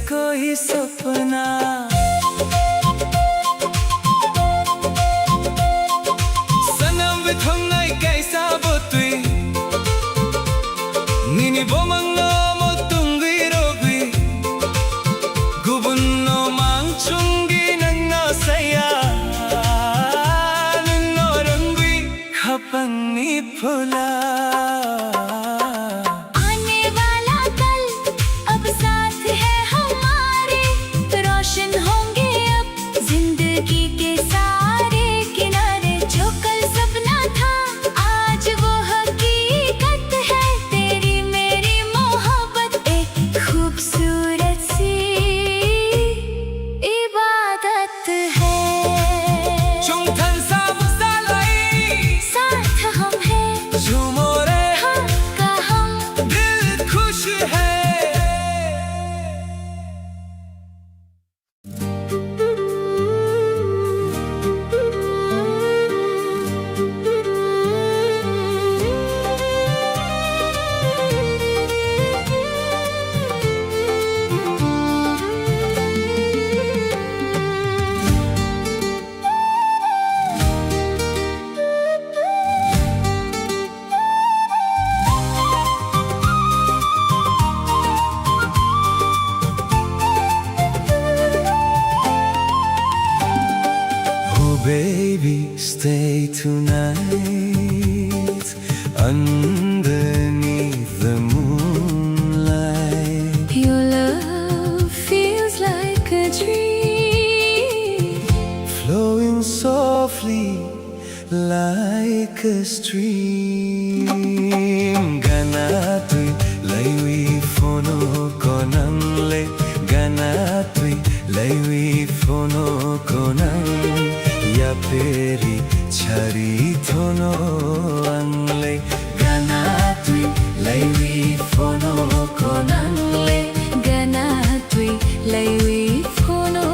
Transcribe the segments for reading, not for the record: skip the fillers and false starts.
कोई सपना सनम बिथोंनाय कैसा बोतुई निनि बोमंगो मोतुंगुई रोगुई गुबुननो मांचुंगी नंगना सया नुनो रंगुई खपंगनी फुला Baby, stay tonight underneath the moonlight. Your love feels like a dream, Flowing softly like a stream. Ganatui laiwi fono konang le. Ganatui laiwi fono konang. Ya peri chari thono angle. Ganatui laiwi fono konangle. ganatui laiwi phono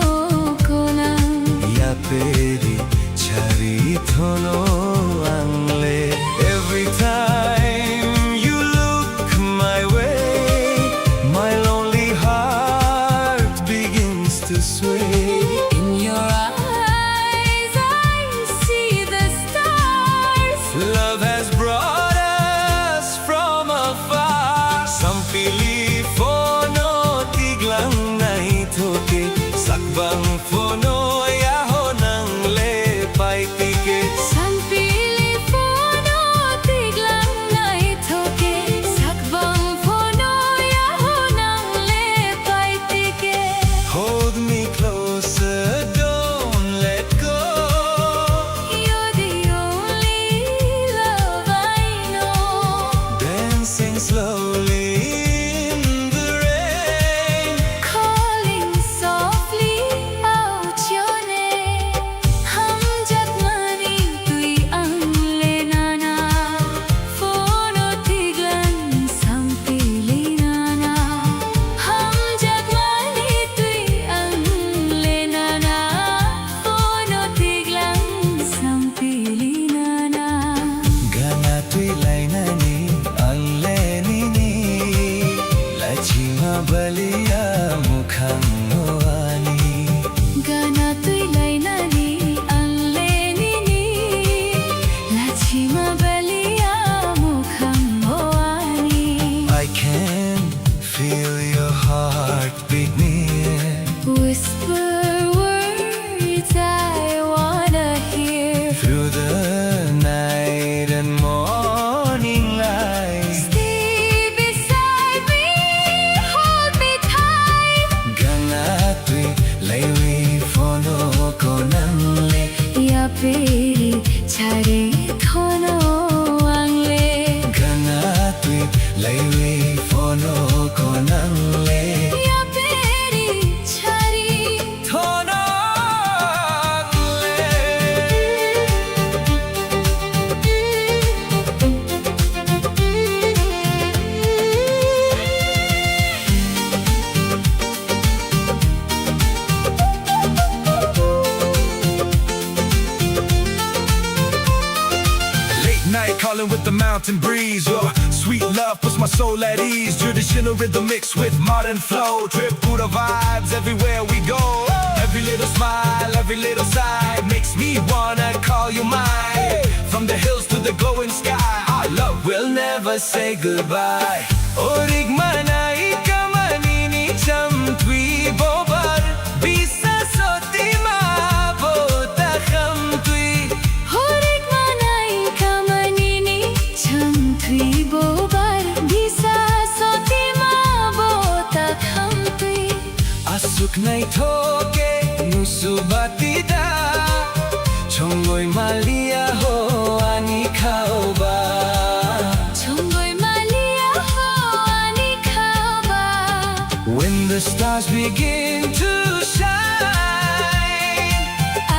konang. Ya peri chari thono angle. Every time you look my way, my lonely heart begins to sway. In your eyes I see the stars. Love has brought us from afar. Sampili fono tiglang nai thoke. Sakbang fono yaho nang le pai tike. Sampili phono tiglang nai thoke. Sakbang phono yaho nang le pai tike. Hold me closer, don't let go. You're the only love I know. Dancing slowly in the rain. Calling softly out your name. Hum jagmani tui ang lenana. Phono tiglan sampili nana. Hum jagmani tui ang lenana. Phono tiglan sampili nana. Ganatui lainani anlenini. Lachima balia mukhang noani. Ganatui lainani ang lenini. Lachima balia mukhang moani. I can feel your heartbeat near. Whisper words I wanna hear. Through the night and morning light. Stay beside me, hold me tight. Ganatui laiwi fono konangle. Ya peri chare thono angle. Ganatui laiwi fono konangle. Ya peri chari Thono angle. Late night calling with the mountain breeze. Your sweet love puts my soul at ease. Traditional rhythm mixed with modern flow. Tripura vibe. everywhere we go. Every little smile, every little sigh makes me wanna call you mine. From the hills to the glowing sky, our love will never say goodbye. Orig manai kamanini cham twi bobar bisa soti ma bota kham twi. Horik manai kamanini cham tui bobar bisa soti ma bota kham tui. Asuk nai thoke nusubatida chongoi malia ho ani khaoba. Chongoi malia ho ani khaba. When the stars begin to shine,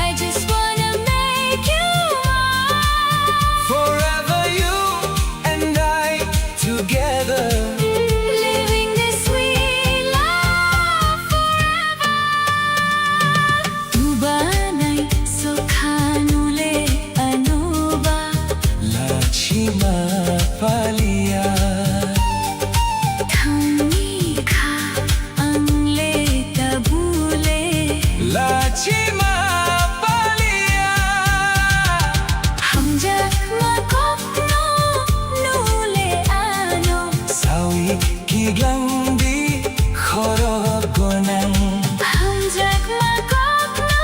I just wanna make you mine. forever you and I together. Living this sweet life forever. Tu banai sokhanule anoba. Lachima palia Thani kha angle tabule. Lachima palia Hamjak makopno nule ano. Sawi kiglandi khoro gonang. Hamjak makopno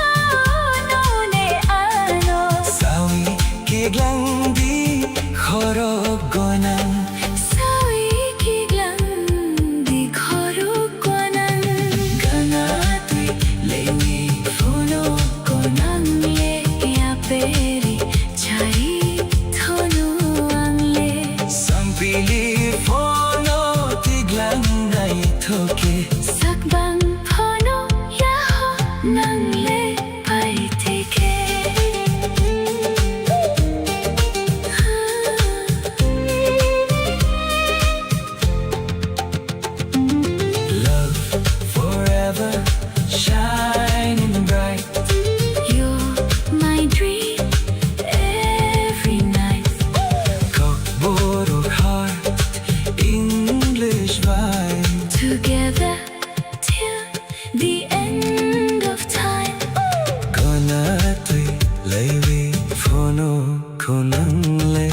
nule ano. Sawi kiglandi khoro gonang. Sawi kiglang di khorok konan. Ganatwi lewi Phono konang le ya peri chari thono angle. Sampili fono tiglang nai thoke. Sakbang phono ya ho nang le pai teke. Love forever shining bright. You're my dream every night. Kokborok heart English vibe. Together till the end of time. Ganatwi lewi fono konang le.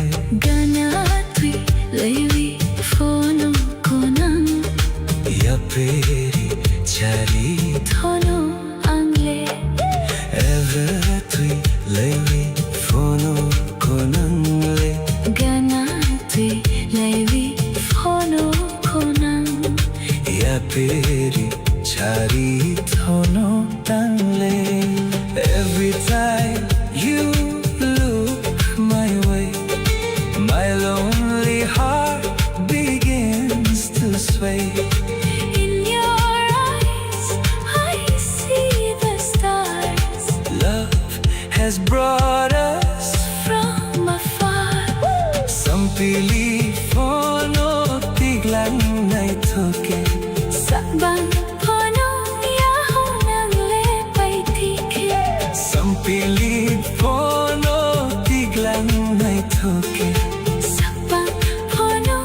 Ganatwi lewi phono konang Yaperi chari thono angle. evertwi lewi fono konang le. Ganatwi lewi phono konang. Yaperi chari thono tangle. Every time you look my way, my lonely heart begins to sway. In your eyes I see the stars. Love has brought us From afar. Sampili fono tiglang nai thoke. Sakbang phono ya ho nang le pai tike. Sampili fono tiglang nai thoke. Sakbang phono.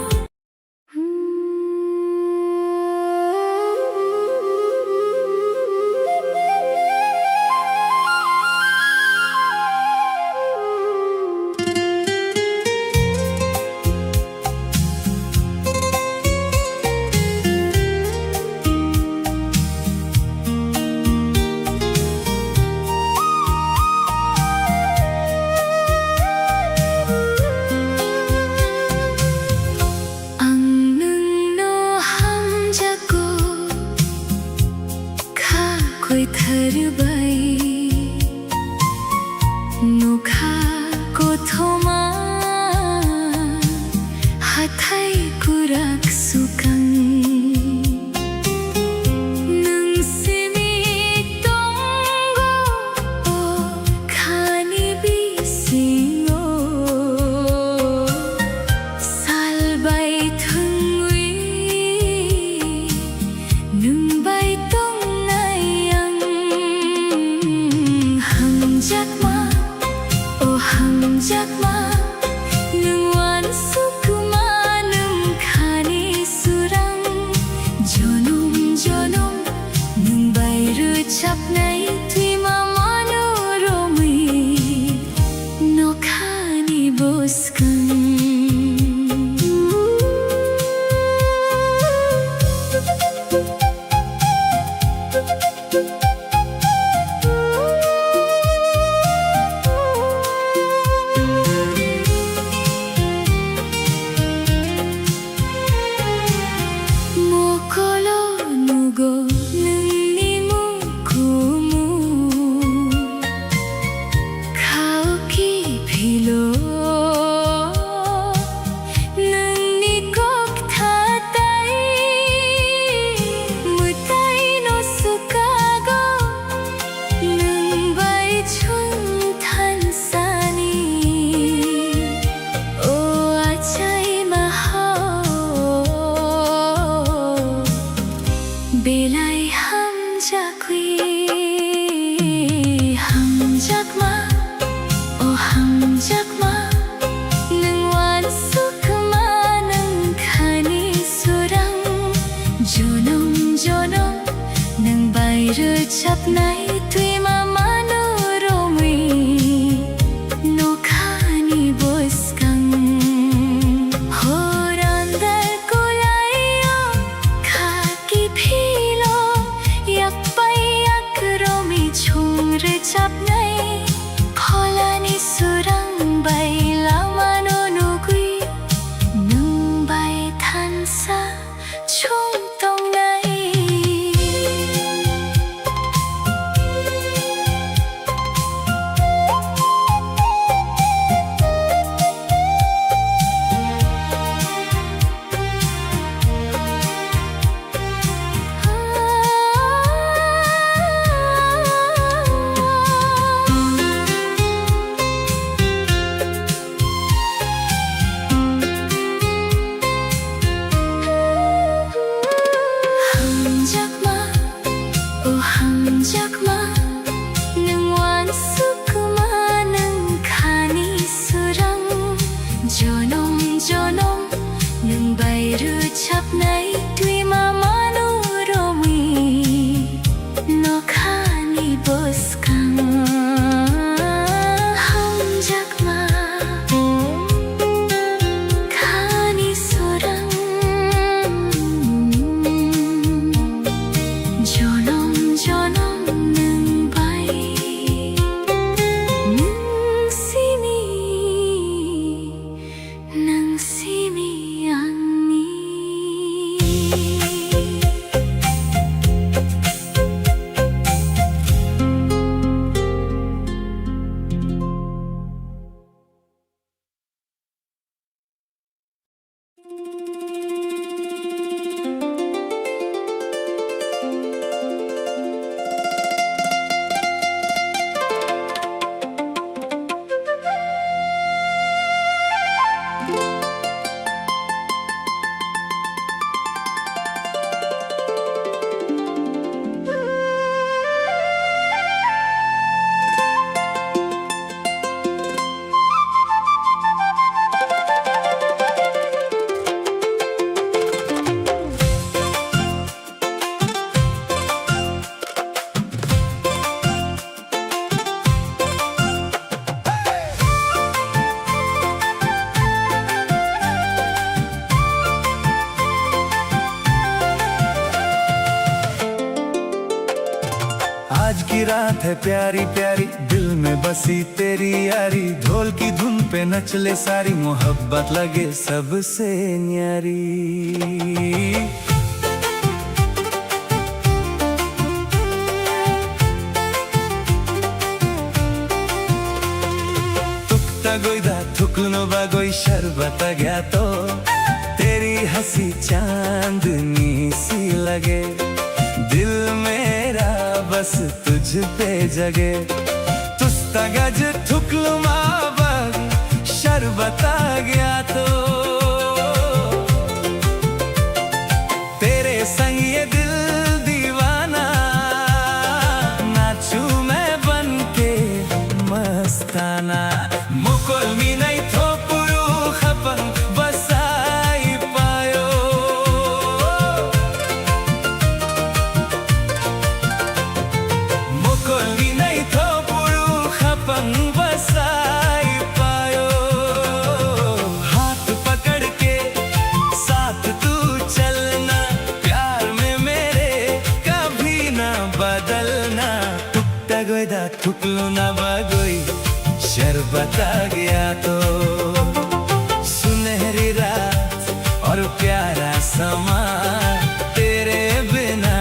Ang nungno hamjago kha koi tharbai. Nukha ko thoma hathai kurak sukang. Nungsimi tongo o khani bisingo. Salbai thungwi nungbai tong nayang. chapnai tui mamano romi no khani boskan chapnai tui mamano romi no khani boskan horandar kulayo khaki philo yakpai yak romi chungre chapnai kholani surang bai lamano nugui nung bai thansa chung tong nai आज की रात है प्यारी प्यारी दिल में बसी तेरी यारी ढोल की धुन पे नच ले सारी मोहब्बत लगे सबसे न्यारी तुकता गोईदा थुकनो बागोई शरबत गया तो तेरी हंसी चांदनी सी लगे दिल मेरा बस तुझ पे जगे तुस्ता गज थुकलुमा बग शरबता गया तो तेरे संग ये दिल दीवाना नाचू मैं बन के मस्ताना मुकुल मी नहीं थोपुरु खपन बसाई पायो ठुकलो ना बगोई शरबत आ गया तो सुनहरी रात और प्यारा समा तेरे बिना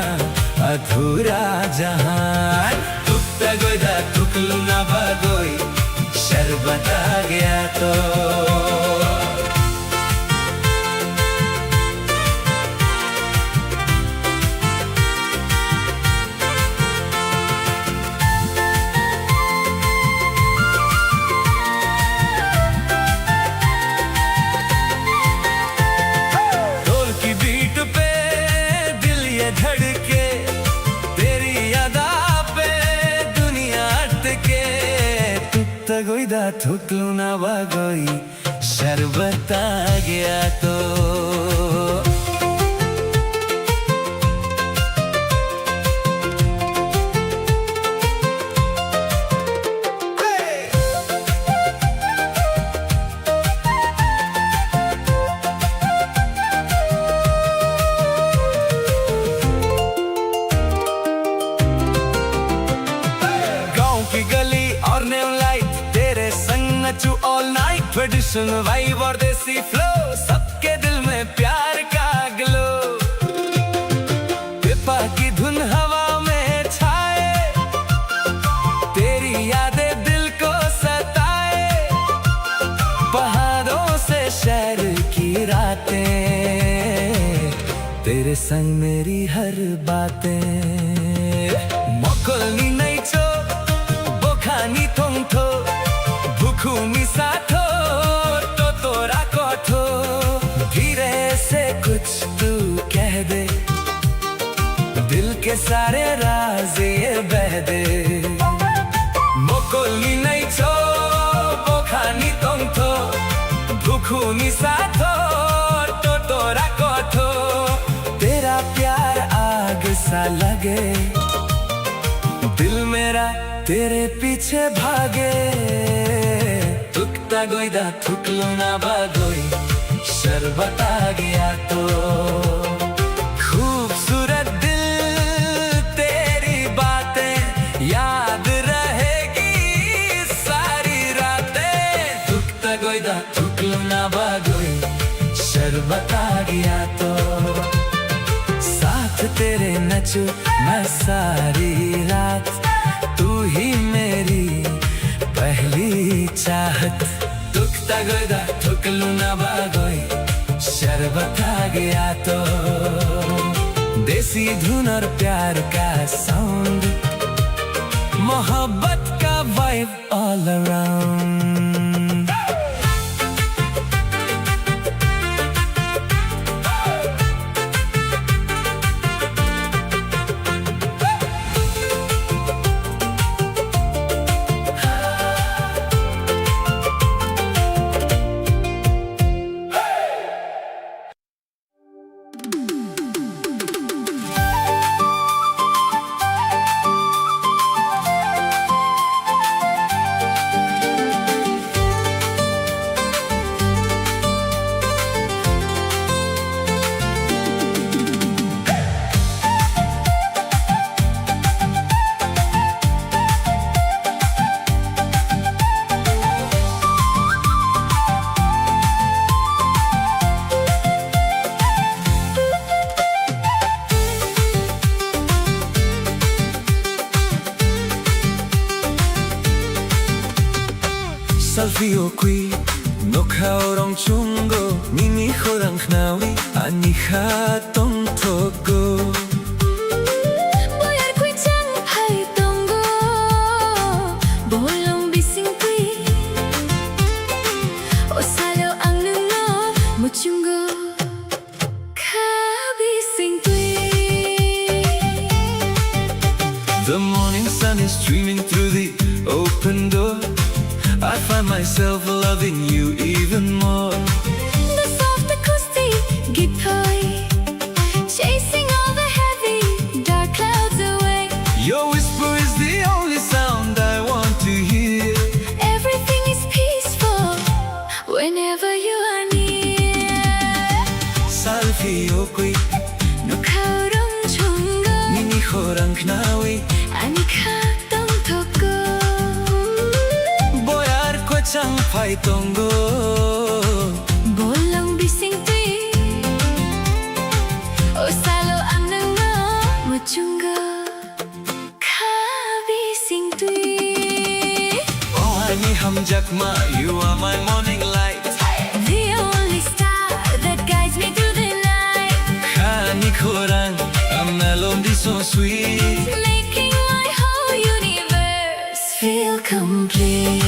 अधूरा जहां तुकता गोदा ठुकलो ना बगोई शरबत आ गया तो धड़के तेरी यादा पे दुनिया अटके तुकता गोईदा ठुकलू ना बगोई शरबत आ गया तो गली और नेम लाइट तेरे संग नचू ऑल नाइट ट्रेडिशन वाइब और देसी फ्लो सबके दिल में प्यार का ग्लो पिपा की धुन हवा में छाए तेरी यादें दिल को सताए पहाड़ों से शहर की रातें तेरे संग मेरी हर बातें मोकलनी नहीं चो खानी थोंगथो भूखूमी साथो तो तोरा कोठो धीरे से कुछ तू कह दे दिल के सारे राज ये बह दे मोकोली नहीं छो वो खानी थोंगथो भूखूमी साथो तो तोरा कोठो तेरा प्यार आग सा लगे दिल मेरा तेरे पीछे भागे तुकता गोईदा ठुकलो ना बगोई शरबत आ गया तो खूबसूरत दिल तेरी बातें याद रहेगी सारी रातें तुकता गोईदा ठुकलो ना बगोई शरबत आ गया तो साथ तेरे नचू मैं सारी रात तू ही मेरी पहली चाहत तुकता गोदा ठुकलू ना बगोई शरबत आ गया तो देसी धुन और प्यार का साउंड मोहब्बत का vibe all around Salvio qui no kaorong chungo mini khorang khnawi ani khatong togo Boyar kui chang hai tongo bolong bising kui O salo ang nuno muchungo ka bising kui The morning sun is streaming through the open door I find myself loving you even more The soft acoustic guitar chasing all the heavy dark clouds away Your whisper is the only sound I want to hear Everything is peaceful whenever you are near Salvio qui no kaorong chungo mini khorang khnawi ani khatong togo chẳng phải tongo Bolong bising tui O salo ang nanga Machunga Ka bising tui Oh honey hum jakma, you are my morning light. The only star that guides me through the night Khani khorang, a melody so sweet. Making my whole universe feel complete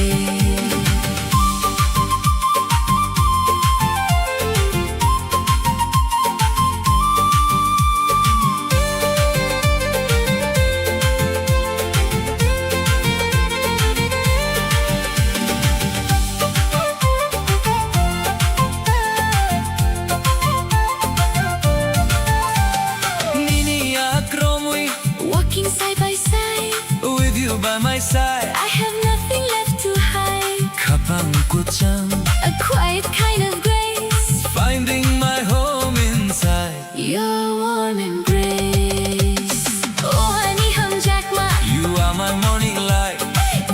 Walking side by side With you by my side, I have nothing left to hide kapang kuchang, A quiet kind of grace finding my home inside. Your warm embrace Oh honey hum jakma You are my morning light.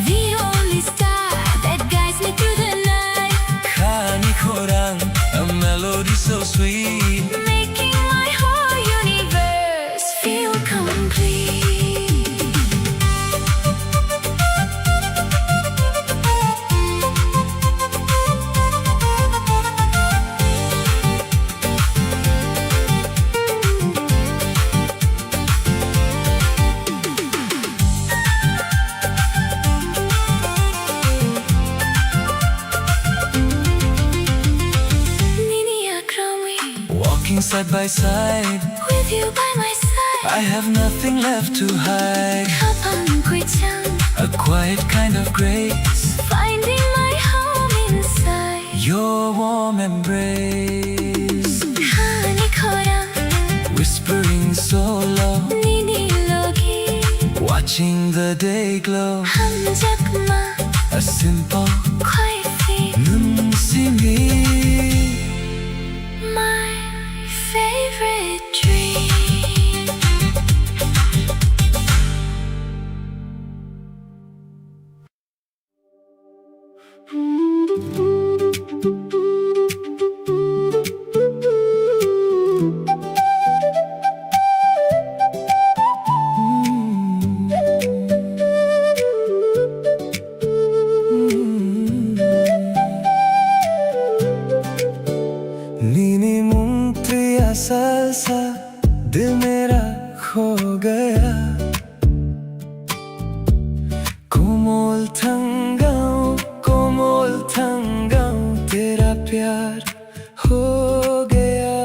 The only star that guides me through the night Khani khorang, a melody so sweet. Making my whole universe feel complete Walking side by side, With you by my side I have nothing left to hide. Kapang kuchang A quiet kind of grace, Finding my home inside your warm embrace. Honey korang Whispering so low, Nini logi watching the day glow. Hum jakma A simple Quiet theme nun simi. My favorite dream नीनी मुंगतिया सालसा दिल मेरा खो गया कोमल थंगाऊं तेरा प्यार हो गया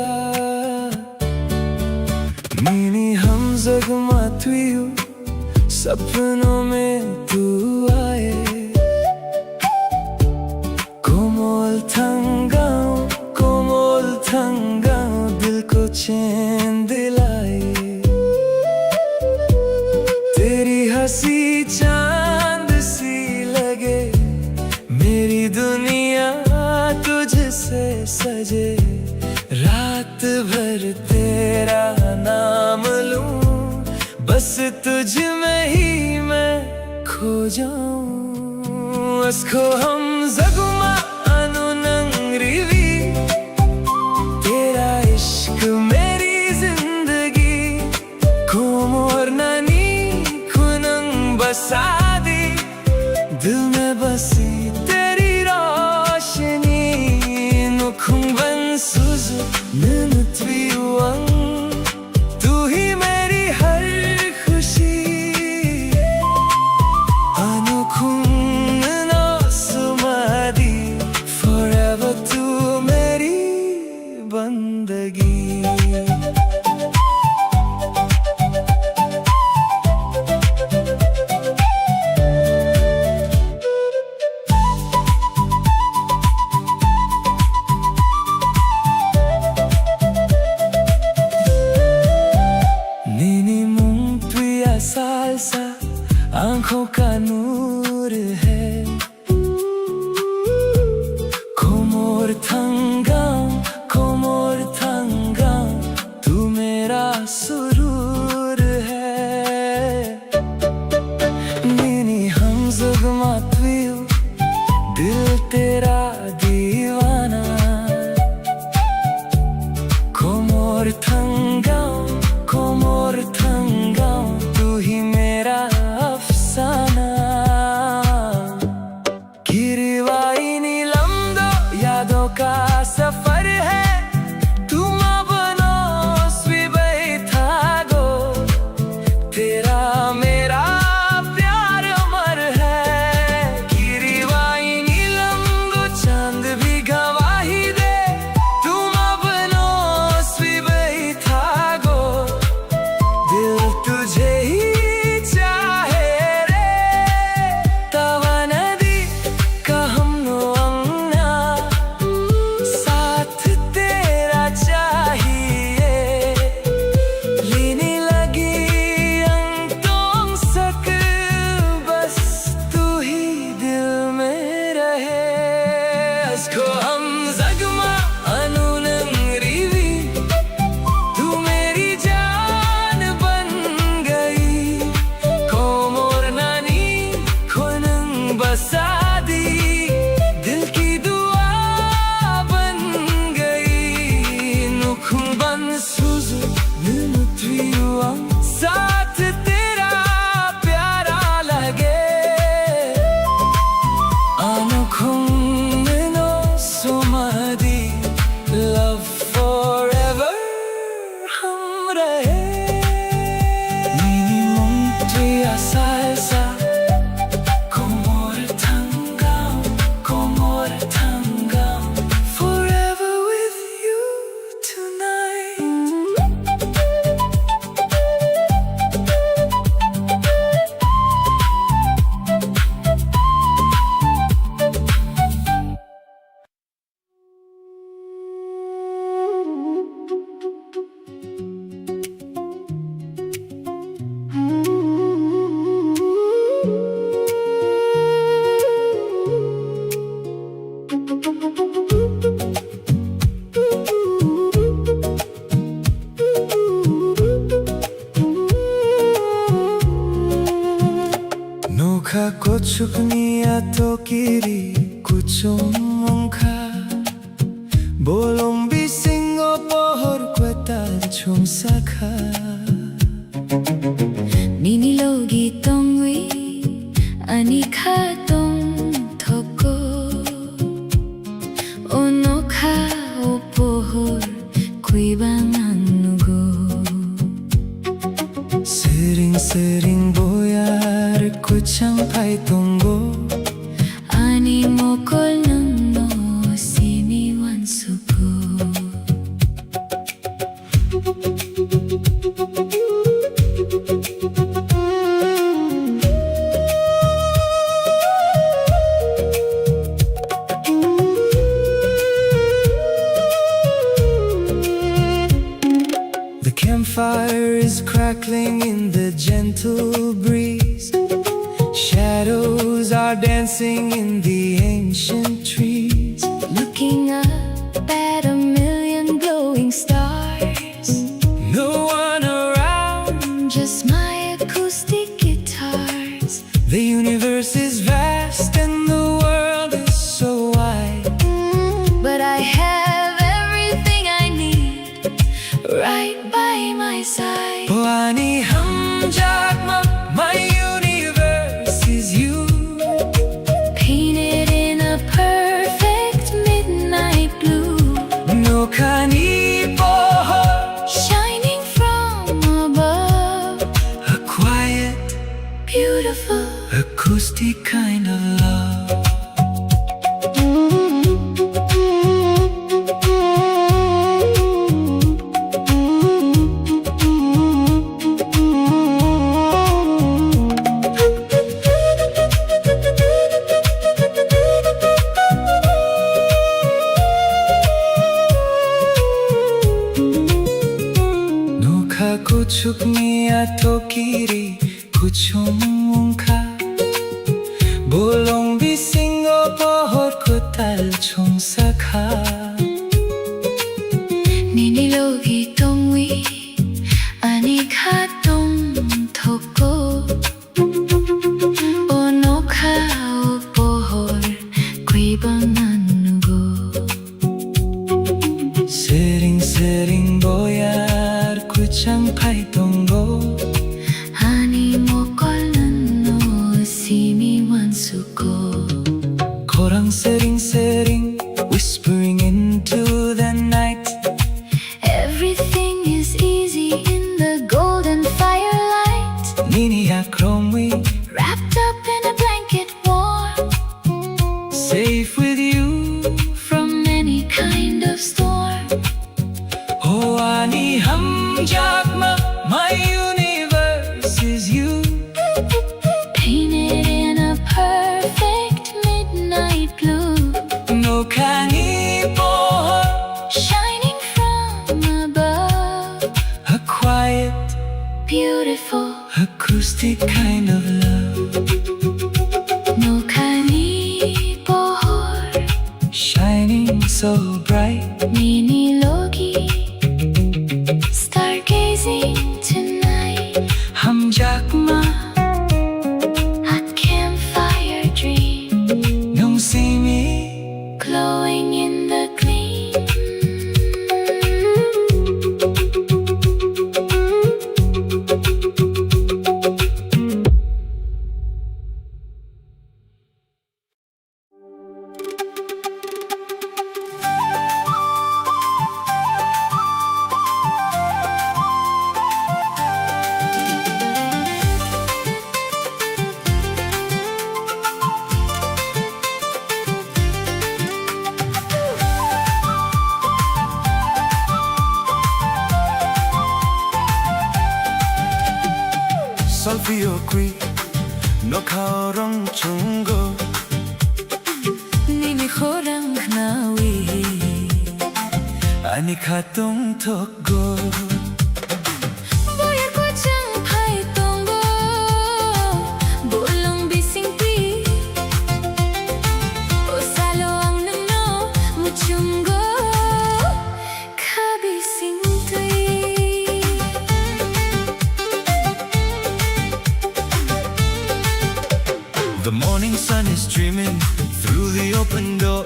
नीनी हम जगमाती हूँ सपनों में तू आए कोमल थंगाऊं दिल को चैन दिलाए तेरी हंसी चांद सी लगे मेरी दुनिया तुझसे सजे रात भर तेरा नाम लूं बस तुझ में ही मैं खो जाऊं उसको हम जगमा अनु नंगरीवी तेरा इश्क मेरी जिंदगी कोमोर नानी खुनंग बसादी दिल में बसी तेरी रोशनी नुखुंग बन सुज ननत्वी वंग तू ही मेरी हर खुशी अनुखुंग ना सुमादी forever तू मेरी बंदगी नीनी मुंगतिया सालसा आंखों का नूर है कोमोर थंगाऊं तू मेरा सुरूर है नीनी हम जगमाती हूँ दिल salsa, komor tangam, forever with you tonight. Noka kochuk niya to kiri kuchum mongka bolong bising opohor kwetal chum sakha Nini logi tongwi anikha tong thoko onokha opohor kuibanganugo sering boyar kuchang pai tonggo ani mokol no simi wansuko The campfire is crackling in the gentle breeze. Shadows are dancing in the ancient trees. Looking up at a million glowing stars, No one around, just my acoustic guitars. the universe is vast and the world is so wide. But I have everything I need right by my side. Puani hum jagma, my universe is you. Painted in a perfect midnight blue, No kani poho, shining from above. a quiet, Beautiful, acoustic kind of love. Noka kuchuk niya to kiri kuchum mongka bolong bising opohor kutal chong sakha Nini logi tongwi anikha tong thoko onokha opohor kuibanganugo sering boyar kuchang pai tonggo ani mokol no simi wansuko korang sering whispering into the night. Everything is easy in the golden firelight, Nini akromwi, wrapped up in a blanket warm, safe with you. from any kind of storm. Oh ani hum jagma, my universe is you. Painted in a perfect midnight blue, No kani poho, shining from above. a quiet, Beautiful, acoustic kind of love. no kani pohor, Shining so bright. nini logi, stargazing tonight. Hum jagma, A campfire dream, nung see me. glowing in the gleam. Salfio qui no kaorong chungo Nini khorang nawi Ani khatong thokgo Boyar ko chang phai tongo Bolong bising pi O salo ang nano muchungo Khabi sing tui The morning sun is streaming through the open door.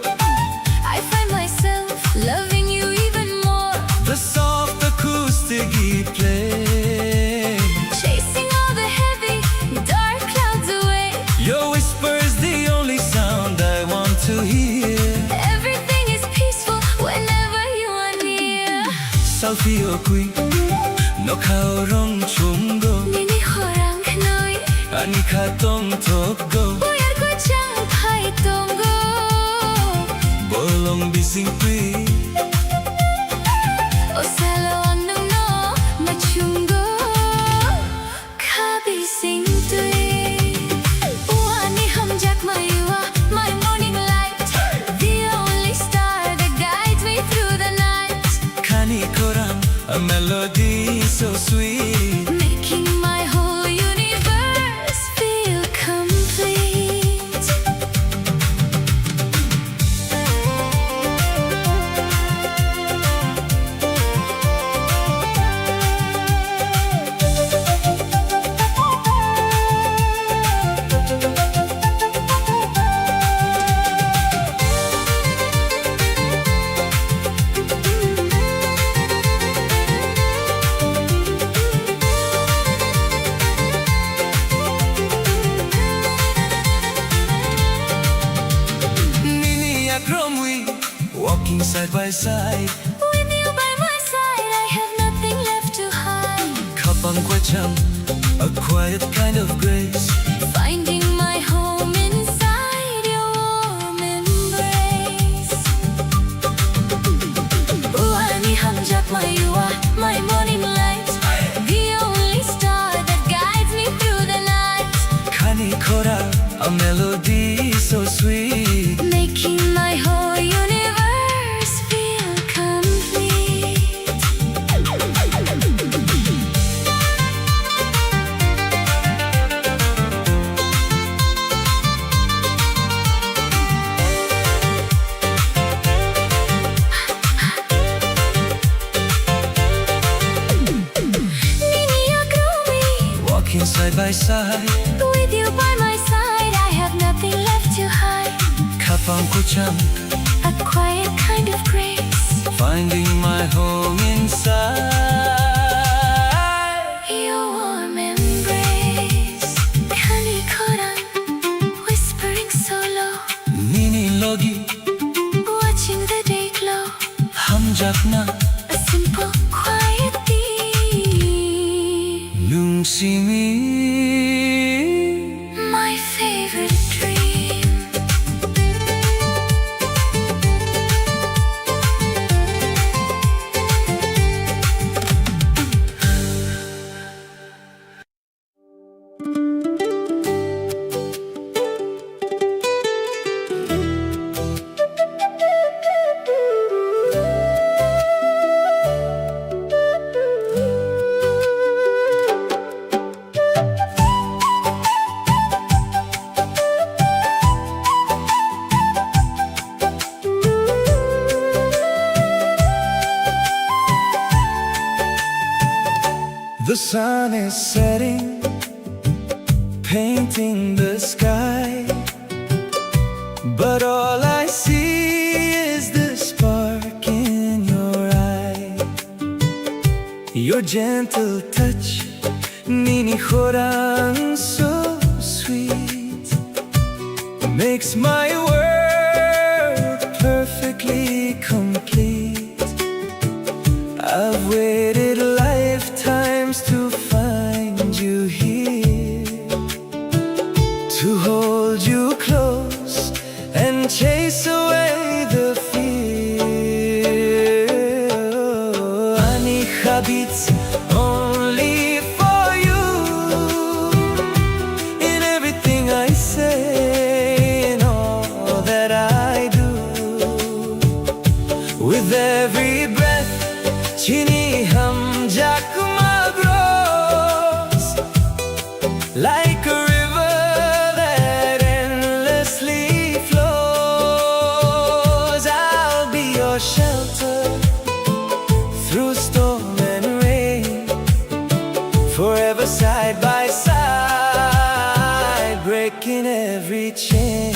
I find myself loving you even more The soft acoustic he plays. Chasing all the heavy, dark clouds away Your whisper's the only sound I want to hear. Everything is peaceful whenever you are near Salfio qui no kaorong chungo Nini khorang noi Ani khatong thokgo Boyar ko chang phai tongo Bolong bising tui O salo ang nano machungo Khabi sing tui Uani hamjak mayua my morning light The only star that guides me through the night Kani korang a melody so sweet Making my whole universe feel complete Nini akromwi walking side by side With you by my side I have nothing left to hide Kapang kwacham a quiet kind of grace Finding my home inside your warm embrace Uani hamjak mayua my morning light The only star that guides me through the night Kani kora a melody so sweet Making my whole universe feel complete Nini akrumi Walking side by side With you by my side I have nothing left to hide Kapang kwacham A quiet kind of grace finding my home inside Your warm embrace Kani koran Whispering so low Nini logi Watching the day glow hamjak na A simple quiet theme nungsimi My favorite dream The sun is setting, painting the sky, but all I see is the spark in your eye. Your gentle touch, Nini khorang so sweet, makes my world perfectly complete. I've waited lifetimes to find you here, to hold you close and chase away the fear. Ani habits only for you. breaking every chain.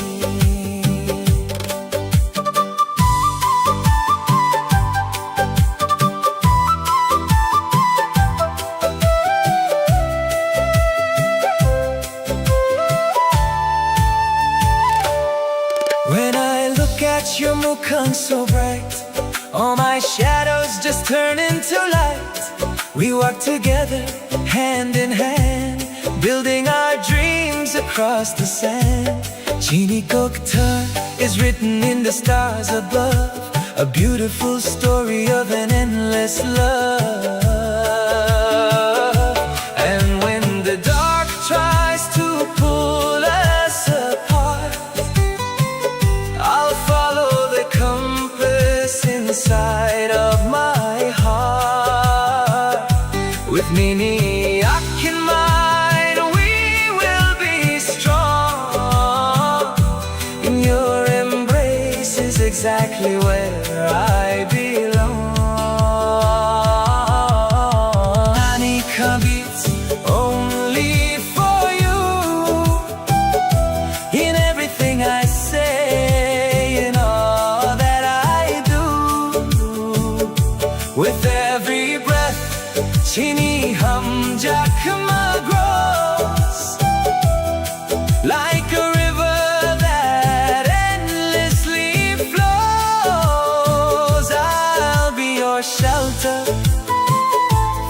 When I look at your mukhan so bright, all my shadows just turn into light. We walk together, hand in hand, building our dreams across the sand. Chini Koktar is written in the stars above, a beautiful story of an endless love. And when the dark tries to pull us apart, I'll follow the compass inside of my heart. With Nini Akinmine, we will be strong. In your embrace is exactly where I belong. Anika beats only for you. In everything I say, in all that I do, with every breath, Chini hum jakma grows like a river that endlessly flows. I'll be your shelter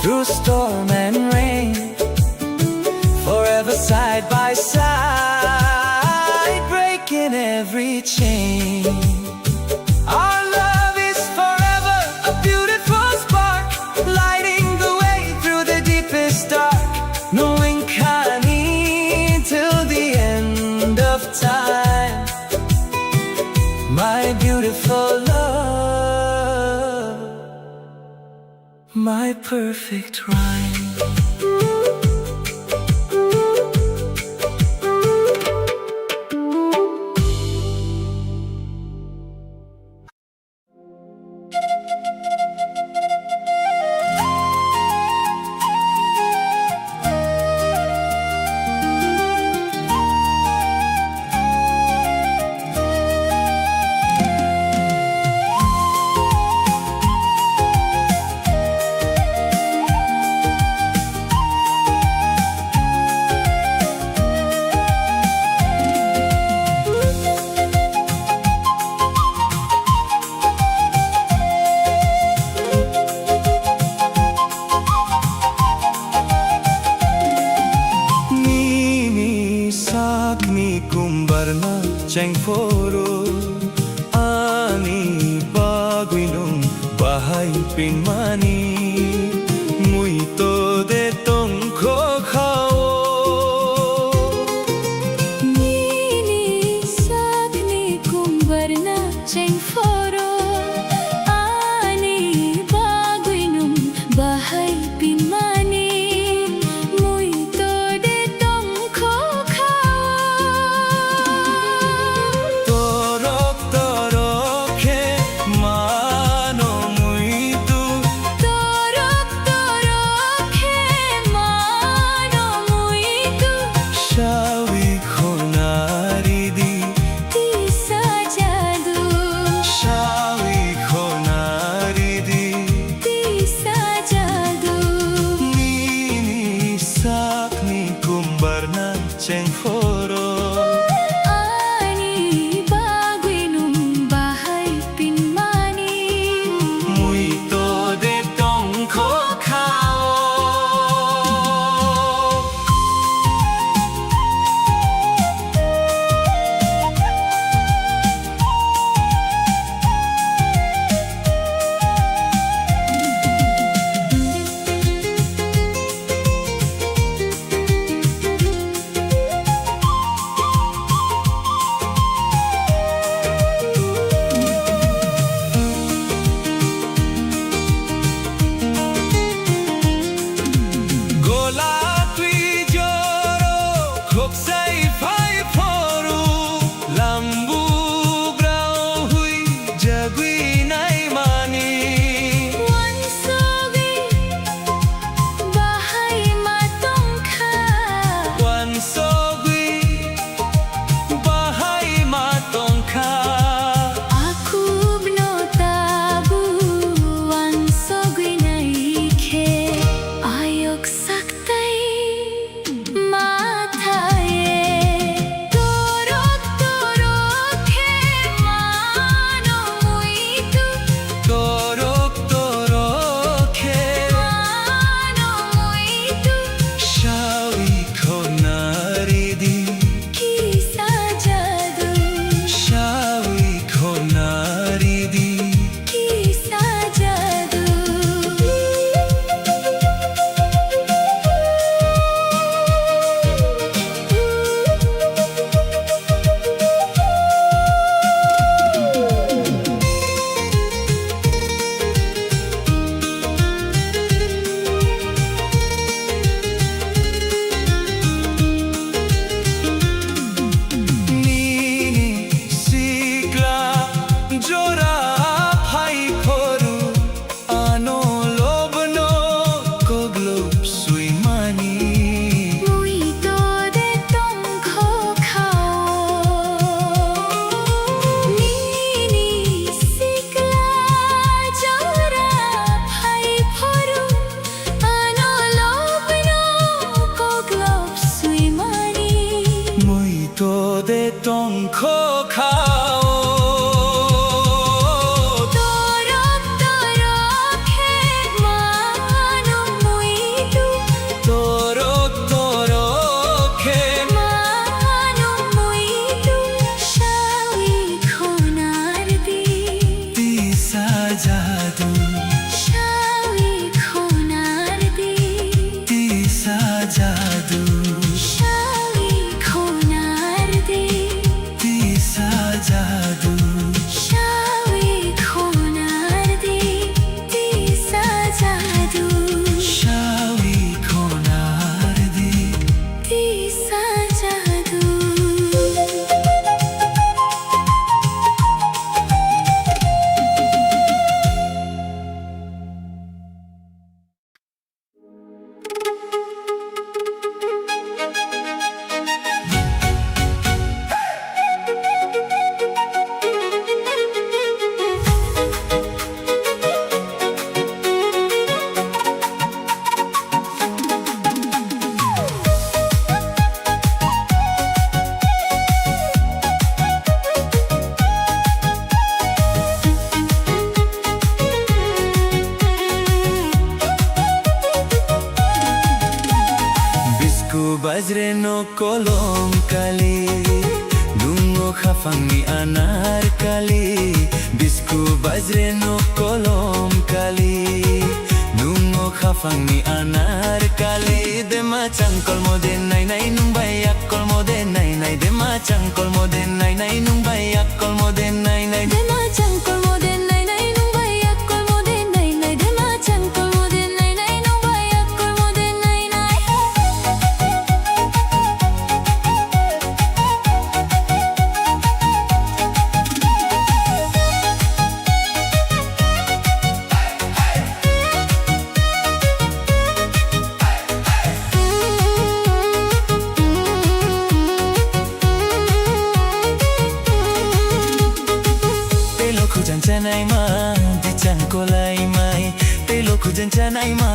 through storm and rain, forever side by side, breaking every chain. Our love is forever a beautiful spark, lighting the way through the deepest dark, knowing Kani till the end of time. My beautiful love, my perfect rhyme. Cheng foro ani baguinung bahai pinmani muito de tong kho khao Nini sakni kumbarna cheng foro ani baguinum bahai pinmani muito de tong kho Cheng foro ani baguinum bahai pinmani muito de tong kho khao. de ton kho khao Torok torok he mano muidu Torok torok he mano muidu shawi khonar di Tisa jadu shawi khonar di Tisa jadu shawi khonar di Tisa jadu shawi khonar di tisa jadu Shawi khonar di tisa jadu Bisku bajre no kolom kali Dungo khafangi anar kali Bisku bajre no kolom kali Dungo khafangi anar kali Dema changkol mode nai nai nung bayak kol mode nai nai Dema changkol mode nai nai nung bayak kol mode nai nai Dema changkol mode nai nai nung bayak kol mode nai nai Dema changkol mode nai nai nung bayak kol mode nai nai Telo khujan chanai ma di changkolai mai Telo khujan chanai ma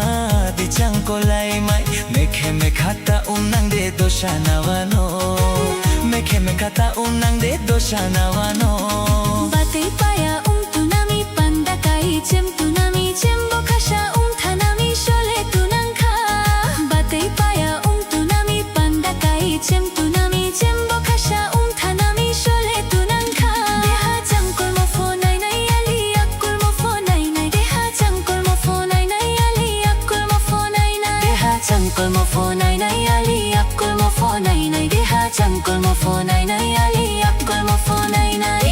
di changkolai mai Mekhe me khata unang de doshanawano Mekhe me khata unang de doshanawano Batay paya tunami panda kai chem tunami chem bokhasha thanami shole tunang kha Batay paya tunami panda kai chem tunami chem bokhasha thanami shole tunang kha Deha changkol mo phone nai nai ali akul mo phone nai nai Deha changkol mo phone nai nai ali akul mo phone nai nai Deha changkol mo phone nai nai ali akul mo phone nai nai Deha changkol mo phone nai nai ali akul mo phone nai nai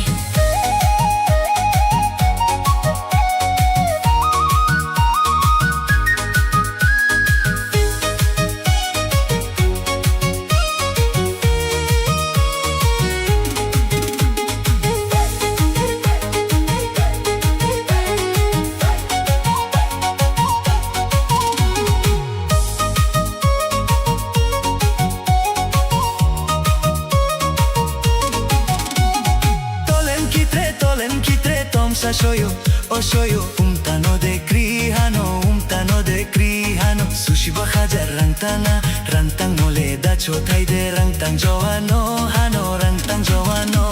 Tolen kitre tom sa shoyo o shoyo Umtano de krihano Sushi bahajar rantang nole da chotai de rantang joano hano rantang joano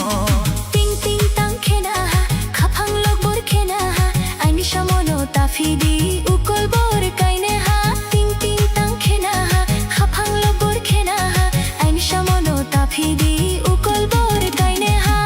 Ting ting tang khena ha khapang lok bor khena ha Aini shamono tafidi ukol bor kaine ha Ting ting tang khena ha khapang lok bor khena ha Aini shamono tafidi ukol bor kaine ha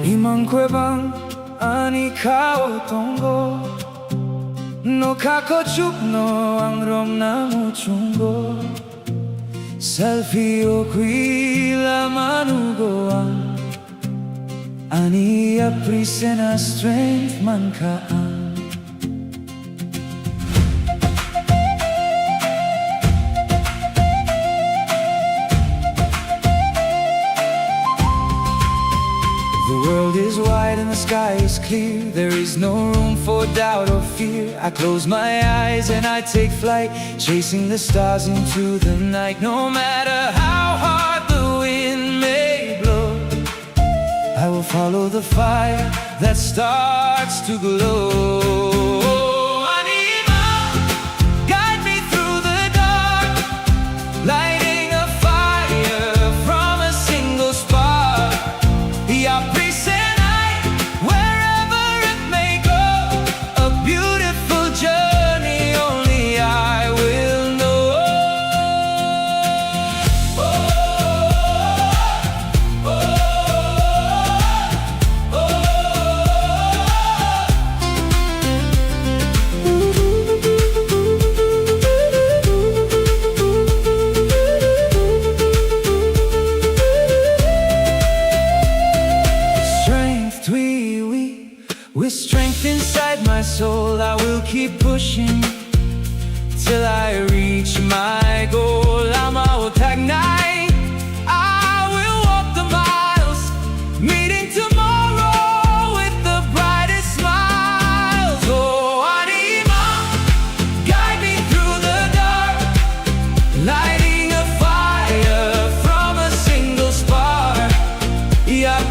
Imangkwebang ani kao tongo No kako chupno ang rom na muchungo Selfie o qui la manugoan Ani aprisen a strength mankaan doubt or fear. I close my eyes and I take flight, chasing the stars into the night. No matter how hard the wind may blow, I will follow the fire that starts to glow. Lighting a fire from a single spark. Wherever it may go, a beautiful journey only I will know. With strength inside my soul, I will keep pushing till I reach my goal. I'm out night, I will walk the miles, meeting tomorrow with the brightest smiles. Oh, Anima, guide me through the dark, lighting a fire from a single spark. Yeah,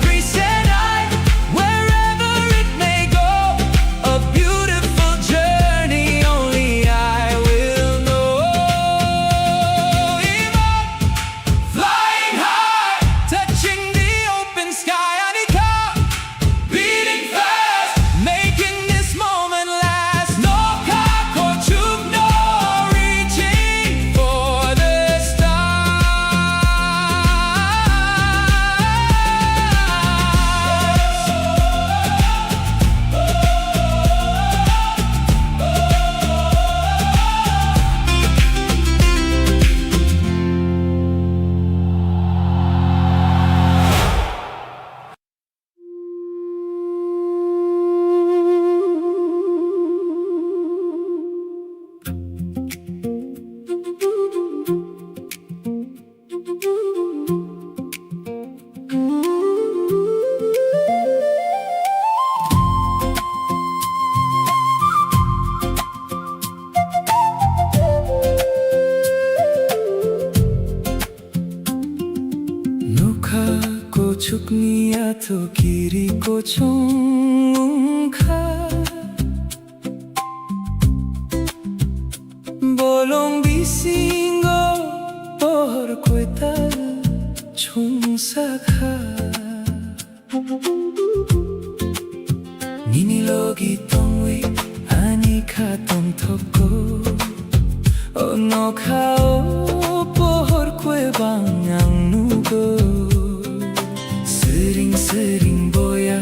Chuknia to kiri ko chungkha bolong bisingo por kweta chungsakha nini logi tongwi ani kha tong thoko ono khao por kwe bangang nugo sering boya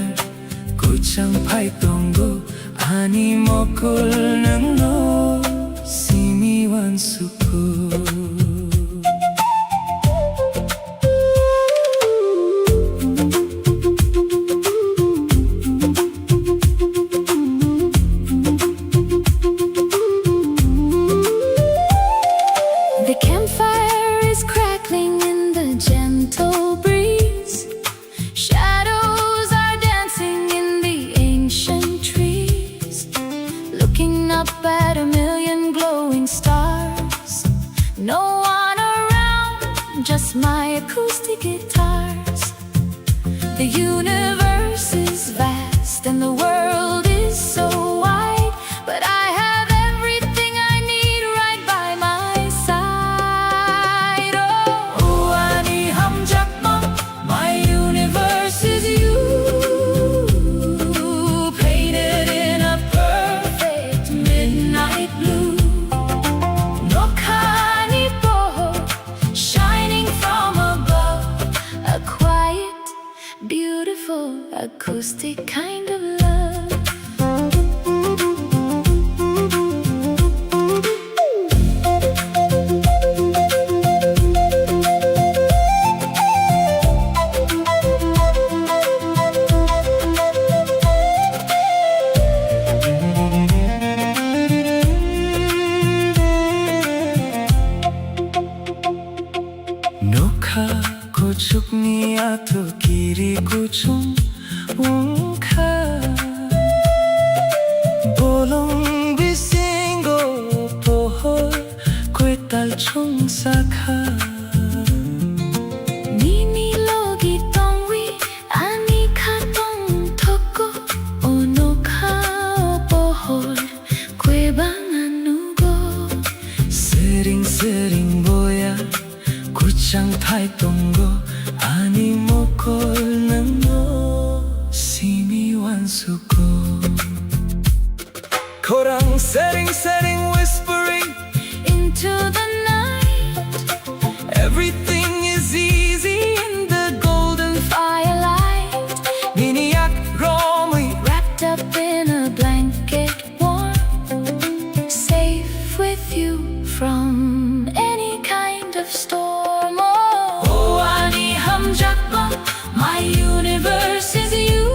kuchang pai tonggo ani mokol nang no simiwan suko. The campfire is crackling in the gentle breeze. Shadows are dancing in the ancient trees, looking up at a million glowing stars. No one around, just my acoustic guitars. The universe is vast and the world is so wide, but I have everything I need right by my side. Oh, Ani Hamjakma, my universe is you, painted in a perfect midnight blue. Nokhani poho, shining from above, a quiet, beautiful, acoustic kind of love. 총사카 Nini logi tongwi ani ka tong toko ono ka opohol kue banganugo sering-sering boya kucang thai tonggo ani mokol nangno simiwan suko korang sering-sering whispering into the night. everything is easy in the golden Firelight Niniyak romi wrapped up in a blanket warm, safe with you from any kind of storm. Oh, ani hamjakba, my universe is you,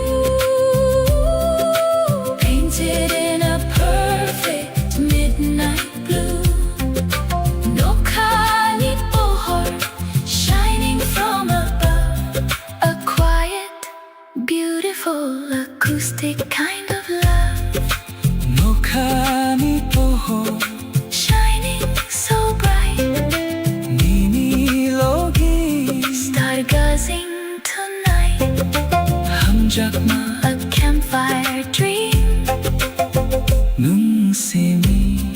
painted in a perfect midnight blue. Nokani pohor, shining from above, a quiet, beautiful, acoustic kind of love, 노카미 보호 shining so bright, 니니 로기 stargazing tonight, 함작마 a campfire dream, 눈심이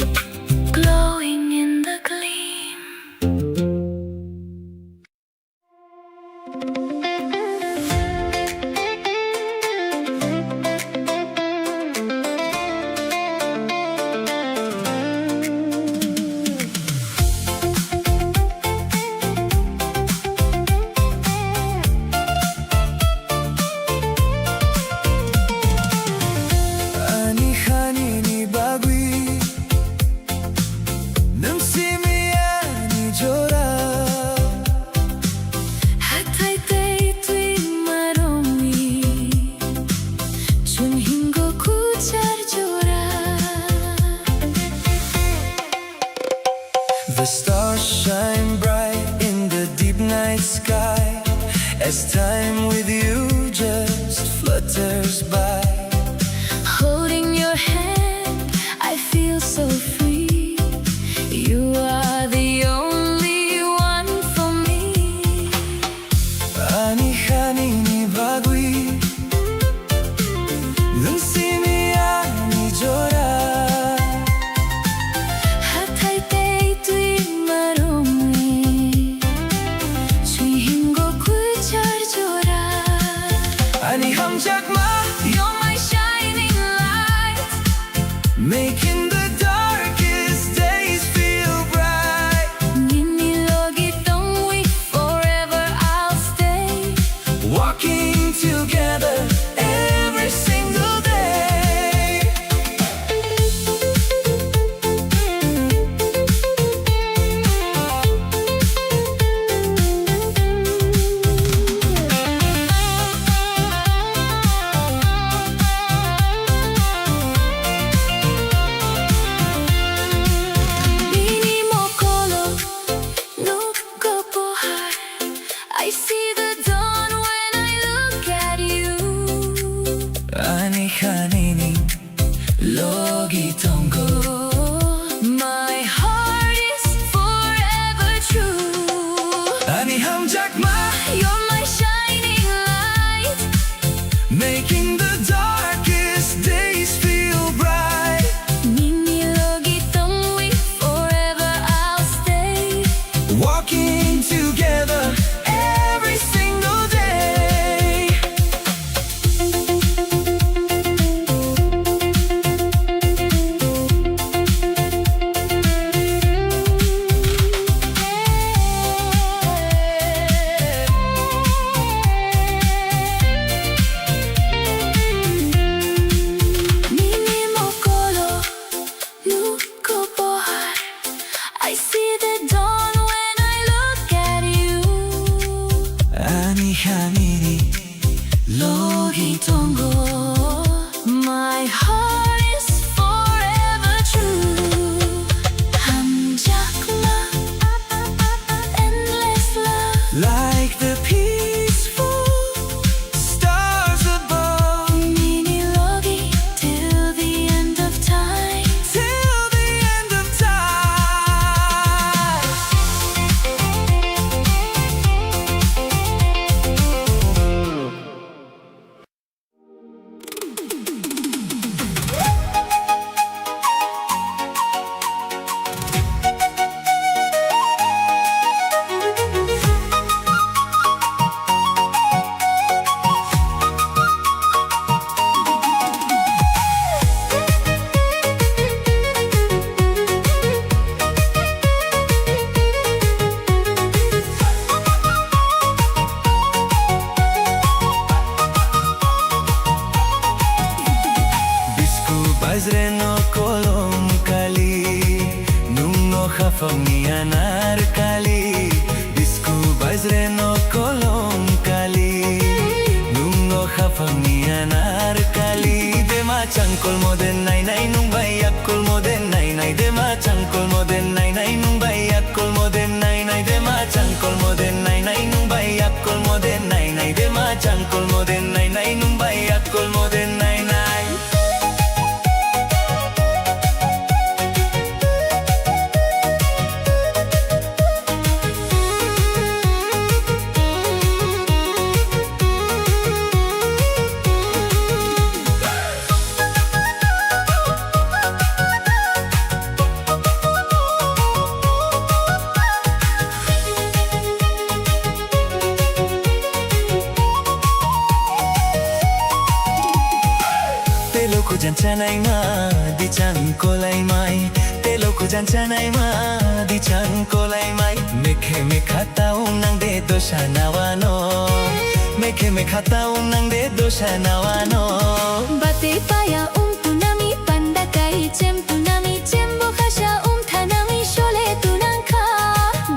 glowing in the gleam. 아니 하니니 바귀 눈심이 아니죠라 Hatay tay tuy maromi, chunhingo kuchar jora. The stars shine bright in the deep night sky as time with you just flutters by. Holding your hand, I feel so free. You are the only one for me. 아니 하니니 바귀 눈심이 아니죠라 Hatay tay tuy maromi, chunhingo kuchar jora. 아니 함작마 hafangni anarkali Disco bazreno kolong kali Nungo hafangni anarkali Dema changkol moden nai nai nung bayak kol moden nai nai Dema changkol moden nai nai nung bayak kol moden nai nai Dema changkol moden nai nai nung bayak kol moden nai nai Dema changkol moden nai nai nung bayak kol moden nai nai Teloko janchanai ma di changkolai mai Teloko janchanai ma di changkolai mai Mekhe mekha taung nang de dosha nawano Mekhe mekha taung nang de dosha nawano Bate paya tunami pandakai cem tunami cembo khasha thanami shole tunangkha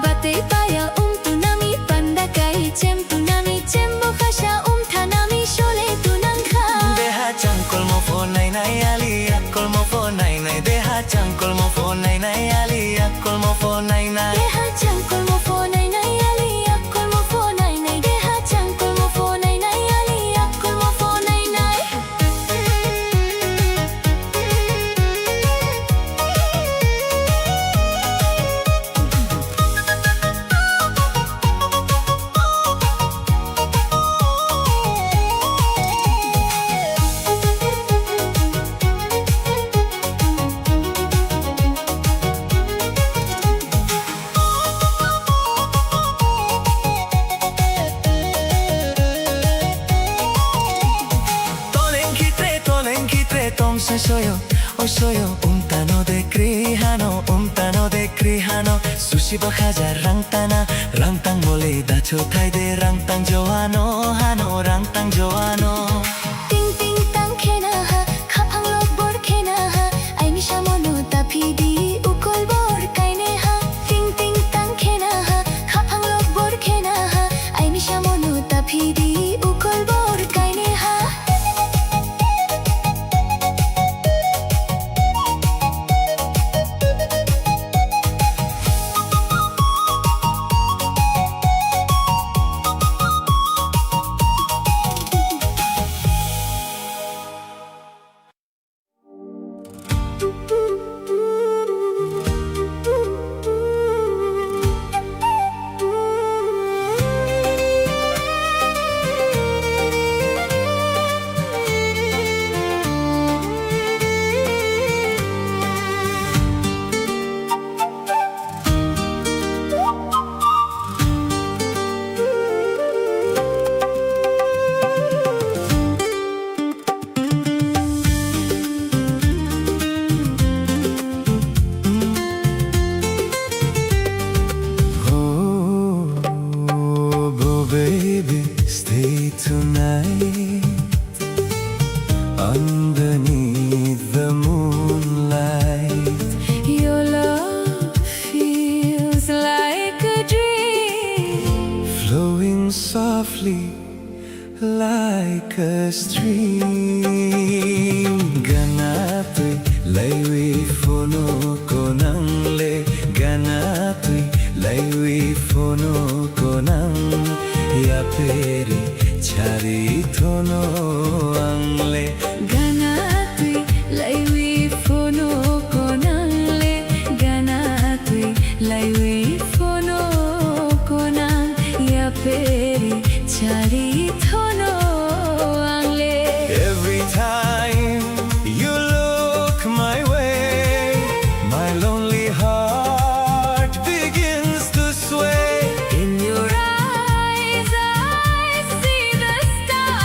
Bate paya tunami pandakai cem tunami cembo khasha thanami shole tunangkha Deha changkol mo phone nai nai ali akol mo phone nai nai Deha changkol mo phone nai nai ali akol mo phone nai nai Deha changkol mo phone nai nai ali akol mo phone nai nai Deha changkol mo phone nai nai ali akol mo phone nai nai Tom se soyo, o soyo tano de krihano Sushi bahaja rang tang mole da chotai de rang tang joano hano rang tang joano Ting ting tang khena ha khapang lok bor khena ha ai mi shamono tapidi ukol bor kaine ha Ting ting tang khena ha khapang lok bor khena ha ai mi shamono tapidi ukol bor kaine ha Underneath the moonlight Your love feels like a dream Flowing softly like a stream Ganatoy laywi fono konang le Ganatoy laywi fono konang Yaperi chari thono angle Ganatui laiwi fono konang Ganatui laiwi fono konang Ya peri chari thono angle Every time you look my way My lonely heart begins to sway In your eyes I see the stars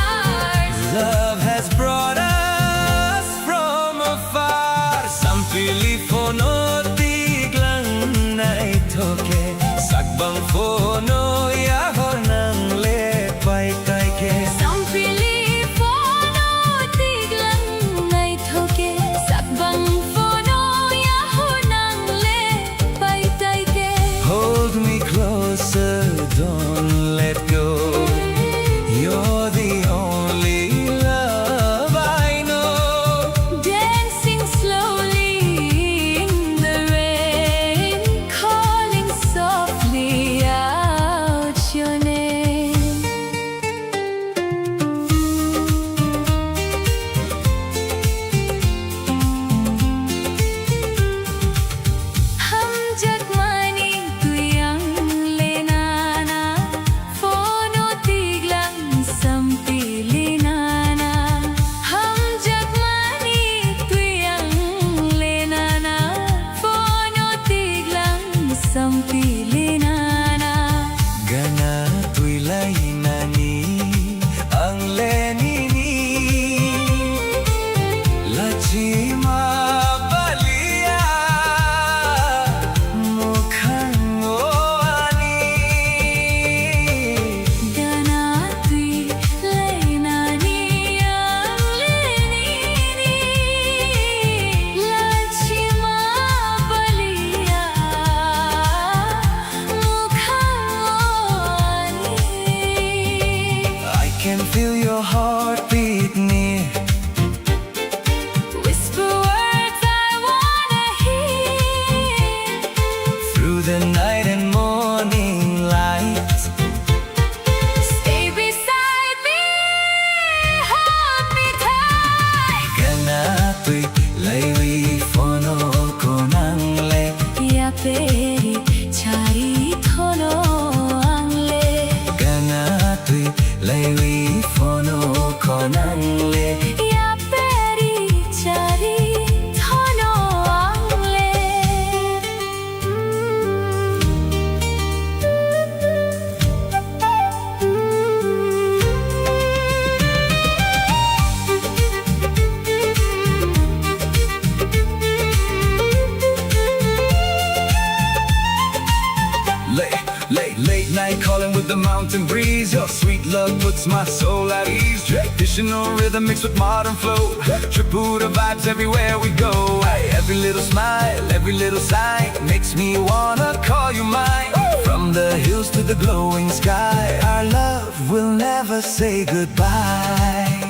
Midnight calling with the mountain breeze. Your sweet love puts my soul at ease. Traditional rhythm mixed with modern flow. Tripura vibes everywhere we go. Every little smile, every little sigh makes me wanna call you mine. From the hills to the glowing sky, our love will never say goodbye.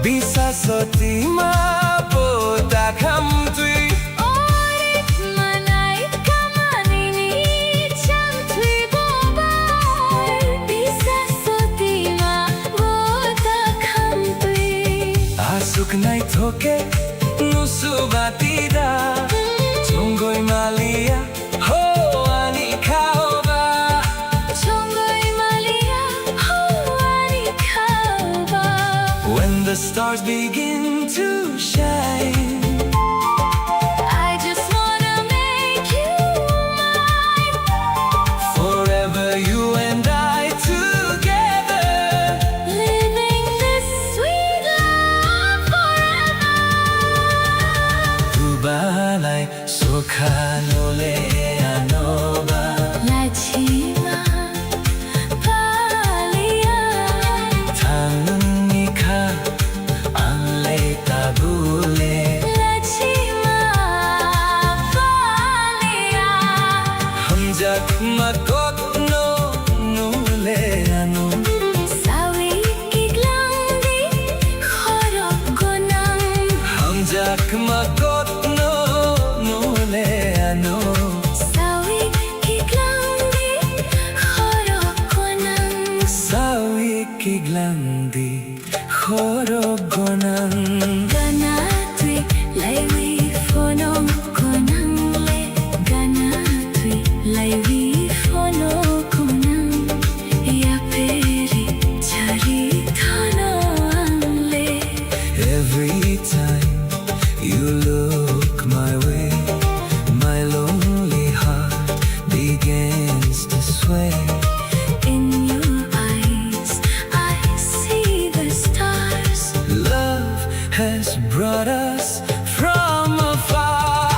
Bisa soti ma bota kam tui. Orit manai kamanini cham tui bobar. Bisa soti ma bota kam tui. Asuk nai thoke nusu batida. Chongoi malia ho ani kaoba. Chongoi malia ho ani kaoba. When the stars begin to shine, I just wanna make you mine. forever you and I together, Living this sweet love forever. tu balai sokhanole anoba. Lachima palia. Thanunika anle tabule. Lachima palia. Hamjak makot no nule anu. Sawi kiglandi khorok gonam. Hamjak makot no nule anu. Sawi kiglandi khorok gonam. Sawi kiglandi horogonan. Ganatui laiwi fono konang le. Ganatui laiwi fono konang. Ya peri chari thano angle. Every time you look my way, my lonely heart begins to sway. In your eyes I see the stars. Love has brought us from afar.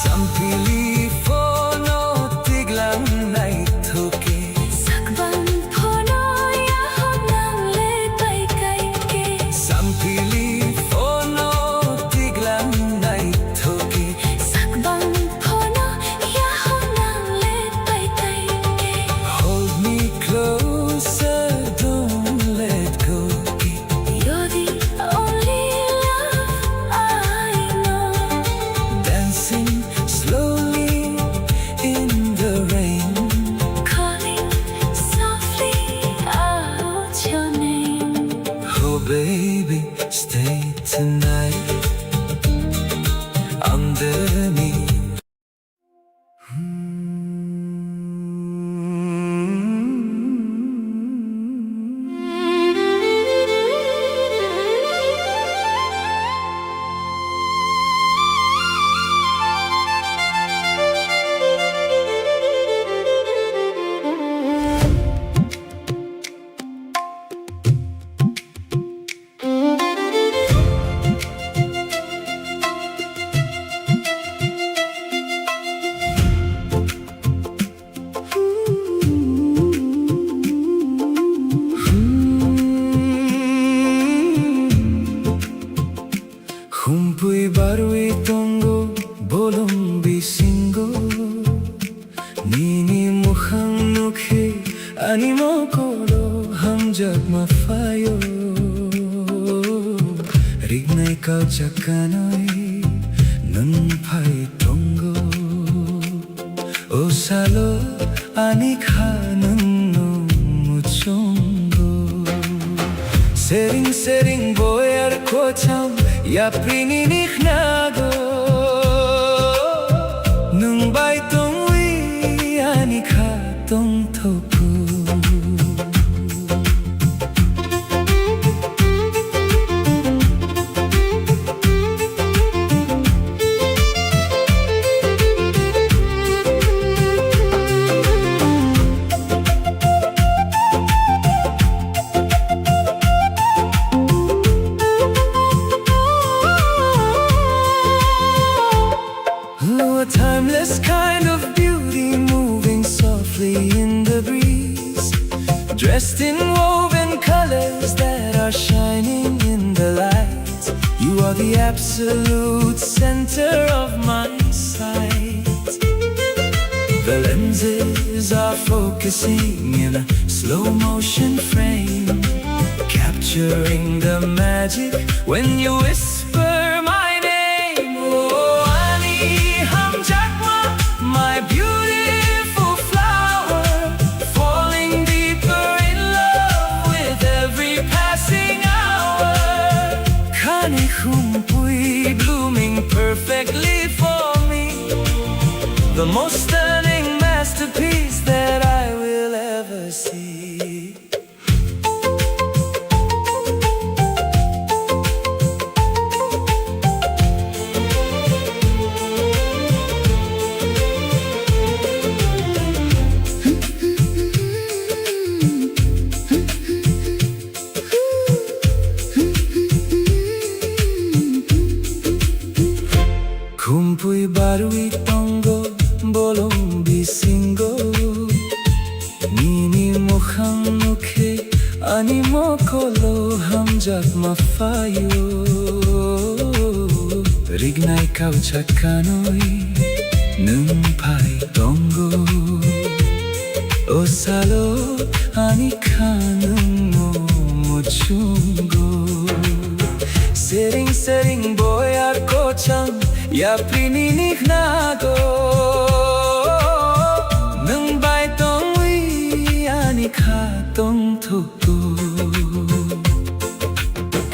Sampili fono tiglang nai thoke. Sakbang phono ya honang le pai kai ke. Sampili fono tiglang nai thoke. Sakbang phono ya honang le pai kai ke. Hold me closer, don't let go. You're the only love I know. Dancing slowly in the rain. Calling softly out your name. Oh baby, stay tonight underneath. Humpui barui tongo bolom bisingo. Nini mukhang nukhe animo kolo hamjak mafayo. Rignai kau jakanoi nun pai tongo. Osalo anikha nunno muchongo. Sering sering boyar kocham ya prini nikhnago. Nung bai tong wi anikha tong thoku. dressed in woven colors that are shining in the light. You are the absolute center of my sight. The lenses are focusing in a slow motion frame, capturing the magic when you whisper my name. Oh, Ani Hamjakma, my beautiful flower, falling deeper in love with every passing hour. Kani Humpui, blooming perfectly for me, the most stunning masterpiece that I will ever see. Kumpui barui tongo bolong bisingo, nini mukhang mukhe ani mokolo hamjak mafayo. Rignai kau chakanoi nung pai tongo, osalo ani kanung mo mochungo. Sering sering boyar kochang ya prinini nago, nung bai tong wi ani ka tong toko.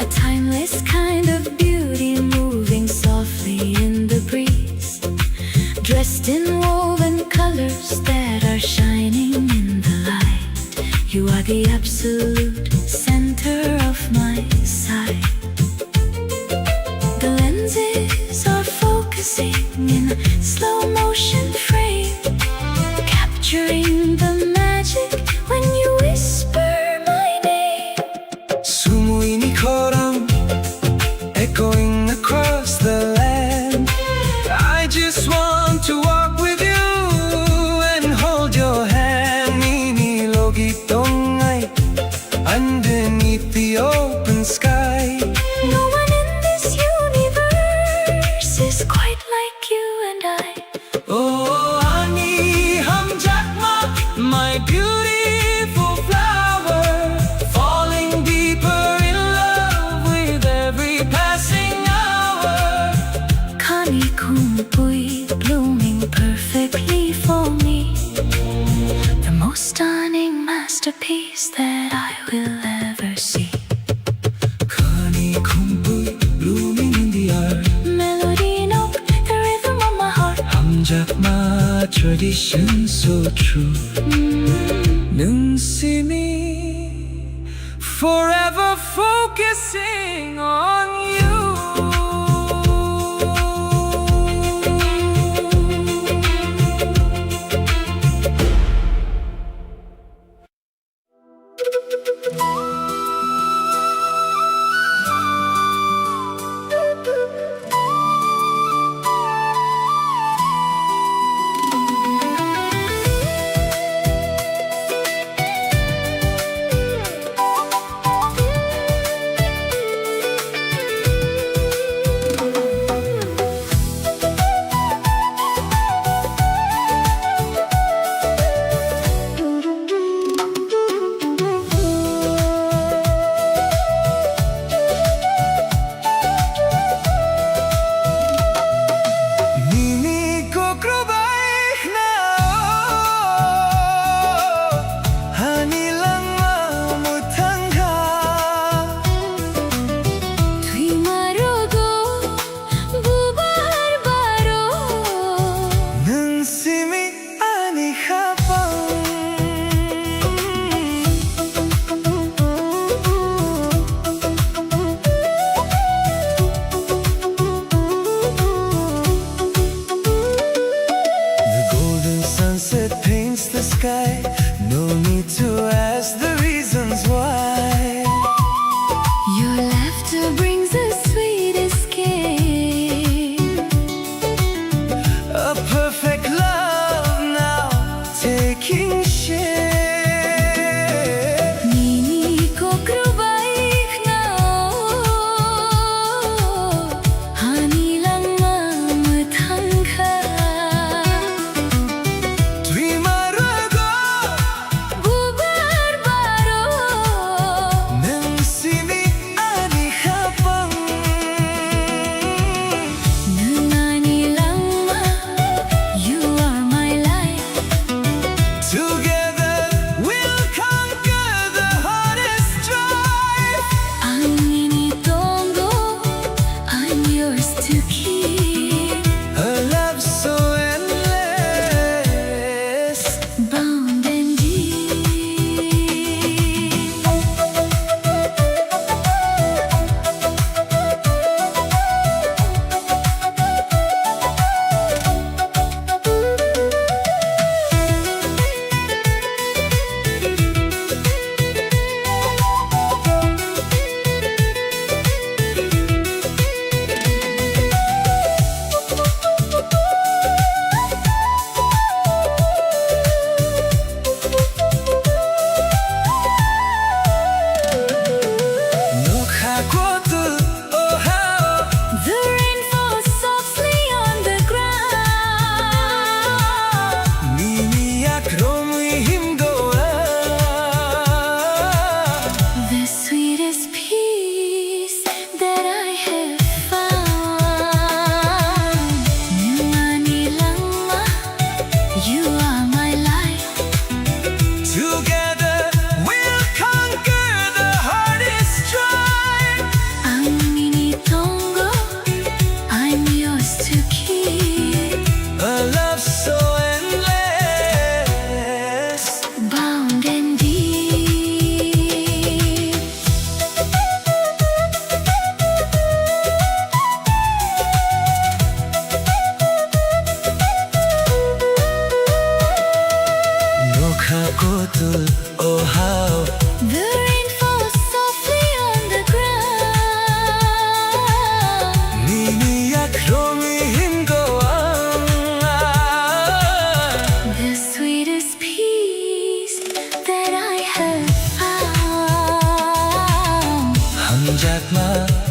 A timeless kind of beauty moving softly in the breeze, dressed in woven colors that are shining in the light. You are the absolute center of my sight. The lenses are focusing in a slow motion frame, capturing the magic when you whisper my name. Sumuini koram, echoing across the land. I just want to walk with you and hold your hand. Nini logi tongai, underneath the open sky. No one in this universe is quite like you and I. Oh, Ani Hamjakma, my beautiful flower, falling deeper in love with every passing hour. Kani Kumpui, blooming perfectly for me, the most stunning masterpiece that I will ever see. Kani kumpui, blooming in the art. Melody note, the rhythm of my heart. Hamjakma, tradition so true. Nung simi, forever focusing on you.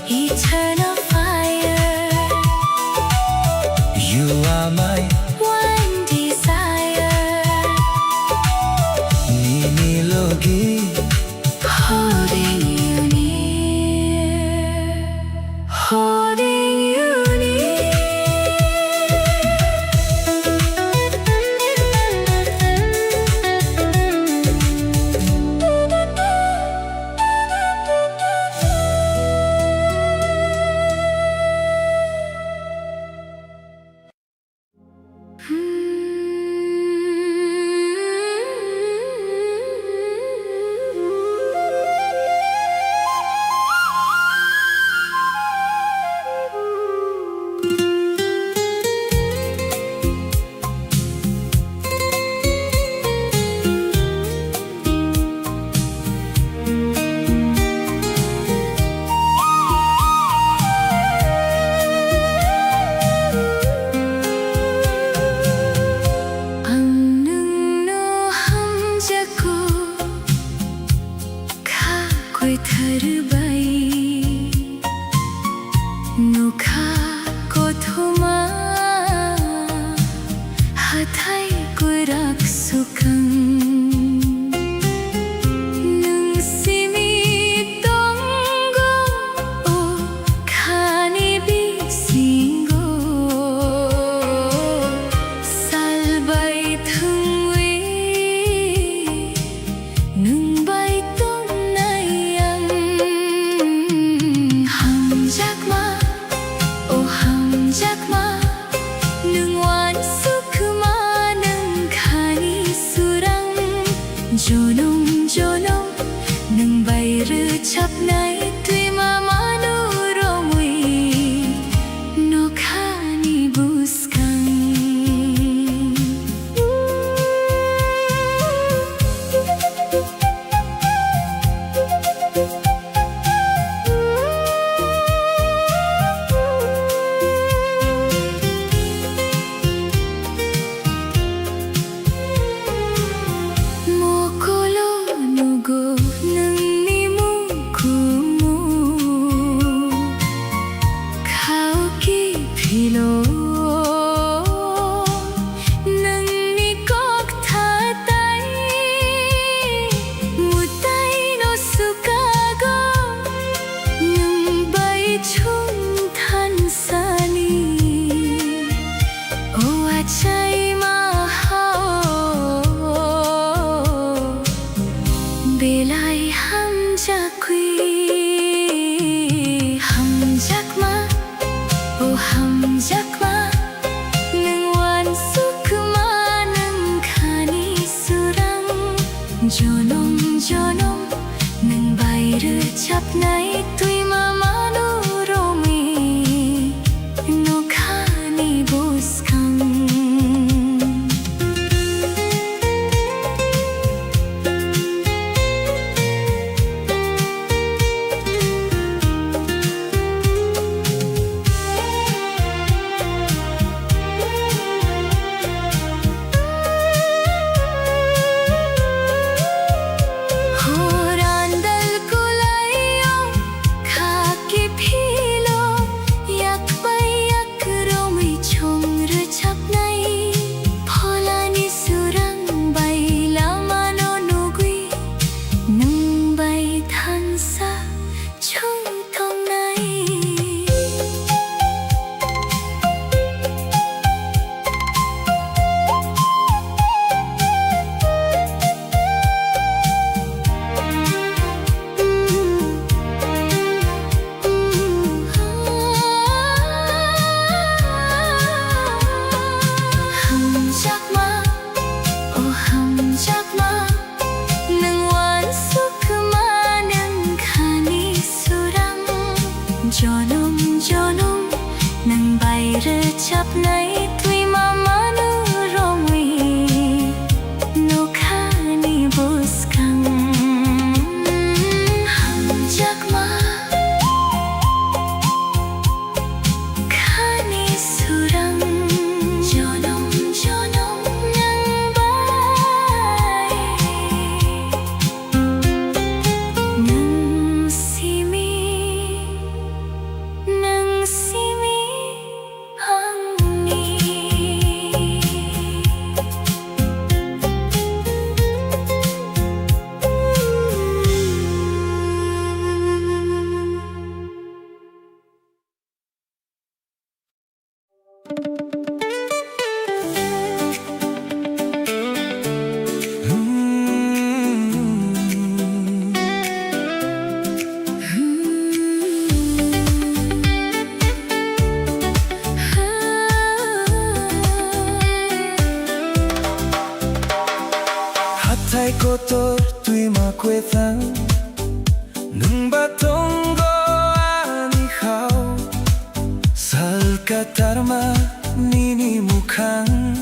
eternal fire. You are my One desire, melody. holding you near, holding you near. Hatay kotor tuy makwethang Nung batong go anihaw Salkatarma nini mukhang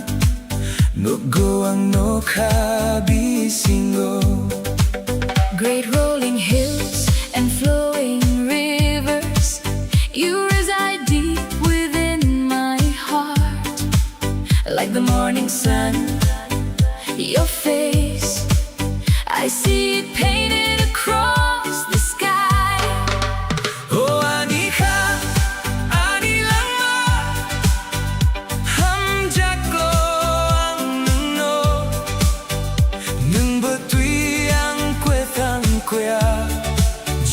Nugo ang nokhabisingo Great rolling hills and flowing rivers, you reside deep within my heart. Like the morning sun, your face, I see it painted across the sky. Oh anika, anilanga Hamjaklo ang nuno Nung batuy ang kwethang kuya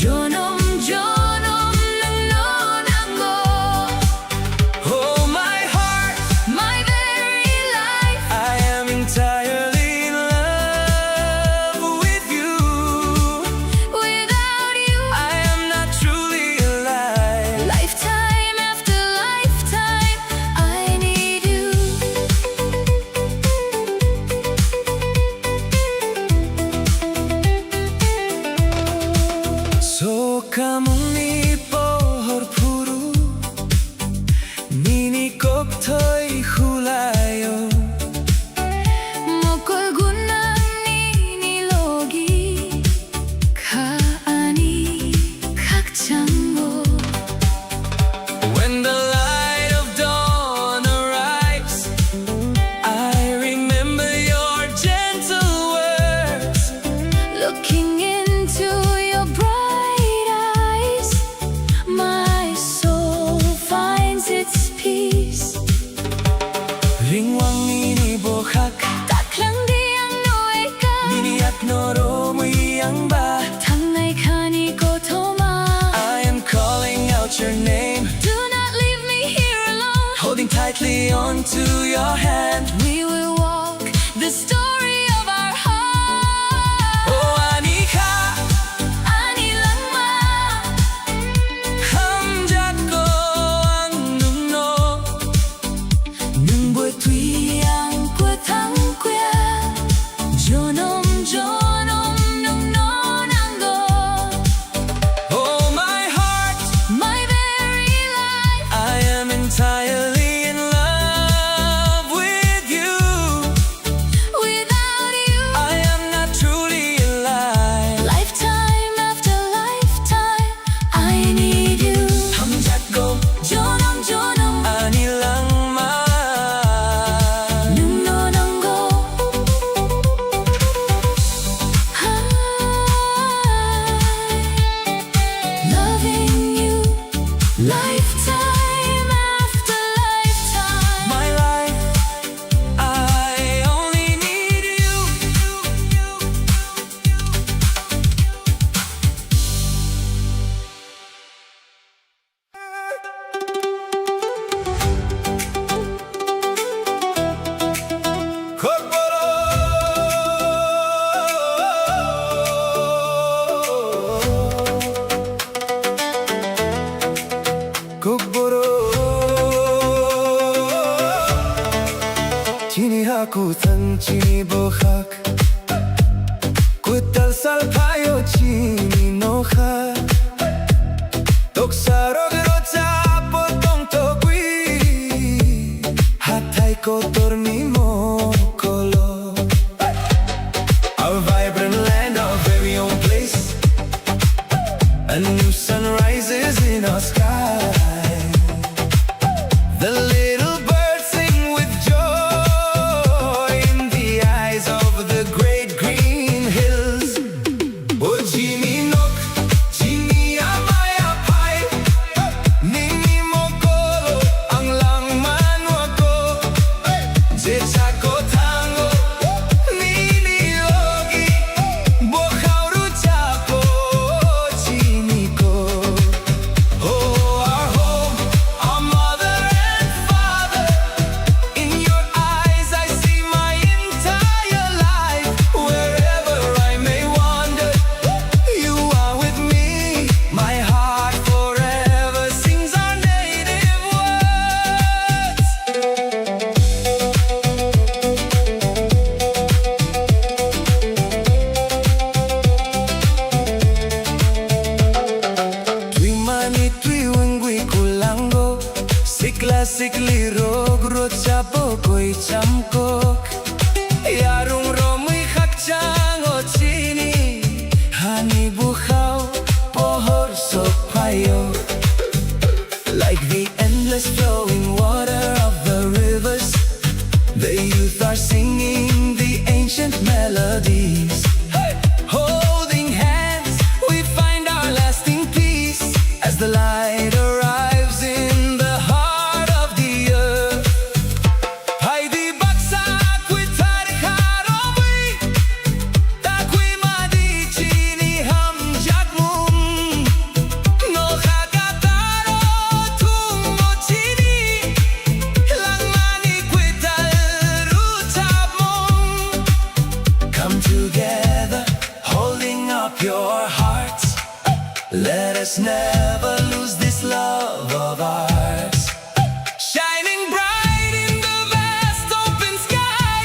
Jonom, jonom, nanonango. Oh my heart, My very life, I am entirely in love with you without you, I am not truly alive lifetime after lifetime, I need you. So kamuni pohor puru Nini koktoy hulayo Mokol gunang ninilogi Kaani kakchango. When the light of dawn arrives I remember your gentle words Looking into your bright eyes, my soul finds its peace. Ringwang nini bohak Taklang diang noeka, Nini at noro muyang ba tangnay kani ko toma. I am calling out your name Do not leave me here alone. Holding tightly onto your hand We will walk the story of our heart. Oh anika Ani lang ma, Hamjaklo ang nuno Nung batuy ang kwethang kwea. Jonom, jonom, nung nonango. Oh my heart, My very life, I am entirely in love with you without you, I am not truly alive lifetime after lifetime, I need you. Hamjaklo Jonom, jonom, anilang ma nung nonango. Loving you, lifetime after lifetime. My life, I only need you Kokborok Chini haku tan chini bohak Kutal salpayo chini noha Toksarog rocha potong tokwi Hatay kotor ni mo kolo A vibrant land, our very own place A new sun rises in our sky The little birds sing with joy in the eyes of the great green hills. Oh, Jimmy Nook, Sikli rog rocha pokoi chamkok Yarung romui khakchang o chini Hani bukhao pohor sokpayo Like the endless flowing water of the rivers The youth are singing the ancient melodies Holding hands we find our lasting peace As the light arrives in the heart of the earth Haidi baksak we tarikaromi Takwi madi chini ham jagmum No khagataro tumo chini Langmani kwital rutabmum Come together holding up your hearts Let us never lose this love of ours Shining bright in the vast open sky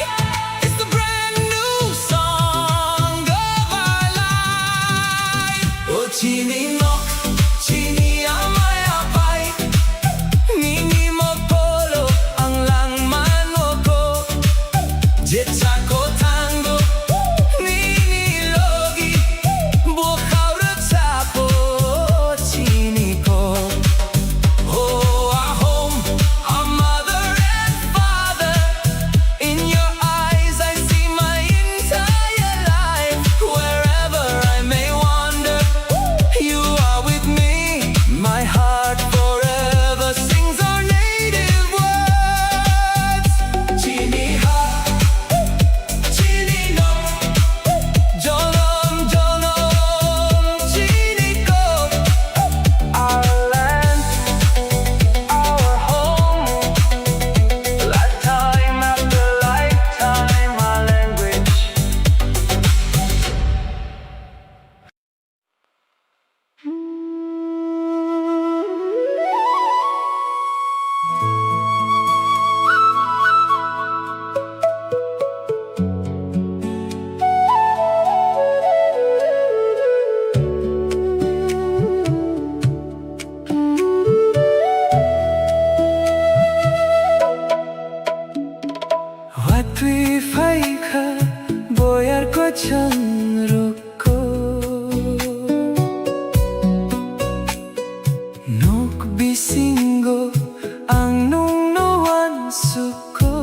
It's the brand new song of our life Oh chini nok, chini amay apay Nini mo polo ang langman mo ko Jetsa ko tango Nini logi Bukhaw rutsapo chini ko Oh our home, our mother and father In your eyes I see my entire life Wherever I may wander You are with me My heart forever sings our native words Chini ha Chini no Jonom jonom Chini ko Our land Our home Lifetime after lifetime Our language Watwi faika boyar ko chanruko Nok bisingo ang nung noan suko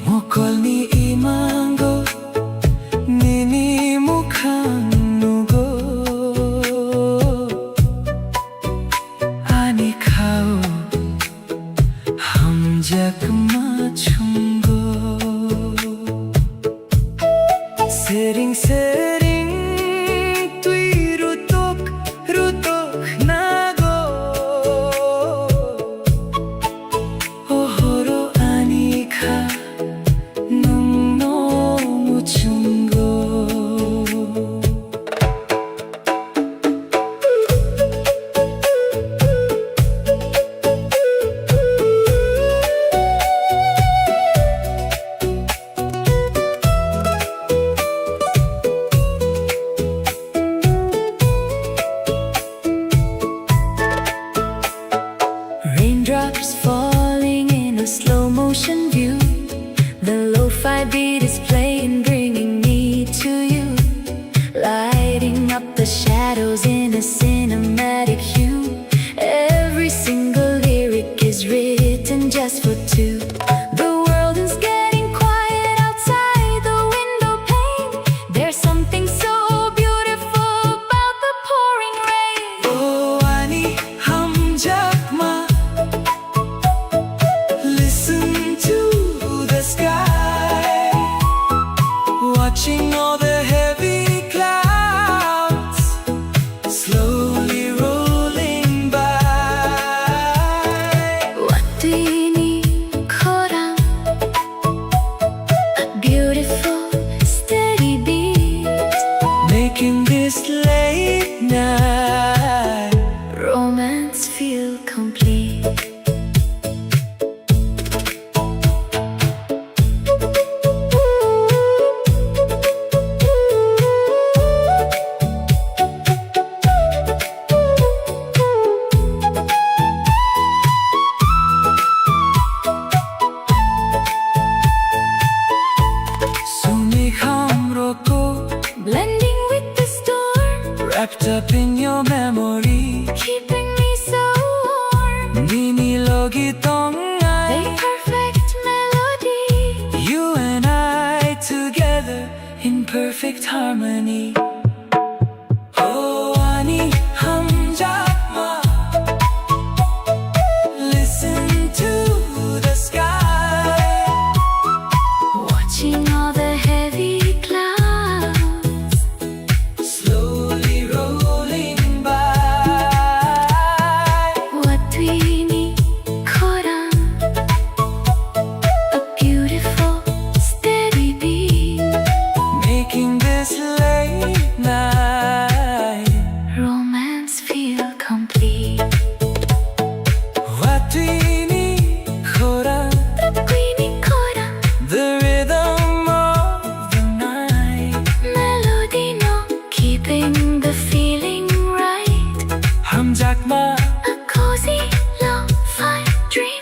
Mokol ni imango nini mukhang nugo Ani khao हम जकमा छुंगो Sering sering tui rutok nago your memory, keeping me so warm. Ninilogi A perfect melody, you and I together in perfect harmony. Oh, Ani Hamjakma, listen to the sky, watching all the heavy clouds slowly rolling by. Watwini koram, a beautiful steady beat, Making this late night romance feel complete. Watini Khora, Watwini koram, the rhythm of the night. melody no keeping the feeling right. Hamjakma, A cozy lo-fi dream,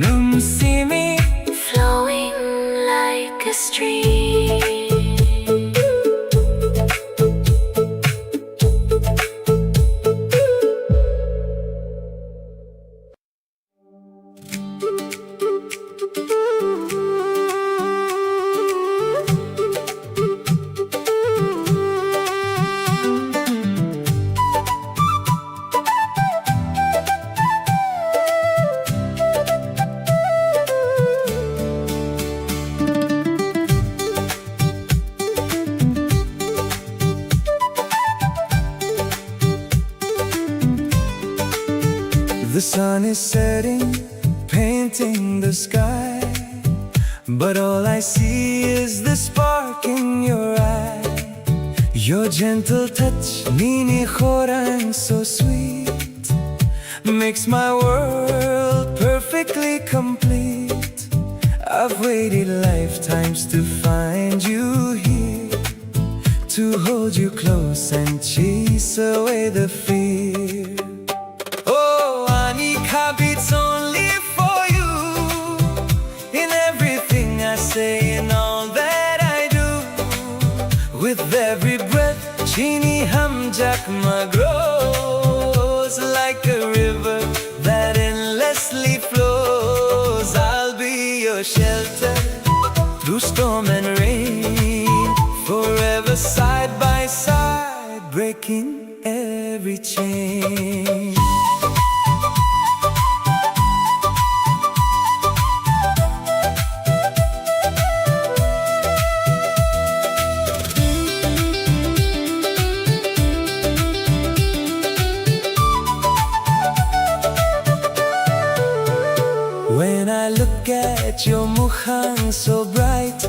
num simi. flowing like a stream. The sun is setting, painting the sky, but all I see is the spark in your eye. Your gentle touch, Nini Khorang, so sweet, makes my world perfectly complete. I've waited lifetimes to find you here, to hold you close and chase away the fear. Oh, Anika beats only for you, in everything I say and all that I do. With every breath, Chini Hamjakma grows like a river that endlessly flows. I'll be your shelter through storm and rain, forever side by side, breaking every chain. When I look at your mukhang so bright,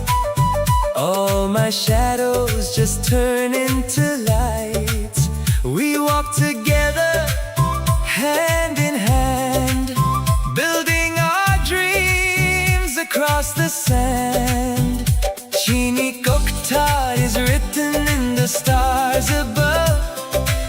all my shadows just turn into light. We walk together, hand in hand, building our dreams across the sand. Chini Koktar is written in the stars above,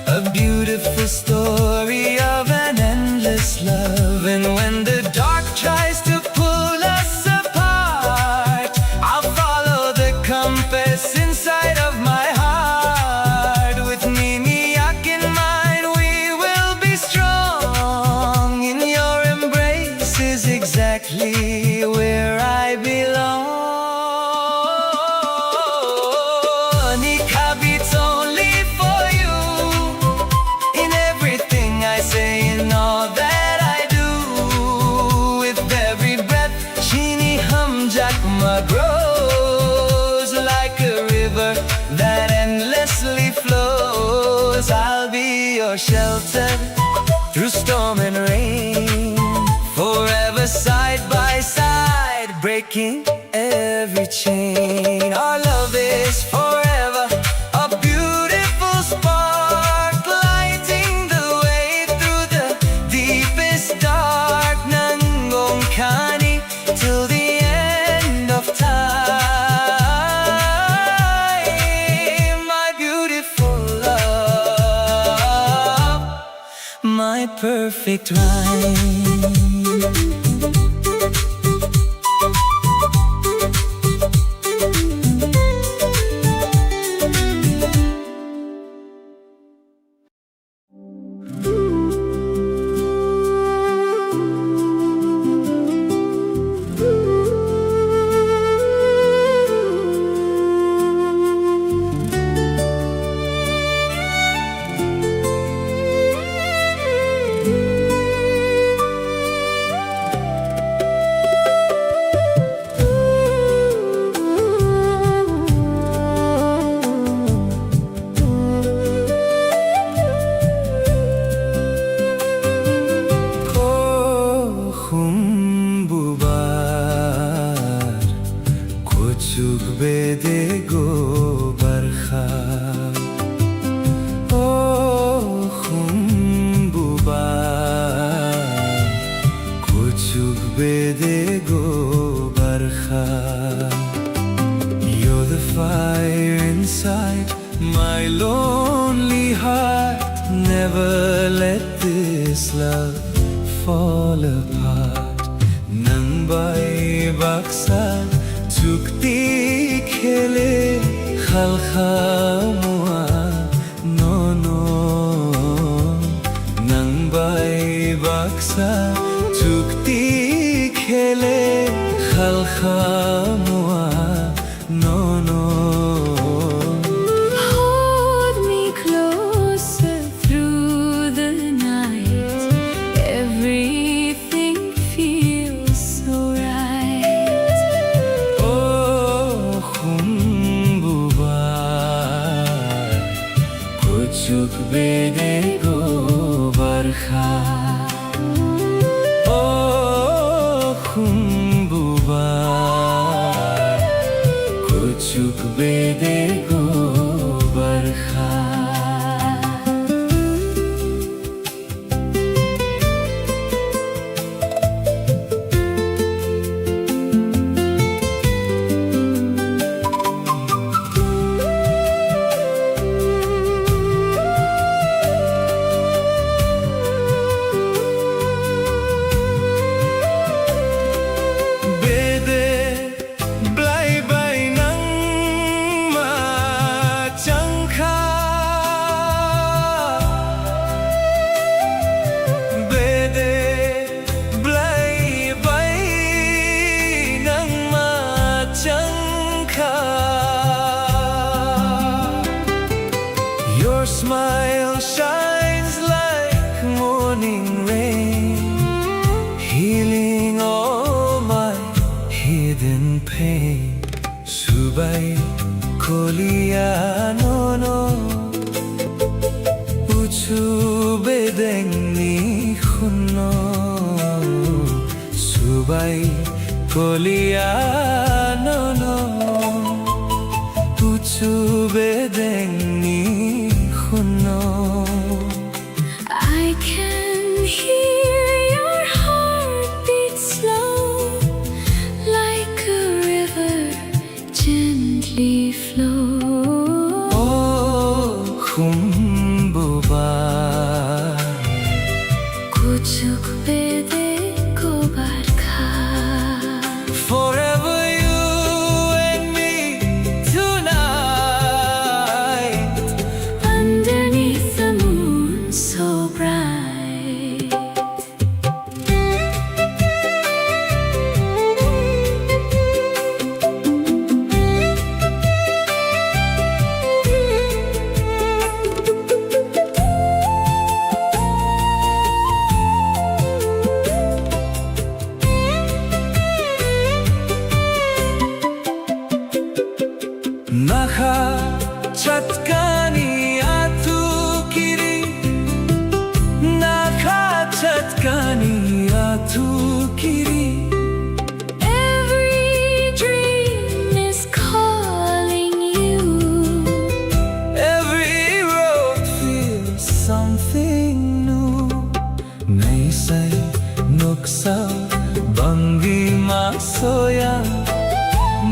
a beautiful story of an endless love. And when the dark tries to pull us apart, I'll follow the compass inside of my heart. With Nimiyak in mind, we will be strong. In your embrace is exactly where I belong. Nika beats only for you, in everything I say and all that I do. With every breath, Chini Hamjakma grows like a river that endlessly flows. I'll be your shelter through storm and rain, forever side by side, breaking every chain. Our love is forever, a beautiful spark, lighting the way through the deepest dark. Nangong Kani till the end of time. My beautiful love, my perfect rhyme. Never let this love fall apart. Nang bai baksa chukti khele khalkhamua no no. Nang bai baksa chukti khele khalkhamua no no. Kuchuk bede go barkha oh khumbuba kuchuk bede go barkha. Your smile shines like morning rain, healing all my hidden pain. Subai kolia no no, uchu bedengni khunno. Subai kolia no no, uchu bedengni. I can hear your heartbeat slow, like a river gently flow. Oh, khumbuba, kuchuk bede ko barkha. Forever you and me tonight, underneath the moon so bright. Nakha chatkani atu kiri, nakha chatkani atu kiri. Every dream is calling you. Every road feels something new. Naisai nuksa bangi masoya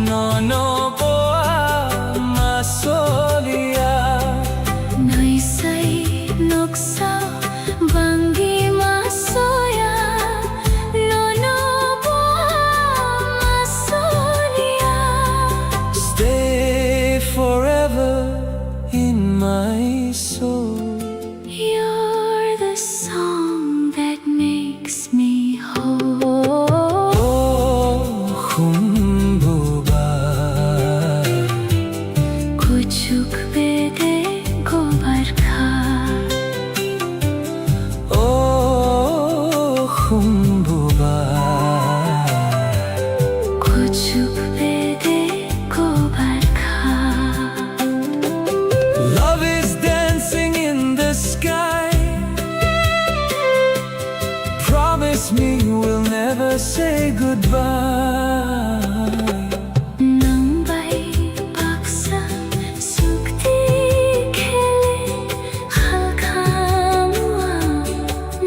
no no. Naisai noksa bangi masoya no no masolia. Stay forever in my soul. You're the song that makes me whole. Oh, khumbuba, kuchuk bede ko barkha. oh khumbuba, kuchuk bede ko barkha. Love is dancing in the sky. Promise me we'll never say goodbye. Nang bai baksa sukti khele khalkhamua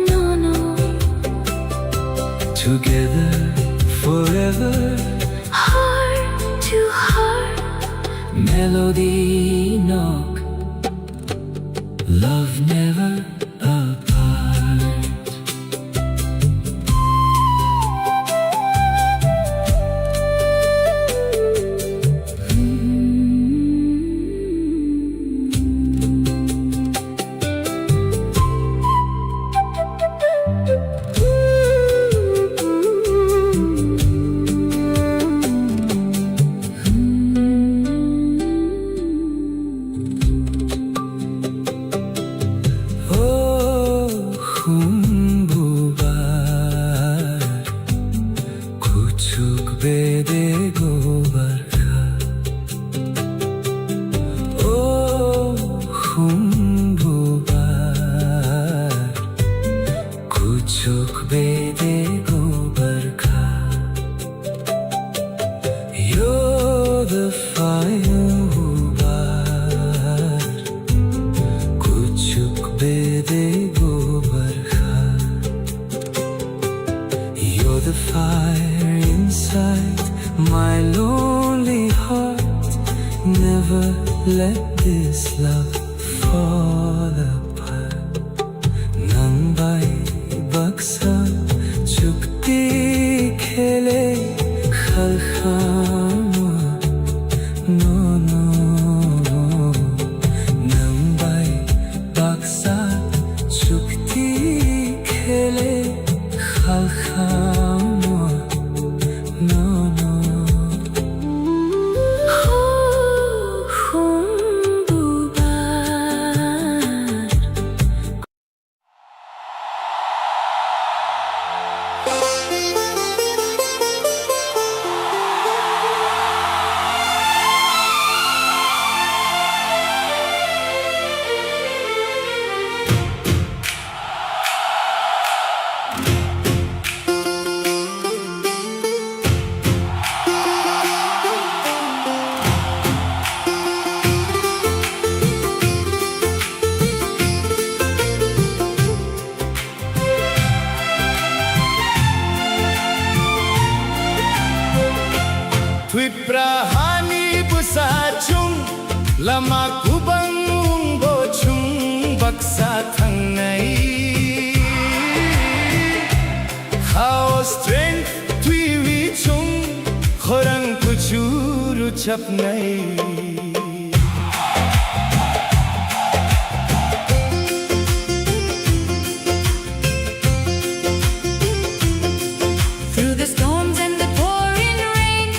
no no. Together forever, Heart to heart, melody knock. Love never humbubar kuchuk bede gobar kha oh humbubar kuchuk bede gobar kha you're the fire hubar kuchuk bede gobar kha you're the fire inside my lonely heart never let this love fall apart nang bai baksa chukti khele khal khama no no nang bai baksa chukti khele khal khama no no tripura hani busa chung lama kubang bo chung baksa thangnai how strength twi chung khorang kuchuru chapnai Through the storms and the pouring rain,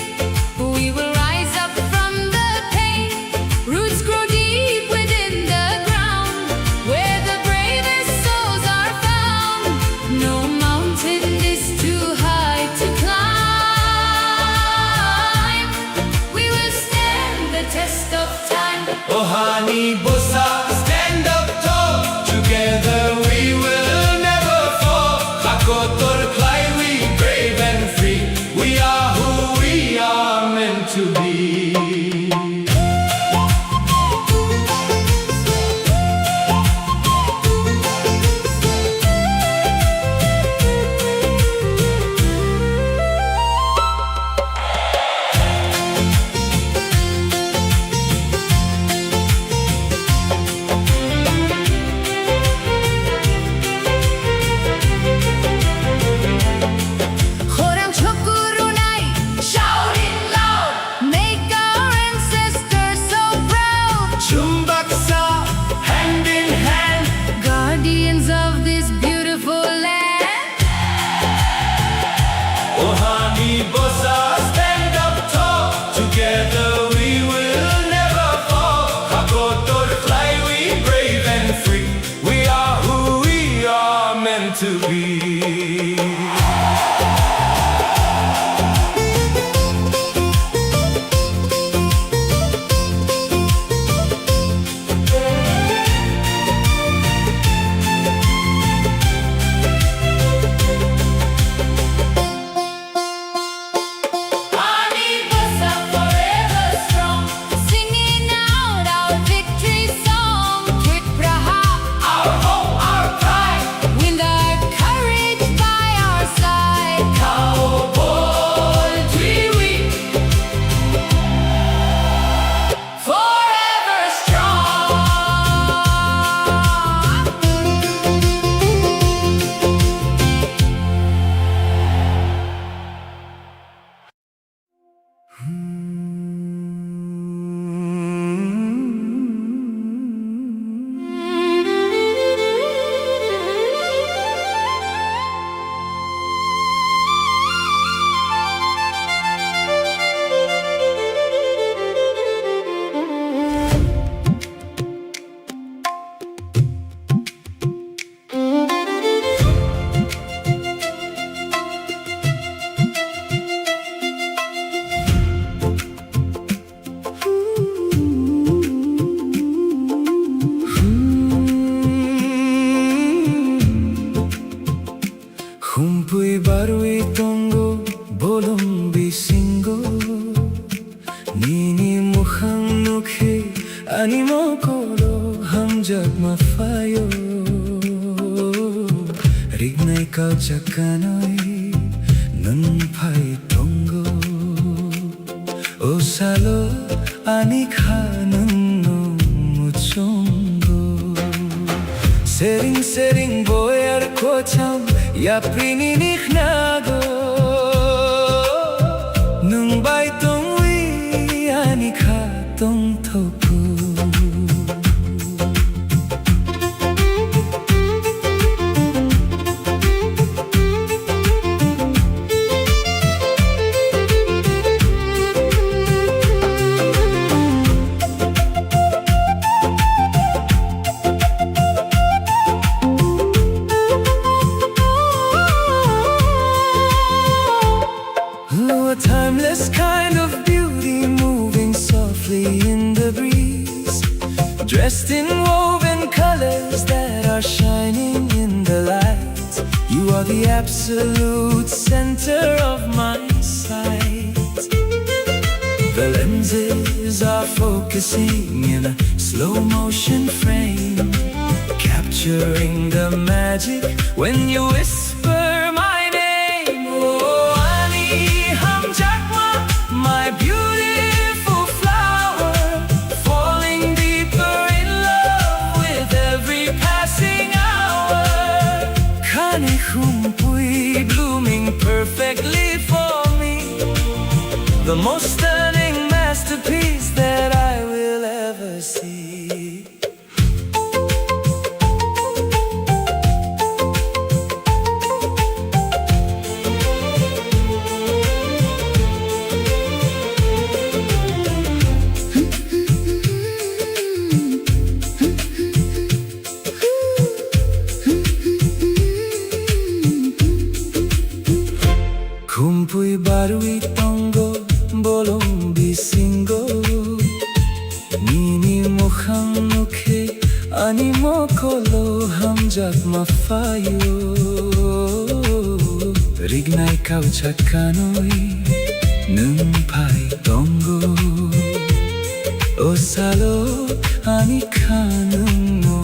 we will rise up from the pain. Roots grow deep within the ground, where the bravest souls are found. No mountain is too high to climb. We will stand the test of time. oh hani bosa stand up tall together we will never fall hakotor clay we brave and free we are who we are meant to be Khorang chokurunai, shout it loud, make our ancestors so proud. chumbaksa hand in hand Guardians of this beautiful land. oh hani bosa stand up tall together we will never fall hakotor clay we brave and free we are who we are meant to be Ani Bosa forever strong, singing out our victory song. Tripura, our hope our pride with our courage by our barui tongo bolong bisingo nini mukhang nukhe animo kolo hamjak mafayo rignai kau chakanoi nun phai tongo o salo ani khanun no muchongo sering boyar kocham ya prini nikhnago nung bai tong wi ani kha tong thoku a timeless kind of beauty moving softly in the breeze, dressed in woven colors that are shining in the light. You are the absolute center of my sight. The lenses are focusing in a slow motion frame, capturing the magic when you whisper my name. Oh, my beautiful flower, falling deeper in love with every passing hour. Kane humpui blooming perfectly for me, the most stunning masterpiece that I will ever see. Kumpui barui tongo bolong bisingo nini mukhang nukhe animo kolo hamjak mafayo rignai kau chakanoi nung phai tongo o salo ani khanung no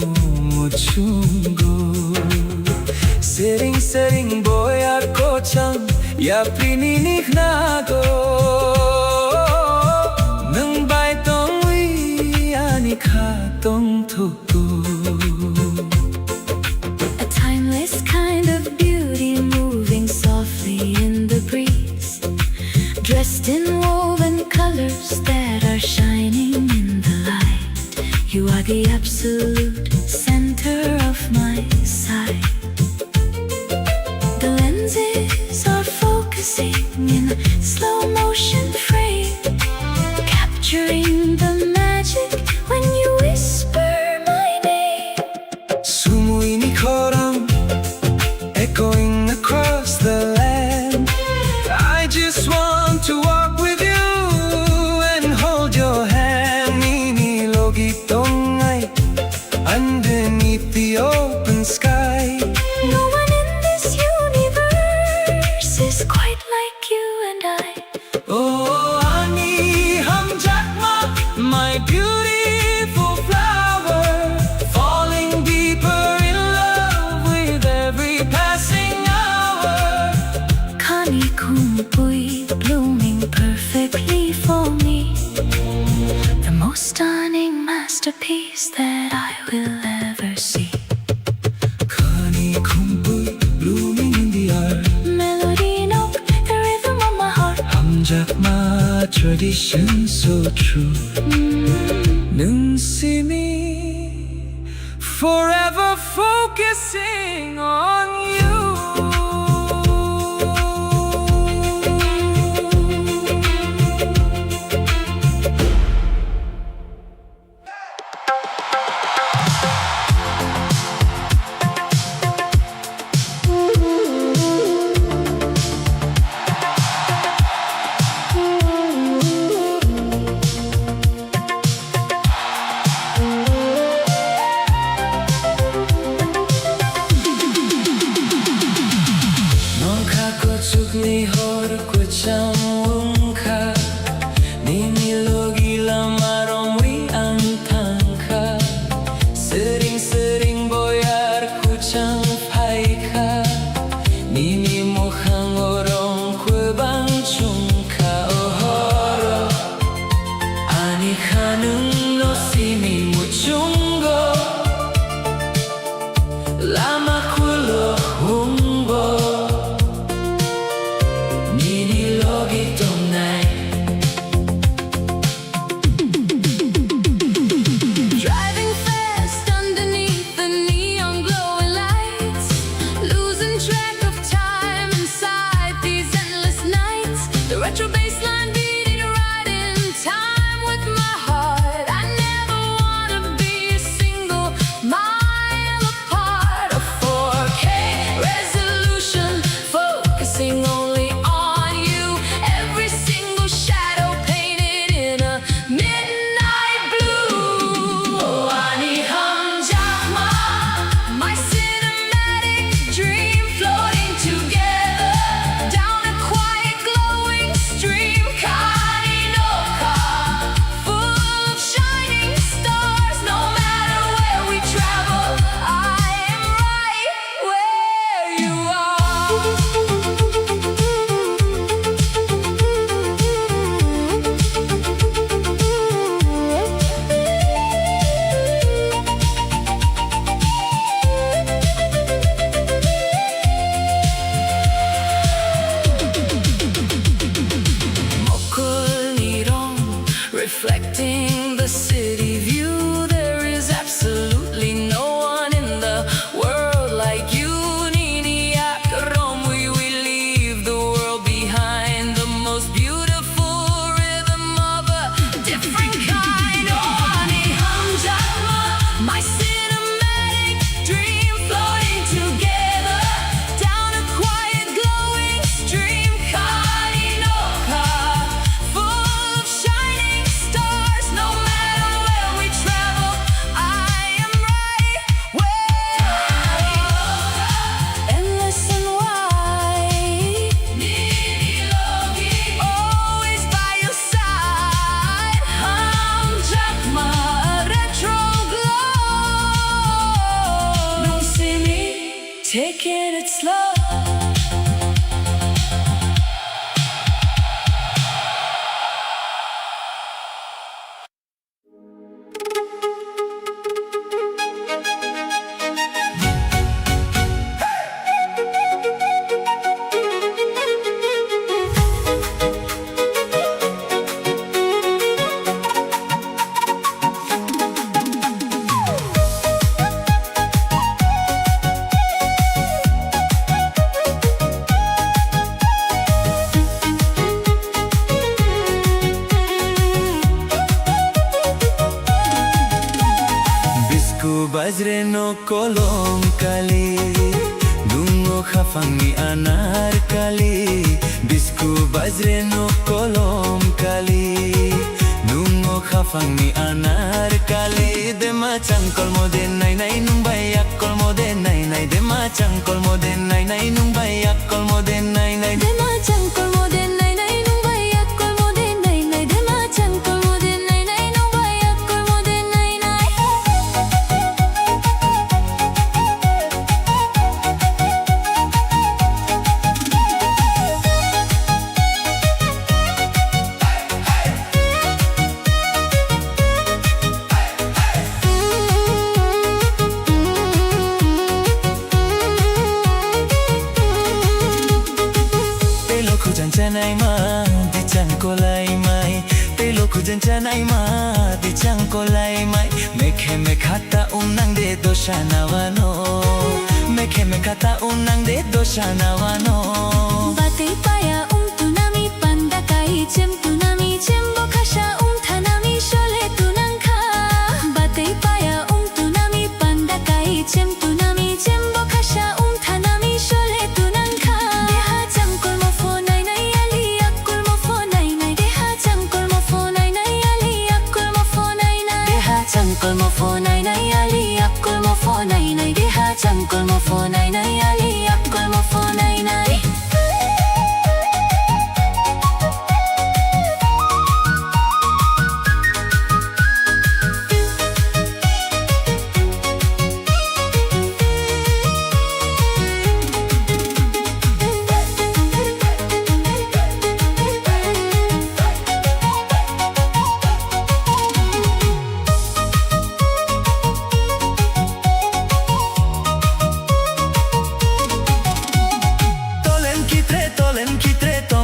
muchungo sering boyar kochang ya prini nikhnago nung bai tong wi ani kha tong thoku. A timeless kind of beauty moving softly in the breeze, dressed in woven colors that are shining in the light. You are the absolute center of my sight. The lenses are focusing in a slow motion frame, capturing the magic when you whisper my name. Sumui ni khoram echoing across the land. I just want to walk with you and hold your hand. Nini logi tongai underneath the open sky. No one in this universe is quite like you and I. Oh, ani hamjakma, my beautiful flower, falling deeper in love with every passing hour. Kani kumpui blooming perfectly for me, the most stunning masterpiece that I will ever see. Kani kumpui blooming in the earth, Melody note, the rhythm of my heart. hamjakma tradition so true. Nung see me forever focusing on you. mejor kuchamungka Nini logi lamaromwi antangka Sering-sering boyar kucang paika Nini mukhang orong kubang chungka ohoro Ani khanung no simi muchungo Lama kulo humbo Nini logi tongnai Driving fast underneath the neon glowing lights, losing track of time inside these endless nights. The retro bass line beating right in time with my heart. I never wanna be a single mile apart. A 4K resolution, focusing only on you. Every single shadow painted in a midnight blue. Oh, Ani Hamjakma, my cinematic dream floating together down a quiet glowing stream. Kaninoka, full of shining stars. No matter where we travel, I am right where you Mokul nirong, reflecting the city view. There is absolutely no one in the world like you. Nini akarom, we leave the world behind. The most beautiful rhythm of a different kind. Oh, Ani Hamjakma, my cinematic dream floating together down a quiet glowing stream. Kaninoka, full of shining stars. No matter where we travel, I am right where you are. Endless and wide, always by your side. Hamjakma, retro glow. Don't see me taking it slow. Bisku bajre no kolom kali Dungo khafangi anar kali Bisku bajre no kolom kali Dungo khafangi anar kali Dema changkol mode nai nai nung bayak kol mode nai nai Dema changkol mode nai nai nung bayak kol mode nai nai Dema changkol mode nai nai nung bayak kol mode nai nai. Dema changkol mode nai nai nung bayak kol mode nai nai. Telo khujan chanai ma di changko lai mai Telo khujan chanai ma di changko lai mai Mekhe me khata unang de doshana wano Mekhe me khata unang de doshana wano Batai paya tunami panda kai chem tunami chembo khasha thanami shole tunang kha. Batai paya tunami panda kai chem tunami chembo khasha thanami shole tunang kha. Deha changkol mo phone nai nai ali akul mo phone nai nai. Deha changkol mo phone nai nai ali akul mo phone nai nai. Deha changkol mo phone nai nai ali akul mo phone nai nai. Deha changkol mo phone nai nai ali akul mo phone nai nai.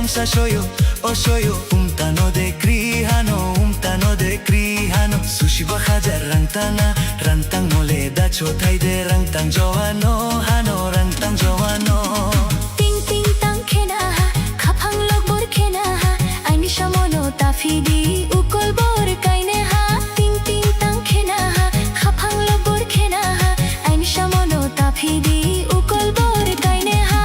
shoyo o shoyo umtano de krihano sushi ba khajar rantang mole da chotai de rantang joano hano rantang joano ting ting tang khena khapang lok bor khena aini shamono tafidi ukol bor kaine ha ting ting tang khena khapang lok bor khena aini shamono tafidi ukol bor kaine ha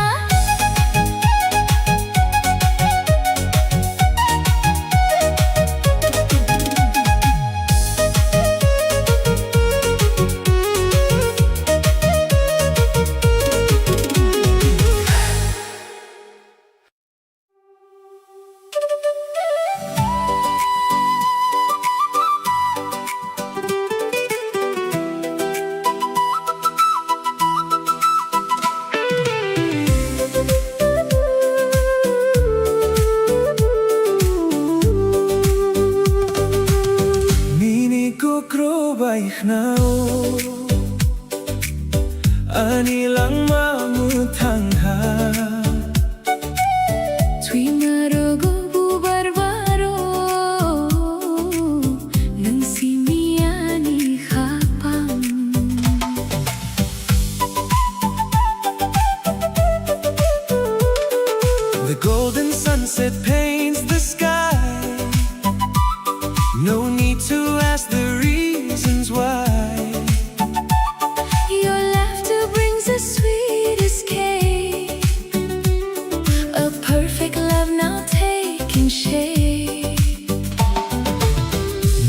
Ani lang mamutangha Tui marogo bubarbaro Nang simiani khapang The golden sunset paints the sky. No need to ask the reasons why. Your laughter brings the sweetest cake A perfect love now taking shape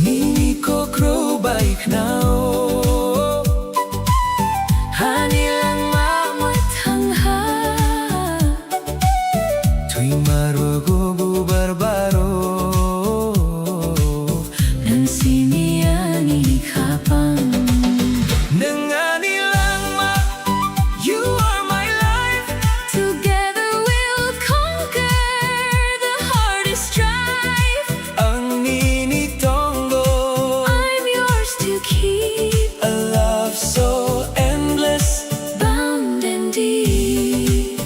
Nini ko crow bike now. Hani lang mamutangha Tui marogo bubarbaro Nang simiani khapang Nangani lang ma, you are my life. Together we'll conquer the hardest strife Ang ninitongo, I'm yours to keep a love so endless. Bound and deep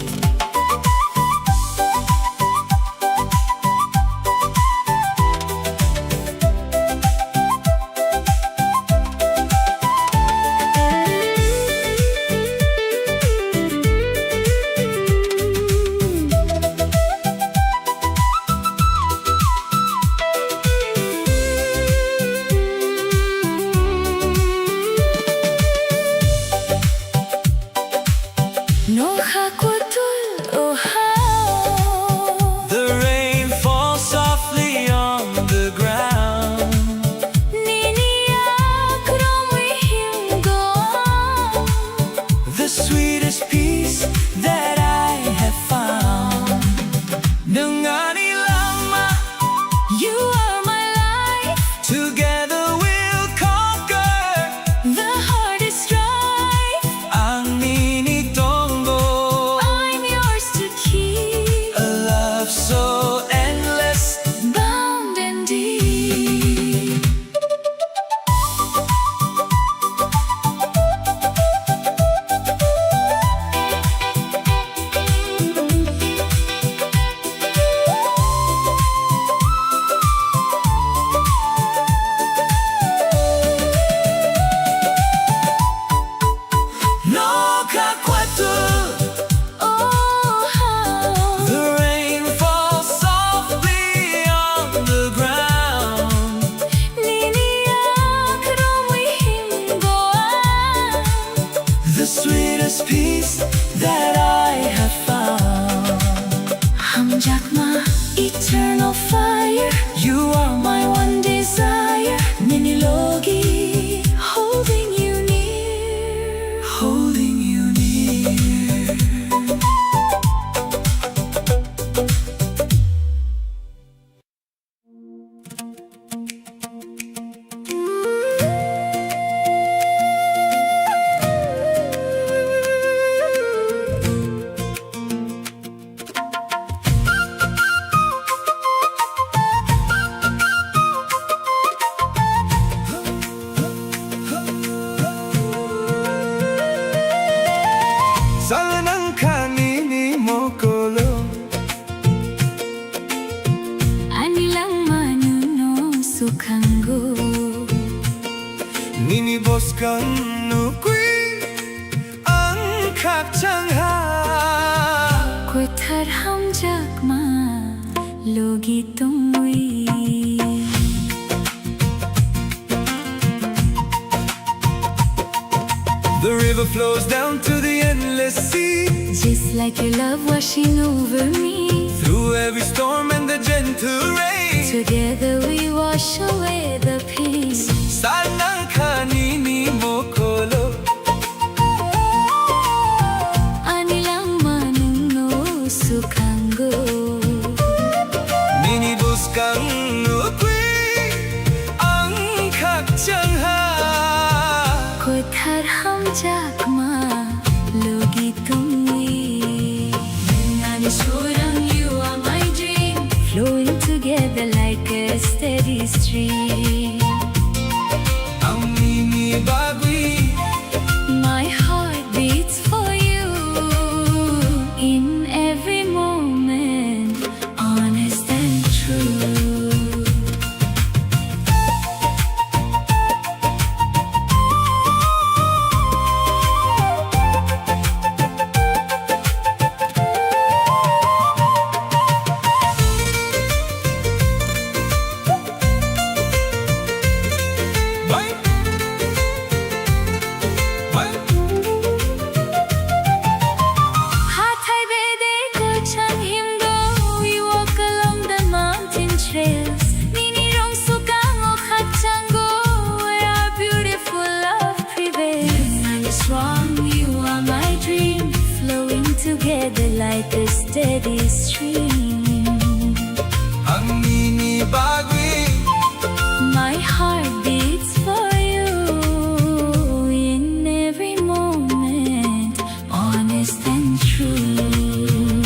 No hakwatul oh how The rain falls softly on the ground. The sweetest peace that I have found. Nangani lang ma, You are my life together we'll conquer. The hardest strife Ang ninitongo, I'm yours to keep boskan nukui ang khak chang ha Koi thar ham jak ma logi tumui The river flows down to the endless sea, Just like your love washing over me through every storm and the gentle rain. Together we wash away the pain Sanang kanini mo kolo Anilang manungo sukanggo Nini buskang nukui ang khak chang ha Koi thar ham jak ma logi tumui Nani surang you are my dream Flowing together like a steady stream Ang nini bagwi My heart beats for you in every moment, honest and true. Bye. Bye. Hat hai bede ko chang him go, we walk along the mountain trails. Nini rong sukang o khat chang go, where our beautiful love prevails. I'm strong, you are my dream, flowing together like a steady stream. Ang nini bagwi My heart beats for you in every moment, honest and true.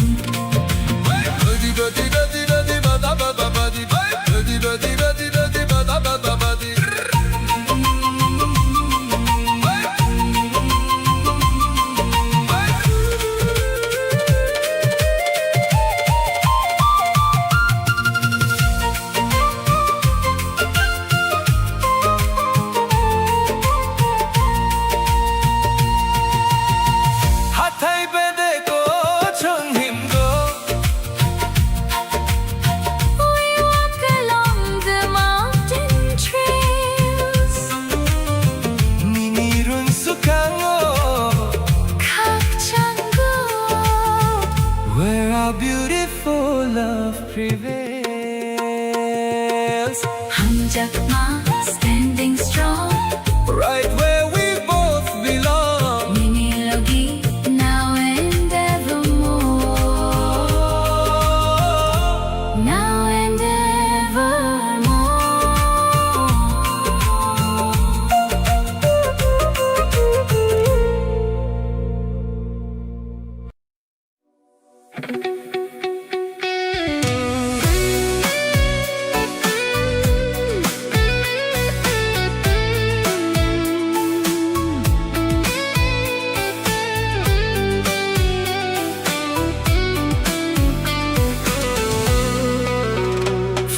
Badi badi badi badi bada bada badi Badi badi badi badi bada bada badi Hathai bede ko chang him go We walk along the mountain trails. Nini run sukango Kak chango, Where our beautiful love prevails hamjak ma standing strong. Right where we both belong Nini logi now and evermore. Now and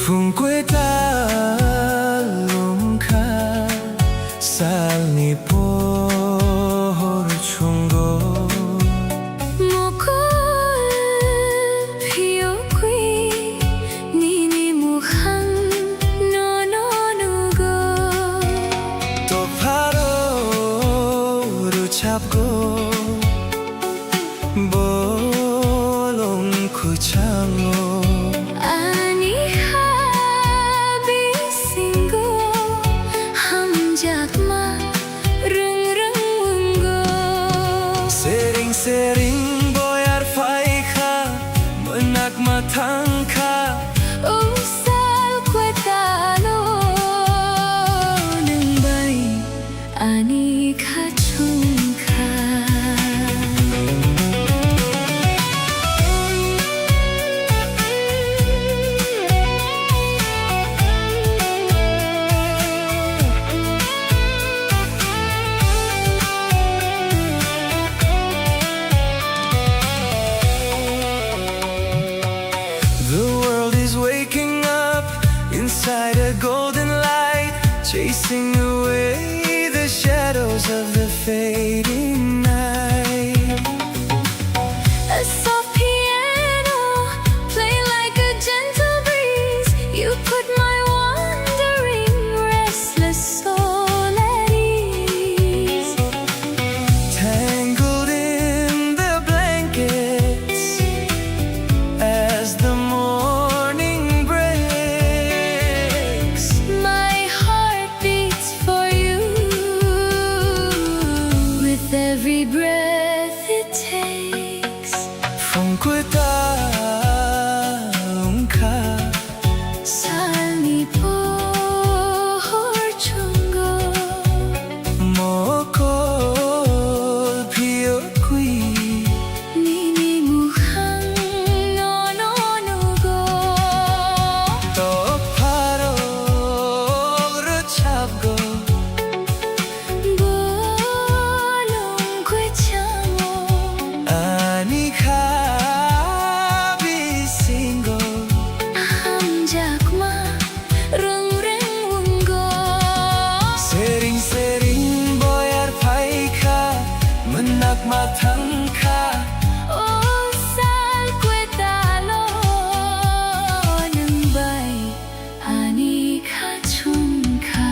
Phung quê ta lung kha Sal ni por chungo Mukul piyokwi nini mukhang no no nugo To pharo ru chap go Bolong khu chango Ani habi singo hamjak ma rung rung ungo Sering sering boyar fai kha Menak matang kha Usal kwetalo nang bay ani kachung ka The world is waking up inside a golden light, chasing away the shadows. kweta ka Salmi porchungo mokol pio kui Nini muhang no no nugo to paro rachapgo Bolong kwechamo ani kha bisingo Hamjakma rung reng ungo sering sering boyar phaika menak mathang kha Oh sal kwetalo nang bai ani kha chungkha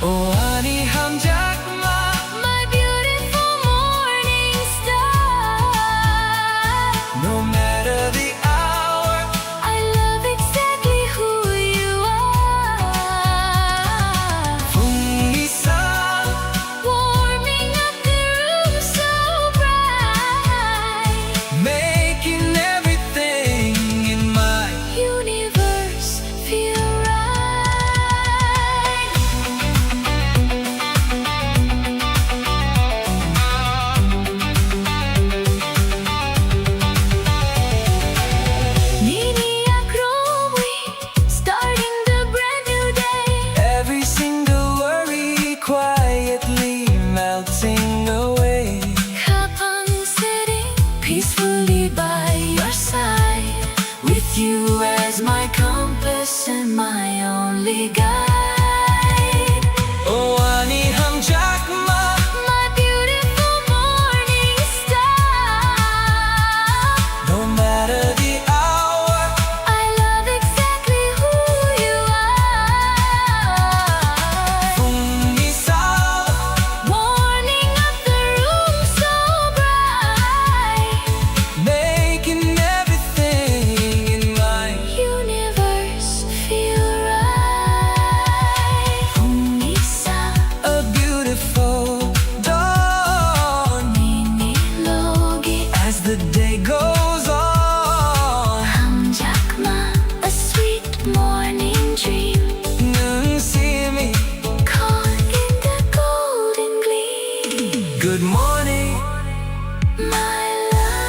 oh ani hamjak ma My beautiful morning star no matter the hour I love exactly who you are Fungisa Warming up the room so bright making everything in my Universe feel right Nini akrowi starting the brand new day every single worry quietly melting away Kapang sitting peacefully by your side With you as my compass and my only guide oh ani hamjak ma My beautiful morning star no matter the hour I love exactly who you are Fungisa Warming up the room so bright making everything in my Universe feel right Fungisa a beautiful dawn Nini logi as the day goes on Hamjakma a sweet morning dream nung see me Caught in the golden gleam good morning My love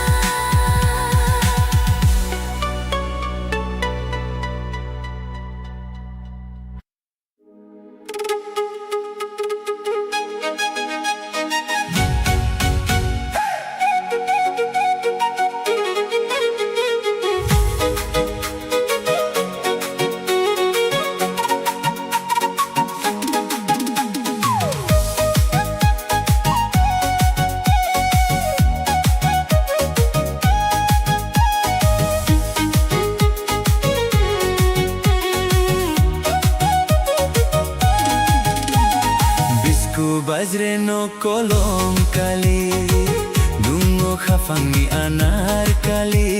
Bisku bajre no kolom kali Dungo khafangi anar kali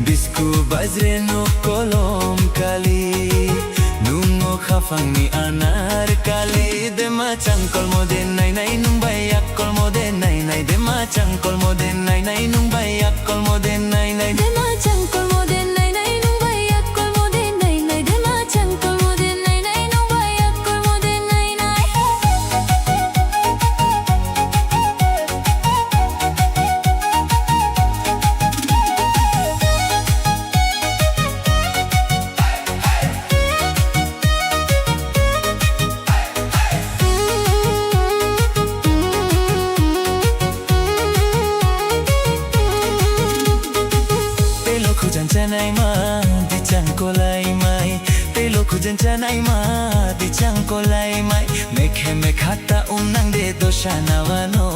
Bisku bajre no kolom kali Dungo khafangi anar kali Dema changkol mode nai nai nung bayak kol mode nai nai Dema changkol mode nai nai nung bayak kol mode nai nai Dema changkol mode nai nai nung bayak kol mode nai nai Dema changkol mode nai nai nung bayak kol mode nai nai Telo khujan chanai ma di changko lai mai Telo khujan chanai ma di changko lai mai Mekhe me khata unang de doshana wano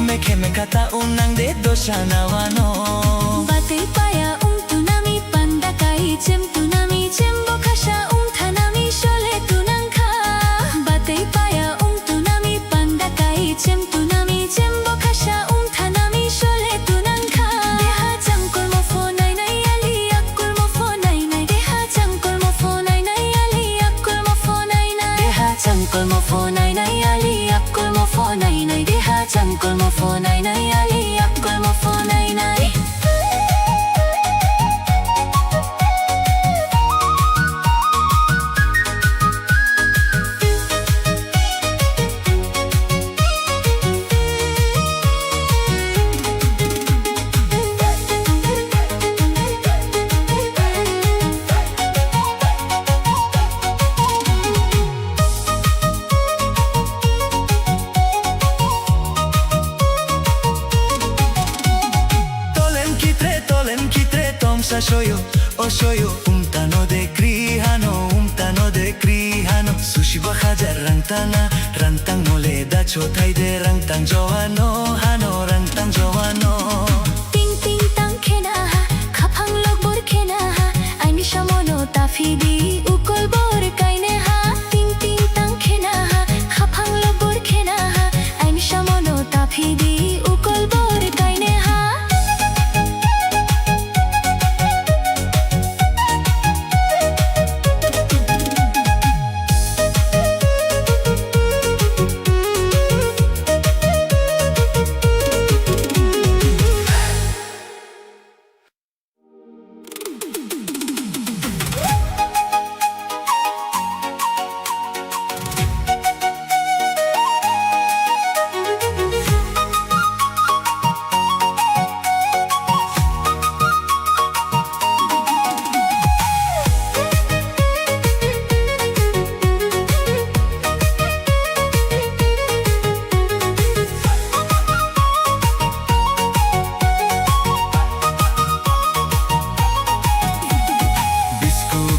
Mekhe me khata unang de doshana wano Batai paya tunami panda kai tunami bokhasha thanami shole tunang kha Batai paya tunami panda kai tunami bokhasha thanami shole tunang kha Deha changkol mo phone nai nai ali akul mo phone nai nai Deha changkol mo phone nai nai ali akul mo phone nai nai Deha changkol mo phone nai nai ali akul mo phone nai nai Deha changkol mo phone nai nai ali akul mo phone nai nai soyo, o soyo, tano de crihano, tano de crihano. Sushi bahaja rantana, rantang mole da chotai de rantang joano, hano rantang joano. Ting ting tang khena ha, khapang lok bor khena ha, aini shamono tafidi ukol bor kaine ha. Ting ting tang khena ha, khapang lok bor khena ha, aini shamono tafidi ukol bor kaine ha.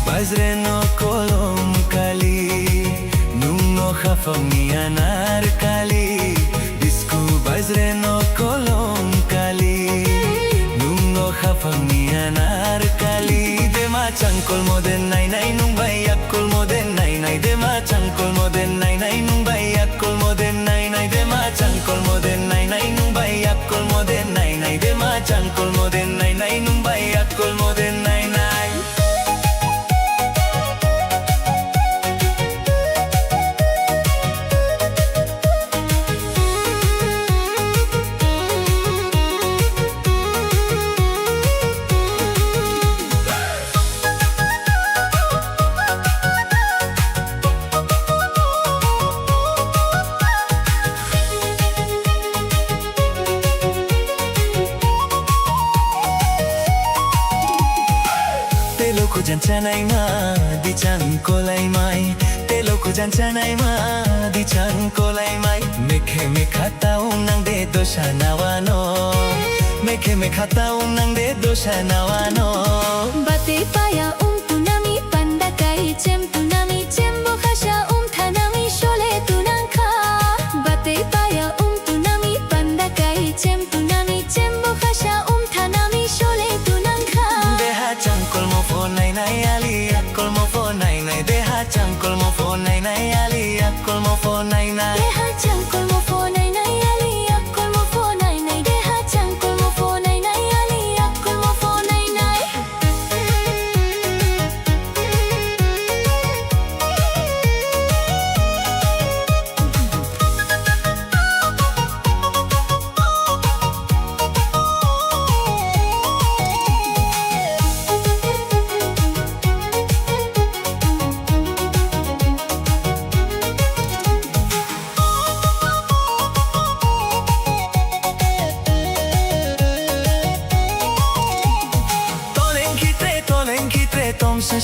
Bazreno kolom kali, nungo hafam ni anar kali. Disku bazreno kolom kali, nungo hafam ni anar kali. Dema changkol moden nai nai nung bayak kol moden nai nai. Dema changkol moden nai nai nung bayak kol moden nai nai. Dema changkol moden nai nai nung bayak kol moden nai nai. Dema changkol moden nai nai nung bayak kol moden nai nai. Teloko jancanai ma di changkolai mai. Teloko jancanai ma di changkolai mai. Mekhe mekhata nang de dosha nawano. Mekhe mekhata nang de dosha nawano. Bate paya tunami pandakai chem tunami chembo khasha thanami shole tunangkha. Bate paya tunami pandakai chem tunami chembo khasha thanami shole tunangkha. Deha changkol mo phone nai nai ali akol mo phone nai nai. Deha changkol mo phone nai nai ali akol mo phone nai nai. Deha changkol mo phone nai nai ali akol mo phone nai nai. Deha changkol mo phone nai nai ali akol mo phone nai nai.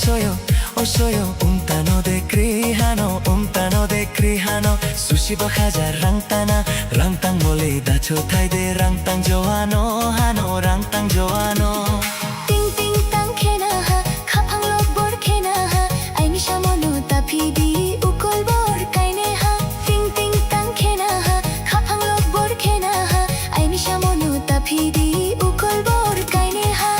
Soyo, o soyo, tano de crihano, tano de crihano. Sushi bahaja rangtana, rangtang mole da chotai de rangtang joano, hano rangtang joano. Ting ting tang khena ha, khapang lok bor khena ha, aini shamono tafidi ukol bor kaine ha. Ting ting tang khena ha, khapang lok bor khena ha, aini shamono tafidi ukol bor kaine ha.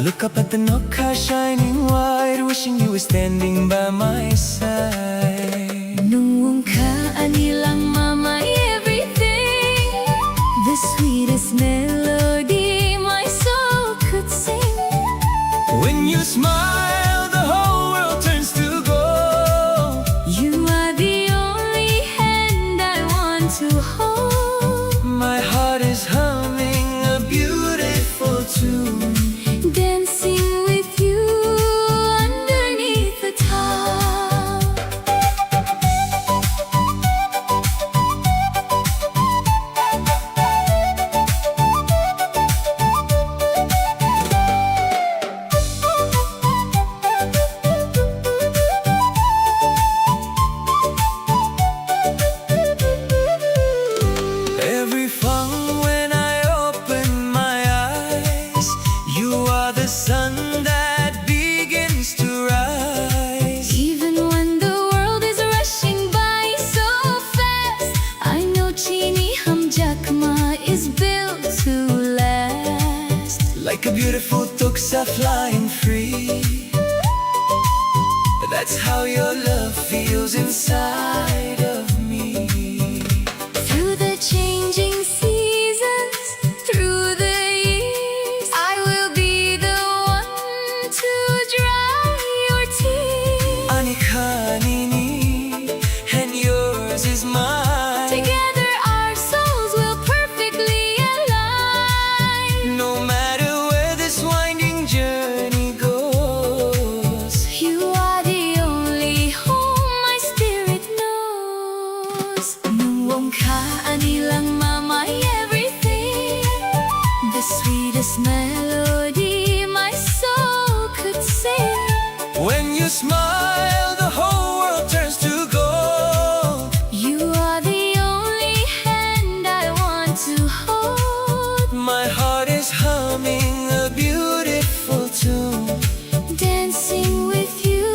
Look up at the Nokka shining white, wishing you always standing by my side. Noong kaanilang mama everything, the sweetest melody my soul could sing. When you smile, the whole world turns to gold. You are the only hand I want to hold. My heart is humming a beautiful tune, Dancing with you underneath the top. every fun when I open my eyes. You are the sun that begins to rise. Even when the world is rushing by so fast, I know Chini Hamjakma is built to last. Like a beautiful tuksa flying free, that's how your love feels inside of me. Through the changing seasons, through the years, I will be the one to dry your tears. Anikanini, and yours is mine. Together our souls will perfectly align. No matter where this winding journey goes, You are the only home my spirit knows. Noong kaanilang mama everything, the sweetest melody my soul could sing. when you smile, the whole world turns to gold. You are the only hand I want to hold. My heart is humming a beautiful tune, Dancing with you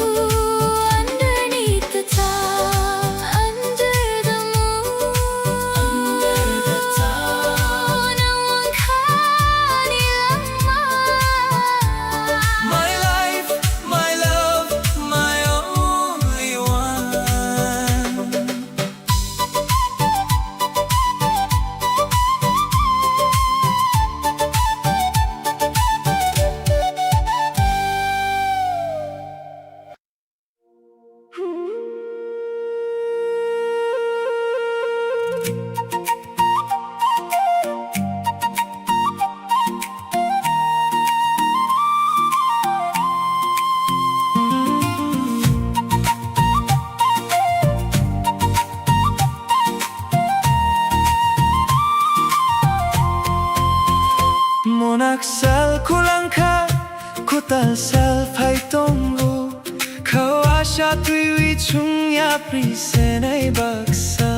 underneath the top, under the moon, Noong kaanilang mama. my life, my love, my only one. Monaksal kulangka, kutal sal paitongo, kawasha triwi chungya prisenay baksa.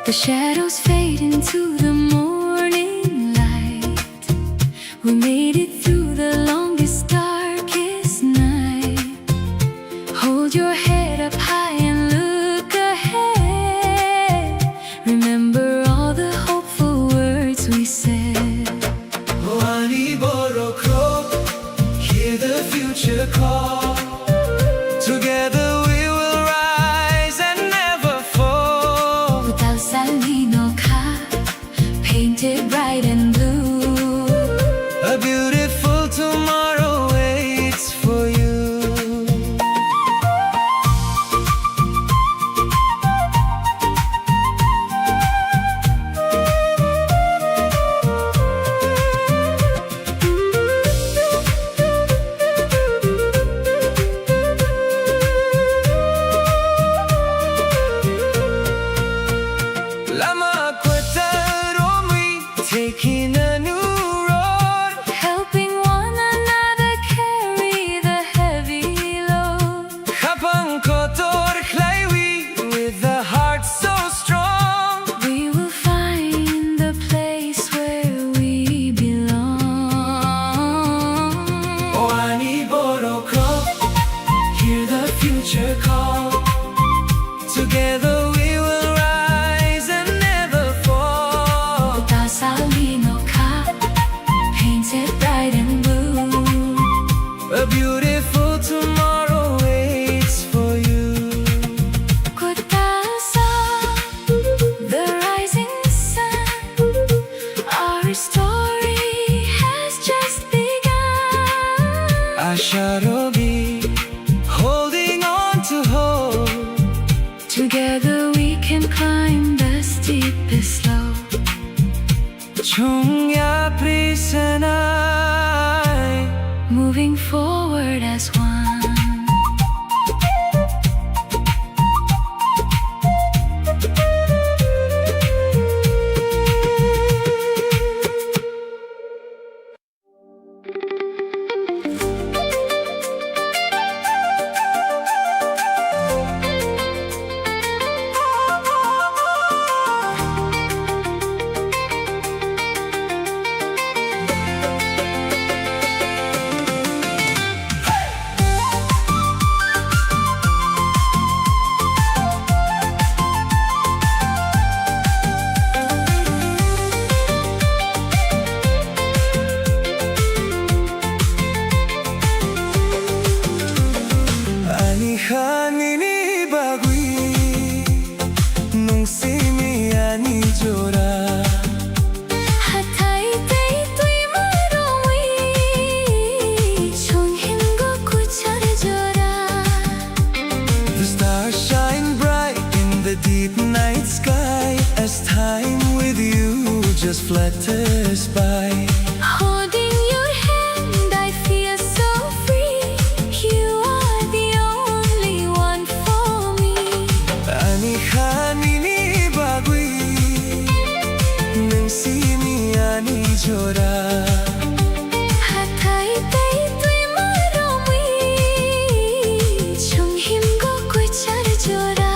The shadows fade into the morning light. We made it through the longest, darkest night. Hold your head up high and look ahead. Remember all the hopeful words we said. Ani borok, hear the future call. Together we will rise and never fall. Without Salino Ka, painted bright and blue. A beautiful tomorrow waits for you. Asharobi, holding on to hope. Together we can climb the steepest slope. Chungya prisanai, Moving forward as one. Hanini bagui nung simi ani jora Hatay tay tui maroi Chung him go kuchar jora. The stars shine bright in the deep night sky as time with you just flutters by. Holding your hand I feel so free. You are the only one for me. Ani hanini bagui nung simi ani jora Hatay tay tui maroi Chung him go kuchar jora.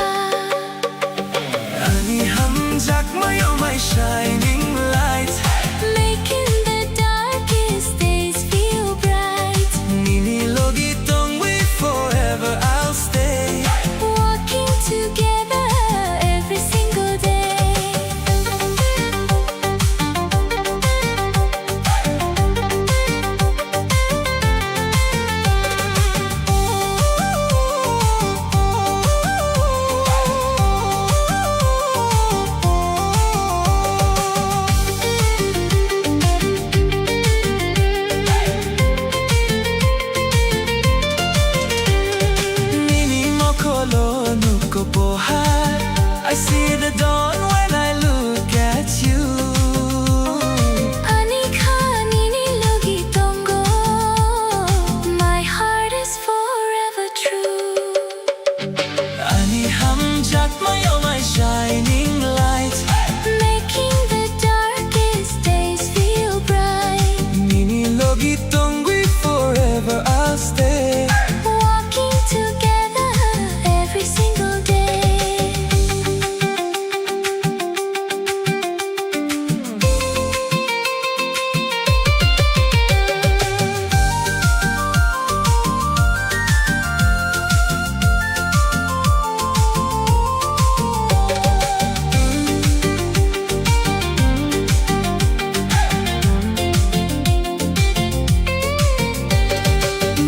Ani hamjak mayo my shining light. Making the darkest days feel bright. Nini logi tong we forever I'll stay. Walking together every single day. Nini mokolo nuko pohar. I see the dawn when I look at you. Anika nini logi tongo. My heart is forever true. Ani hamjak mayo my shining light. Making the darkest days feel bright. Nini logi tong we forever I'll stay. Walking together every single day.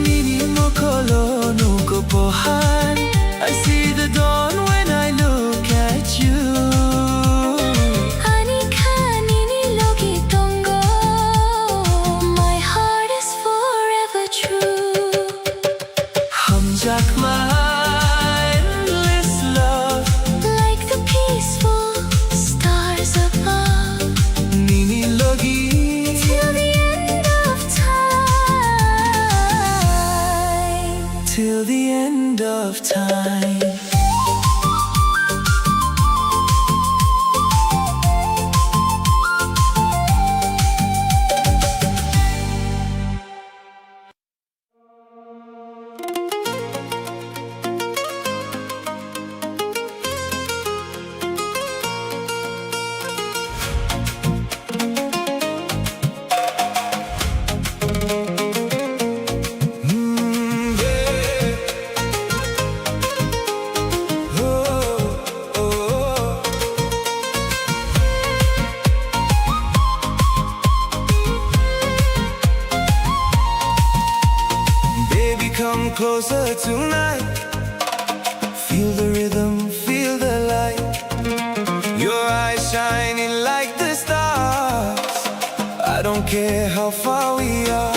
Nini mokolo nuko pohar. I see the dawn when I look at you. Anika nini logi tongo. My heart is forever true. Hamjak my endless love. Like the peaceful stars above. Nini logi Till the end of time. till the end of time. Come closer tonight. Feel the rhythm, feel the light. Your eyes shining like the stars. I don't care how far we are.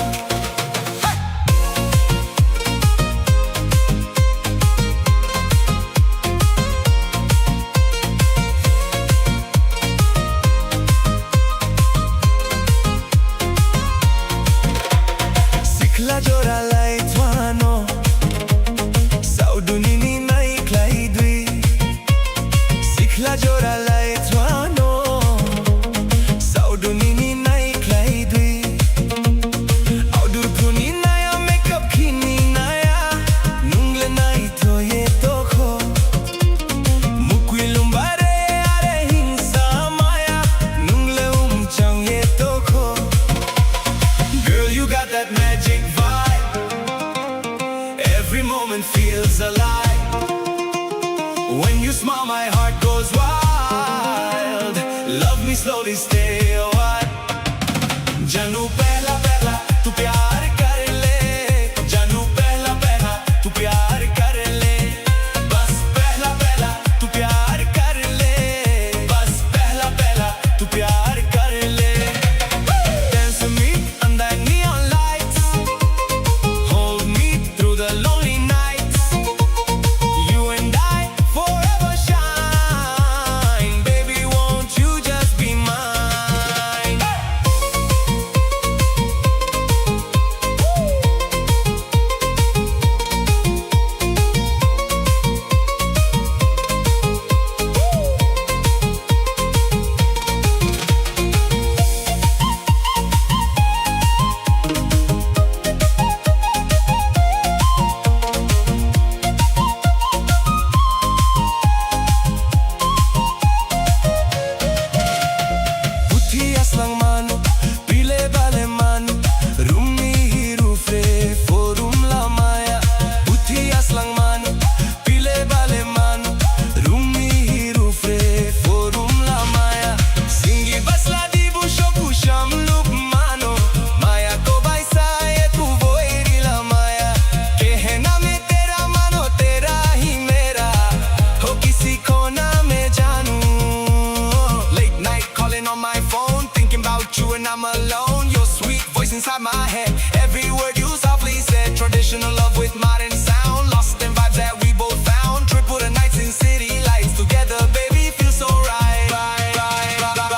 inside my head. Every word you softly said. Traditional love with modern sound. Lost in vibes that we both found. Tripura nights in city lights. Together baby feels so right.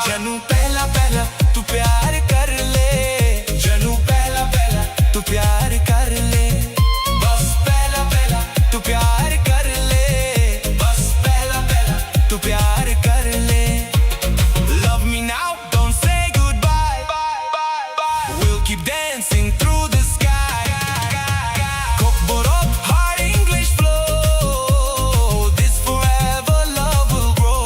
Janu pehla pehla tu pyar kar le. Janu pehla pehla tu pyar kar le. Bas pehla pehla tu pyar kar le. Bas pehla pehla tu pyar kar le. Love me now, don't say goodbye. We'll keep dancing through the sky. Kokborok hard English flow. This forever love will grow.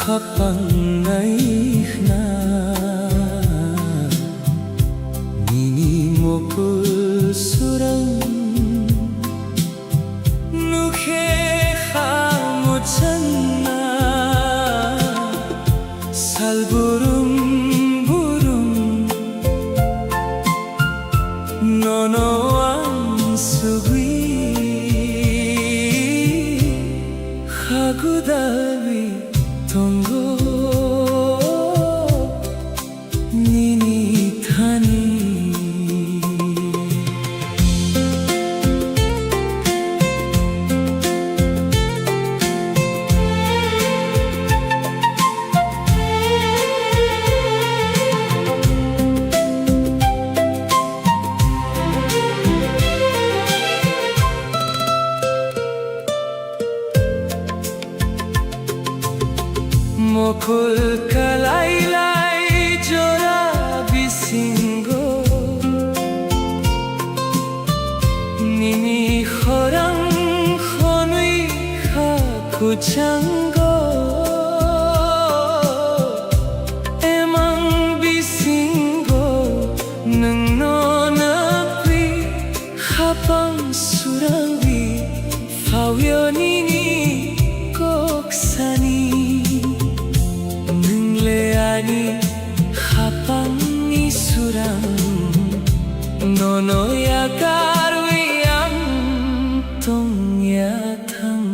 Kapang na Nini mo pulsurang Nukhe khamuchan na Salburum burum Nono ang sugwi Hagudawi Tongo Nini Thani Mokul kalailai jora bisingo Nini khorang khonui khakuchango Emang bisingo nungno napi khapang surawi Fawyo nini koksani Ani hapang isurang Nono ya karwiyang tong yatang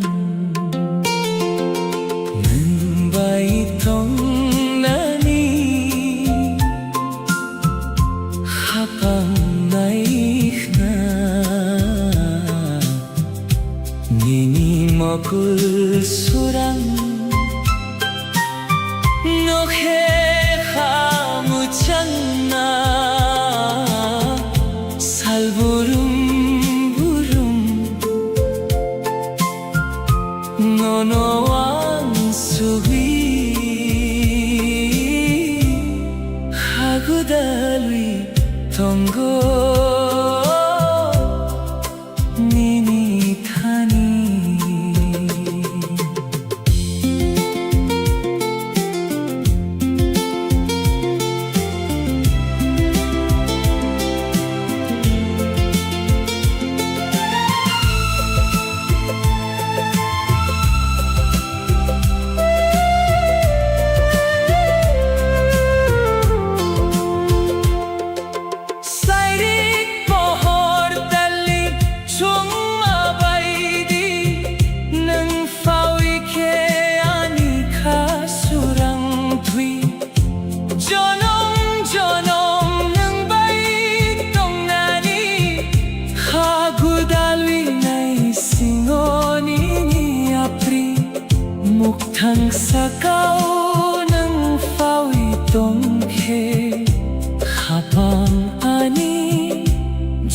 Nang baitong nani Hapang naihna Nini mokul surang Nokhe khamuchan na Salburum burum Nono ang suwi Hagudalwi tongo Nini Thani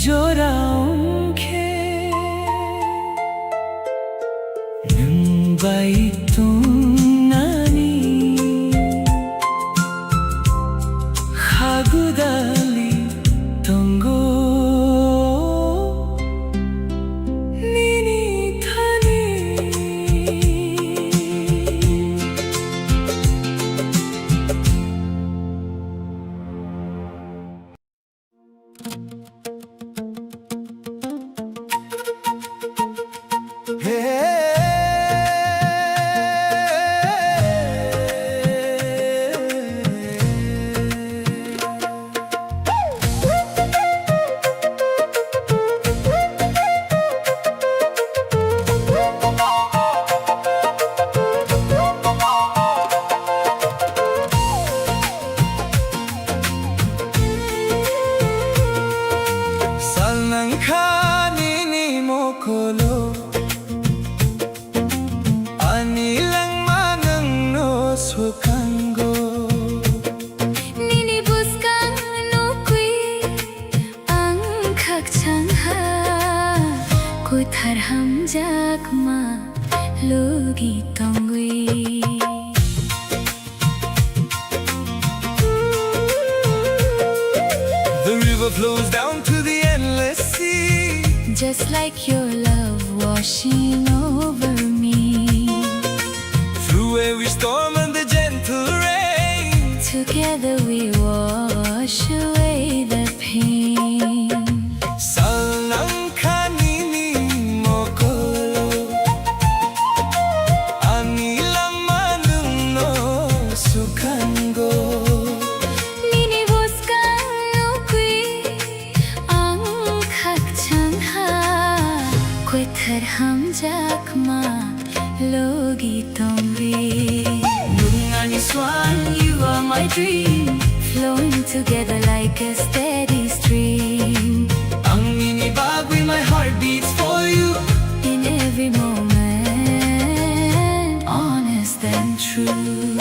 조라옹게 능바이뚱나니 하구달리 동고 니니 타니 살랑카니니 모콜로 아니랑 많은 노숙한고 Nini buskan nukui ang kakchangha Ko tharham jakma logi tongui The river flows down to the endless sea Just like your love washing over me Through every storm and the gentle rain Together we wash away the pain 살랑카니니 모콜로 아니랑 많은 노숙한고 Nini buskan nukui ang kakchangha Ko tharham jakma logi tongri Nungani swan, you are my dream Flowing together like a steady stream Ang minibag with my heart beats for you In every moment, honest and true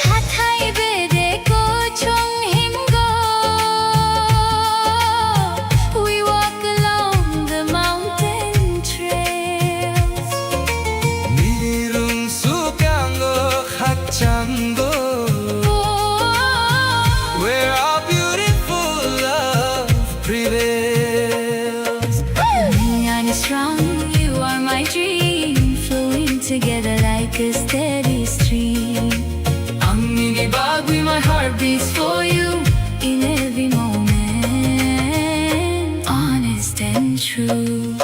Hatay bede ko chong himgo We walk along the mountain trails 니룬 수강고 학창고 Where our beautiful love prevails Nungani strong, you are my dream Flowing together like a steady stream Ang minibag with my heart beats for you In every moment, honest and true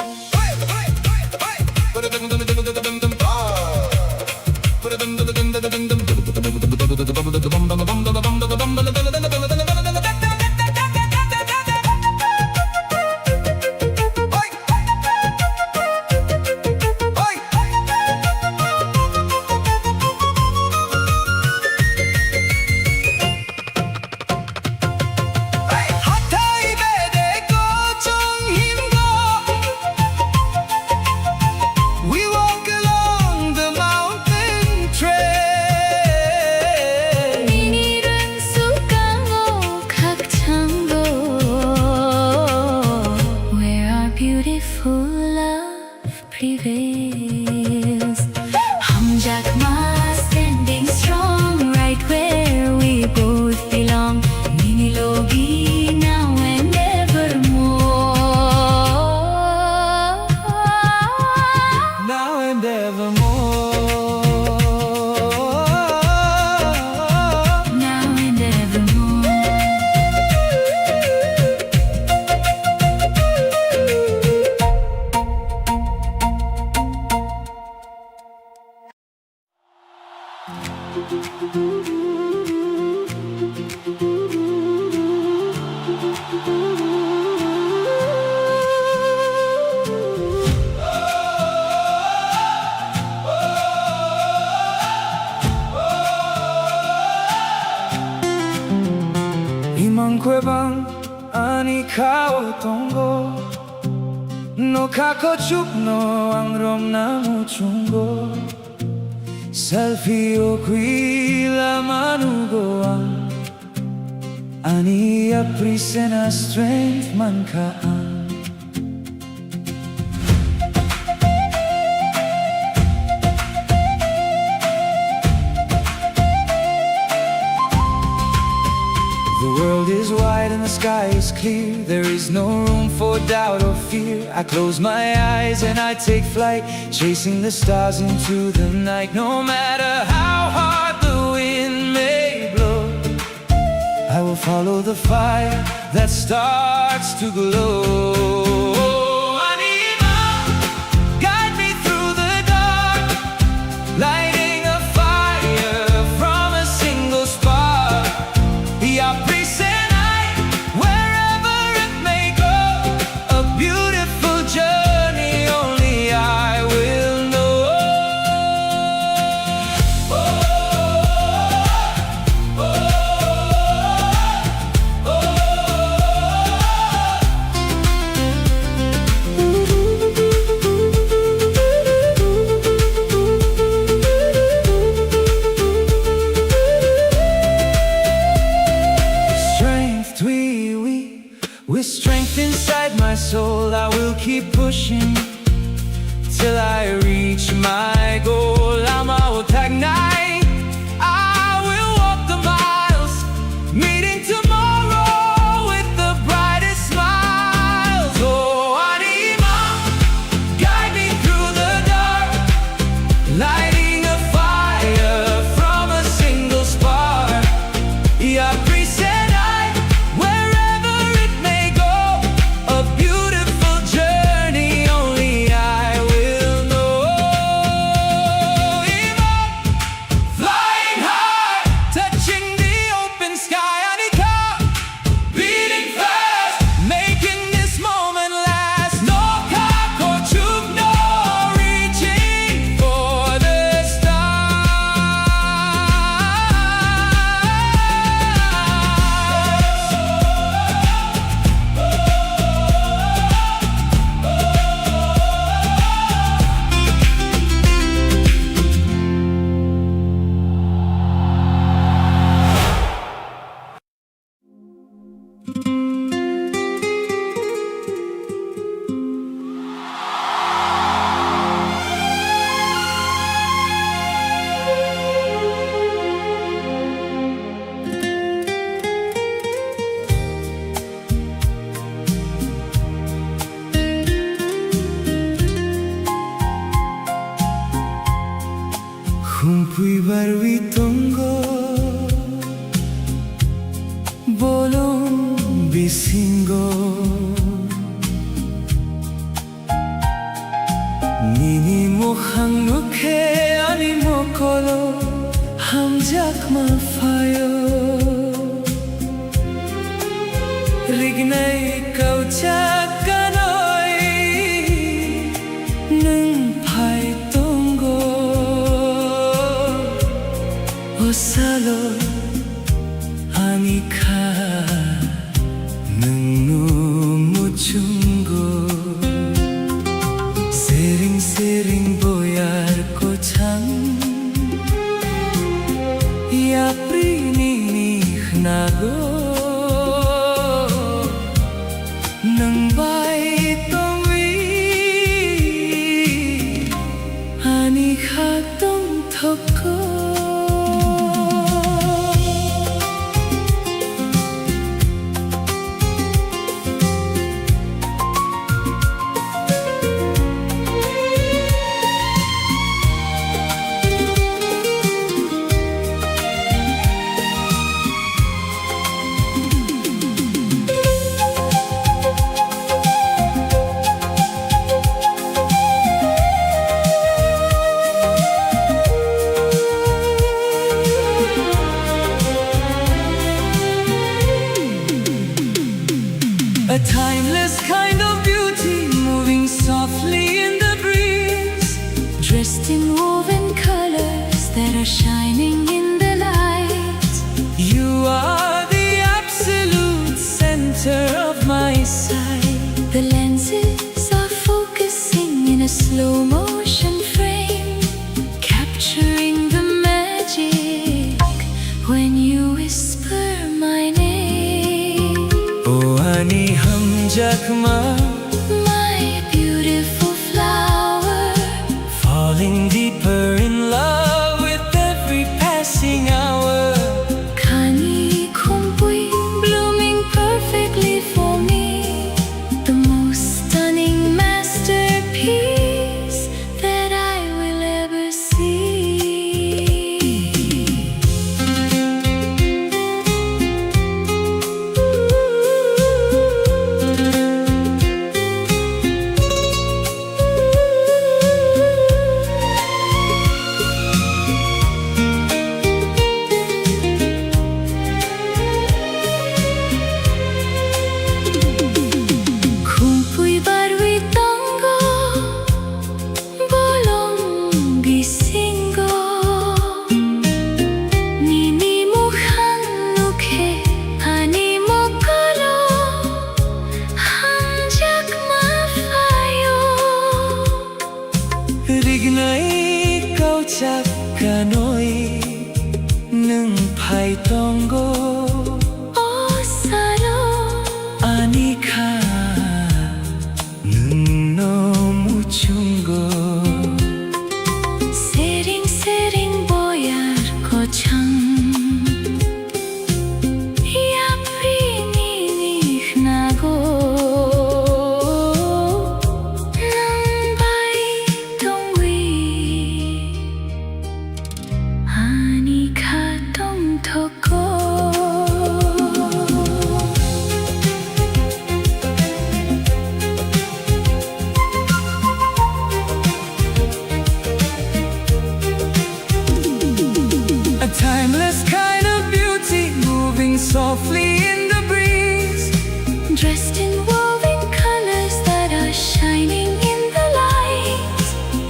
핫하이 베데 고정 힘고 We walk along the mountain trail 니니른 쑥강호 각창고 Where our beautiful love prevails 함작마 standing strong Right where we both belong 니니로기 now and evermore Now and evermore Now and evermore Kwebang ani kao tongo no kako chupno ang rom na muchungo selfie o quila manugoan ani aprisena strength man kaan. The world is wide and the sky is clear. There is no room for doubt or fear. I close my eyes and I take flight, chasing the stars into the night. No matter how hard the wind may blow, I will follow the fire that starts to glow. Anima, guide me through the dark, lighting a fire from a single spark. With strength inside my soul, I will keep pushing till I reach my goal. I'm out at night, I will walk the miles, meeting tomorrow with the brightest smiles. Oh, Anima, guide me through the dark, lighting a fire from a single spark. Yeah, Humpui barwi tongo bolong bisingo nini mokhang nukhe ani mokolo hamjak mafayo rignai kauchak kanoi nung phai tongo osalo anika nungnu muchungo sering sering boyar kochang ya prini nago nang bai tongwi anika tong thoko. A timeless kind of beauty moving softly in the breeze, dressed in woven colors that are shining in the light. You are the absolute center of my sight. The lenses are focusing in a slow motion frame, capturing the magic when you whisper my name. Oh honey, hum jakma, My beautiful flower, falling deeper in love with every passing hour. Kani kumpui, blooming perfectly for me, the most stunning masterpiece that I will ever see. Kumpui barui tango, bolong gisinggo, nini mukhang lukhe, ani mokolo, hangjak mafayo. Rignai kau chak kanoi, nung phai tongo, Oh salo, anika, nung no muchungo. sering sering boyar kochang, yapri ninih nago, nang bai tongwi, ani ka tong toko. A timeless kind of beauty, moving softly in the breeze. Dressed in woven colors that are shining in the light.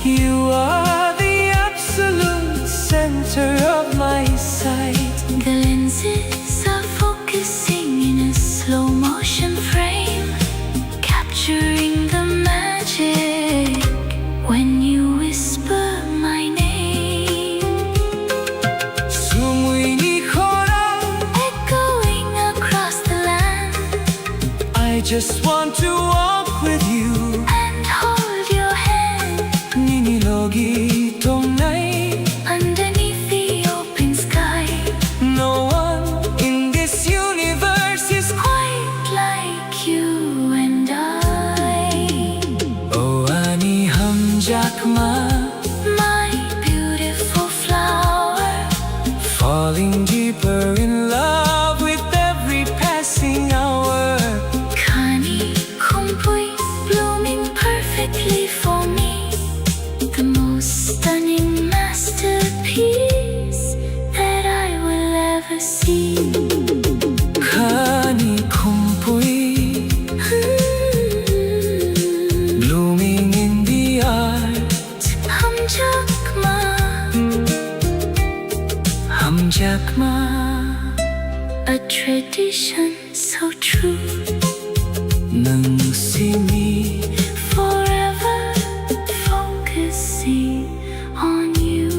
You are the absolute center of my sight. The lenses are focusing in a slow motion frame, capturing the magic when you whisper my name. Sumui ni khorang, Echoing across the land I just want to walk with you. and hold your hand Nini logi tong nai, underneath the open sky. no one in this universe is Quite like you and I. Oh ani hum jakma, My beautiful flower, falling deeper in love with every passing hour. Kani kumpui, blooming perfectly for me, the most stunning masterpiece that I will ever see. Kani kumpui, blooming in the art. Hamjakma, Hum jakma, a tradition so true, nang simi. forever focusing on you.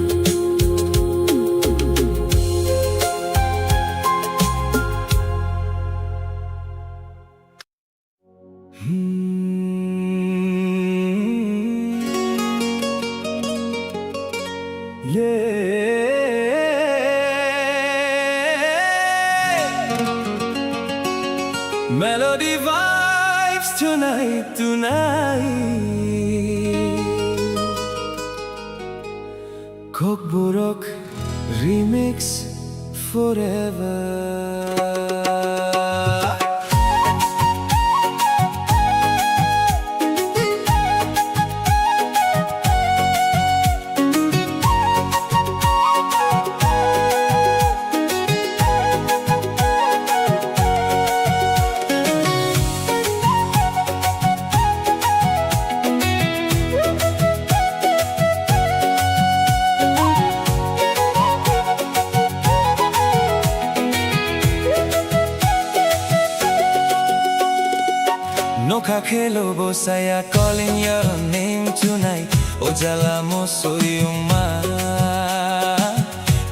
Melody vibes tonight, Kokborok remix forever. kakelo bosaya calling your name tonight. Ojala mo soyuma.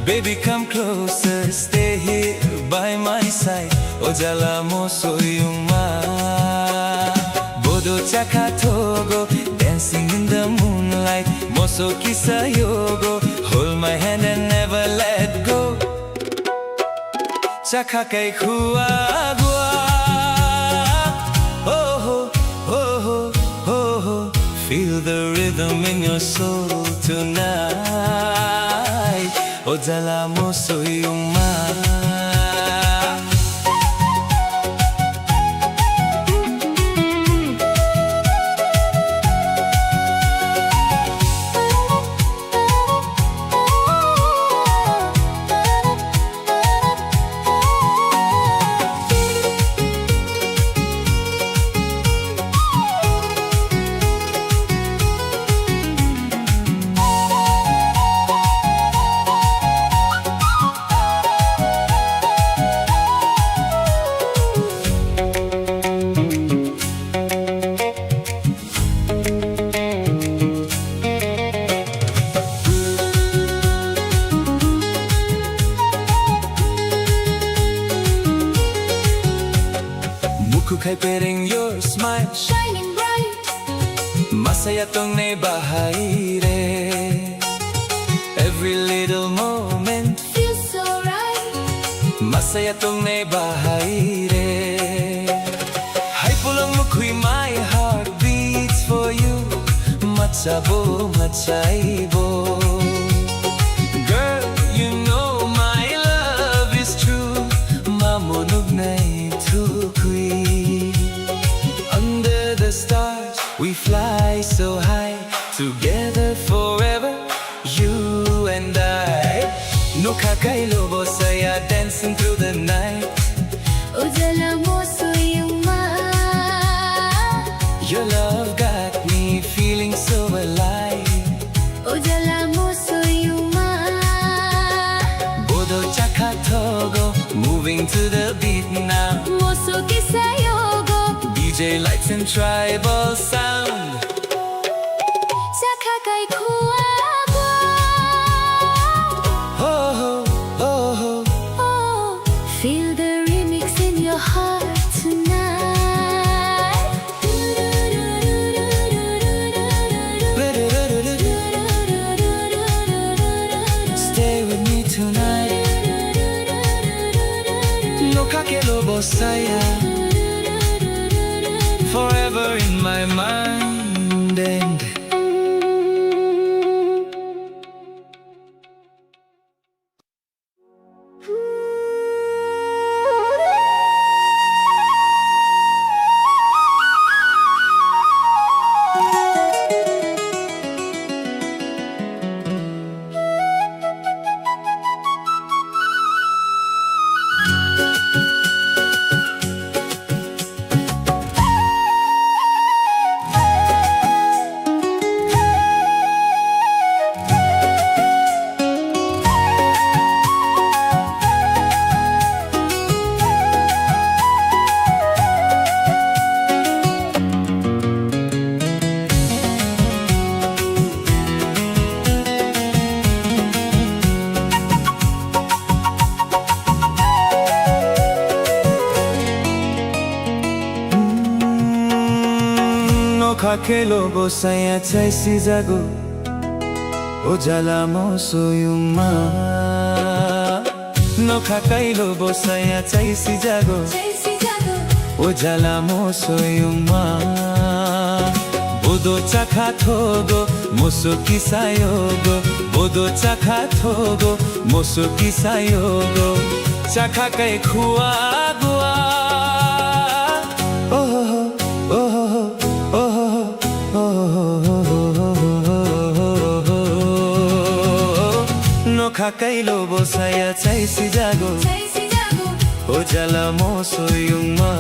Baby, come closer, stay here by my side. Ojala mo soyuma. Bodo chaka togo, dancing in the moonlight. Moso kisa yogo, hold my hand and never let go. Chaka kay kuwa gua. Oh, oh, oh, oh, oh. Feel the rhythm in your soul tonight. Ojala mo soyuma. Kaipiring your smile Shining bright, masaya tong naibahay re. Every little moment feels so right. masaya tong naibahay re. Hay pulang mukoy, my heart beats for you. Matsabo, matsaibo. Girl, you know my love is true. Mamunog na itukoy. Under the stars, we fly so high. Together forever, you and I. No kakailo bosaya, dancing through the night. Ojala mo soyuma. Your love got me feeling so alive. Ojala mo soyuma. Bodo chaka togo, moving to the beat now. Moso kisayogo, DJ lights and tribal sound. saka kay kuwagwa. Oh, oh, oh, Oh, feel the remix in your heart tonight. stay with me tonight. No kakelo bosaya, forever in my mind. And kakelo bosaya chai si jago. Ojala mo soyuma. No kakailo bosaya chai si jago. Ojala mo soyuma. Bodo chaka togo, moso kisayogo. Bodo chaka togo, moso kisayogo. Chaka kai kuagua. Oh, oh, oh, oh, oh. No kakailo bosaya chai si jago. Ojala mo soyuma.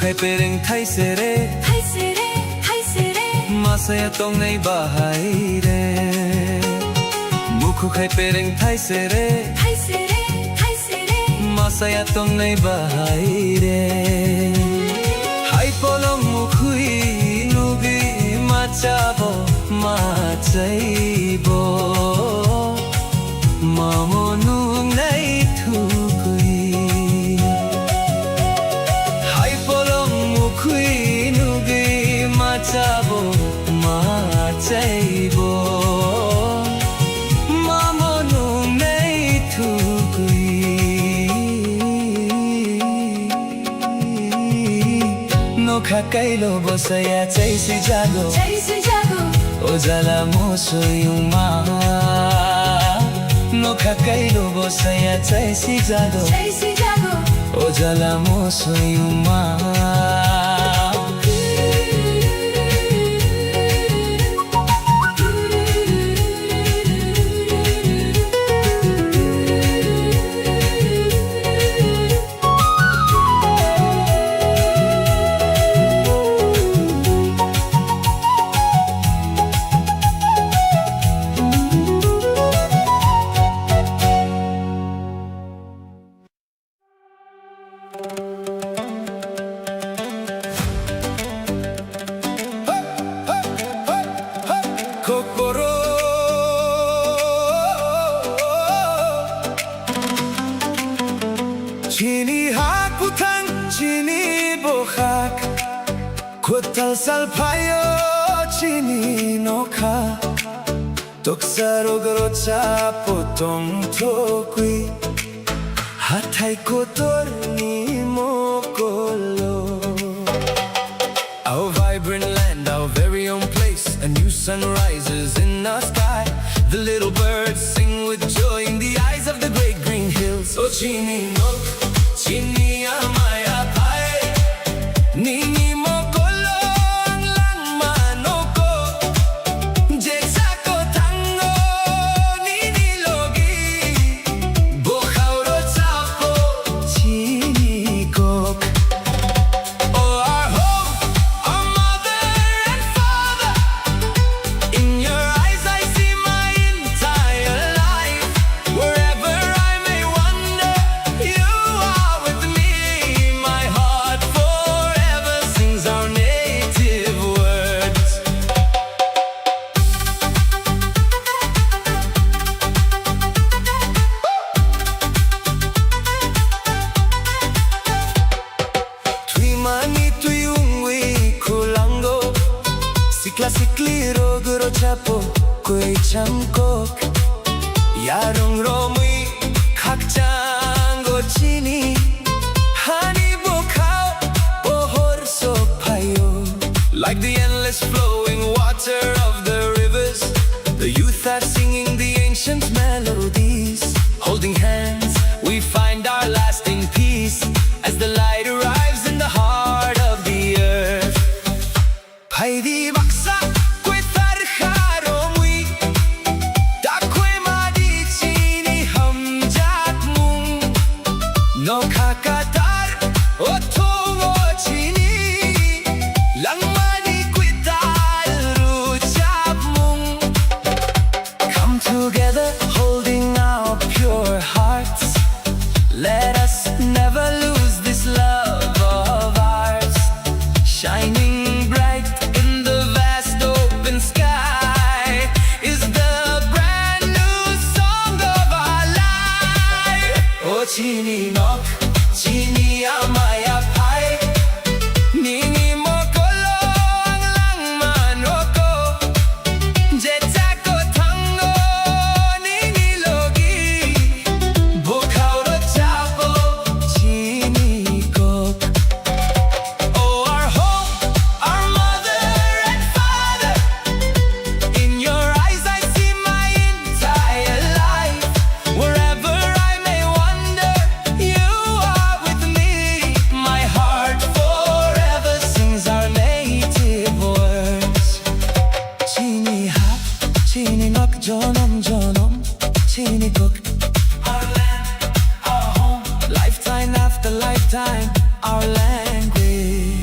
kay pereng thai sere Hai sere masaya tong nei bahai re mukhu kay pereng thai sere masaya tong nei bahai re hai polong mukhui nugi machabo machaibo mamonu nei thukui hai polong mukhui nugi machabo machaibo mamonu nei thukui nokha kailo bosaya chaisi jago ojala mosoyuma nokha kailo bosaya chaisi jago ojala mosoyuma Chini hak putang chini bohak Kotal salpayo chini nokha Toksaro grocha potong tokui Hatai kotor ni mokolo Our vibrant land, our very own place A new sun rises in our sky The little birds sing with joy in the eyes of the great green hills Oh chini nok, chini amaya pai Nini mokolo ang lang manoko Jetsako tango nini logi Bokhauro chapo chini kok Oh our home, our mother and father In your eyes I see my entire life Wherever I may wander You are with me My heart forever sings our native words Tuimani tuyungwi kulango Sikla sikli roguro chapo koi chamkok Yarong romui kakjango chini Hani bokhao pohor sokpayo Like the endless flowing water of the rivers The youth are singing the ancient melodies Holding hands we find our lasting peace As the light arrives in the heart of the earth Paidi baksa kwe tarharo mui Takwe madi chini hamjat mung No kakatar otowo chini Langmani kwital ruchap mung Come together holding our pure hearts Let us never lose this love of ours Shining bright in the vast open sky Is the brand new song of our life Oh chini nok, chini amaya pai Nini mokolo ang lang manoko Jetsako tango nini logi Bokhauro chapo chini kok Oh our home, our mother and father In your eyes I see my entire life Wherever I may wander You are with me My heart forever sings our native words Chini hap, chini nok, jonom jonom Chini kok Our land, our home Lifetime after lifetime Our language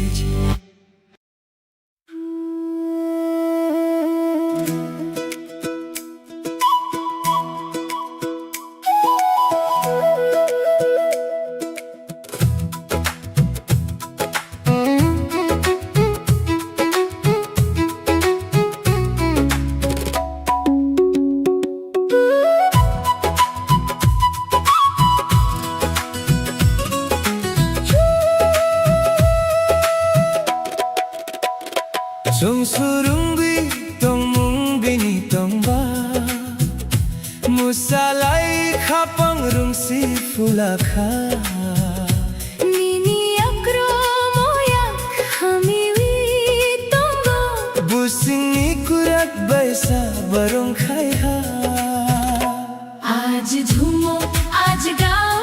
surungbi tong mung bini tong ba musalai khapang rung si fulakha nini akro moyak hamiwi tongo busini kurak baisa barong khai ha आज झूमो आज गाओ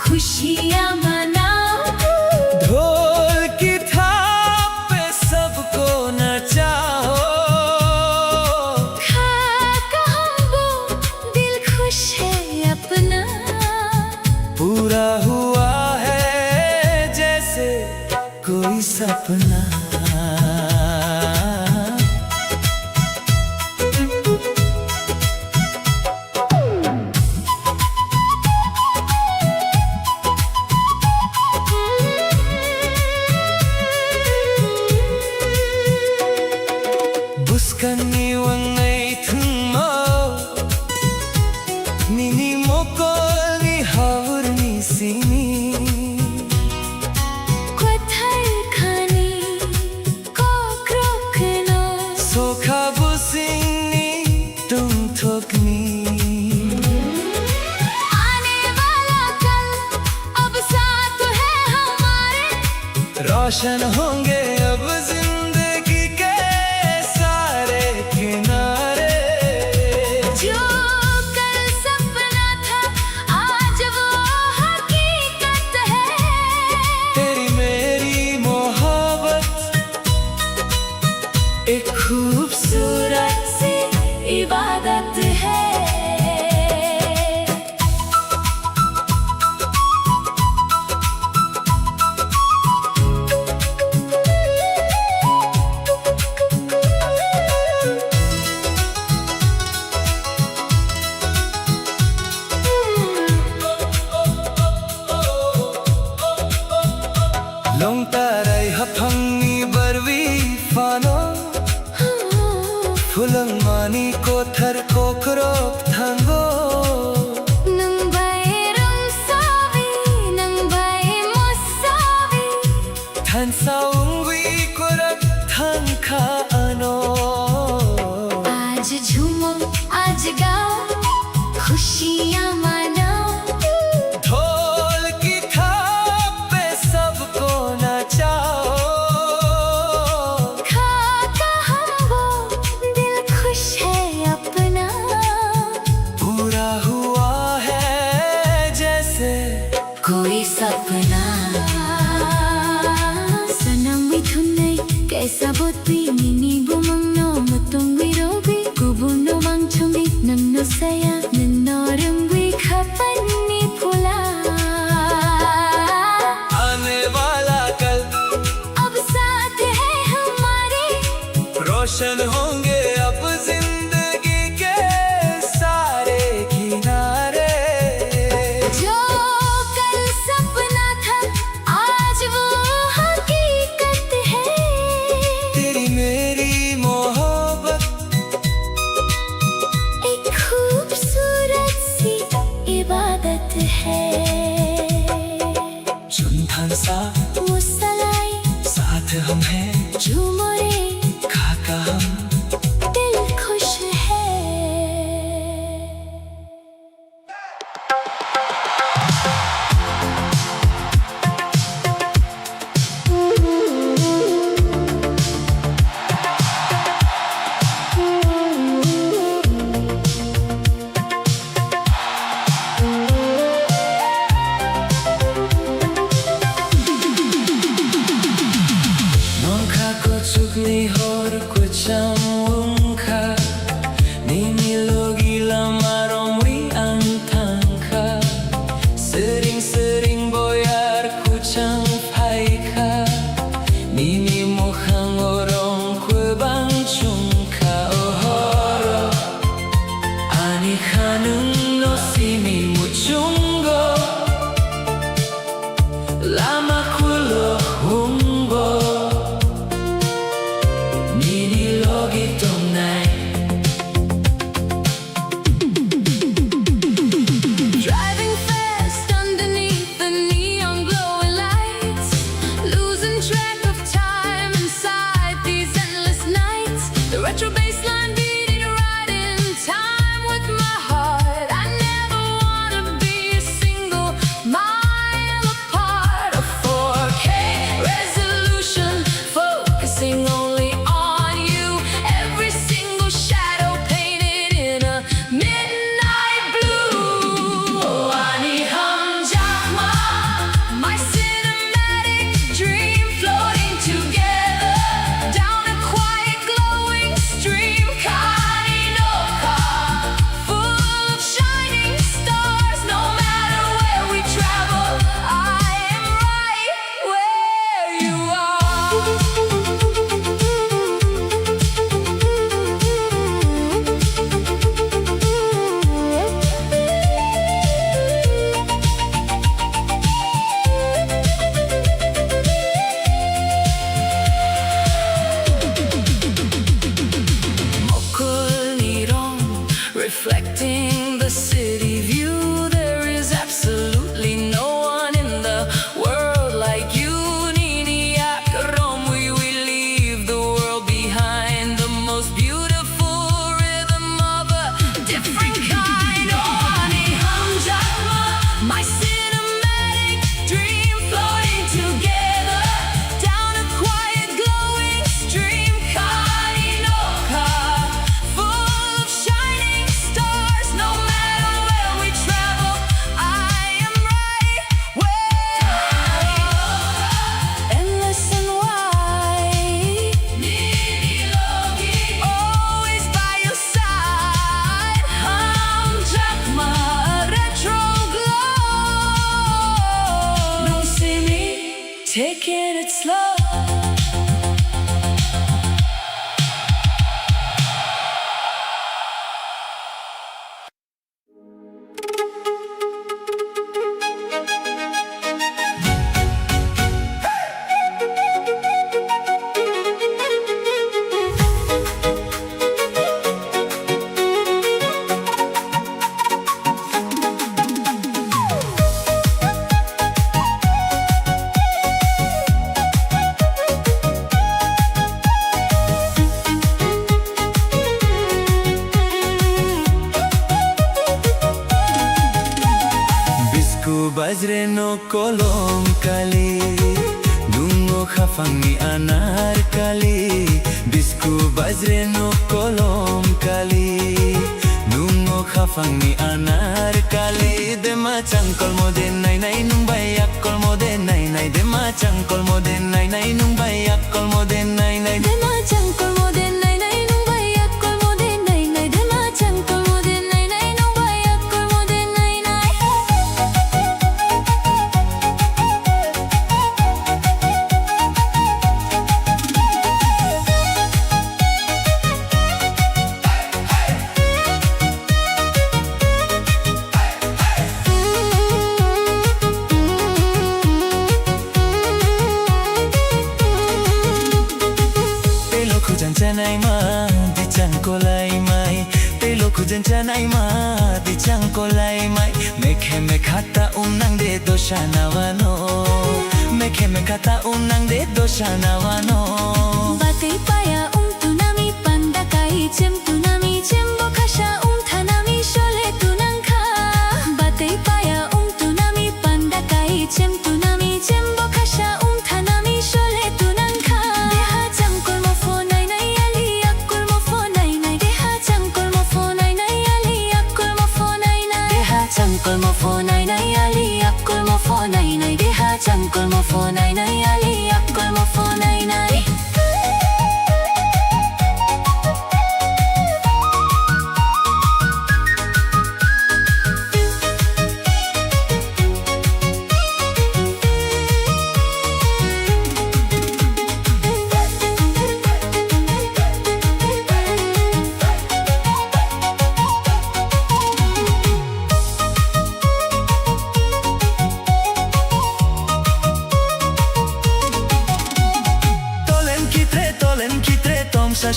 खुशियाँ मनाओ ढोल की थाप पे सबको नचाओ खा कहाँ वो दिल खुश है अपना पूरा हुआ है जैसे कोई सपना Buskani wangai thungmo Nini mokol ni haur ni sini Kwathai khani kokrokno Sokha busini tum thokni आने वाला कल अब साथ है हमारे रोशन होंगे अब जिंदगी के सारे किनारे जो कल सपना था आज वो हकीकत है तेरी मेरी मोहब्बत एक खूबसूरत सी इबादत है Long taray hapangni barwi fano Fulang mani ko thar kokorok thango nang bayram savi nang bay mosavi Than saungwi korak thang kha ano आज झूमो आज गाओ खुशियाँ मनाओ ढोल की थाप पे सबको नचाओ खा कहाँ वो दिल खुश है अपना पूरा हुआ है जैसे कोई सपना सनम मिथुनै कैसा बोती निनी bumangno matungwi robi kubuno mangchungi nangno saya nanorungwi khapani pula आने वाला कल अब साथ है हमारे रोशन होंगे अब जिंदगी के सारे किनारे जो कल सपना था आज वो हकीकत है तेरी मेरी मोहब्बत एक खूबसूरत सी इबादत है चुनथन सा मुसलाई साथ हम हैं झूमो रे खाका हम दिल खुश है Nongka ko chukni hor ko chamungka Nini logi lamarong wi antangka Sering-sering boyar ku chang phaika Nini mukhang orong ku bang chungka ohoro Ani khanung no simi muchungo Lama kulo humbo Nini logi tongnai Driving fast underneath the neon glowing lights, losing track of time inside these endless nights. taking it slow. Bajre no kolom kali Dungo khafang ni anar kali Bisku bajre no kolom kali Dungo khafang ni anar kali Dema changkol mode nai nai nung bayak kol mode nai nai Dema changkol mode nai nai nung bayak kol mode nai nai Dema changkol mode nai nai nung bayak kol mode nai nai Dema changkol mode nai nai nung bayak kol mode nai nai Janai ma di changkolai mai Telo kujan janai ma di changkolai mai Mekhe me khata unang de doshana wano Mekhe me khata unang de doshana wano Batei paya tunami panda kai chem tunami chem bokhasha thanami shole tunang kha Batei paya tunami panda kai chem tunami chem bokhasha thanami shole tunang kha Deha changkol mo phone nai nai ali akkol mo phone nai nai Deha changkol mo phone nai nai ali akkol mo phone nai nai Deha changkol mo phone nai nai ali akkol mo phone nai nai Deha changkol mo phone nai nai ali akkol mo phone nai nai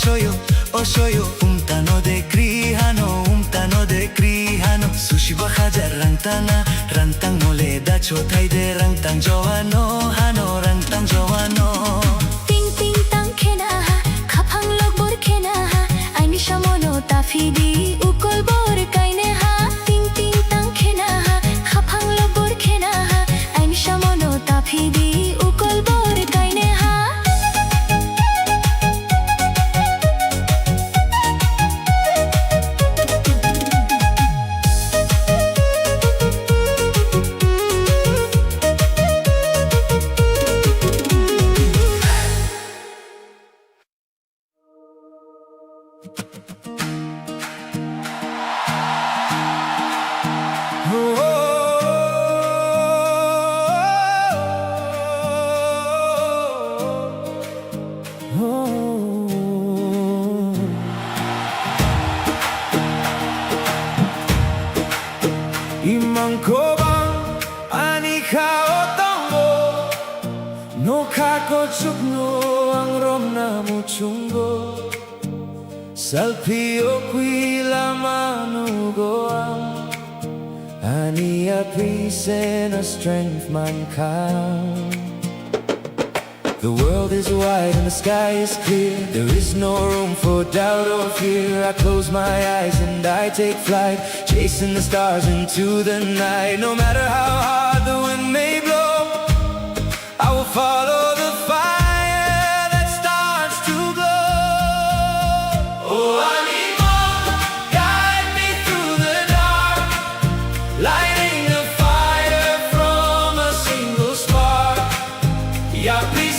Shoyo, oh shoyo, tano de krihano Sushi bahaja rantang mole da chotai de rantang joano hano rantang joano Ting ting tang khena ha, khapang log bor khena ha Aini shamono tafidi ukol bor kaine ha Ting ting tang khena ha, khapang log bor khena ha Aini shamono tafidi ukol bor kaine ha Imang kobang ani kaotongo no kako chukno ang rom na muchungo salpio quila manugoang ani a peace and a strength mankind. The world is wide and the sky is clear. There is no room for doubt or fear. I close my eyes and I take flight, chasing the stars into the night. No matter how hard the wind may blow, I will follow the fire that starts to glow. Oh, anima, guide me through the dark, lighting a fire from a single spark. Yeah, please.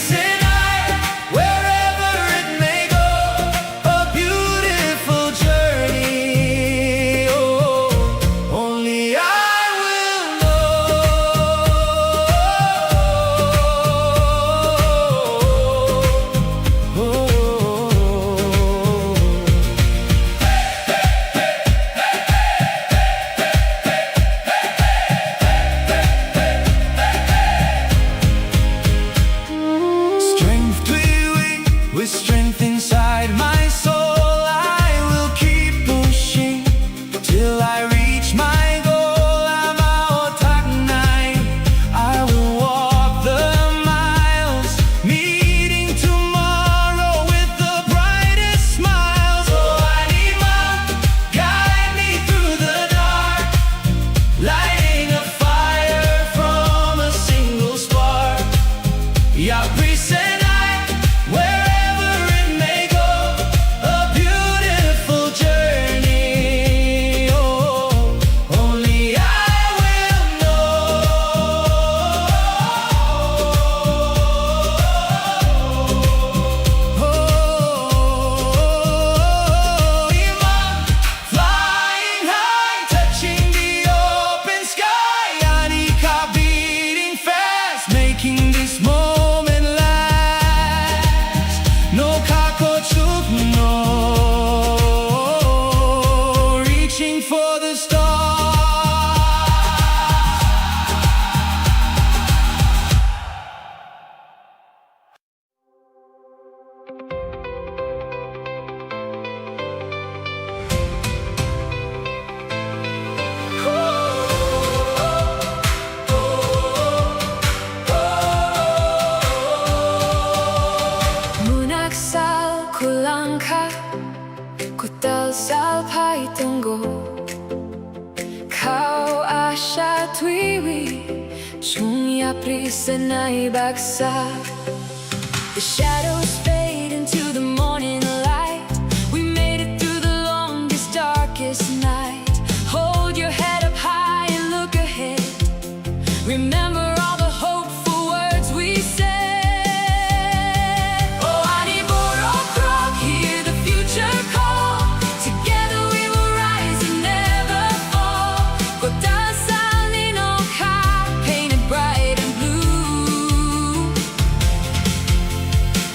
sana'y bagsak. The shadows fade into the morning light. We made it through the longest, darkest night. Hold your head up high and look ahead. Remember all the hopeful words we said. Oh, Kokborok, hear the future call. Together we will rise and never fall. Painted bright and blue.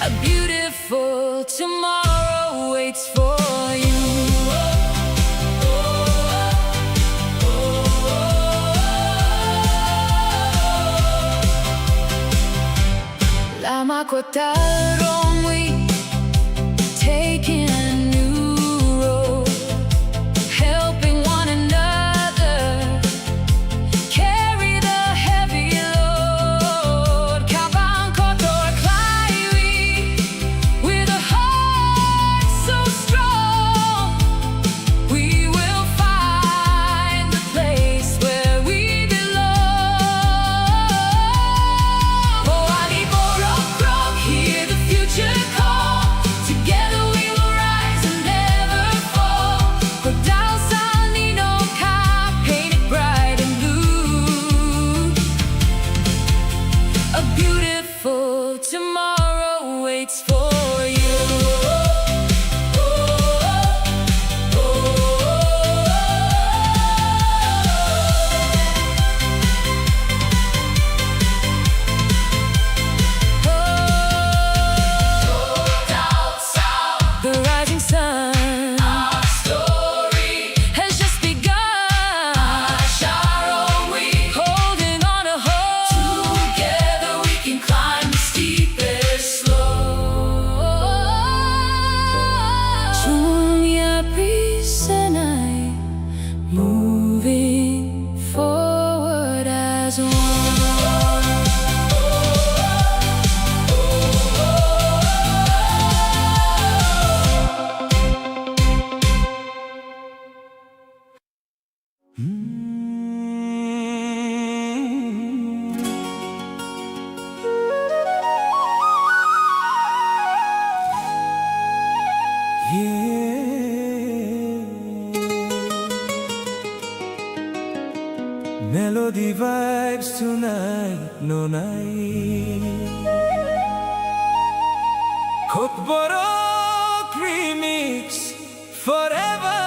A beautiful tomorrow waits for you. Lama ko tarong we taking a new road, helping one another carry the heavy load. Kapang kotor klaiwi with a heart so strong, we will find the place where we belong. Oh, Kokborok, hear the future call. Together we will rise and never fall. Painted bright and blue. A beautiful tomorrow waits for you. The rising sun, our story has just begun. Holding on to hope. Together we can climb the steepest slope. Junior breeze and I moving forward as one. Melody vibes tonight, no night. Kokborok remix forever.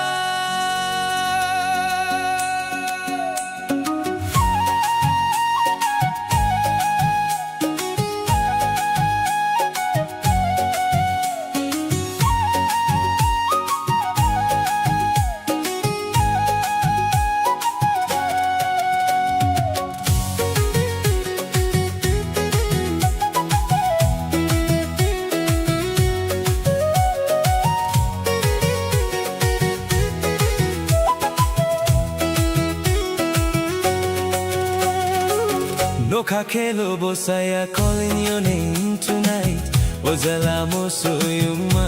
Noka kelo bosaya calling your name tonight. Ojala mosoyuma.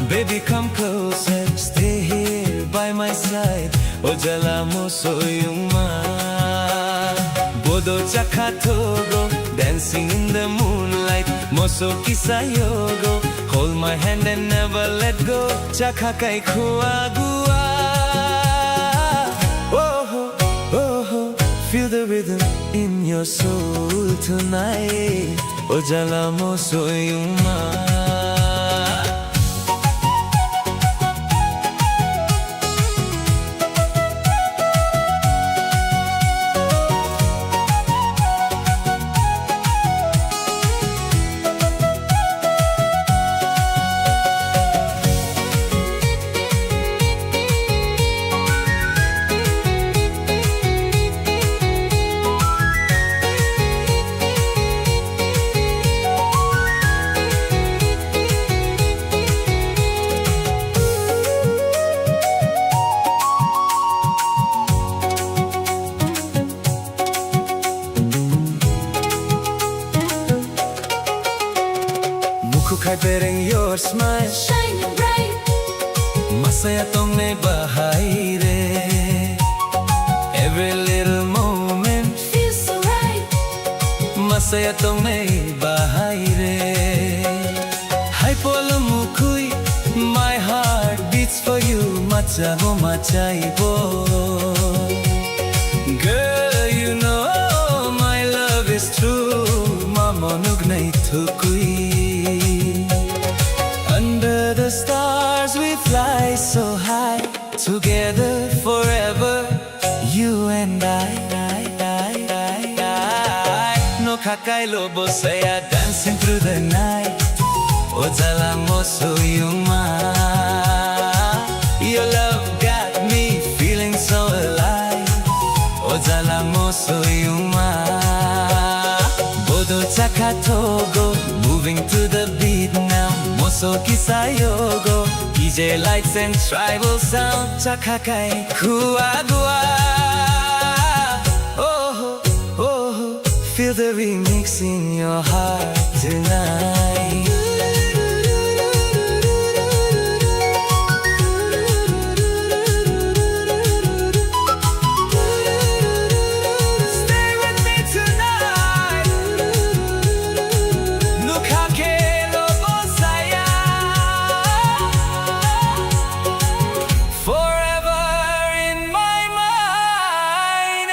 Baby, come closer, stay here by my side. Ojala mosoyuma. Bodo chakatogo, dancing in the moonlight. Moso kisayogo, hold my hand and never let go. Chakakai kuagua. Feel the rhythm in your soul tonight. Ojala mosoyuma. Betting your smile, Shining bright. masaya tong ne bahai re. Every little moment Feels so right. masaya tong may bahay re. Hay polo mukuy, my heart beats for you. Macha ho machay bo. Girl, you know my love is true. Mamonug nay thukuy. Under the stars we fly so high, together forever, you and I. No kakai lobo saya dancing through the night. Ojala moso yuma. Your love got me feeling so alive. Ojala moso yuma. Bodo chakatogo, moving to the beat now. Moso kisayogo, DJ lights and tribal sound. Chakakai kuagua. Oh, oh, feel the remix in your heart tonight. Stay with me tonight. Look how lobo saya. Forever in my mind.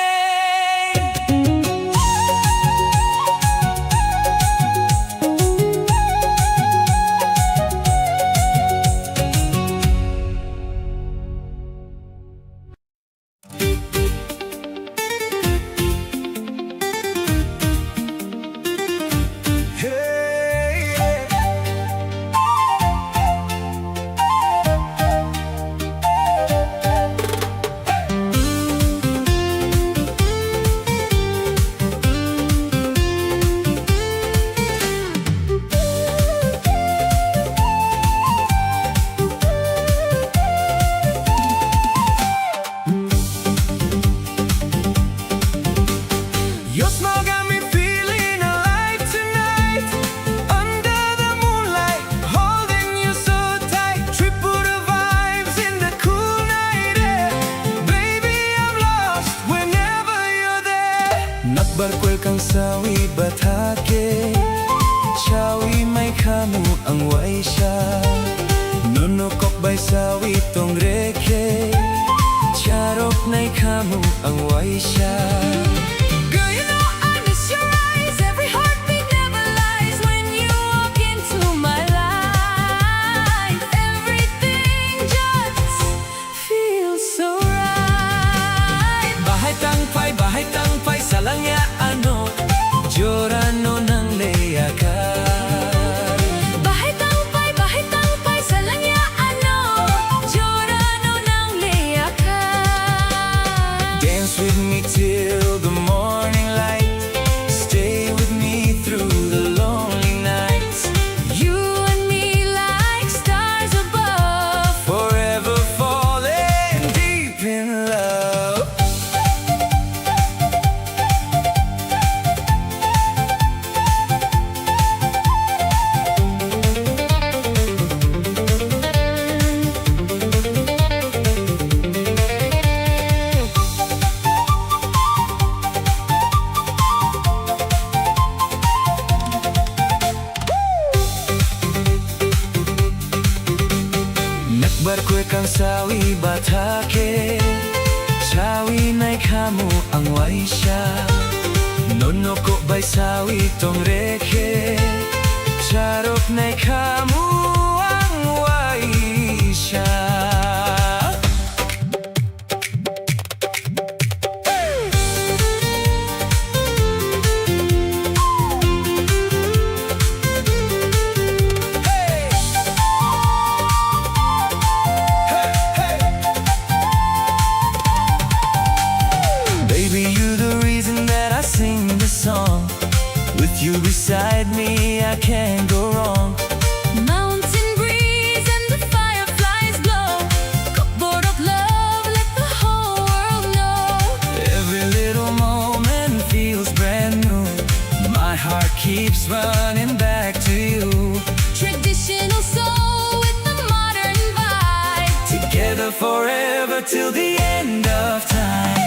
Your smile got me feeling alive tonight. Under the moonlight, holding you so tight. Tripura vibes in the cool night air. Baby, I'm lost whenever you're there. Nagbarkwel kang sawi batake. Sawi may kamu ang waisya. Nunukok bay sawi tong reke. Charok na'y kamu ang waisya. Girl, you know I miss your eyes. Every heartbeat never lies when you walk into my life. Everything just feels so right. Bahay tangpay, salangya ano. Jorano ng leyakan. Bahay tangpay, salangya ano. Jorano ng leyakan. Dance with me till the morning light. Stay with me through the lonely nights. You and me like stars above. Forever falling deep in love. Nagbarkwek ang sawi batake. Sawi na'y kamu ang waisya. Nonoko bay sawi tong reke. Charok na'y kamu ang waisya. Baby, you're the reason that I sing this song. With you beside me, I can't go wrong. Mountain breeze and the fireflies glow. Kokborok love, let the whole world know. Every little moment feels brand new. My heart keeps running back to you. Traditional soul with the modern vibe. Together forever till the end of time.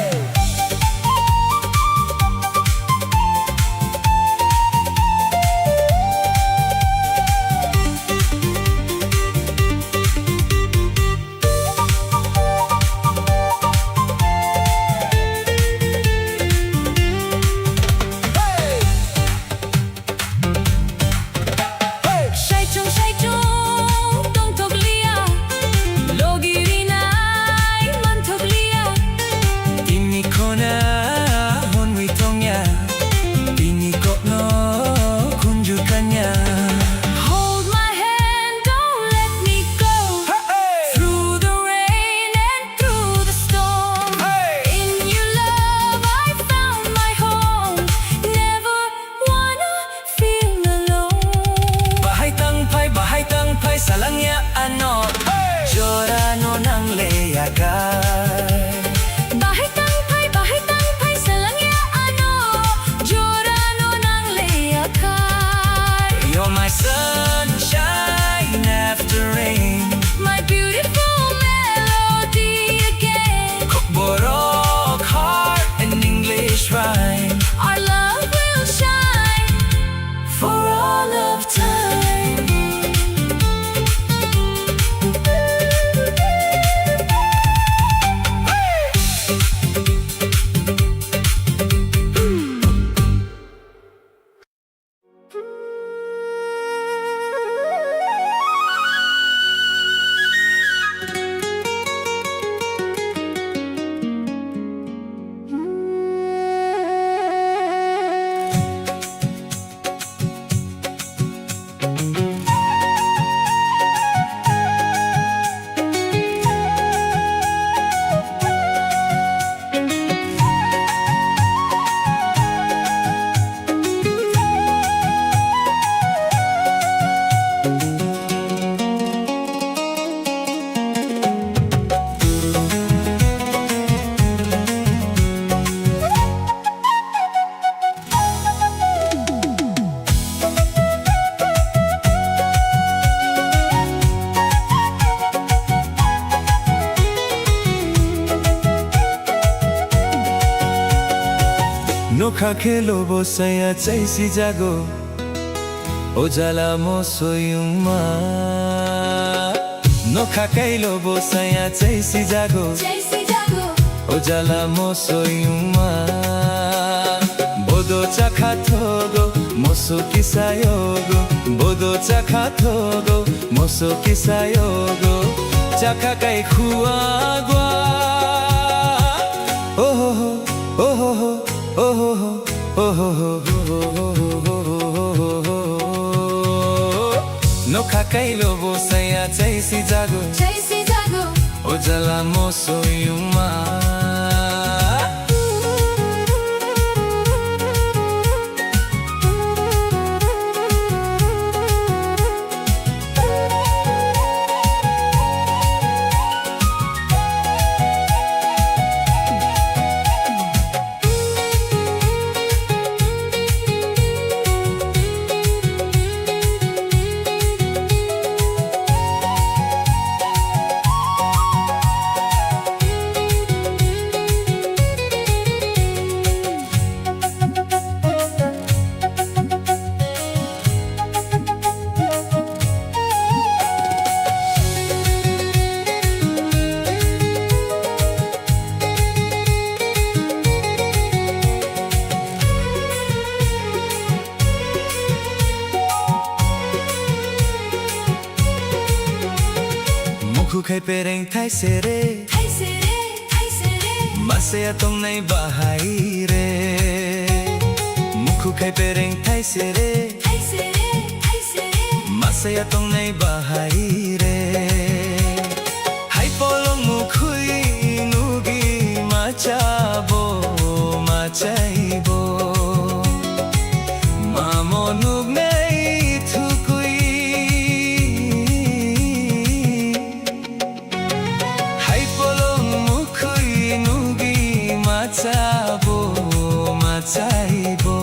Noka kelo bosaya chaisi jago Ojala mo soyuma Noka kelo bosaya chaisi jago Ojala mo soyuma Bodo chakha thogo moso kisayogo Bodo chakha thogo moso kisayogo Chakha kai khuagwa Oh oh oh oh oh Noka kailo bosaya chaisi jago Ojala mo soyuma Kai pereng thai sere Masaya tong nai bahai re Mukhu kai pereng thai sere Masaya tong nai bahai re Hai polong mukhui nugi machabo machaibo Mamo nug nei thukui Machabo machaibo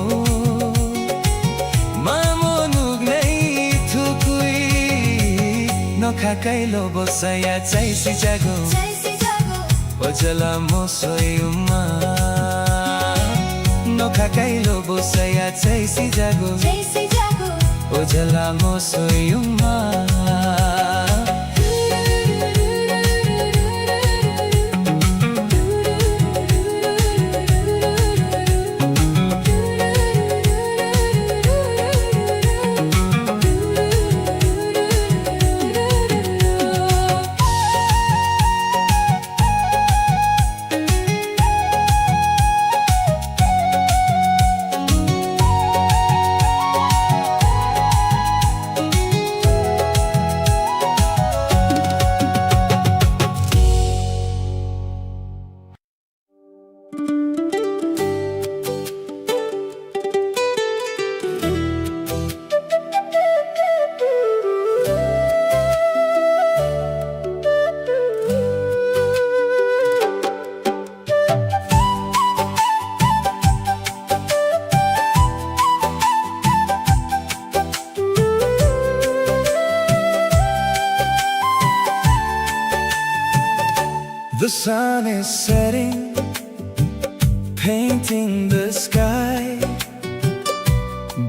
Mamo nug nei thukui Noka kailo bosaya chaisi jago Ojala mo soyuma Noka kailo bosaya chaisi jago Ojala mo soyuma The sun is setting, painting the sky,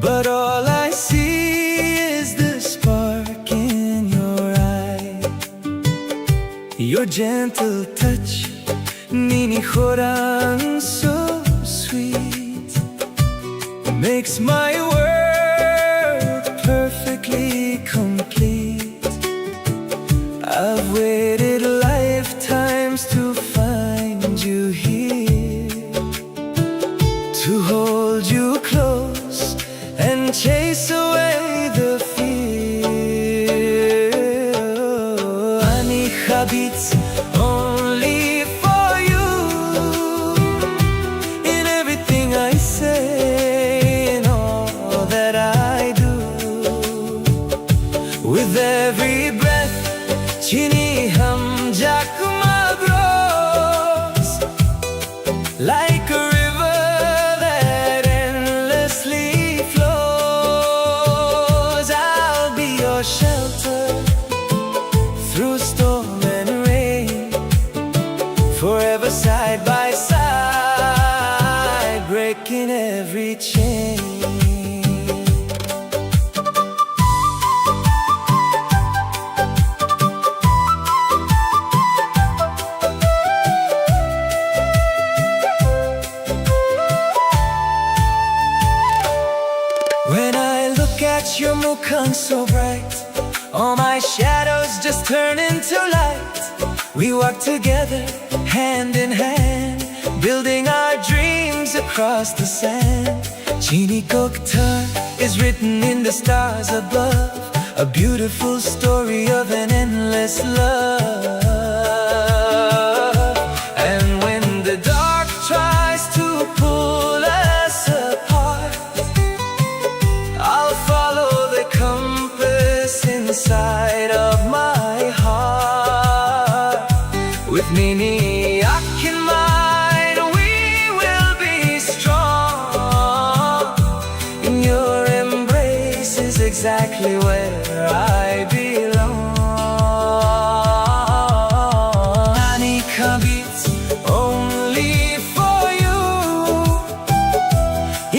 but all I see is the spark in your eye. Your gentle touch, nini khoran, so sweet, makes my world perfectly complete. I've waited lifetimes to find you here, to hold you close and chase away the fear. Ani habits only for you, in everything I say, in all that I do. With every breath, chini hum jakma grows like a river that endlessly flows. I'll be your shelter through storm and rain, forever side by side, breaking every at your mukhan so bright. All my shadows just turn into light. We walk together, hand in hand, building our dreams across the sand. Chini Koktar is written in the stars above, a beautiful story of an endless love. And when the dark tries to pull us apart, I'll follow the compass inside of my heart. With Nini Akin mine, we will be strong. In your embrace is exactly where I belong. Anika beats only for you.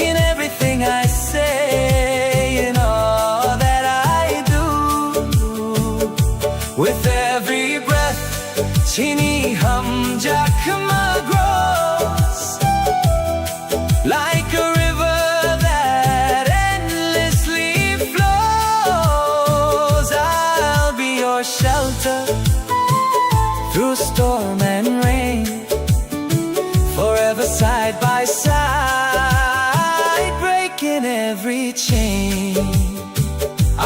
In everything I say, in all that I do. With every breath, Chini hum jakma grows. Like a river that endlessly flows, I'll be your shelter through storm and rain, forever side by side, breaking every chain.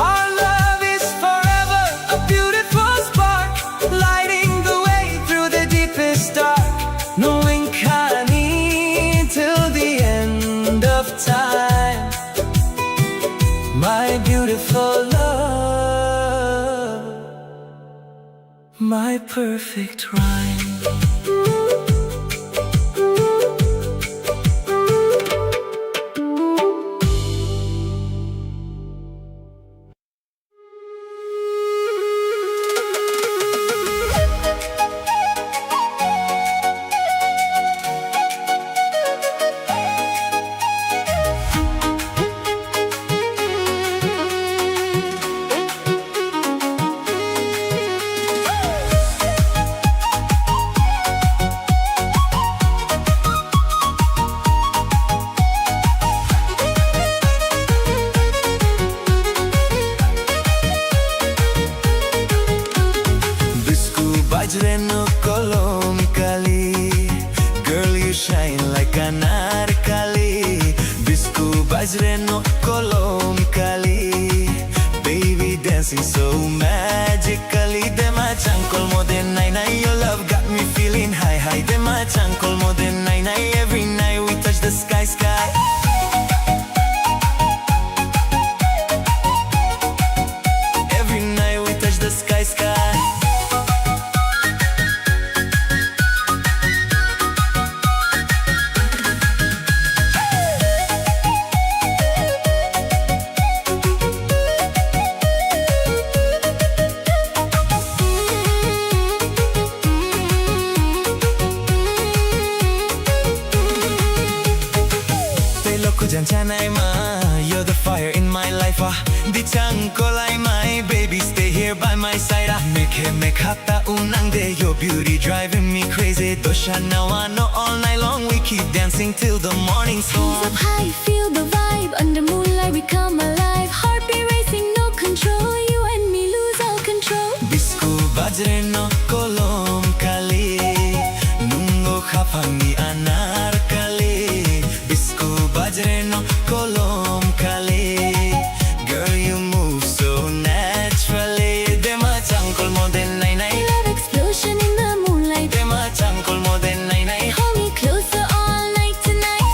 Our love is forever a beautiful spark, lighting the way through the deepest dark. Knowing Kani till the end of time. My beautiful love, my perfect rhyme. Bajreno kolom kali, girl you shine like an anarkali. Bisku bajreno kolom kali, baby dancing so magically. Dema chankol mo den nai nai, your love got me feeling high high. Dema chankol mo den nai nai, every night we touch the sky sky. Every night we touch the sky sky. You're the fire in my life. Di changkolai, my baby, stay here by my side. Make hata unang de, your beauty driving me crazy. Dosha nawano all night long, we keep dancing till the morning storm. Hands up high, feel the vibe. Under moonlight we come alive. Heartbeat racing, no control. You and me lose all control. Bisku bajreno kolom kali, nungo khapangi anarkali. Bisku bajreno kolom kali, girl you move so naturally. Dema chankol mo den nai nai, Love explosion in the moonlight. dema chankol mo den nai nai. Hold me closer all night tonight.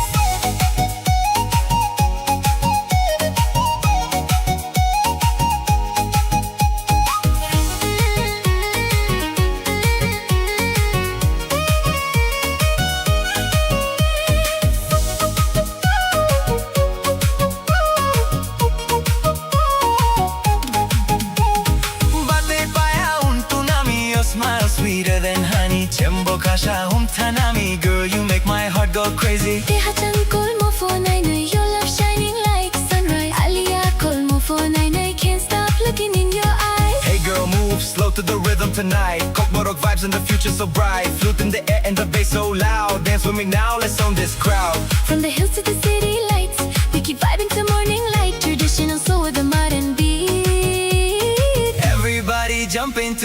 Sweeter than honey, chembo kasha tanami. Girl, you make my heart go crazy. Teha chankol mo for nai nai, your love shining like sunrise. Aliya kol mo for nai nai, can't stop looking in your eyes. Hey girl, move slow to the rhythm tonight. Kokborok vibes and the future so bright. Flute in the air and the bass so loud. Dance with me now, let's own this crowd. From the hills to the city lights, we keep vibing till morning light. Traditional soul with the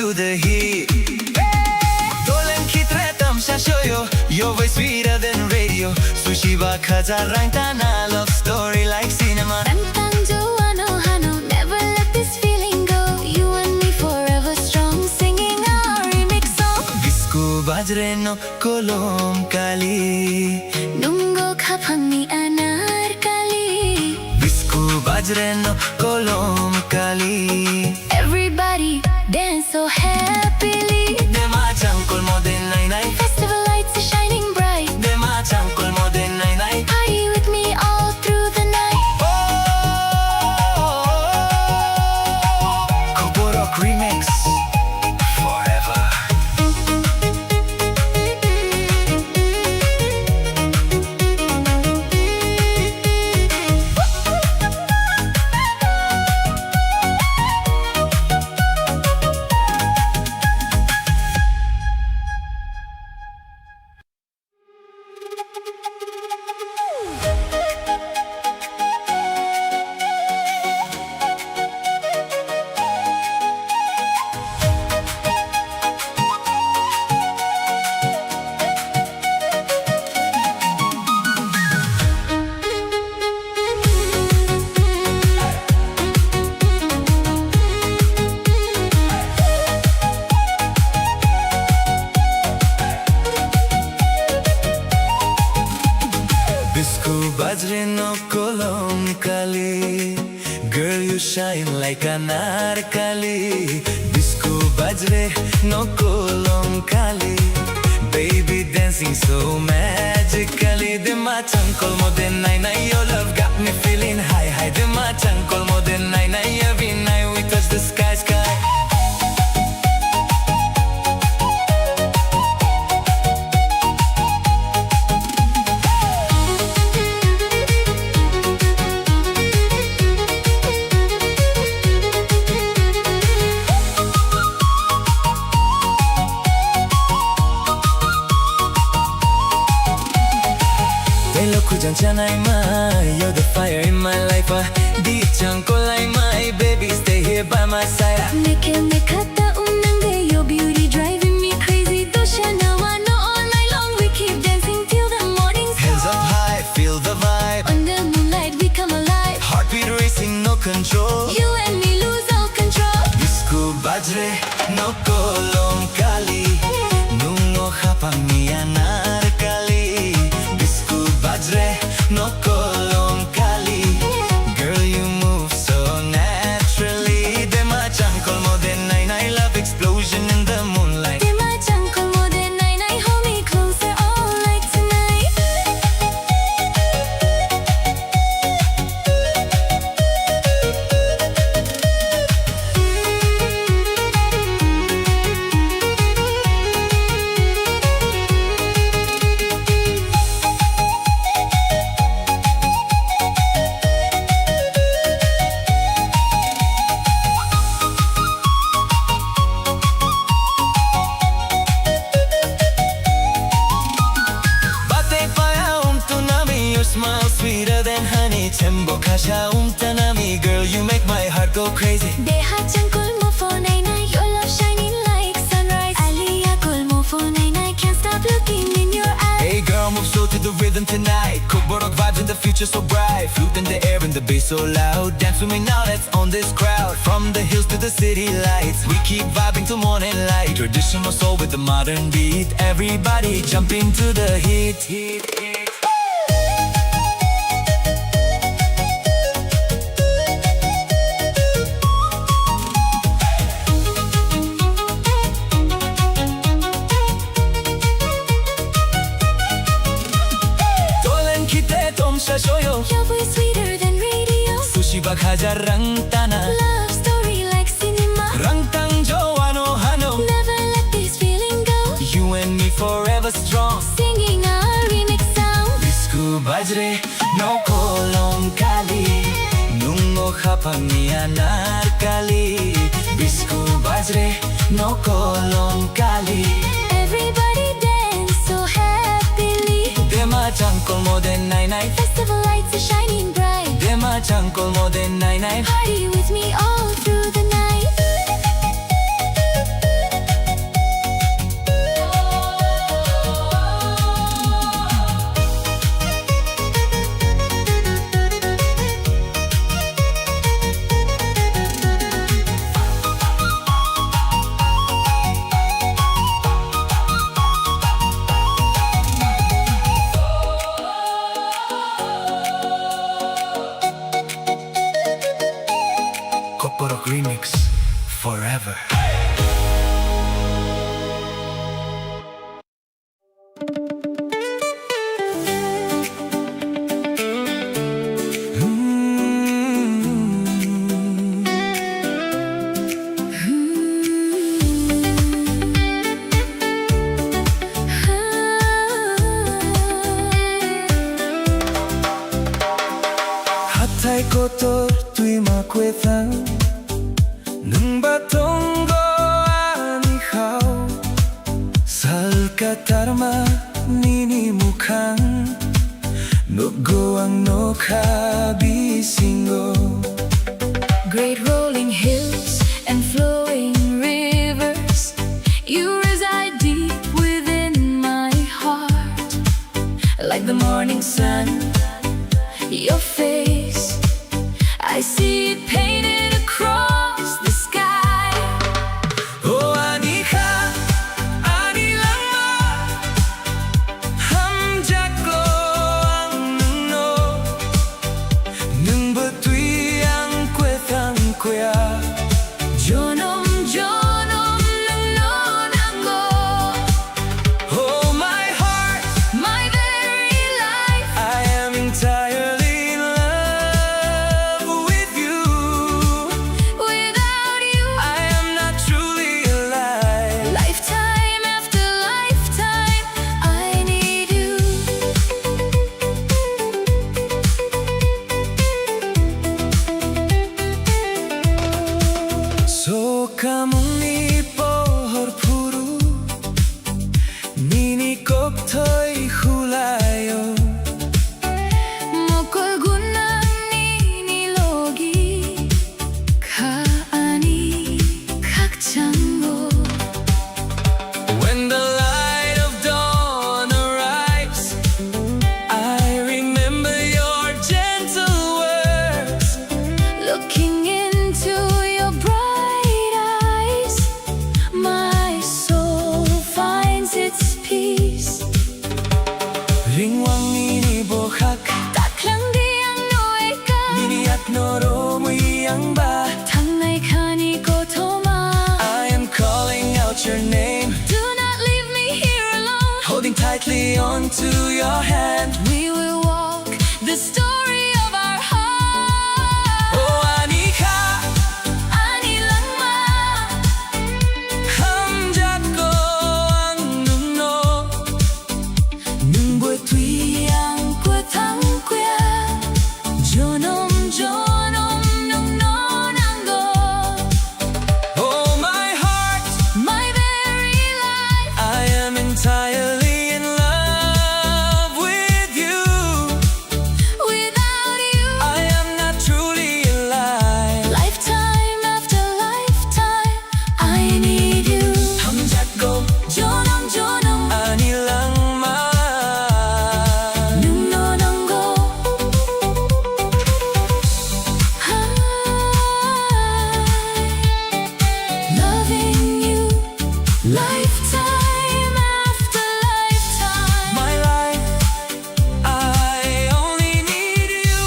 to the heat. Dolan kitre tamsha shoyo, your voice sweeter than radio. Sushi ba khaja rangtana, love story like cinema. Tantang Joano Hano, never let this feeling go. You and me forever strong, singing our remix song. Disco bajre no kolom kali, Nungo kapangni anarkali. disco bajre no kolom kali. Everybody dance so happily. Dema chankol modern nai nai, Festival lights are shining bright. dema chankol modern nai nai. Party with me all through the night. Kokborok remix forever. Disco bajre no kolom kali, girl you shine like an anarkali. Disco bajre no kolom kali, baby dancing so magically. Dema chankol modern nai nai, your love got me feeling high high. Dema chankol modern nai nai, every night we touch the sky sky. Janai mai, you're the fire in my life. Deep chankol ai mai, baby stay here by my side. Nikhil Nikhata Unange, your beauty driving me crazy. Doshana Wano all night long, we keep dancing till the morning Hands star. up high, feel the vibe. Under moonlight we come alive. Heartbeat racing, no control. You and me lose all control. Disco bajre no kolom kali, nungo hapang ni anarkali. Disco bajre no kolom kali, girl you move so naturally. Dema chankol modern nai nai, love explosion in the moonlight. Dema chankol modern nai nai, hold me closer all night tonight. Smile sweeter than honey, Chembo kasha umtanami, girl you make my heart go crazy. Deha chankol mo for nai nai, your love shining like sunrise. Aliya kol mo for nai nai, can't stop looking in your eyes. Hey girl, move slow to the rhythm tonight. Kokborok vibes in the future so bright. Flute in the air and the bass so loud. Dance with me now, let's on this crowd. From the hills to the city lights, we keep vibing till morning light. Traditional soul with the modern beat. Everybody jump into the heat, heat, heat. Shoyo, Your voice sweeter than radio. sushi ba khaja rangtana, Love story like cinema. rangtang joano hano. Never let this feeling go. You and me forever strong. Singing our remix sound. Disco bajre no kolom kali, nungo hapang ni anarkali. Disco bajre no kolom kali. Everybody dance so happily. Dema chankol modern nai nai, Festival lights are shining bright. dema chankol modern nai nai. Party with me all through the night. Kokborok remix forever. Hatay kotor tuima kwethang nung batong go anihaw salkatarma nini mukhang nugo ang nokabisingo. Great rolling hills and flowing rivers, you reside deep within my heart. Like the morning sun, your face, I see it painted across the sky. Oh anika, anilanga, hamjako ang nuno, nung batui ang kwethang kuya. Jonom jonom nuno nango. Oh my heart, My very life, I am entirely in love with you. without you, I am not truly alive. lifetime after lifetime, I need you. So kamuni pohor puru nini koktoy hulayo. Mokol gunang ninilogi kaani kakchango. When the light of dawn arrives, I remember your gentle words. Looking into your bright eyes, my soul finds its peace. Ringwang nini bohak Taklang diang noeka, nini at noro muyang ba. tangnay kani ko toma. I am calling out your name, Do not leave me here alone. holding tightly onto your hand. We will walk the story of our heart. Oh anika, Anilangma, hamjako ang nuno, nung batui ang kwethang kuya. Jonom jonom nung nonango. oh my heart, My very life, I am entirely in love with you. without you, I am not truly alive. lifetime after lifetime, I need you. hamjako Jonom jonom anilang ma. nung nonango. Loving you, lifetime after lifetime. My life, I only need you.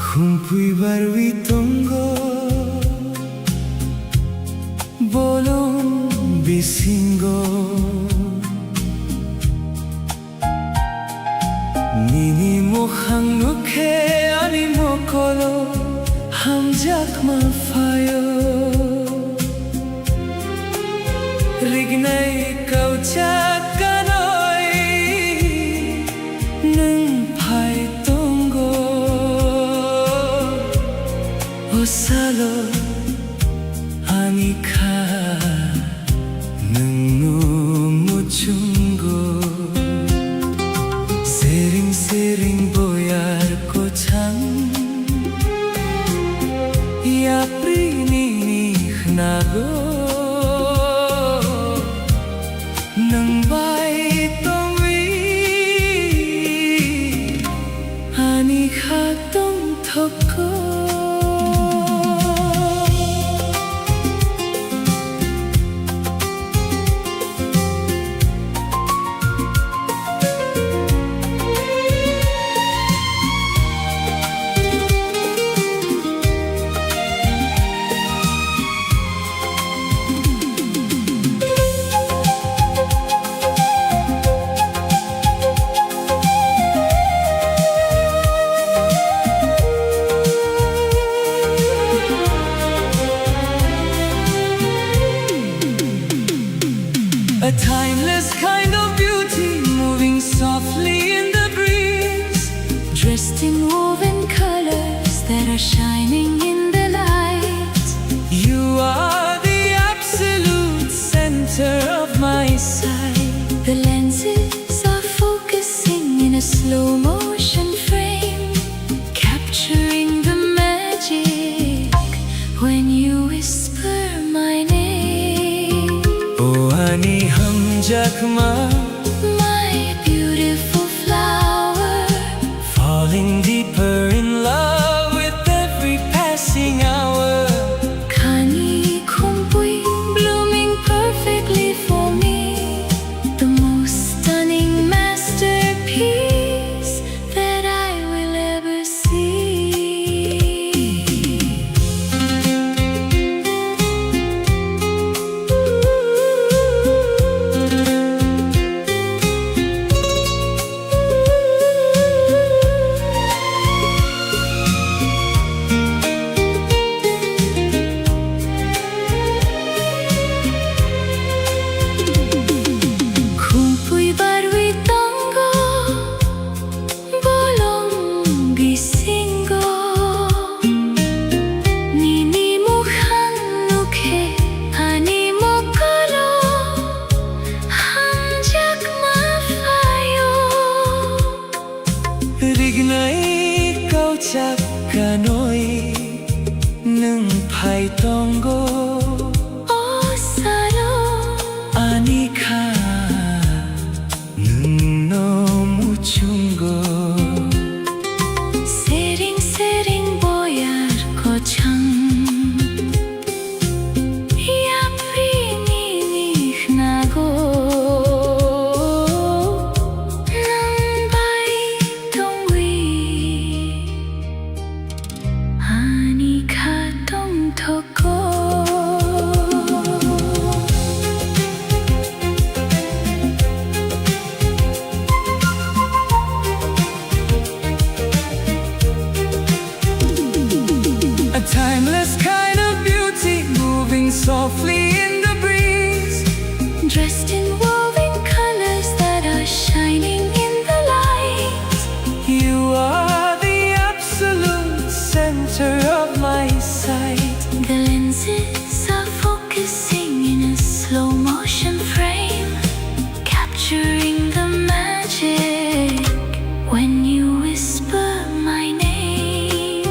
Humpui barwi tonggo bolong bisingo nini mukhang nukhe ani mokolo hamjak mafayo rignai kauchak kanoi nung phai tonggo. Osalo anika nung muchungo sering sering boyar ko chang 가동토코 A timeless kind of beauty moving softly in the breeze, Dressed in woven colors that are shining in the light. You are the absolute center of my sight. The lenses are focusing in a slow motion frame, capturing the magic when you whisper my name. Oh honey hum jakma, My beautiful flower, falling deeper in love with every passing hour. Kani kumpui, blooming perfectly for me, the most stunning masterpiece that I will ever see. Kumpui barui tango, bolong gisinggo, nini mukhan nukhe, ani mokolo, hanjak mafayo. Rignai kau chak kanoi, nung phai tongo, Oh salo, anika nung no muchungo. sering sering boyar kochang, yapi ninih nago, nang bai tongwi, ani katong toko. A timeless kind of beauty moving softly in the breeze, Dressed in woven colors that are shining in the light. you are the absolute center of my sight. The lenses are focusing in a slow motion frame, capturing the magic when you whisper my name.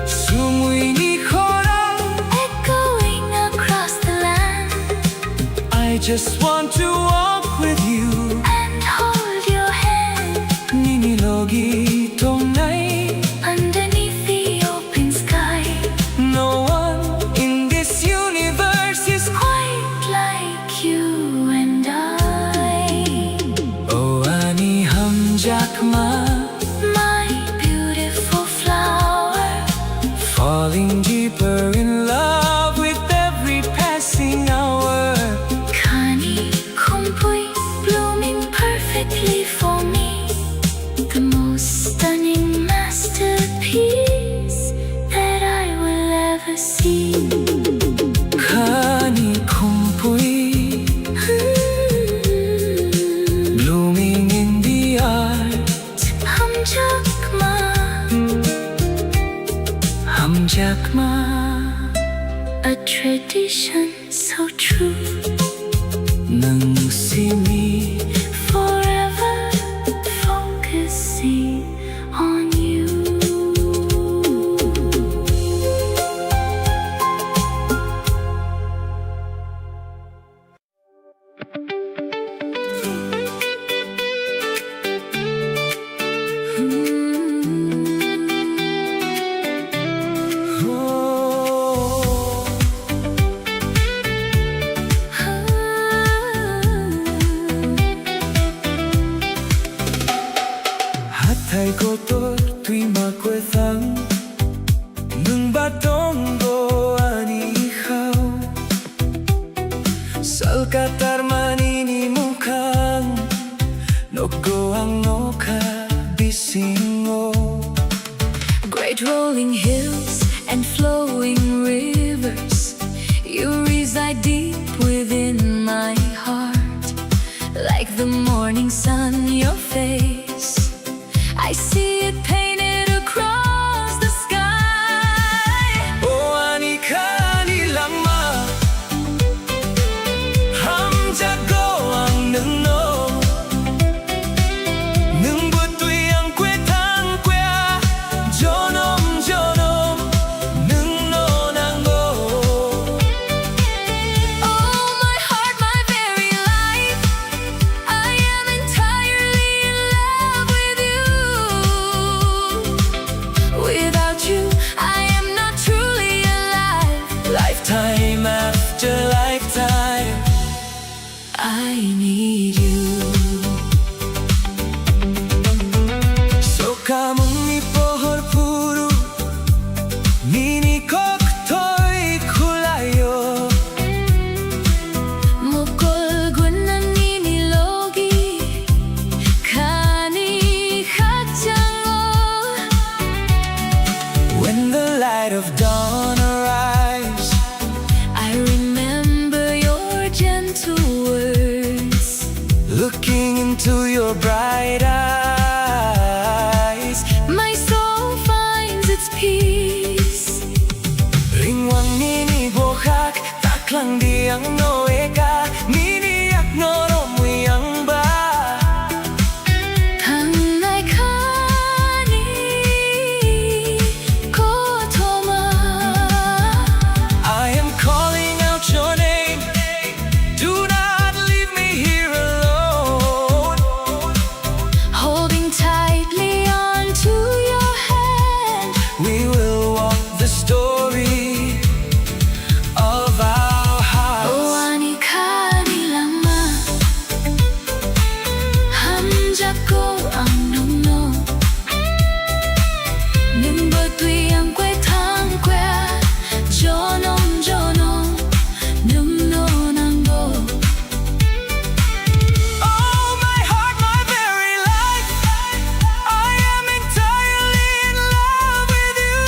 Sumui ni khorang, Echoing across the land I just want to walk with you. and hold your hand Nini logi tong nai, underneath the open sky. no one in this universe is Quite like you and I. Oh ani hum jakma, My beautiful flower, falling deeper in love with every passing hour. Kani kumpui, blooming perfectly for me, the most stunning masterpiece that I will ever see. Kani kumpui, blooming in the art. Hamjakma, Hum jakma, a tradition so true, nang simi. forever focusing on you. kotor tuwing magkwethang ng batombo ani ikaw Salkatar maninimukang Nogo ang noka bisingo Great rolling hills and flowing rivers, you reside deep within my heart. Like the morning sun, your face, I see it painted across the sky. O ani ka nilama Hamjago ang nuno Nung butoy ang kwetang kwea Jonom jonom Nung nonango Oh, my heart, my very life, I am entirely in love with you. Without you, I am not truly alive. Lifetime after lifetime I need you. So kamong ipohor puro Nini koktoy kulayo Mukol gunan ninilogi Kani kachango. When the light of dawn arrives I remember your gentle words. Looking into your bright eyes My soul finds its peace. Ringwang nini bohak Taklang diang noeka Niniyak noromuyang ba Tanay kani kotoma. I am calling out your name Do not leave me here alone Holding tightly onto your hand. We will walk the story of our house Oani kani lama Hamjako ang nuno Nung batuy ang kwetang kwea Jonom jonom Nung nonango. Oh, my heart, my very life I am entirely in love with you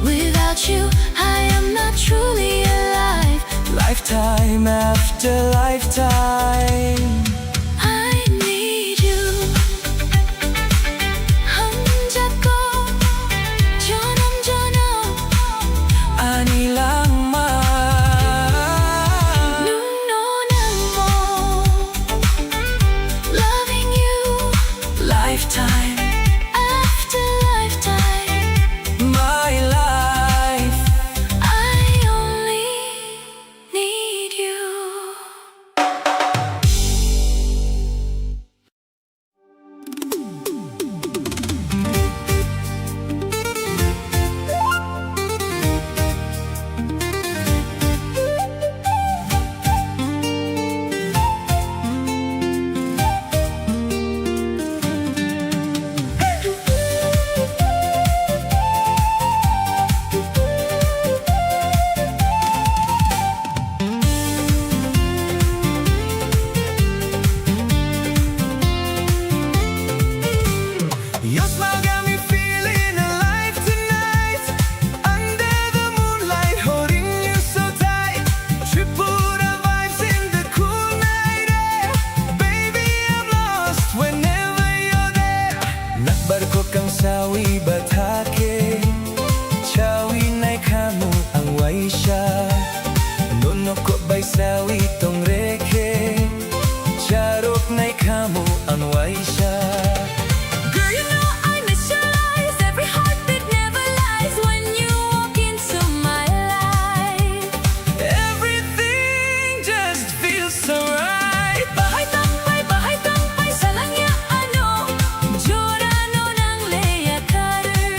Without you, I am not truly alive. Lifetime after lifetime I need you. Hamjako jonom jonom Ani lang ma Nung nonang mo. Loving you Lifetime, after lifetime. my life I only need you. Your smile got me feeling alive tonight Under the moonlight, holding you so tight Tripura vibes in the cool night air Baby, I'm lost whenever you're there Nakbarko kang sawi batake Chawi na'y kamu ang waisya Nono ko ba'y sawi tong reke Charok na'y kamu ang waisya Girl, you know I miss your eyes. Every heartbeat never lies when you walk into my life. Everything just feels so right Bahay tampay sa langya ano. Jura no nang leya karu.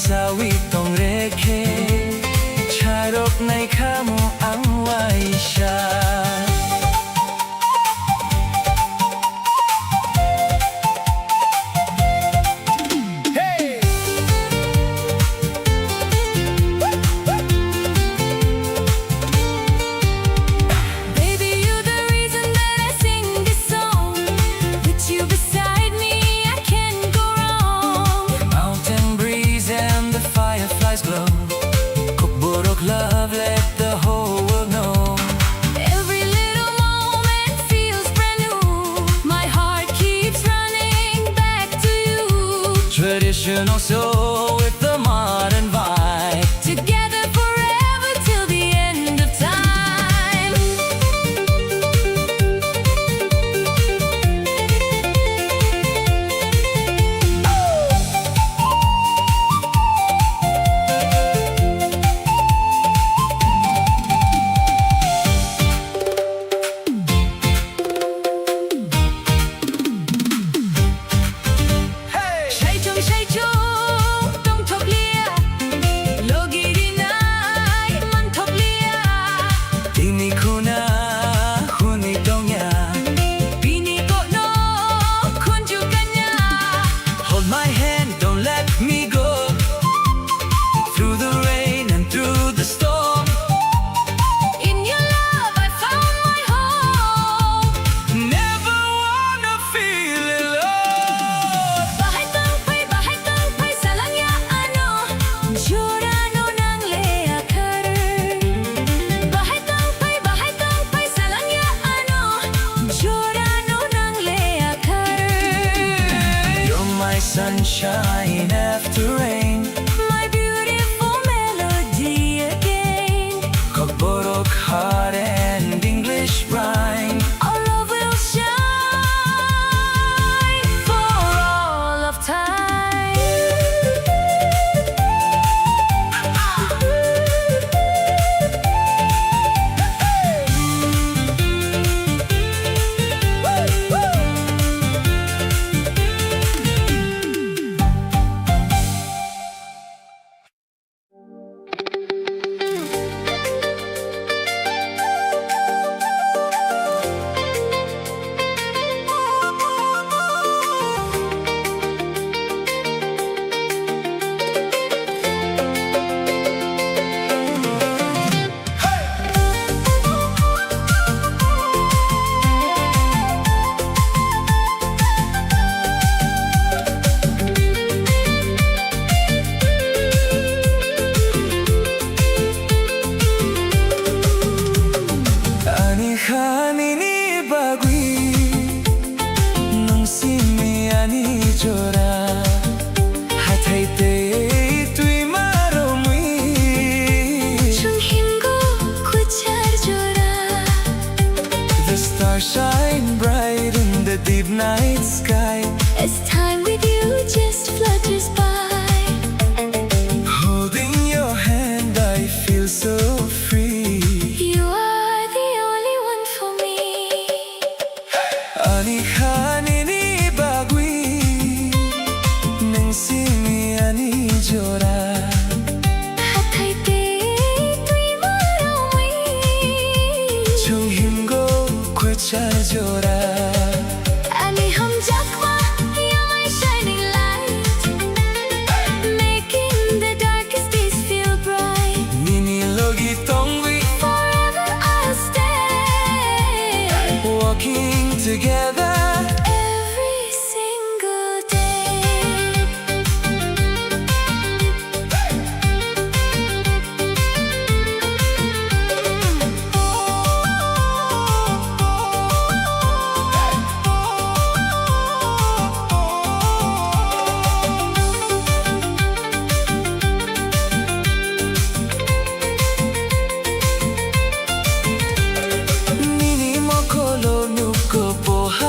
sawi tong rekhe charok nai khamu ang waisha Kokborok love, let the whole world know. Every little moment feels brand new. My heart keeps running back to you. Traditional soul with the modern vibe. Together forever till the end of time. Sunshine after rain, My beautiful melody again. Kokborok heart and English rhyme. Our love will shine for all of time. Shine bright in the deep night sky. As time with you just flutters by. Holding your hand, I feel so free. You are the only one for me. Ani khani ni bagui, nang simi ani jora. Hathai te tui maromui. Chung himgo khwachar jora. Ani hum jakma, you're my shining light. Making the darkest days feel bright. Nini logi tongwi, Forever I'll stay. walking together. Every single day. Nini mokolo nuko poha.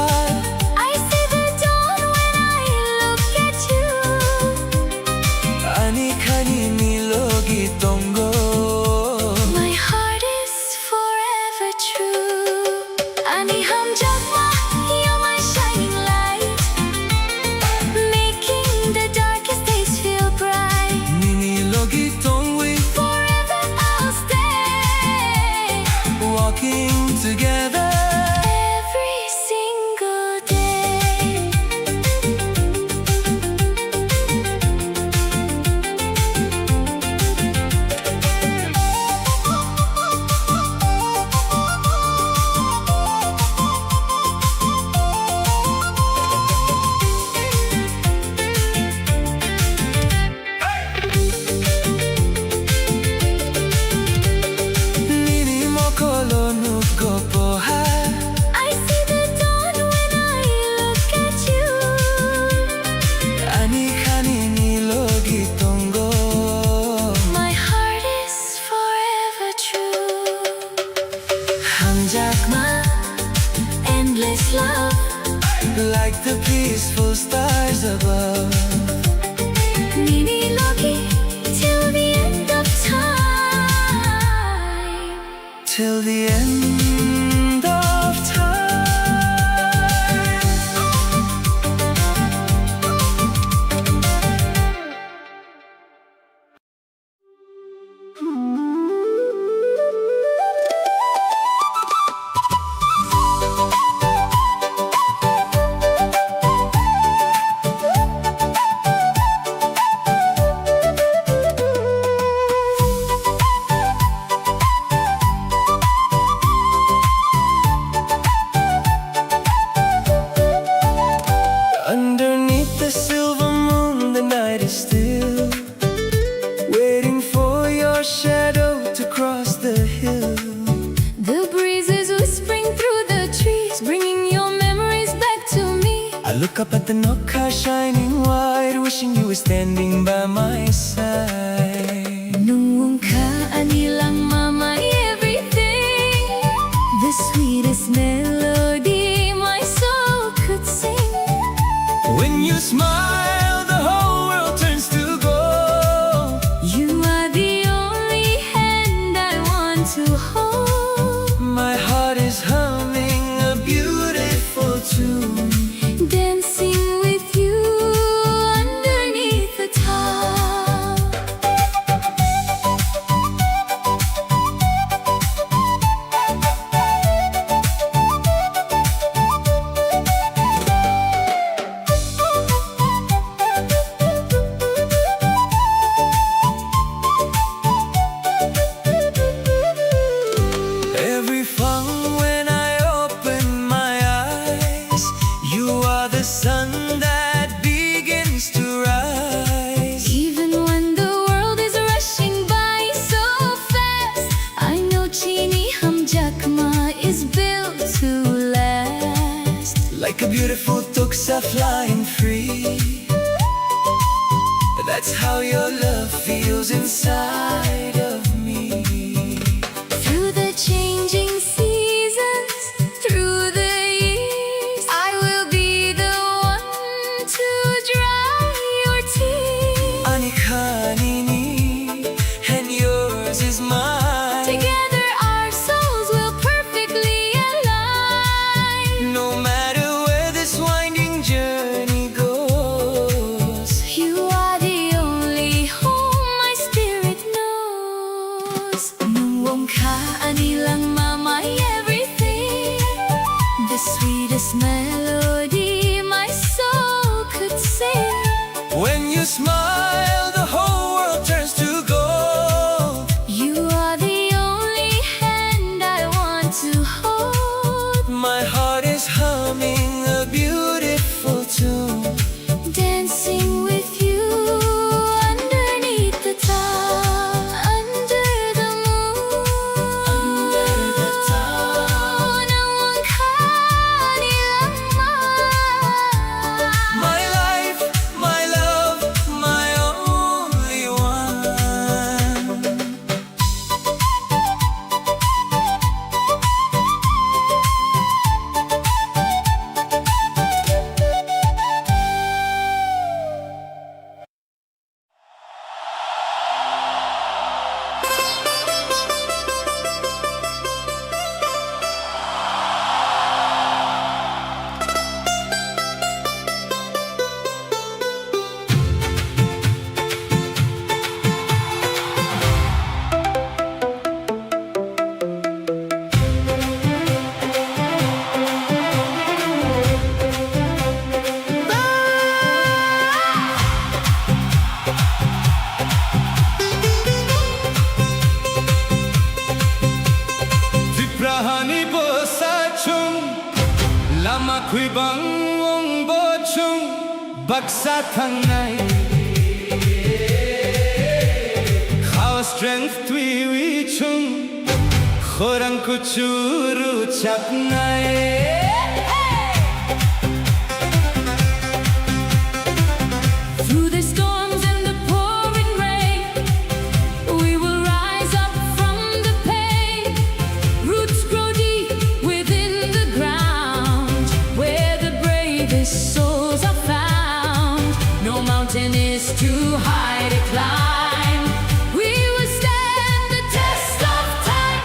till the end of time. Underneath the silver moon, the night is still, waiting for your shadow to cross the hill. The breeze is whispering through the trees, bringing your memories back to me. I look up at the Nokka shining white, wishing you were standing by my side. Nung ka anilang mama everything, the sweetest melody my soul could sing. When you smile, the whole world turns to gold. You are the only hand I want to hold. My heart is humming a beautiful tune, Dancing with you underneath the top. every fun when I open my eyes. You are the sun that begins to rise. Even when the world is rushing by so fast, I know Chini Hamjakma is built to last. Like a beautiful tuksa flying free, that's how your love feels inside of me. Through the changing seasons, through the years, I will be the one to dry your tears. Anikanini, and yours is mine. Together our souls will perfectly align. No matter where this winding journey goes, You are the only home my spirit knows. Nung ka anilang mama everything, the sweetest melody my soul could sing. when you smile, the whole world turns to gold. You are the only hand I want to hold. My heart is humming a beautiful tune, Dancing with you underneath the top, under the moon, under the top. Nung ka nilang My life, my love, my only one. Ziprahani bosachung, lama kuibang wong bochung, baksa tangnay. How strength twi chung, khorang kuchuru chapnay. Through the storms and the pouring rain, we will rise up from the pain. Roots grow deep within the ground, where the bravest souls are found. No mountain is too high to climb. We will stand the test of time.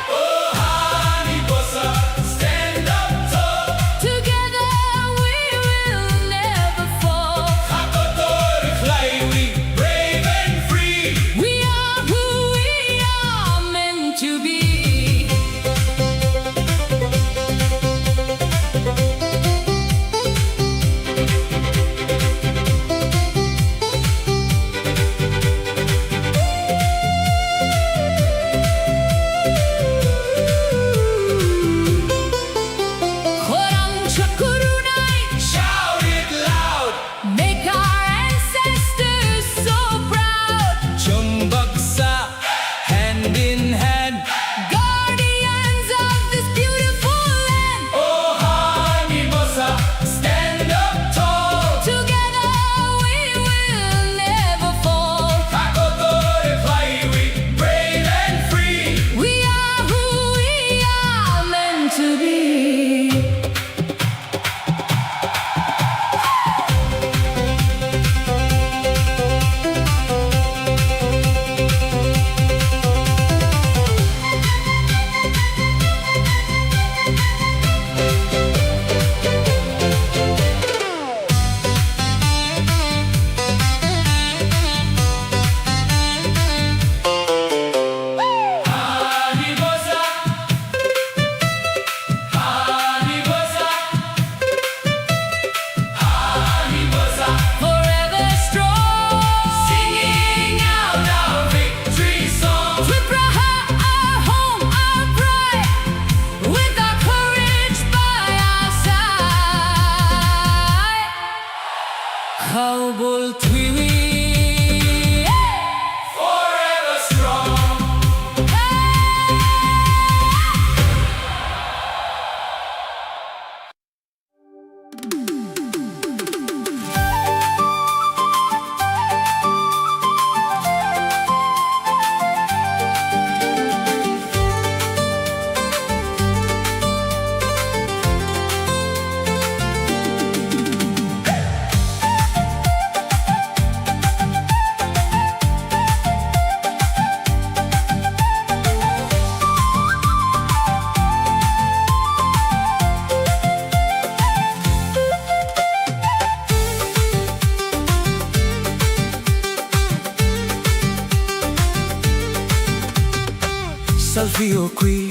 Salfio qui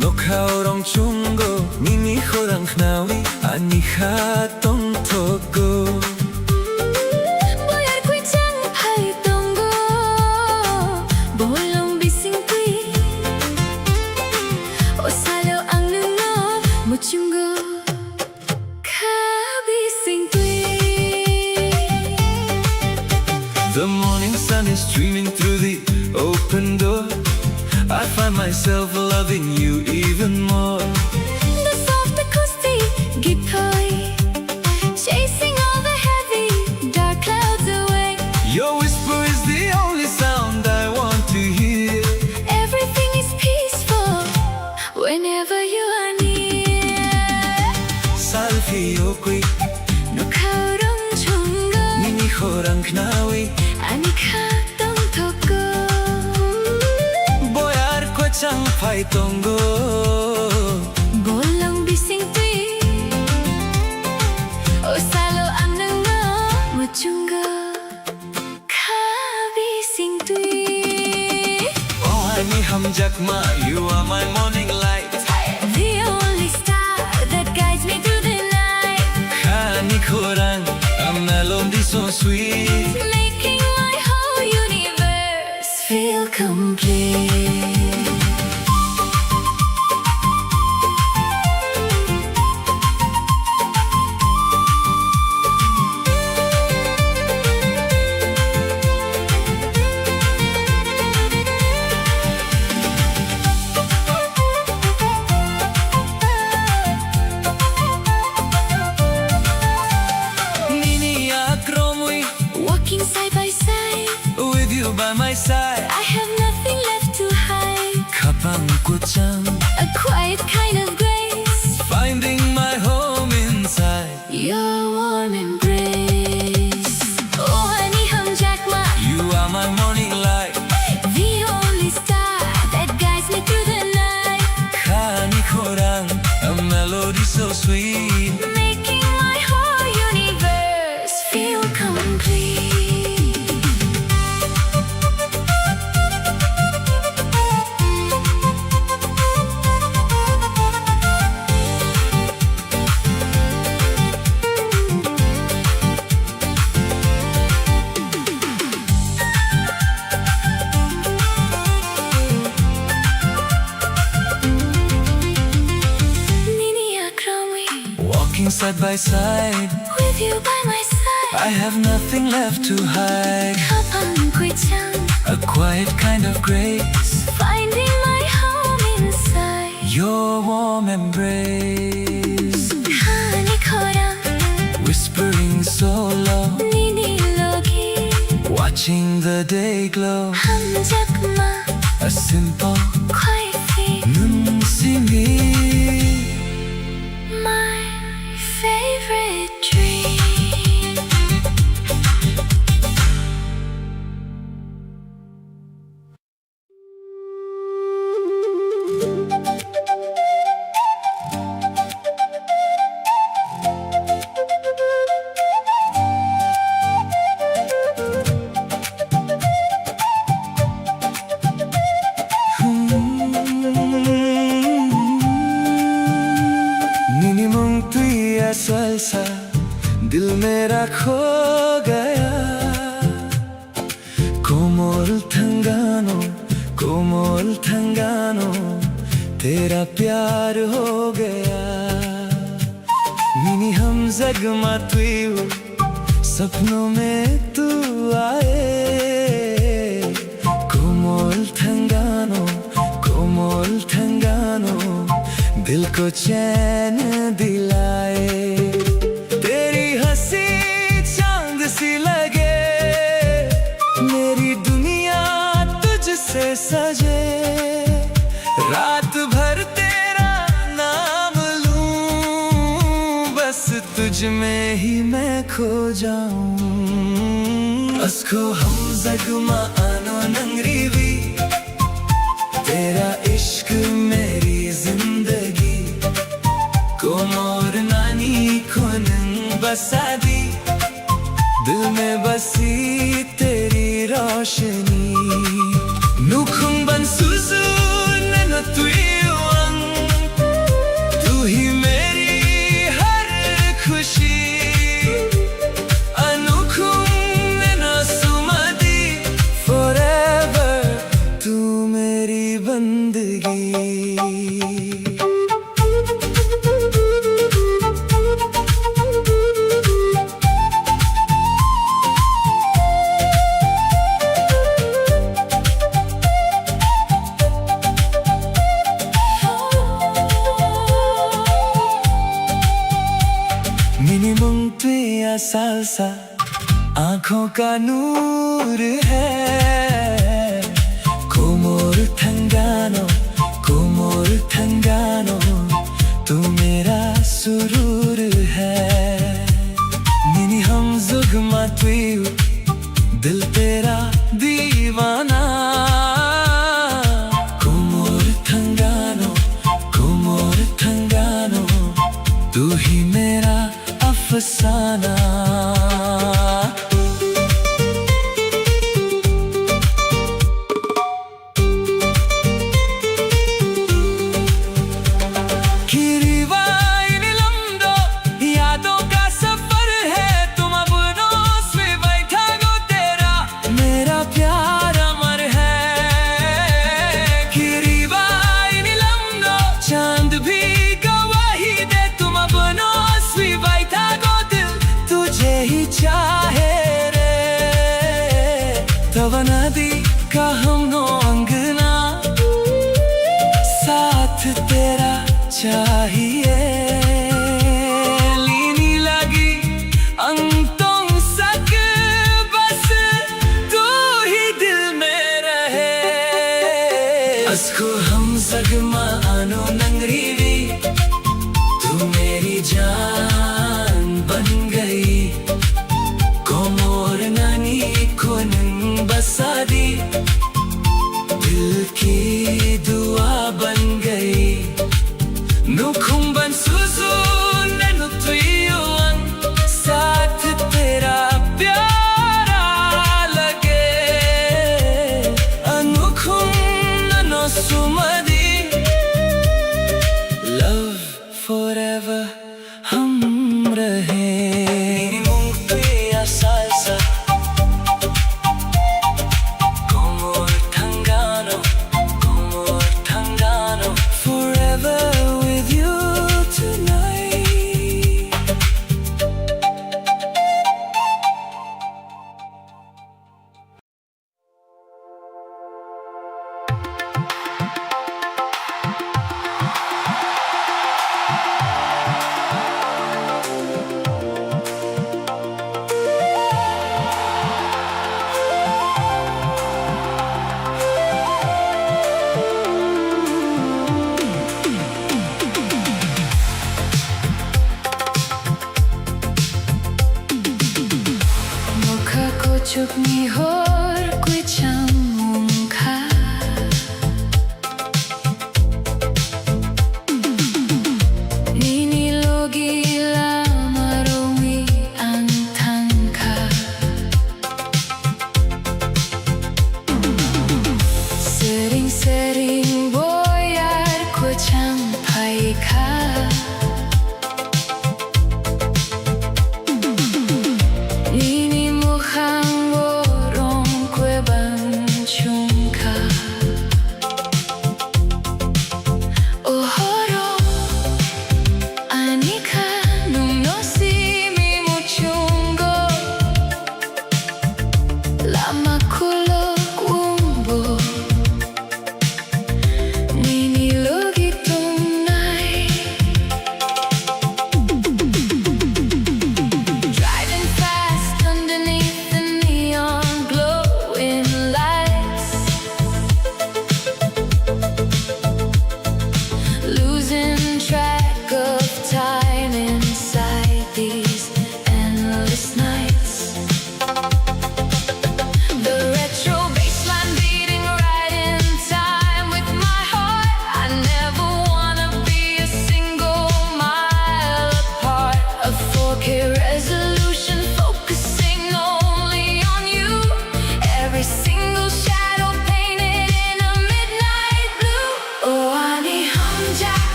no kaorong chungo nini khorang khnawi ani khatong togo boyar kui chang phai tongo bolong bising kui o salo ang nungo muchungo kha bising kui. The morning sun is streaming through the open door. I find myself loving you even more. The soft acoustic guitar chasing all the heavy dark clouds away. Your whisper is the only sound I want to hear. Everything is peaceful whenever you are near. Salfio qui No kaurong chungo nini khorang khnawi ani khatong togo boyar ko chang phai tongo bolong bising tui o salo ang nungo muchungo kha bising tui. Oh ani hum jakma, you are my morning light. The only star that guides me through the night, Khani khorang a melody so sweet. making my whole universe feel complete. Nini akromwi Walking side by side, with you by my side. I have nothing left to hide. Kapang ko chang A quiet kind of grace, finding my home inside. your warm embrace. Oh, honey, hum jakma, You are my morning light. the only star that guides me through the night, Khani khorang a melody so sweet. making my whole universe feel complete. Nini akrami, Walking side by side, with you by my side. I have nothing left to hide. Kapang kui chang, A quiet kind of grace, finding my home inside. your warm embrace, Honey khorang, whispering so low, nini logi, watching the day glow. hum jakma, A simple quiet feet, nunsingi. my favorite dream. Nini mong tui asal sa dil mera kho gaya. कोमल थंगानो तेरा प्यार हो गया. Mini हम जगमा तुई हो, सपनों में तू आए. कोमल थंगानो दिल को चैन दिलाए. तेरी हंसी चांद सी लगे, मेरी दुनिया तुझसे सजे. रात भर तेरा नाम लूं, बस तुझ में ही मैं खो जाऊं. अस्को हम जगमा आनो नंगरीवी, तेरा इश्क मेरी जिंदगी को मोर नानी खुनन बसादी. दिल में बसी तेरी रोशनी, नुखुम बन सुजू का नूर है कोमोर ठंगानो तू मेरा सुरूर है निनी हम जुगमा तुयु दिल तेरा दीवाना कोमोर ठंगानो तू ही मेरा अफसाना नदी का हम अंगना साथ तेरा चाहिए लीनी लगी अंतों सक बस तू ही दिल में रहे अस्को हम सगमा आनो नंगरीवी तू मेरी जान बन गई कोमोर नानी को बसादी दिल की दुआ बन गई नुखुम्बन सुसु ननु तुयुअन साथ तेरा प्यारा लगे अनुखुम ननो सुमदी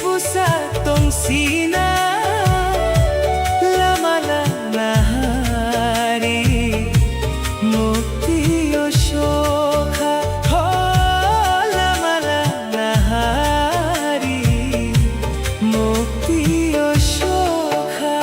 busa tong sina lamala na hari mukti o shokha ho lamala na hari mukti o shokha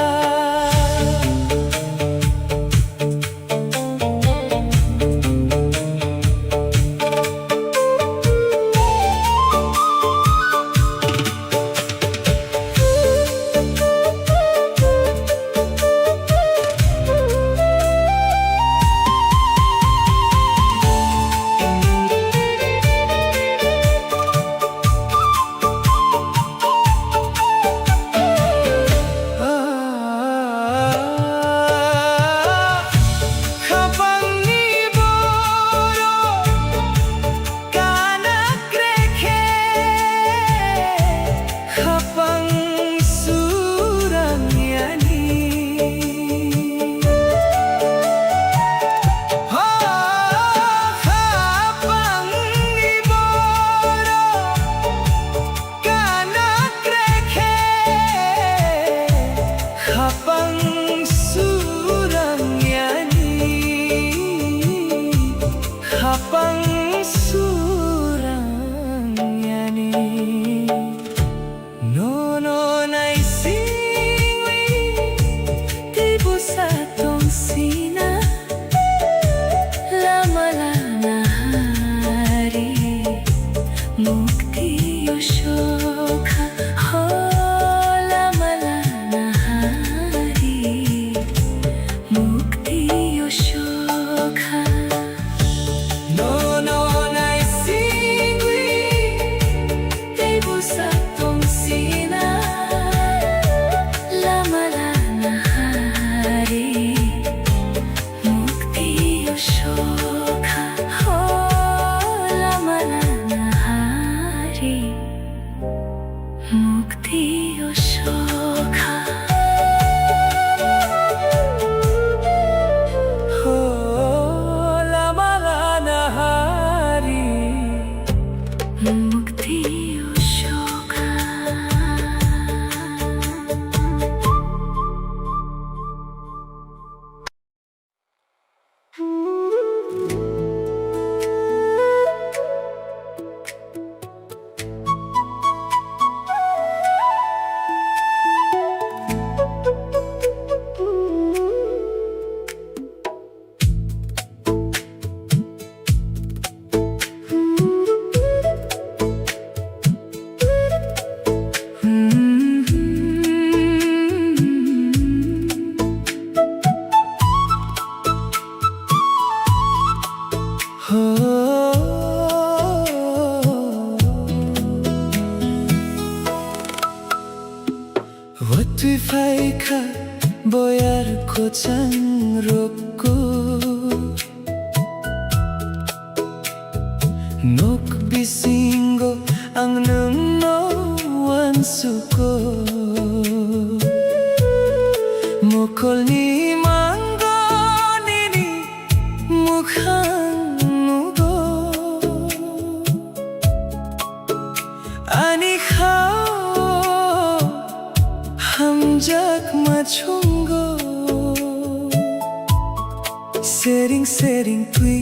Sering tui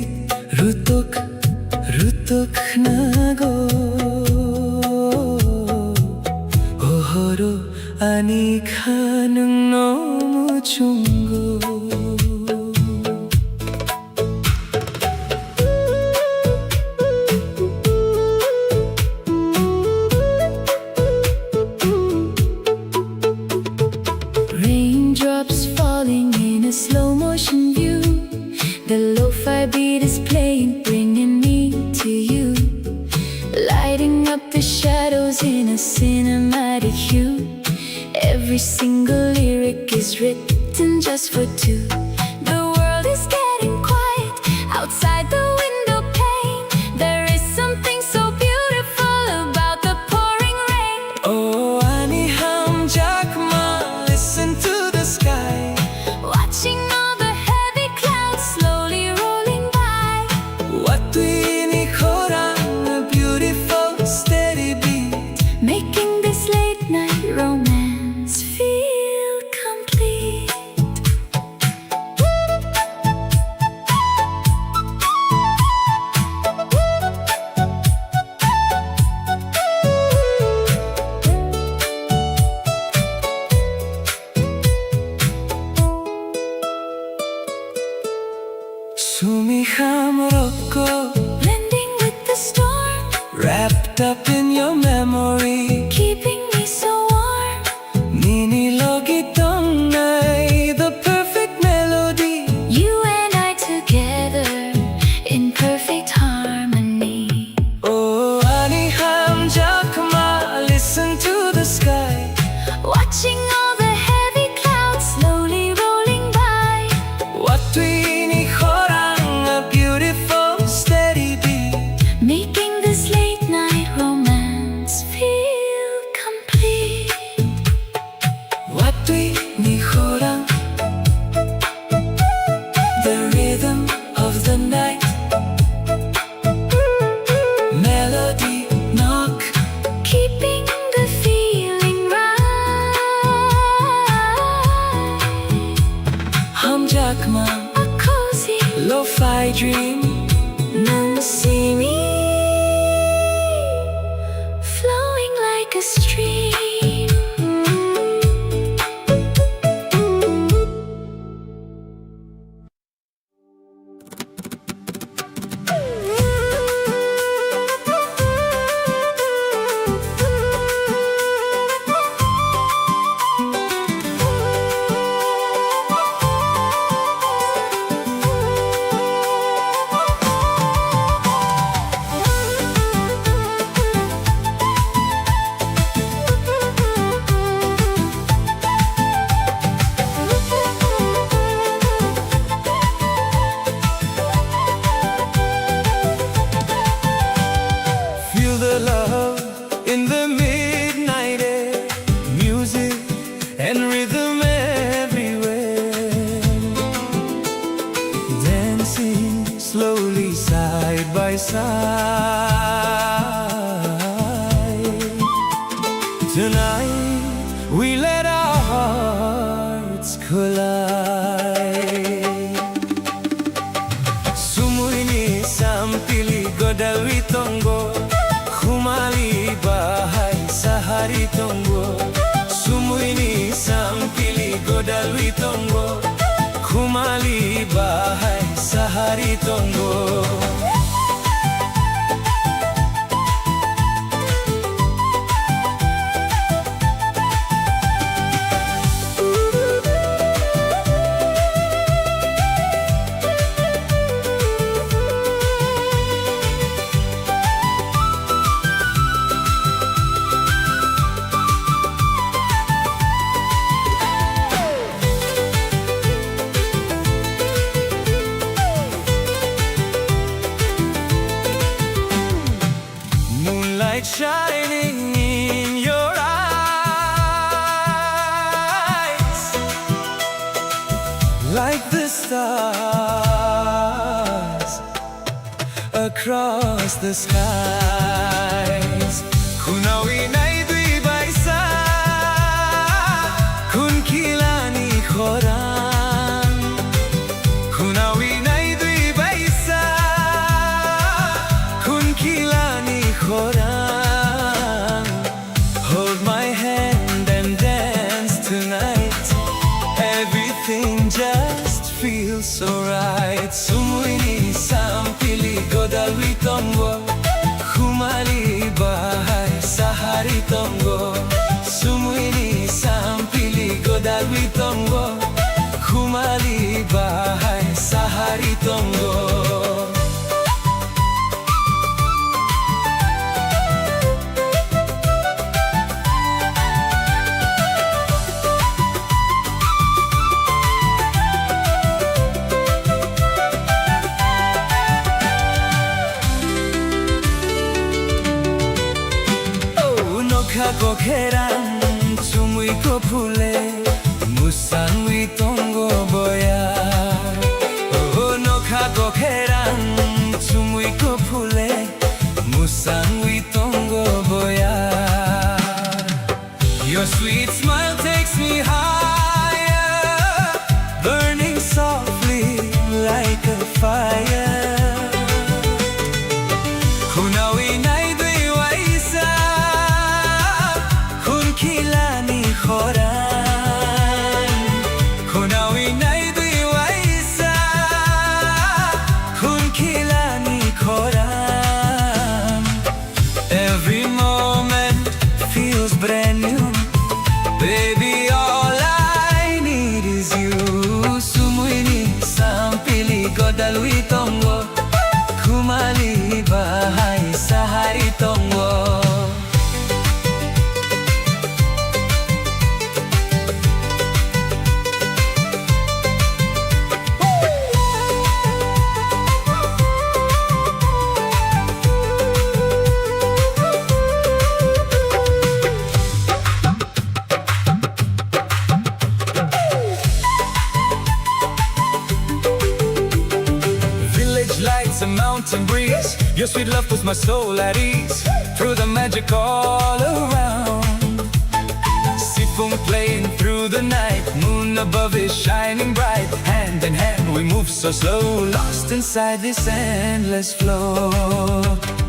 rutok nago ohoro ani khanung no chungo Raindrops falling in a slow motion view. The lo-fi beat is playing, bringing me to you, lighting up the shadows in a cinematic hue. Every single lyric is written just for two. The world is getting quiet outside the window pane. There is something so beautiful about the pouring rain. Oh, ani ham jakma, listen to the sky, watching all the heavy clouds slowly rolling by. What we need, a beautiful steady beat, making this late locked up in your memory, keeping me so warm. Ninilogi tongnay, the perfect melody. You and I together in perfect harmony. Oh, ani hamjakma, listen to the sky, Watching all the heavy clouds slowly rolling by. what we ni khorang, a beautiful steady beat, Making this late night romance feel complete. what we ni khorang, the rhythm of the night, melody knock, Keeping the feeling right. hamjakma, A cozy lo-fi dream, nang see me flowing like a stream. feel the love in the midnight air, music and rhythm everywhere, dancing slowly side by side. Tonight we let our hearts collide. Sumuini sampili godawi tongo, khumali bahai sahari tongo. Sumuini sampili godawi tongo, khumali bahai sahari tongo. Moonlight shining in your eyes, like the stars across the skies. Kunawi nai dui baisa, kun kilani khoran. Kunawi nai dui baisa, kun kilani khoran. Hold my hand and dance tonight. Everything just feels so right. Sumuini sampili godawi tongo, khumali bahai sahari tongo. Sumuini sampili godawi tongo, khumali bahai sahari tongo. Kokheran sumui ko phule, musangui tongo boya. Oh nokha kokheran sumui ko phule, musangui tongo boya. Your sweet smile takes me higher, burning softly like a fire. Kunawi nai dui waisa, kun kilani khoran. Kunawi nai dui waisa, kun kilani khoran. Every Your sweet love puts my soul at ease. Through the magic all around. Sifung playing through the night. Moon above is shining bright. Hand in hand we move so slow, lost inside this endless flow.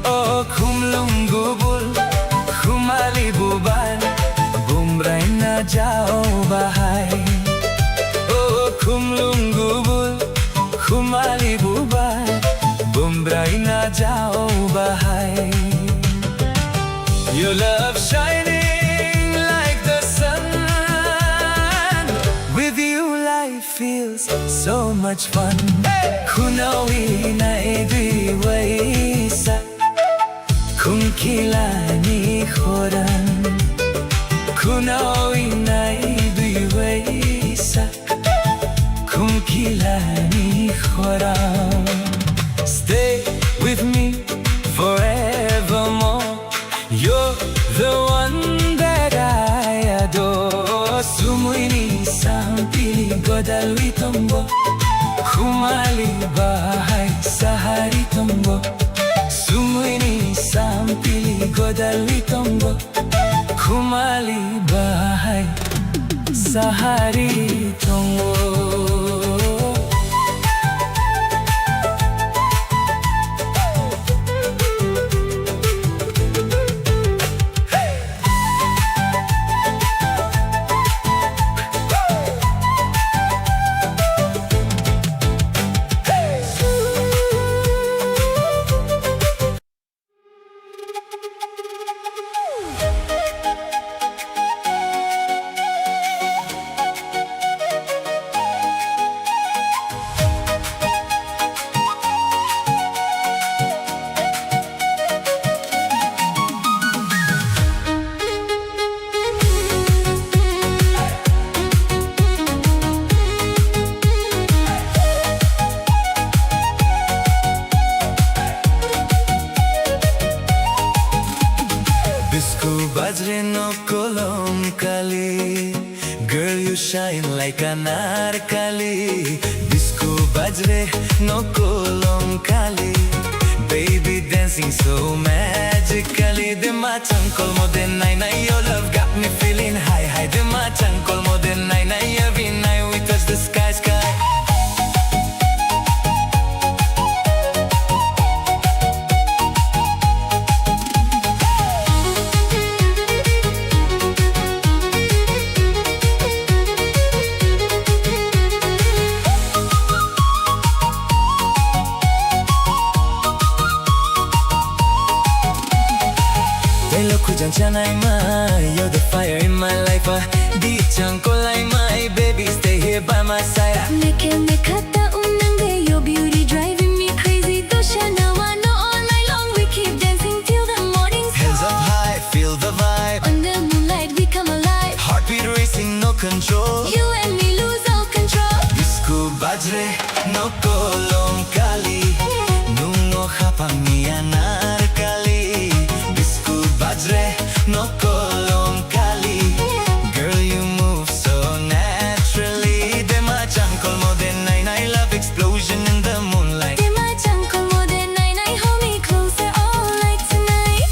Oh, khumlung gubul, khumali bubal, bumrai na jao bahai. Oh, khumlung gubul, khumali bubal, bumrai na jao bahai. Your love shining like the sun. With you life feels so much fun. Kunawi na idwiwaisa, kung kilani khoran. Kunawi na idwiwaisa, kung kilani khoran. Stay with me forevermore. You're the one that I adore. Sumuini sampili godalwi tombo, khumali bahai sahari tombo. Sumuini sampili godalwi tombo, khumali bahai sahari tombo. Bajre no kolom kali, girl you shine like an narkali. Disco bajre no kolom kali, baby dancing so magically. De machan kolmo de nai nai, your love got me feeling high high. De machan kolmo de nai nai, every night we touch the sky sky. You're the fire in my life. Di chanko like my baby, stay here by my side. Your beauty driving me crazy. All night long we keep dancing till the morning star. Hands up high, feel the vibe. Under moonlight we come alive. Heartbeat racing, no control. You and me lose all control. Disco bajre no kolom kali, nungo hapang ni anarkali. Disco bajre no kolom kali, girl you move so naturally. De machan kolmo de nai nai, love explosion in the moonlight. De machan kolmo de nai nai, hold me closer all night tonight.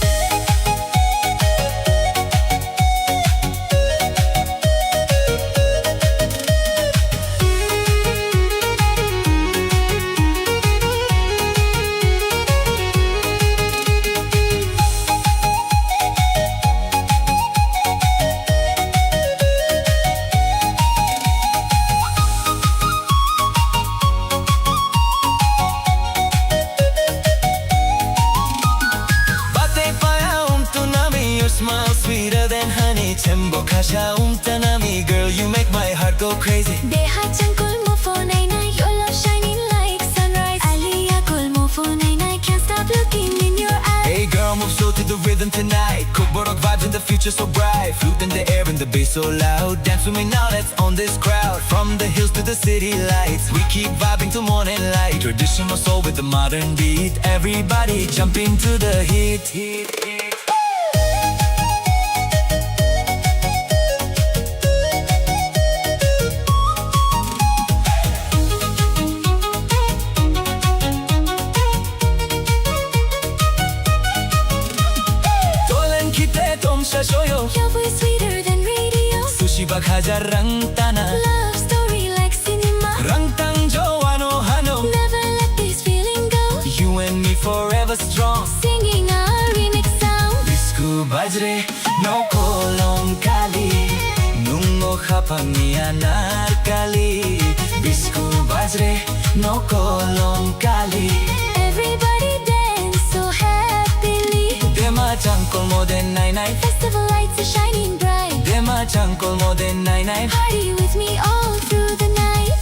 Smile sweeter than honey, Chembo kasha umtanami, girl you make my heart go crazy. Deha chankol mo for nai nai, your love shining like sunrise. Aliya kol mo for nai nai, can't stop looking in your eyes. Hey girl, move slow to the rhythm tonight. Kokborok vibes in the future so bright. Flute in the air and the bass so loud. Dance with me now, let's own this crowd. From the hills to the city lights, we keep vibing till morning light. Traditional soul with the modern beat. Everybody jump into the heat. Jibak hajar rang tana Love story like cinema. Rang tang jo ano hano Never let this feeling go. You and me forever strong Singing our remix sound. Bisku bajre no kolong kali Nungo khapang anar kali Bisku bajre no kolong kali Everybody dance so happily. Dema changkol mo den nai nai Festival lights are shining bright. Dema changkol mo den nai nai Party with me all through the night.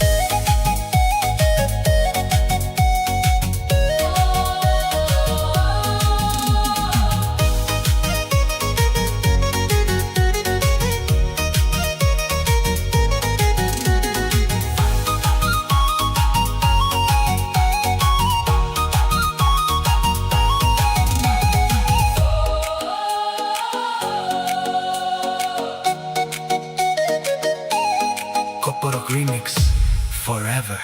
Kokborok remix forever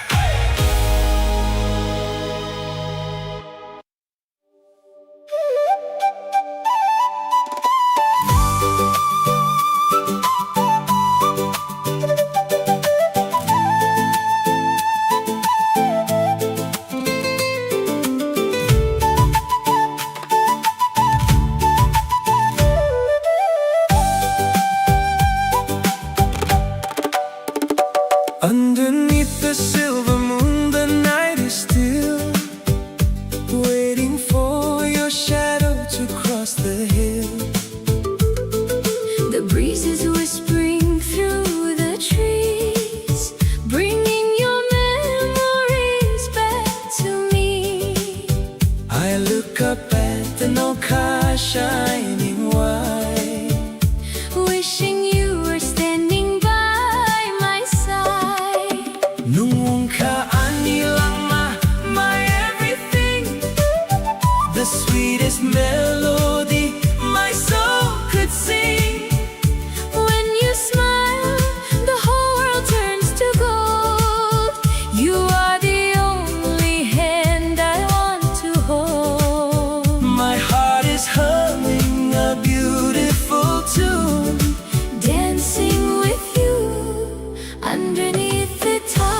Underneath the silver moon, the night is still, waiting for your shadow to cross the hill. The breeze is whispering through the trees, bringing your memories back to me. I look up at the Noka shining white, Wishing you were standing by my side. nung ka lang my everything, the sweetest melody my soul could sing. When you smile, the whole world turns to gold. You are the only hand I want to hold. My heart is humming a beautiful tune, Dancing with you underneath the top.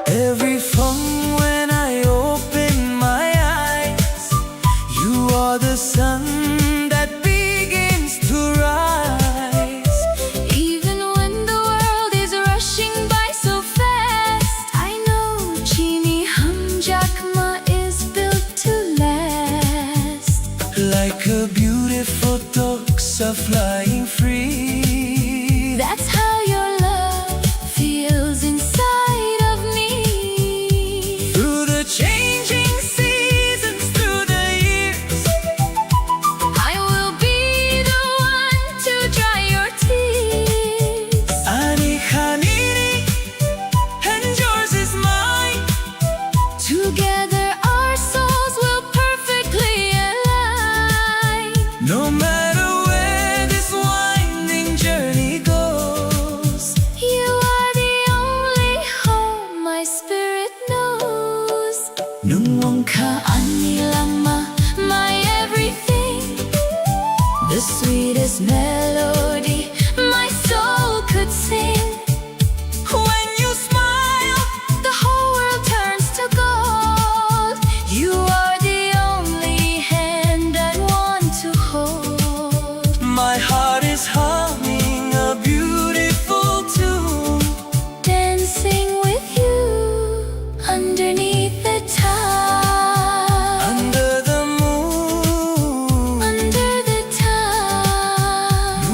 every from when I open my eyes, you are the sun that begins to rise. Even when the world is rushing by so fast, I know Chini Hamjakma is built to last. Like a beautiful toxa flying free. That's how your love feels inside of me. Through the changing seasons, through the years, I will be the one to dry your tears. Ani Hanini, and yours is mine. Together our souls will perfectly align. No matter where this winding journey goes, You are the only home my spirit knows. nung ka Anilama, my everything, the sweetest melody my soul could sing. when you smile, The whole world turns to gold. You are the only hand I want to hold. my heart is humming a beautiful tune, Dancing with you underneath the top. under the moon. Under the top.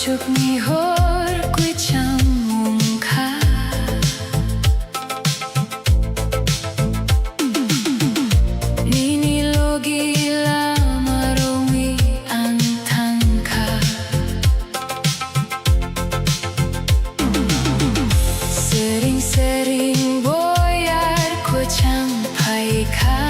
chuk ni hor kui chang kha Nini logi la marungi ang tangka Sering boyar ko chang pai kha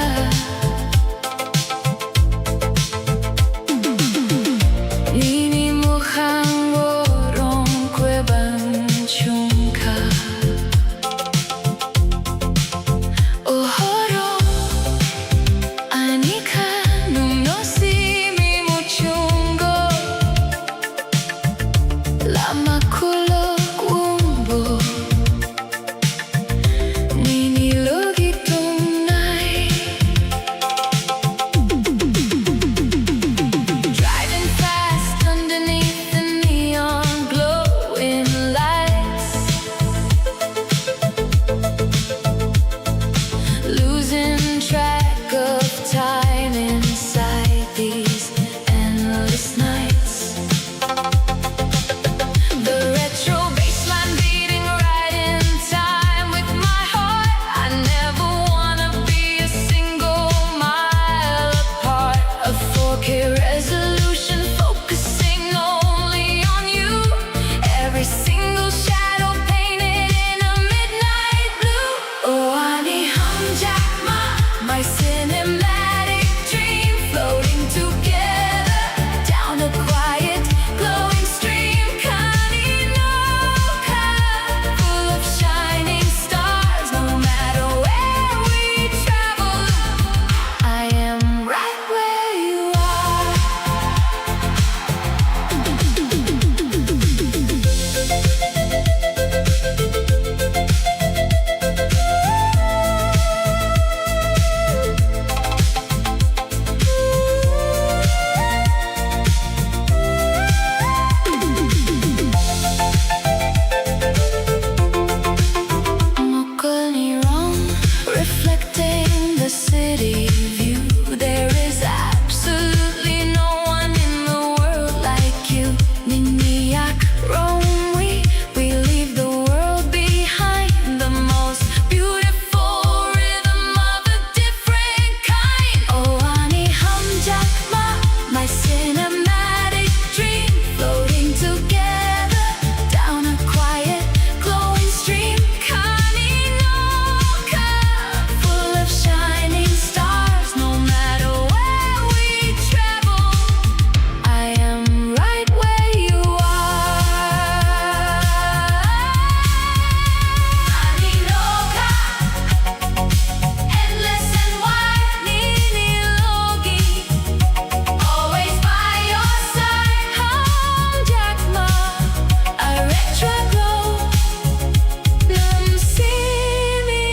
Nini mukhang borong kwe bang chung ka Oh horong ani ka nung no si mi mo chungo Lama kulo kumbo Nini logi tunay Driving fast underneath the neon glowing lights Losing track of time inside these endless nights The retro bassline beating right in time with my heart I never wanna be a single mile apart A 4K resolution focusing only on you Every single shadow painted in a midnight blue Oh, ani hum jackma My cinematic dream floating together Down a quiet glowing stream Kaninoka Full of shining stars No matter where we travel I am right where you are Mokolni wrong, reflecting the city view. There is absolutely no one in the world like you. Niniyak Romi, we leave the world behind. The most beautiful rhythm of a different kind. Oh, ani hum jakma, my cinematic dream, floating together down a quiet glowing stream. Kaninoka, full of shining stars. No matter where we travel, I am right where you are. Kaninoka, endless and wide. Nini logi, always by your side. Hum jakma, a retro glow. Lum simi,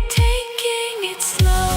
taking it slow.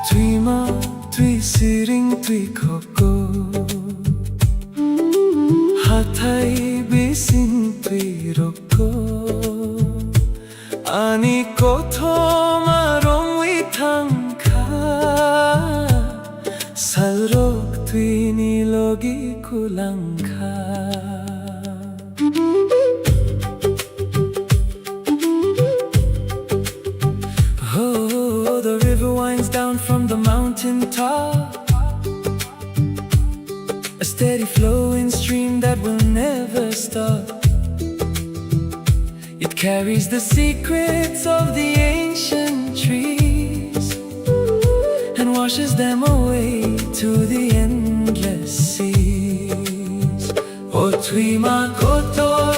Twima, twi siring, twi koko Hatai bisin, twi roko Ani koto marong wi tangka Salrok twi nilogi kulangka Oh, the river winds down from the mountain top A steady flowing stream that will never stop It carries the secrets of the ancient trees And washes them away to the endless seas Oh, Tuima kotor,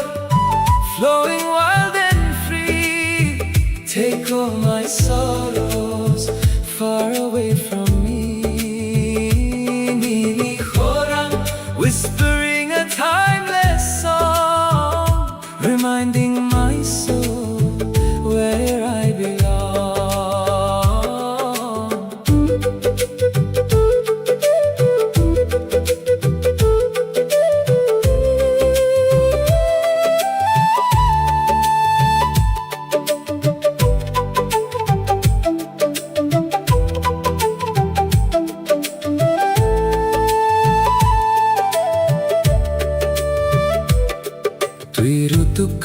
flowing wild and free. Take all my sorrows far away from me. Nini khorang, whispering a timeless song, reminding my soul where I belong.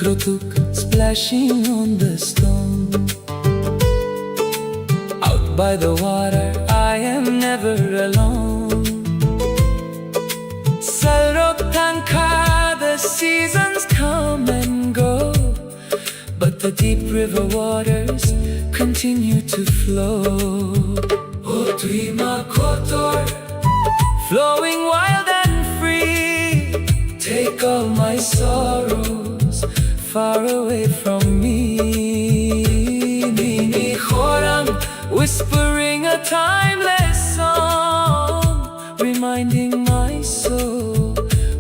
Rutuk, splashing on the stone. Out by the water, I am never alone. Salrok tanka, the seasons come and go, but the deep river waters continue to flow. Oh, Tuima kotor, flowing wild and free. Take all my sorrows far away from me. Nini khorang, whispering a timeless song, reminding my soul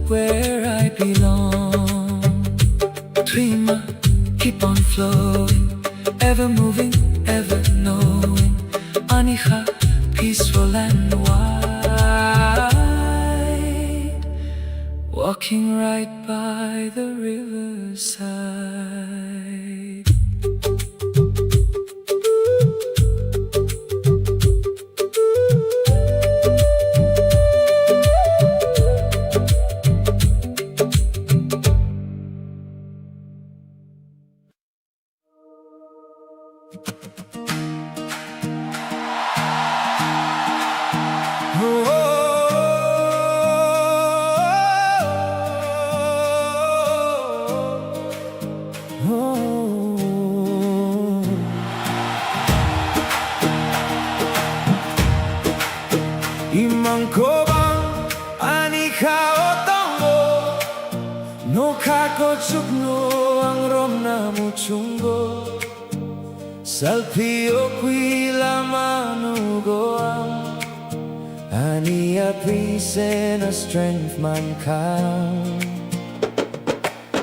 where I belong. Tuima, keep on flowing, ever moving, ever knowing. Aniha, peaceful and wide, walking right by the riverside. Imang kobang anika otongo no kako chukno ang rom na muchungo salpio quila manugoang ani a peace and a strength mankind.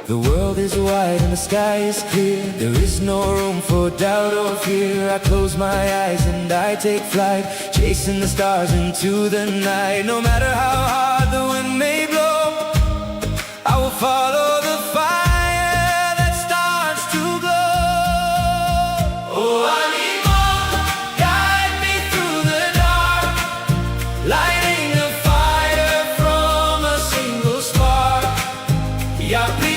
The world is wide and the sky is clear. There is no room for doubt or fear. I close my eyes and I take flight, chasing the stars into the night. No matter how hard the wind may blow, I will follow the fire that starts to glow. Oh, Animo, guide me through the dark, lighting a fire from a single spark. Yeah, please.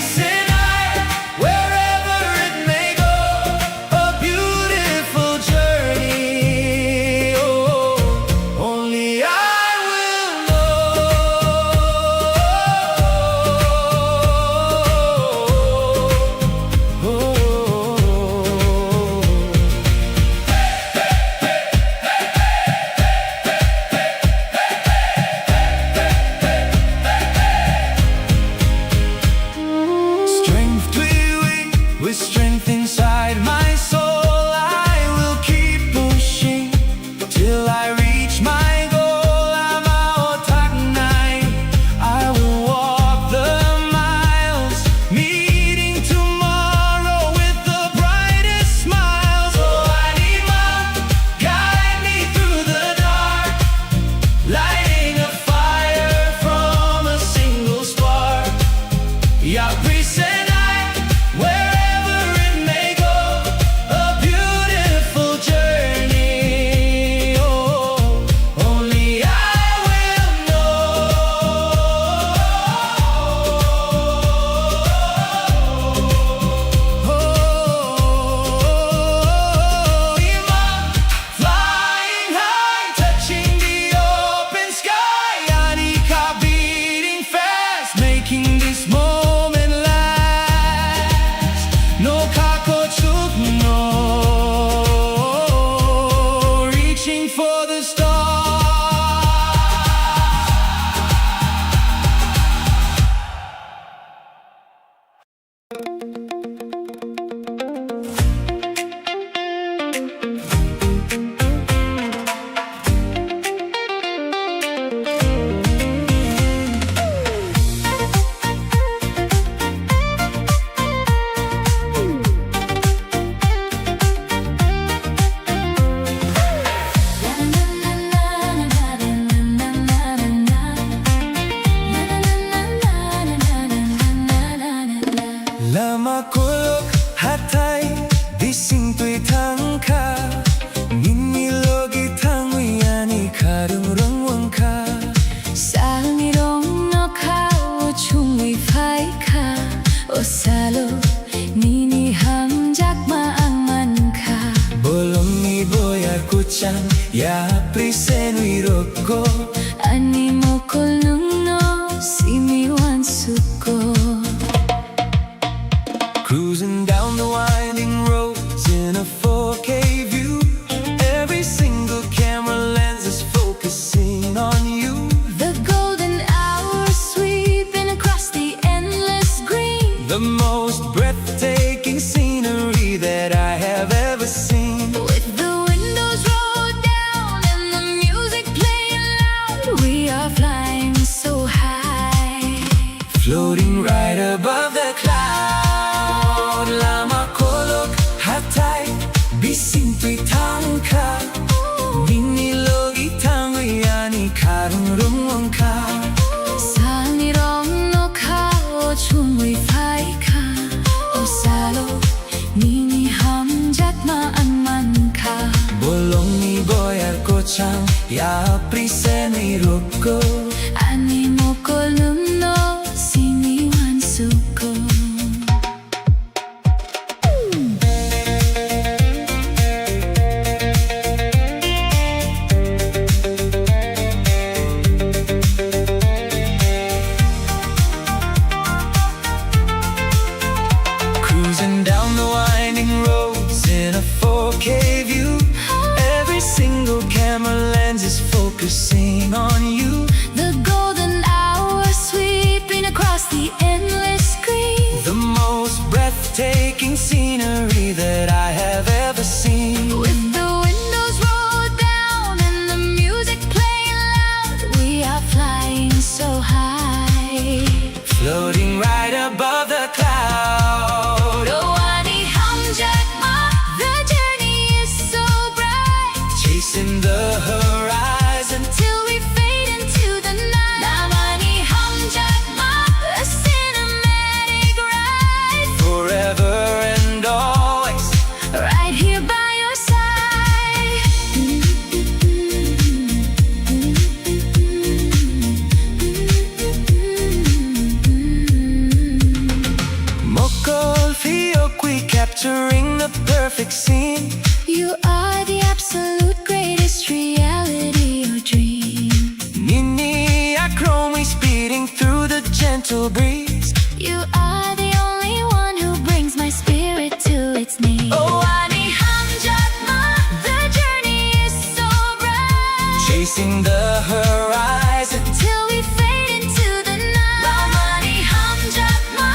beating through the gentle breeze. You are the only one who brings my spirit to its knees. Oh, Ani Hamjatma, the journey is so bright. Chasing the horizon Till we fade into the night. Lamani Hamjatma,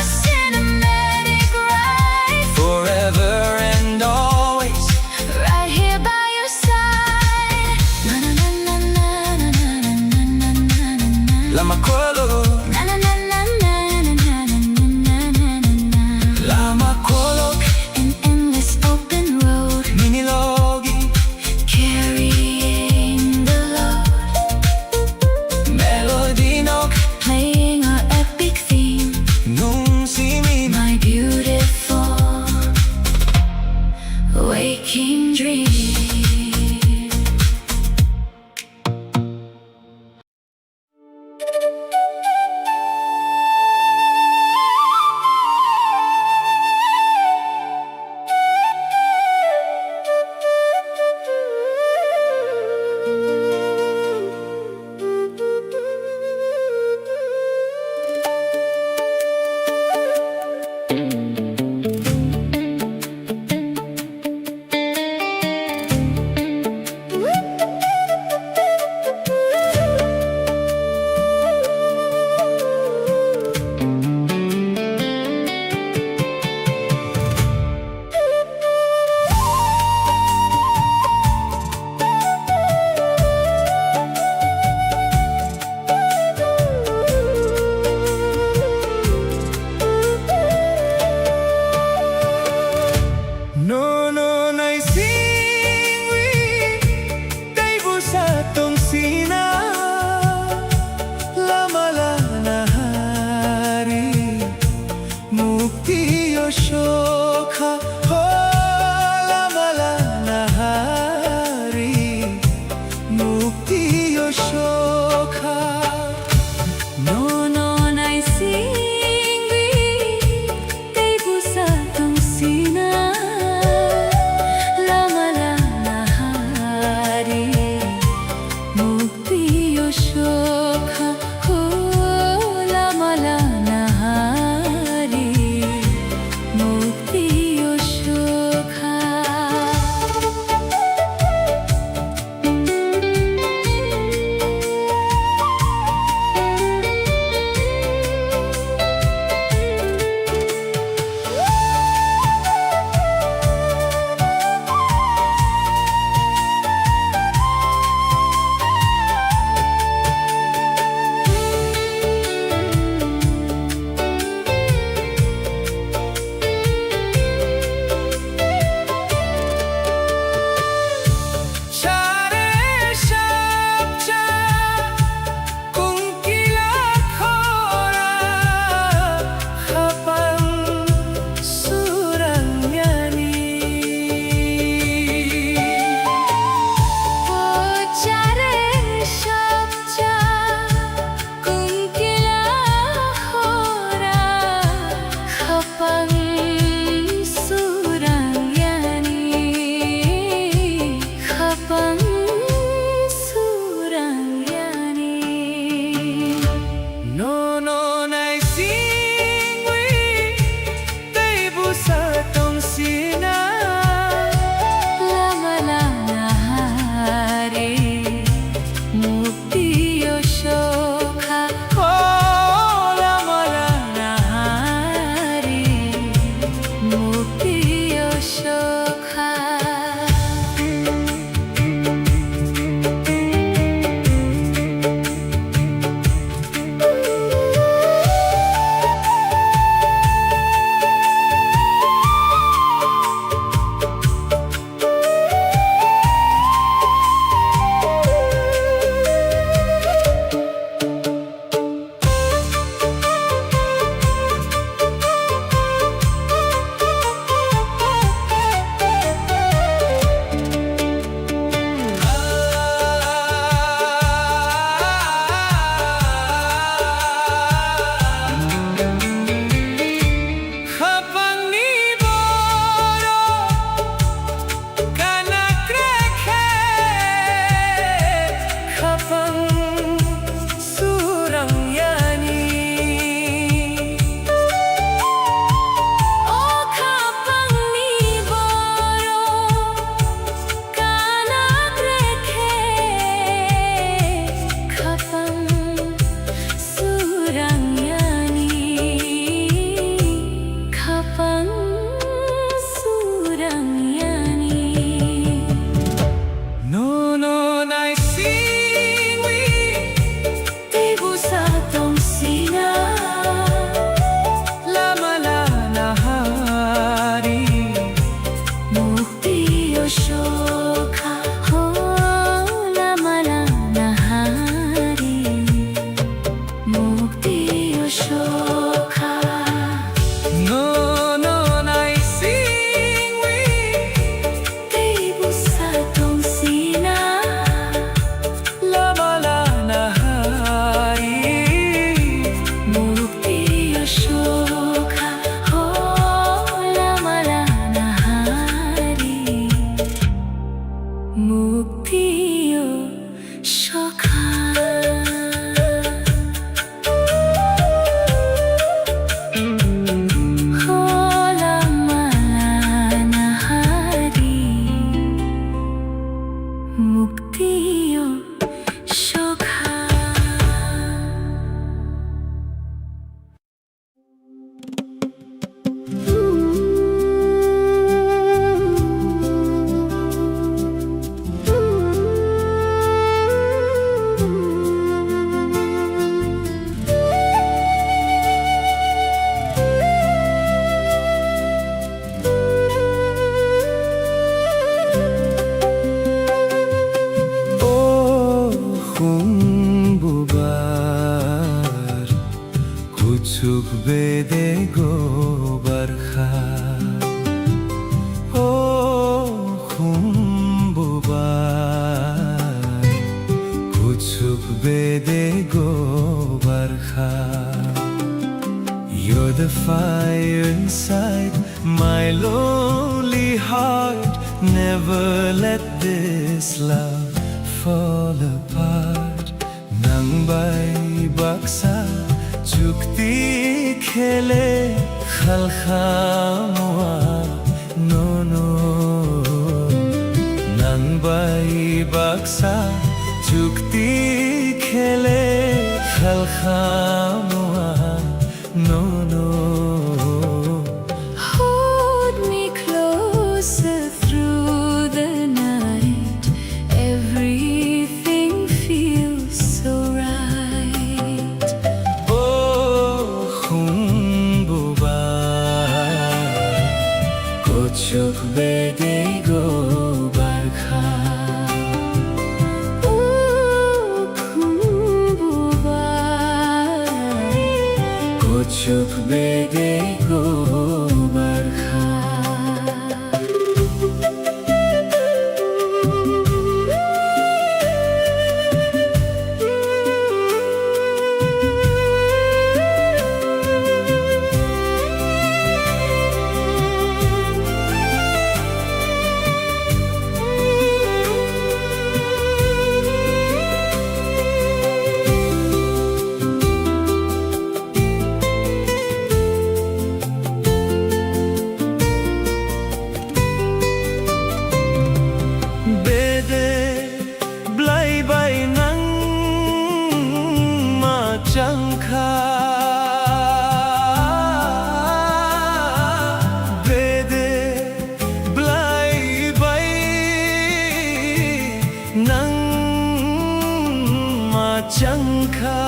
a cinematic ride. forever and always. Right here by your side. Na na na na na na na na na na na. Lama Kolo, Na na na na na na na na na na na. Lama Kolok, An endless open road, Minilogi, carrying the load, Melody Nok, playing our epic theme. Nung Simin. My beautiful waking dream. kuchuk bede go barkha o khumbubai kuchuk bede go barkha. You're the fire inside my lonely heart. Never let this love fall apart. Nang bai baksa chukti khele khalkhamwa no no. Nang bai baksa chukti khele khalkhamwa no no. Hold me closer through the night. Everything feels so right. Oh khumbubai kuchuk bede go barkha. Ooh, khumbubai Kuchuk bede go barkha. Bede blai bai nang ma changkha. Bede blai bai nang ma changkha.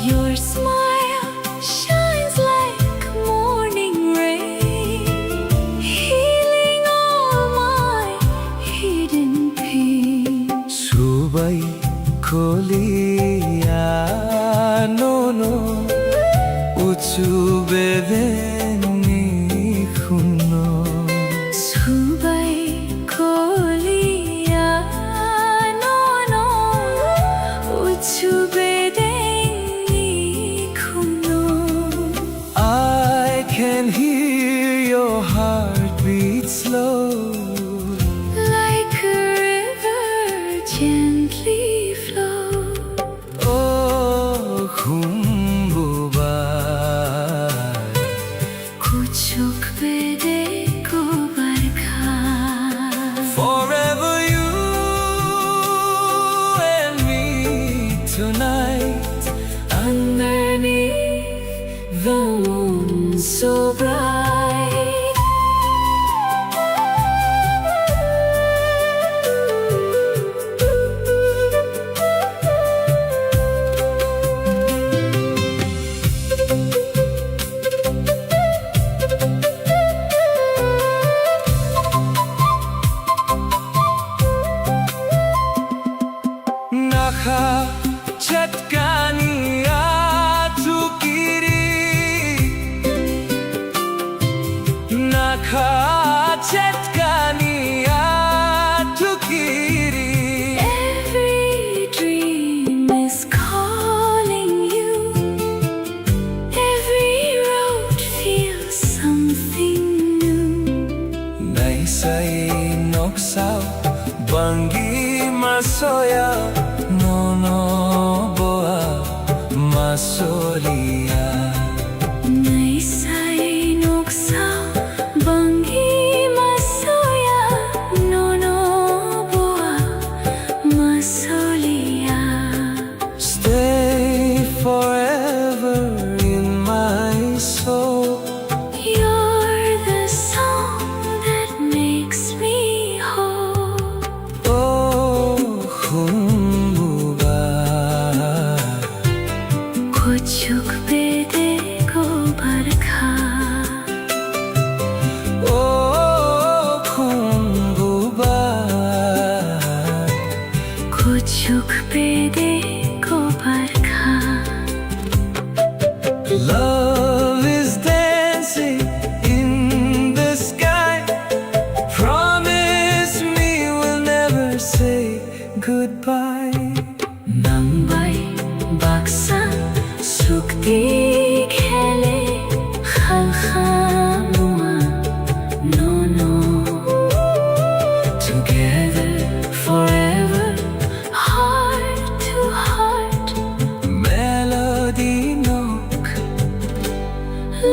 Your smile shines like morning rain, healing all my hidden pain. Subai koliya no no uchu bedeni khuno. Subai koliya no no uchu bedeni khuno. I can hear your heartbeat slow. Like a river gently flow. Oh khumbubai Kuchuk bede ko barkha. forever you and me tonight Underneath the moon so bright. Nakha chatkani atukiri. Nakha chatkani atukiri. Every dream is calling you. Every road feels something new. Naisai noksao bangi masoya no no boa masolia. Naisai noksao bangi masoya no no boa masolia. Stay forever in my soul. You're the song that makes me whole. Oh khumbubai Kuchuk bede ko barkha. oh khumbubai Kuchuk bede ko barkha. Love is dancing in the sky. Promise me we'll never say goodbye. Nangbay baksa sukti khele khalkhamua no no together forever heart to heart Melody nok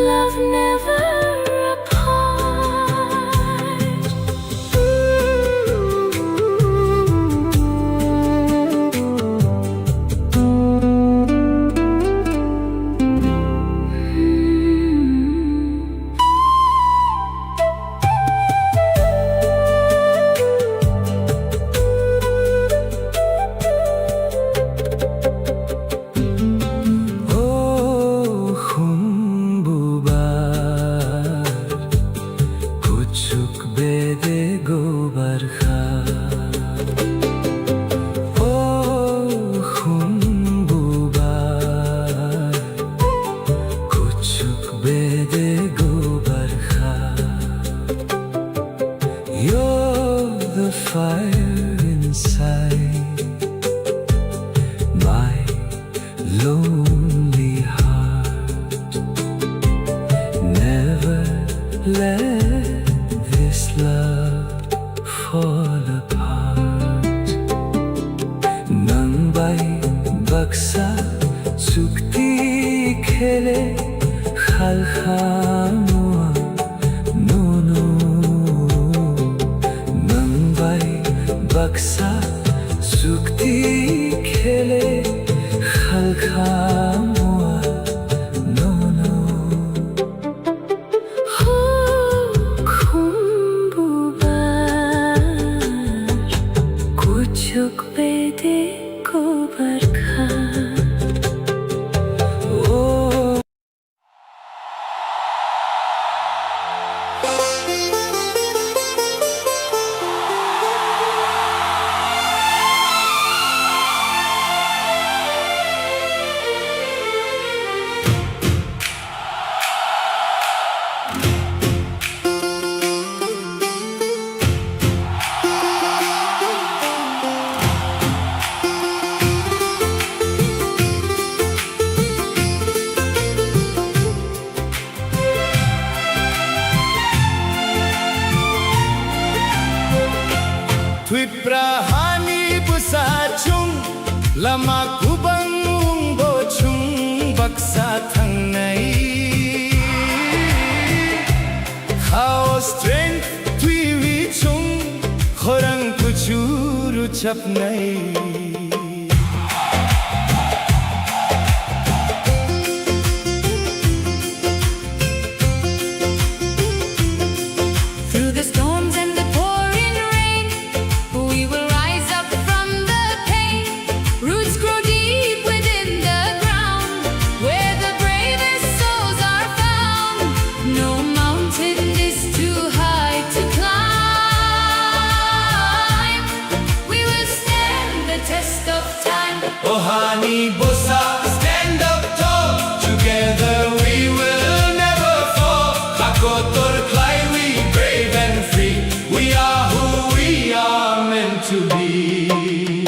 love never You're the fire inside my lonely heart. Never let this love fall apart. Nang bay baksa sukti khele khalkhamua no no baksa sukti khele khalkhamua no no khumbubar kuchuk bede ko barkha Tripurahani busachung lama kubang bochung baksa thangnai how strength twi chung khorang kuchuru chapnai Ohani bosa, stand up tall. Together we will never fall. Hakotor klai, we brave and free. We are who we are meant to be.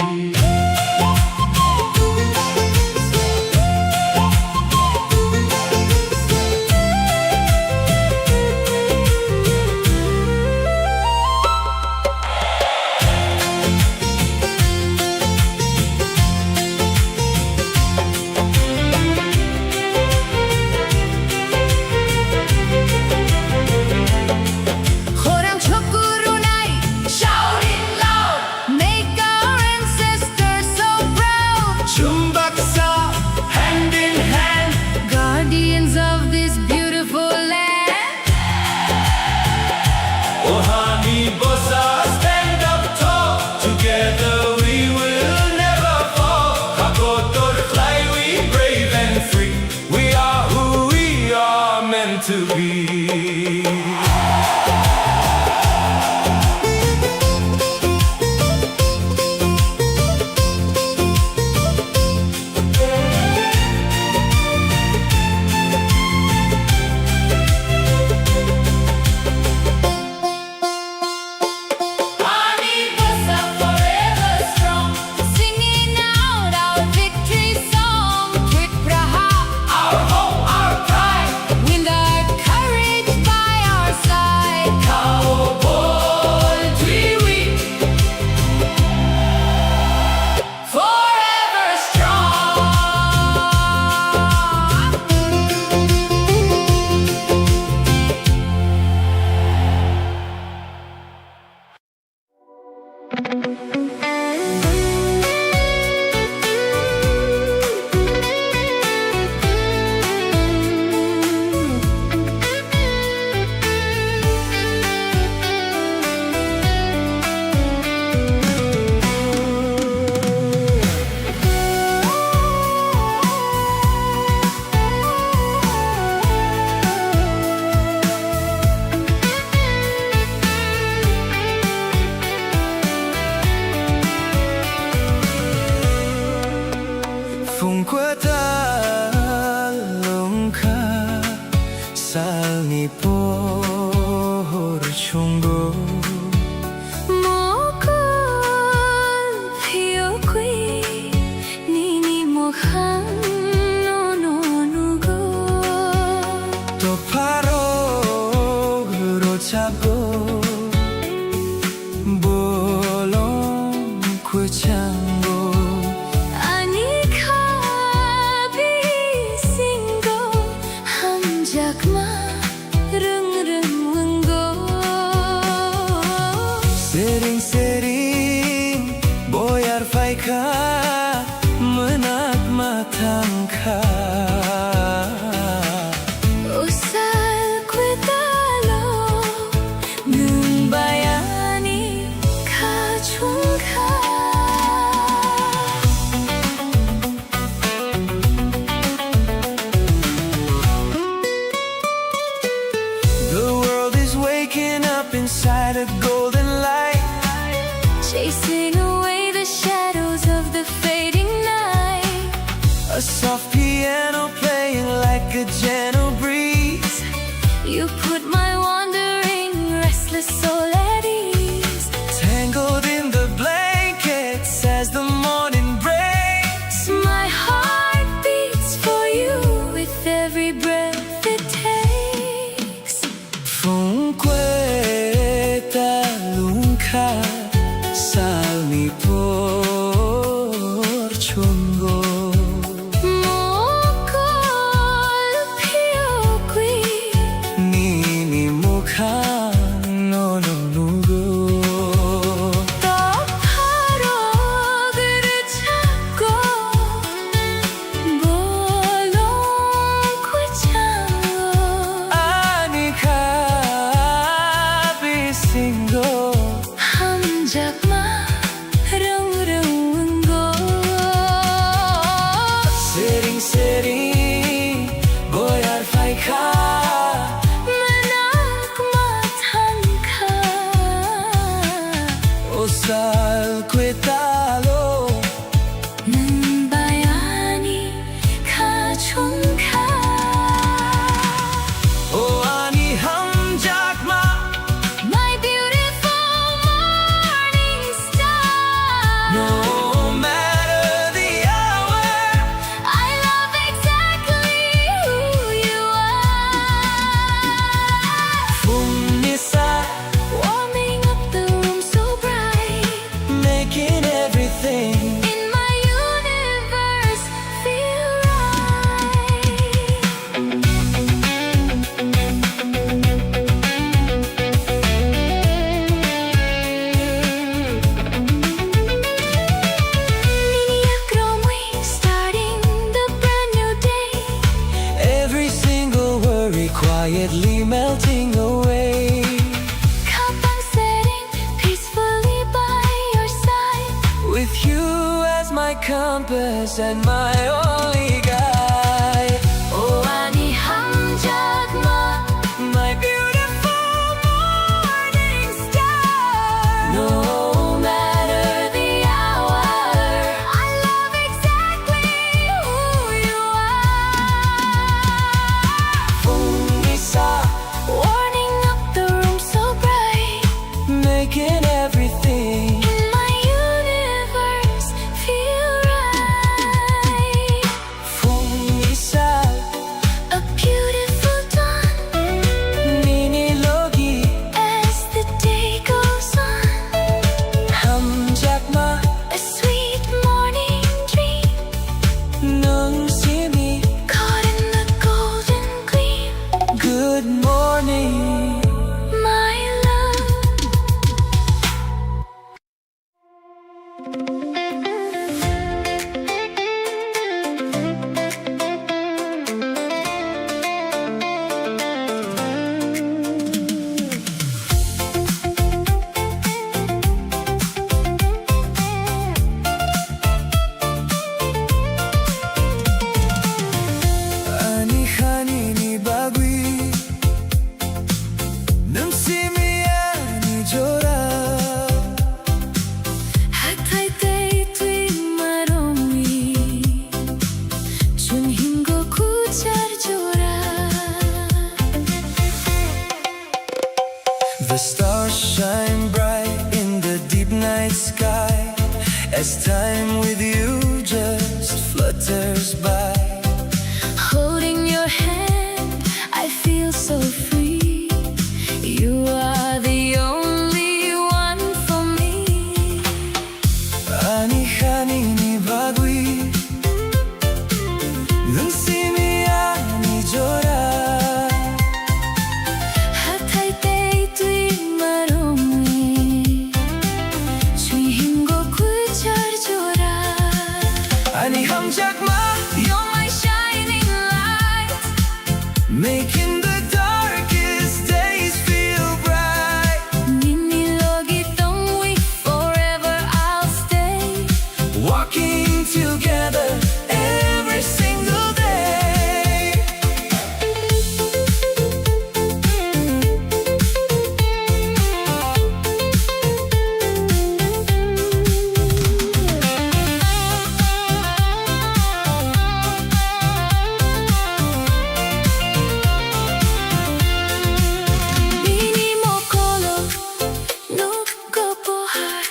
Salungka salni por chungo Mokol pio kui nini mokhan no no nugo To paro rochabo bolong kuchango Anika bisingo hamjakma rung rung wunggo Sering-sering boyar faika menak matangka Usal kwetalo numbayani kachungka The world is waking up inside a golden light Chasing away the shadows of the fading night A soft piano playing like a gentle breeze You put my wandering, restless soul at ease Tangled in the blankets as the morning breaks My heart beats for you with every breath it takes Funqueta lunca salmi por chungo Mokol pio kui Nini mukha no no nugo Topharog rchako bolong kuchango Anika bisingo hamjakma rung rung wunggo Sering-sering boyar faika menak matangka Osal kwetalo numbayani kachungka Oh ani hamjakma My beautiful morning star No matter the hour I love exactly who you are Fumnisa Warming up the room so bright making everything In my universe feel right starting the brand new day Every single worry quietly melting away Cup I'm setting peacefully by your side With you as my compass and my only guide Oh ani hamjakma My beautiful morning star No matter the hour I love exactly who you are Fumnisa Warming up the room so bright making everything In my universe feel right 준흰고 구절조라. The stars shine bright in the deep night sky as time with you just flutters by. Holding your hand, I feel so free. You are the only one for me. 아니 하니 바위 눈심이 아니죠라. 핫할 때 뒷마롱에 주흰고 구절조라. 아니 함작마 You're my shining light. making the darkest days feel bright. 니니로기 don't we forever I'll stay. Walking together every single day. 미니 모코로 누고 보할.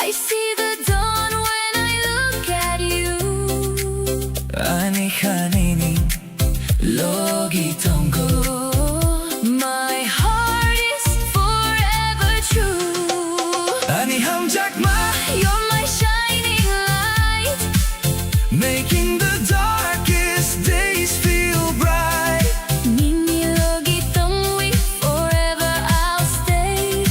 I see the dawn when I look at you. 아니 하니니 로기 동고. My heart is forever true. 아니 함작마 You're my shining light. making the darkest days feel bright. 니니로기 don't we forever I'll stay.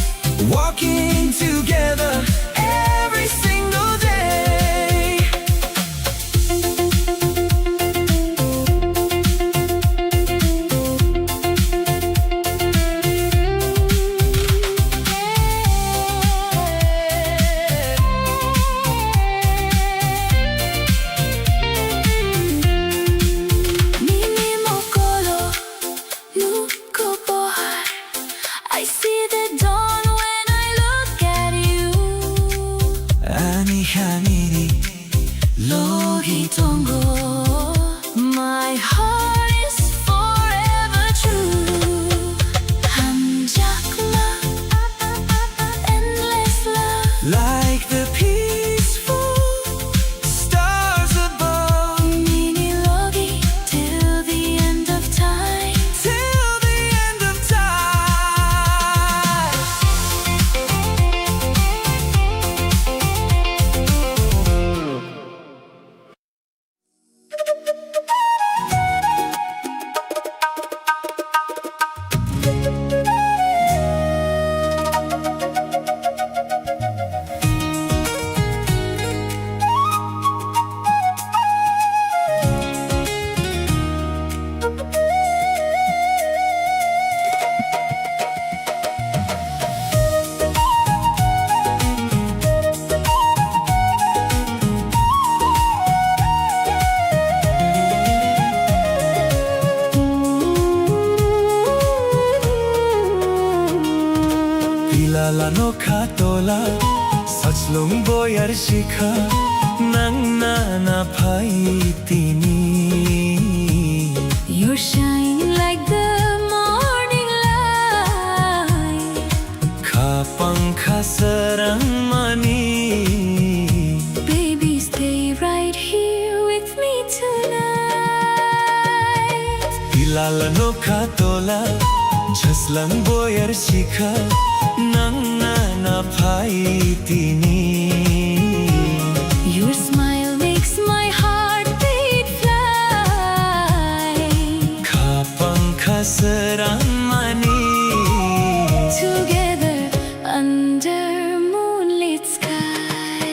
Walking together every single day. 미니 모코로 누고 보할. I see the dawn when I look at you. 아니 하니니 로기 동고. My heart is forever true. 함작마 endless love. like the peaceful stars above. 니니로기 till the end of time. Till the end of time. Pilala no katola sachlong boyar shikha nang na phai tini. You're shining like the morning light. Kha pankha sarang mani. Baby, stay right here with me tonight. Pilala no katola chaslang boyar shikha nang na phai tini. Your smile makes my heart beat fly. Kha pankha sarang mani. Together under moonlit sky.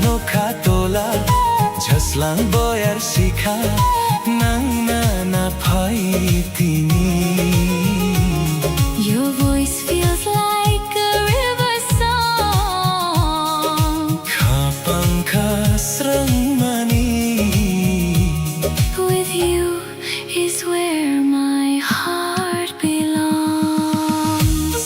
nokha tola Jaslang boyar sikha Nangna na phai timi Your voice feels like a river song Kapangka srang mani With you is where my heart belongs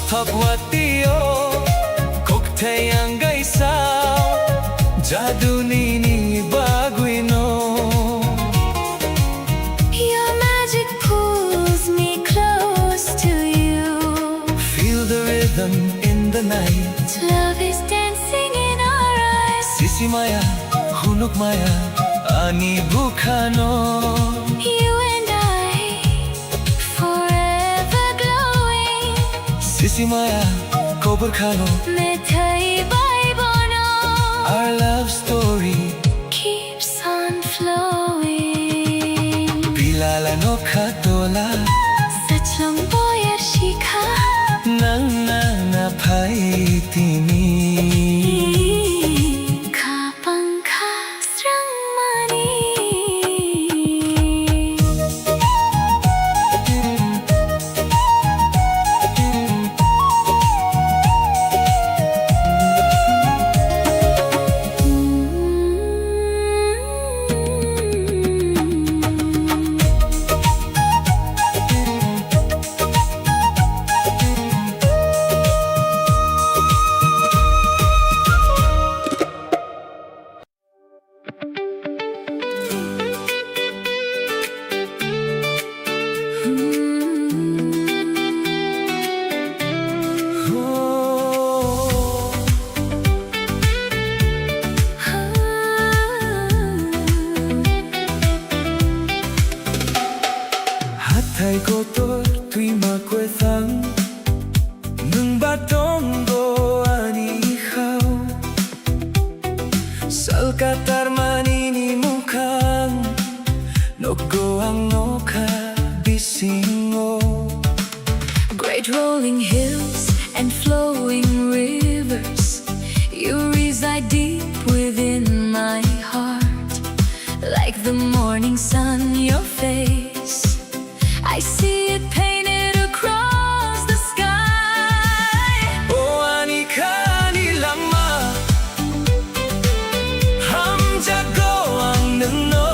Thap watio kokte ang gaisaw Jadu nini baguino Your magic pulls me close to you Feel the rhythm in the night Love is dancing in our eyes Sisi maya, hunuk maya, ani bukhano You and I forever glowing Sisi maya, koburkhano Mithai bai bono Our love story keeps on flowing Bilala nokha tola Sachlang boyar shikha Nang na na phai timi Kapangka srang mani Hathai kotor tui makwethang Nung batong do ani ikaw Salkatar manini mukhang Noko ang noka bisingo Great rolling hills and flowing rivers You reside deep within my heart Like the morning sun, your face I see it painted across the sky O ani kani lama Ham jago ang nungno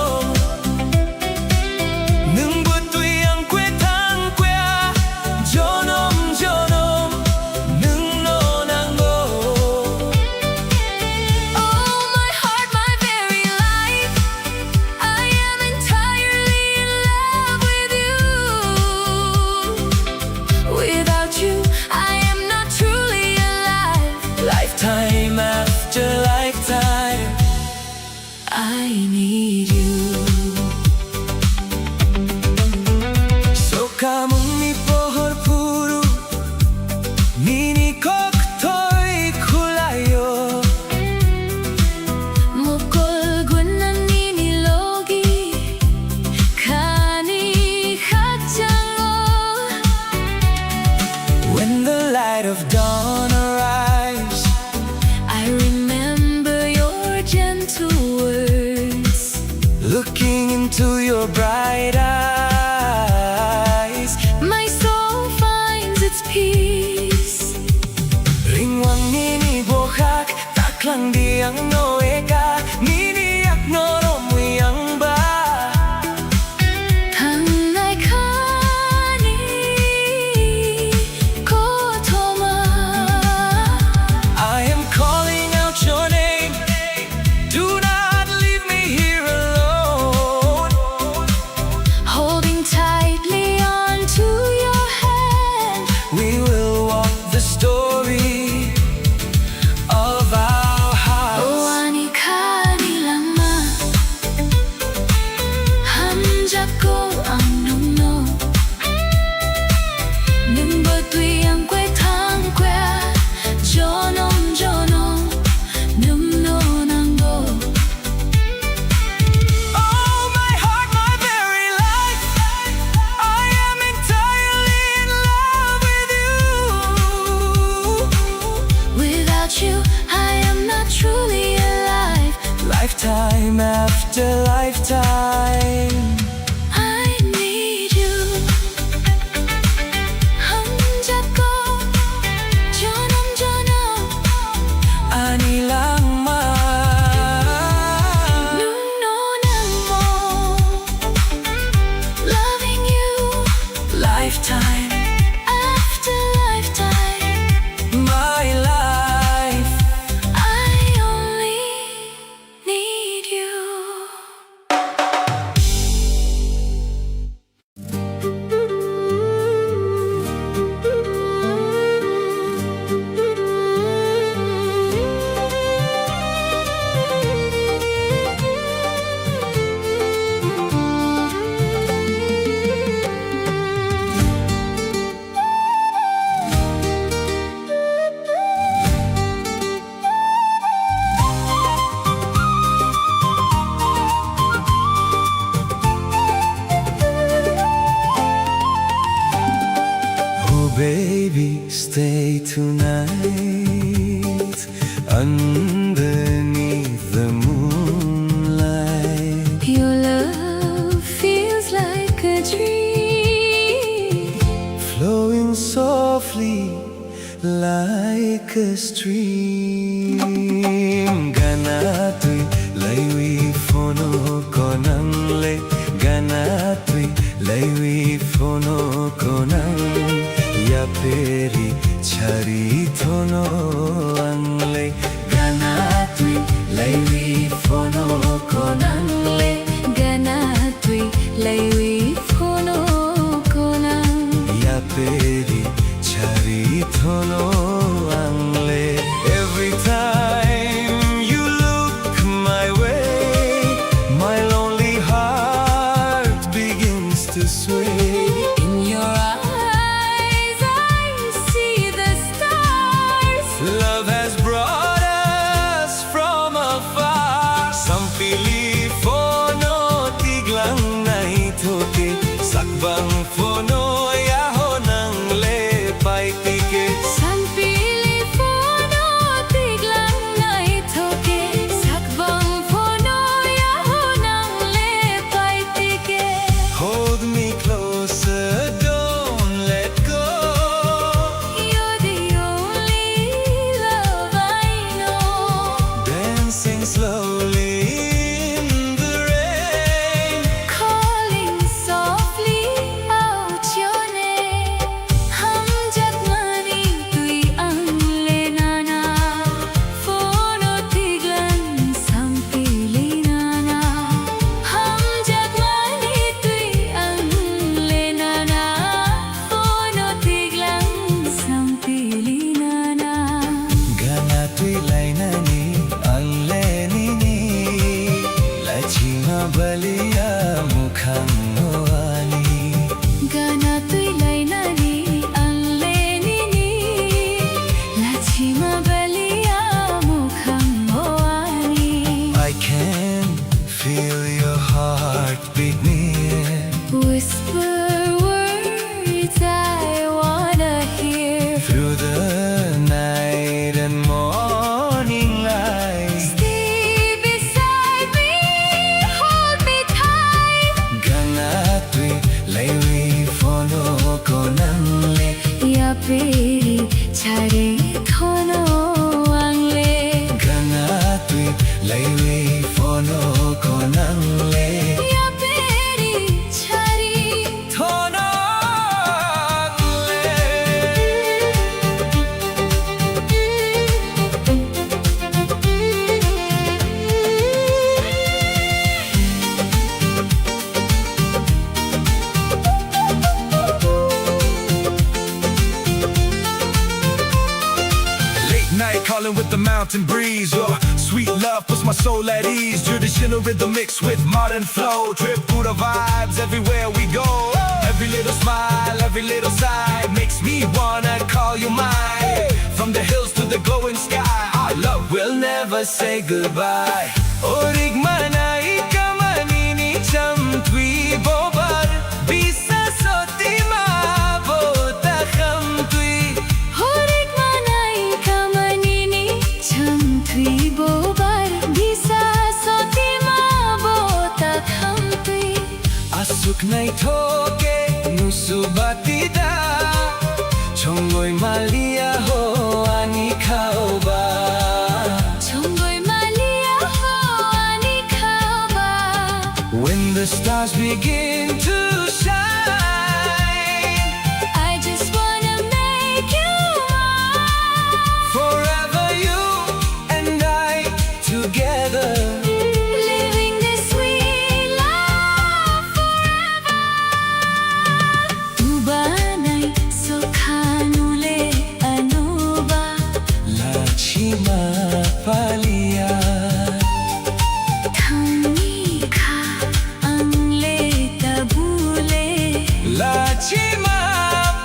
Nung butui ang kwetang kwea Jonom jonom Nung no nango Oh, my heart, my very life I am entirely in love with you Without you, I am not truly alive Lifetime after lifetime I need you So kamong mi pohor puru Nini koktoy kulayo Mukul gunan ninilogi Kani kachango When the light of dawn arrives I remember your gentle words Looking into your bright eyes My soul finds its peace Ringwang nini bohak Taklang diang noeka Nini yak noromuyang ba Tanay kani kotoma I am calling out your name Do not leave me here alone Holding after lifetime. I need you. हम jago janam janam Ani lang man. nuno nang mo. Loving you Lifetime, after lifetime. my life. I only need you. Oh baby, stay tonight underneath the moonlight. Your love feels like a dream. Flowing softly like a stream. Ganatoy laywi fono konang le. Ganatoy laywi fono konang ya peri chari thono angle. Ganatoy laywi fono konang le. Ganatoy laywi fono konang. Ya peri chari thono angle. Every time you look my way, my lonely heart begins to sway. In your eyes I see the stars. Love has brought us from afar. Sampili fono tiglang naitoke. Sakbang fono yaho nang lepay tike. San pili fono tiglang naitoke. Sakbang fono yaho nang lepay tike. Hold me closer, don't let go. You're the only love I know. Dancing slowly in the rain. Calling softly out your name. हम जग mani tui ang lenana. Fono tiglan sampili nana. हम जग mani tui ang lenana. Fono tiglan sampili nana. Ganatoy lainani allenini. Lachima balia mukhang hoani. Ganatoy lainani ang lenini. Lachima balia mukhang moani. I can feel your heartbeat near. Whisper words I wanna hear. Through the night and morning light. Stay beside me, hold me tight. Ganatoy laywi fono konang le. Ya peri chare thono ang le. Ganatoy laywi fono konang le. Ya peri chari Thono angle. Late night calling with the mountain breeze. Your sweet love puts my soul at ease. Traditional rhythm mixed with modern flow. Tripura vibes everywhere we go. Every little smile, every little sigh makes me wanna call you mine. From the hills to the glowing sky, our love will never say goodbye. Orig manai kamanini cham twi bobar. Bisa soti ma bota kham twi. Horik manai kamanini cham thui bobar bisa soti ma bo Tuknay toke nusubatida Chongoy malia ho ani kaoba Chongoy malia ho ani kaoba When the stars begin to shine I just wanna make you mine Forever you and I together Living this sweet life forever Tubanay sokhanule anuba Lachima palia Thangi kha angle tabule Lachima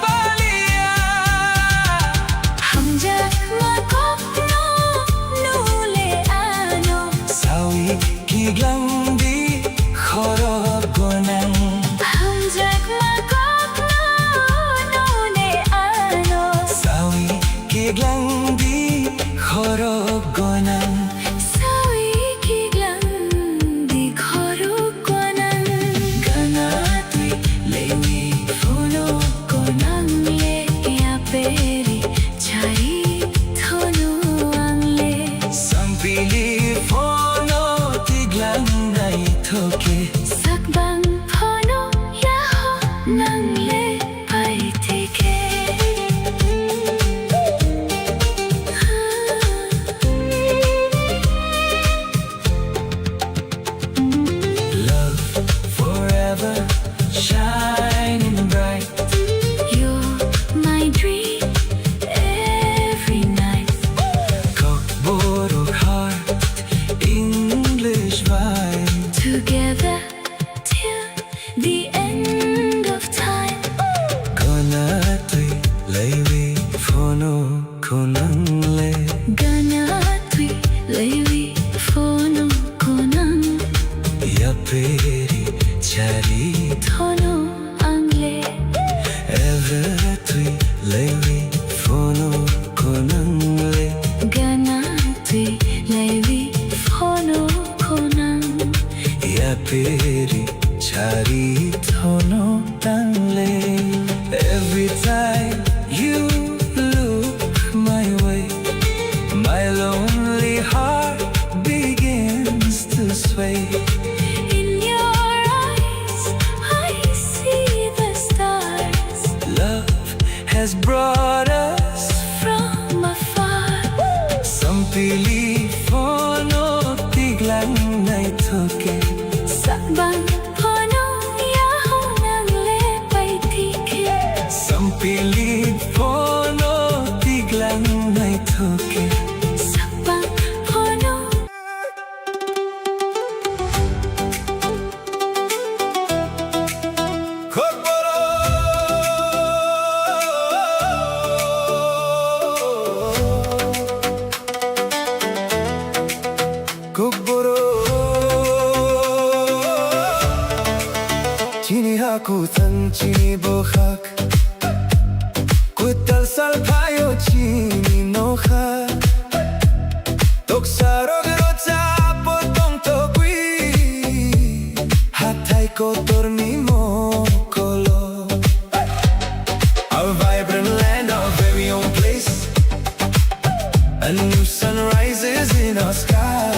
palia Hamja makopno nule ano Sawi kiglandi khorogonan Hamja makopno nule ano Sawi kiglandi khorogonan Sawi kiglang di khorogonan Ganatwi lewi fono konang le yaperi chai thonu angle Sampili fono tiglang nai thoke Sakbang phono yaho nang le pai tike Love forever shining bright You're my dream every night Kokborok heart English vibe Together till the end of time Konatui lewi fono konangle Ganatwi lewi phono konang Yaperi chari thono angle Everetui lewi fono konangle Ganatwi lewi phono konang Yaperi chari thono tangle Every time you look my way My lonely heart begins to sway In your eyes I see the stars Love has brought us from afar Sampili fono tiglang nai thoke Sakbang phono yaho nang le pai tike Sampili fono tiglang nai thoke Sakbang phono Chini haku tan chini bohak Kutal salpayo chini noha Toksarog rocha potong tokwi Hatay ko dormimo kolo A vibrant land, our very own place A new sun rises in our sky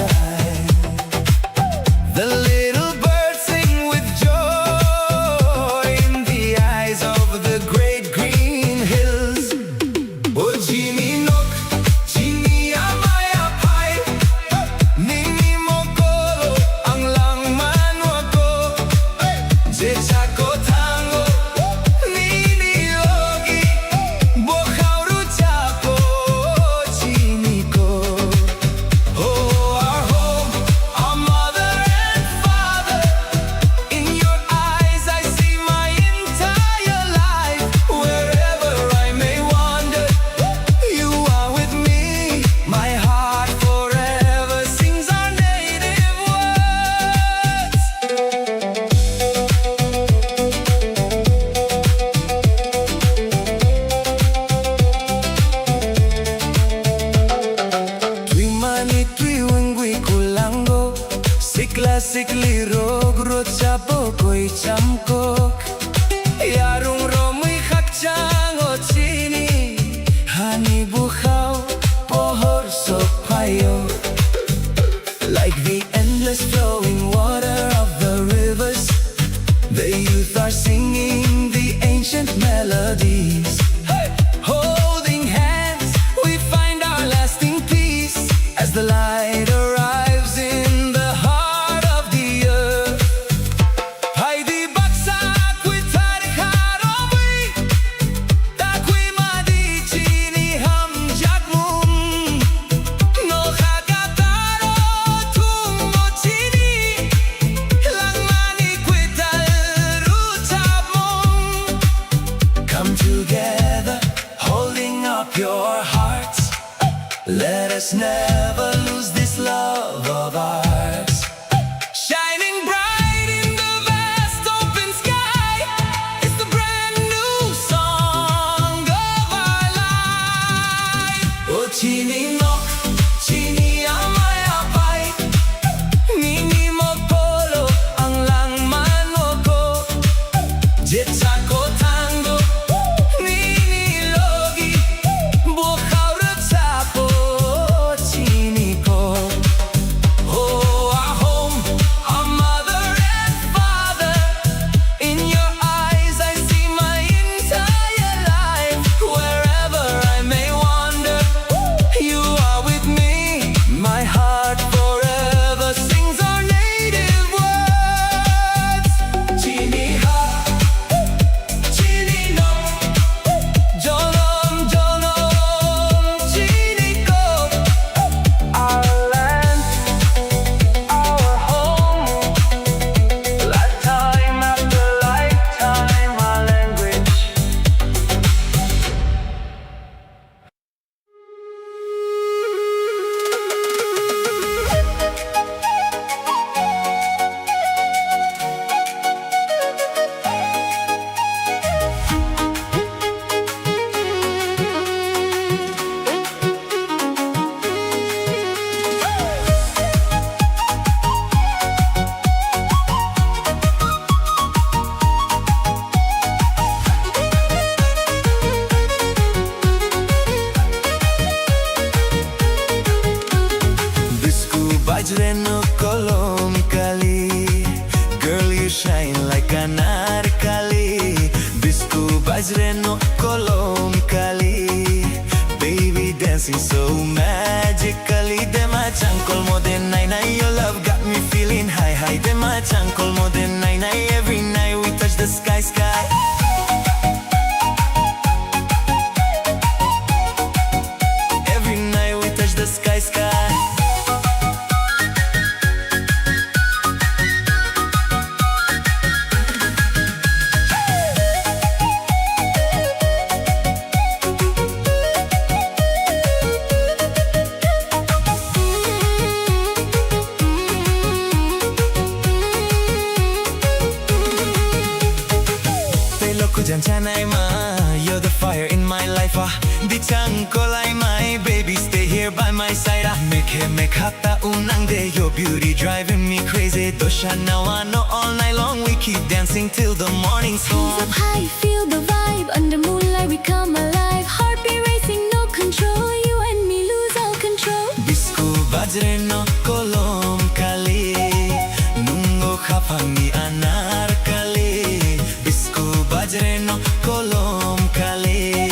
The little birds sing with joy in the eyes of the great green hills. Oh, Jimmy Nook, Jimmy Amaya Pai, Nini Mokolo, ang lang manwako, Chabo koi chamkok Yarung romi khakchang o chini Hani bukhao pohor sokpayo Like the endless flowing water of the rivers The youth are singing the ancient melodies Holding hands we find our lasting peace As the light arrives in the heart of the earth Haidi baksak we tarikar obi Takwi madi chini ham jagmum No khagataro tumo chini Langmani kwital rutabmum Come together holding up your hearts Let us never lose this love of ours Shining bright in the vast open sky It's the brand new song of our life Oh chini nok, chini amay apay Nini mo polo ang langman mo ko Jetsako tango, nini logi Bukhaw rutsapo, chini ko Oh, our home, our mother and father In your eyes I see my entire life Wherever I may wander You are with me My heart forever sings our native words Chini ha, chini no Jonom, jonom, chini ko Our land, our home Lifetime after lifetime our language Bisku bajre no kolom kali Girl you shine like an anarkali Bisku bajre no kolom kali Baby dancing so magically Dema chankol mo den nai nai Your love got me feeling high high Dema chankol mo den nai nai Every night we touch the sky sky Every night we touch the sky sky Te loco janchanay ma You're the fire in my life Di chankolay my baby Stay here by my side Make hata unang day Your beauty driving me crazy Dosha nawano all night long We keep dancing till the morning's Hands up home high, feel the vibe Under moonlight we come alive Heartbeat racing, no control You and me lose all control Bisku bajre no kolom kali Nungo khapangi anarkali Bisku bajre no kolom kali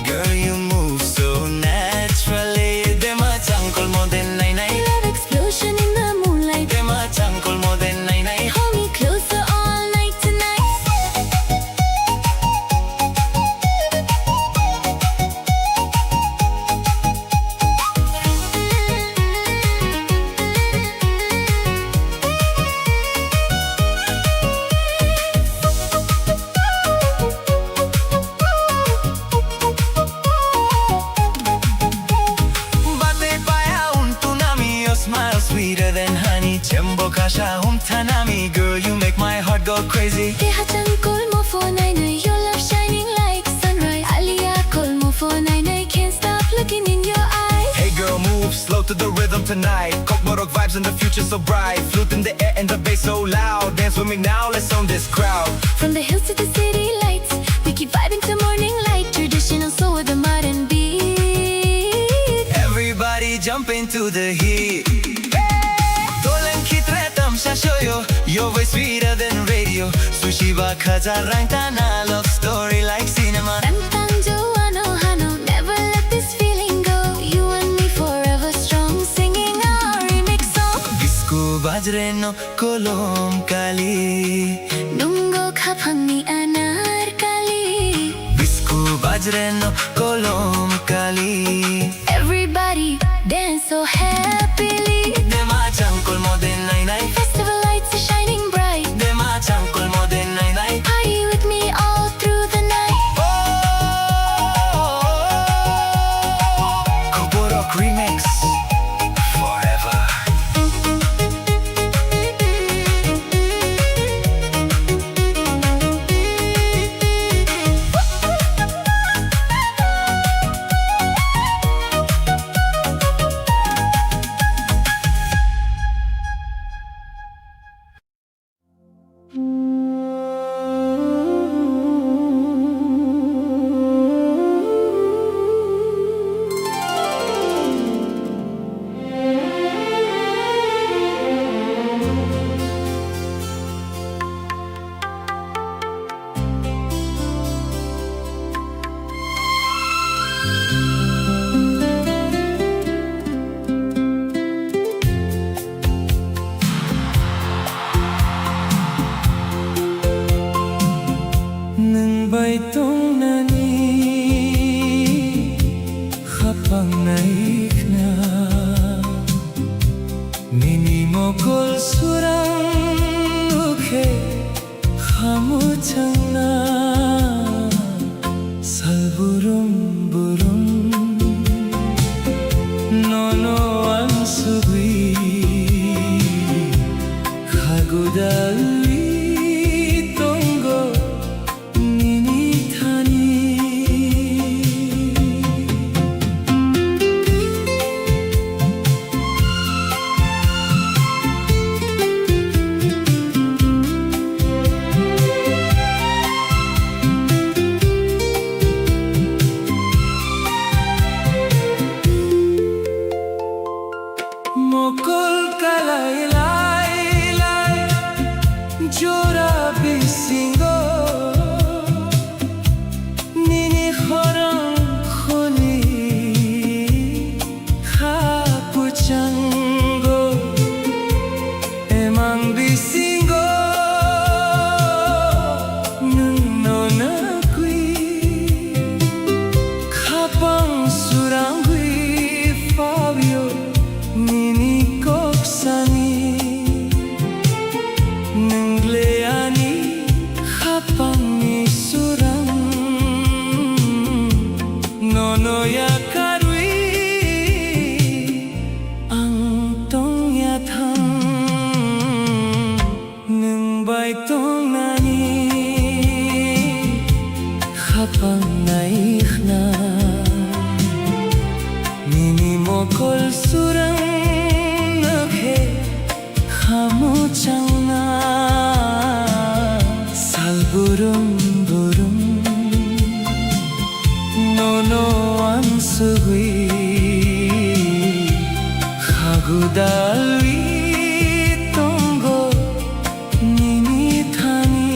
Girl you move so naturally Dema chankol mo den nai nai Love explosion in the moonlight Dema chankol mo den nai nai Hold me closer all night tonight the rhythm tonight. Kokborok vibes in the future so bright. Flute in the air and the bass so loud. Dance with me now, let's own this crowd. From the hills to the city lights, we keep vibing to morning light. Traditional soul with a modern beat. Everybody jump into the heat. Dolan khitre tamsha shoyo. Your voice sweeter than radio. Sushi ba khaja rang tana. Love story like cinema. Tantang Joano Hano, never let this feeling go. You and me forever strong, singing our remix song. Disco bajreno kolom kali. Nungo khapangni anarkali. Disco bajreno kolom kali. Everybody dance so happily. Dema changkol modern nai nai. Festival lights are shining bright. Dema changkol modern nai nai. Party with me all through the night. Kokborok remix forever. Nang baitong nani Khapang naik na Nini mokol surang ukhe Khamu chang na Salburum burum Nono ansugui Khagudalui tongo Nini thani Mokol kalai lai lai Jora bisingo Nini khorang kholi Khapu chango Emang bisingo Nung nona kui Khapang surang kui Fabio Nini koksani Nengleani Khapang ni surang Nono ya karui Ang tong ya thang Neng bai tong nani Khapang naik na Nini mokol surang naghe Khamu chang na Salburum burum Nono ansugui Khagudalui tongo Nini thani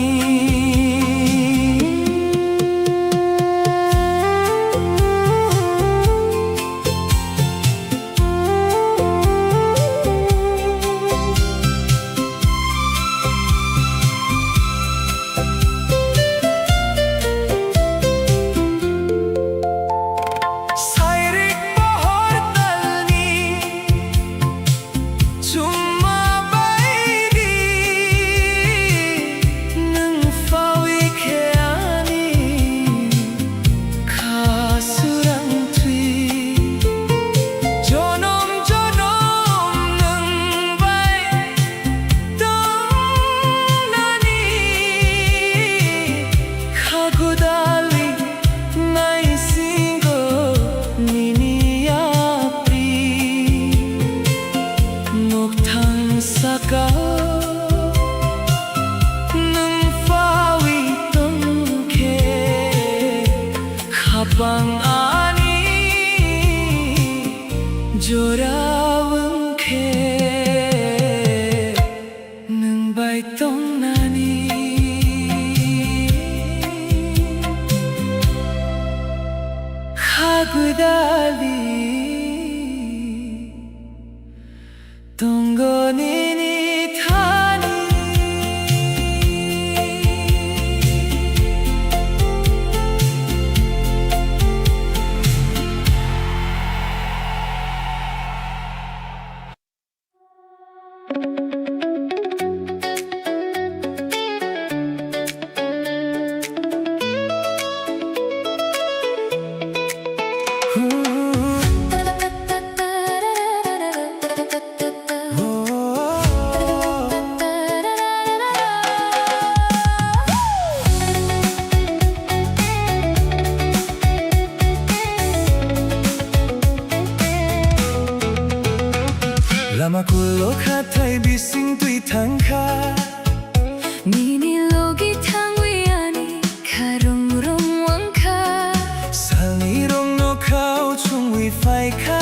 Ninilogi tangwiani karungrung wangka Salirong no kau chung wi fai ka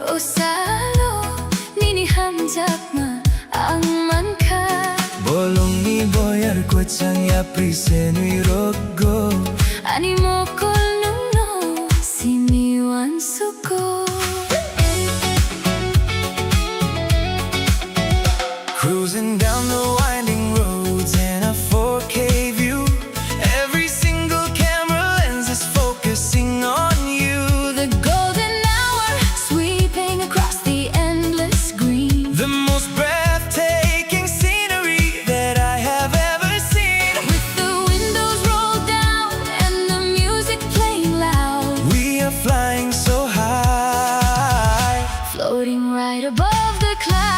Osalo nini hamjakma ang manka Bolong ni boyar ko chang ya prisenui rogo Ani mokol nungno siniwan suko Cruising down the winding roads in a 4K view. Every single camera lens is focusing on you. The golden hour sweeping across the endless green The most breathtaking scenery that I have ever seen. With the windows rolled down and the music playing loud We are flying so high, Floating right above the clouds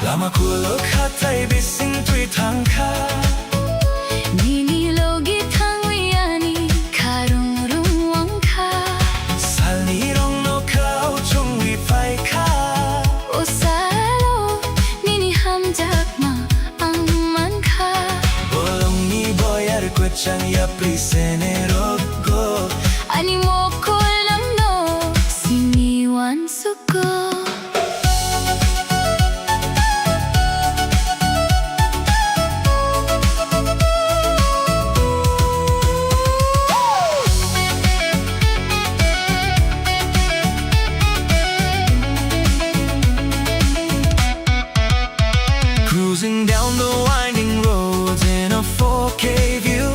Lama kulok hatay bising tui tangka Ninilogi tangwiani karungrung wangka Salirong no kau chung wi fai ka Osalo nini hamjakma ang manka Bolong ni boyar ko chang ya prisene rogo Ani mokol nungno siniwan suko Cruising down the winding roads in a 4K view.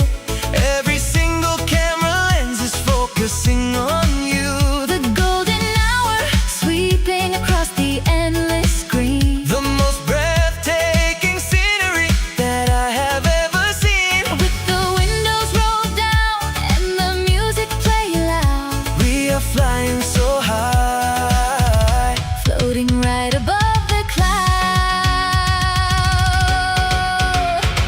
Every single camera lens is focusing on you. The golden hour sweeping across the endless green The most breathtaking scenery that I have ever seen. With the windows rolled down and the music playing loud We are flying so high, Floating right above the clouds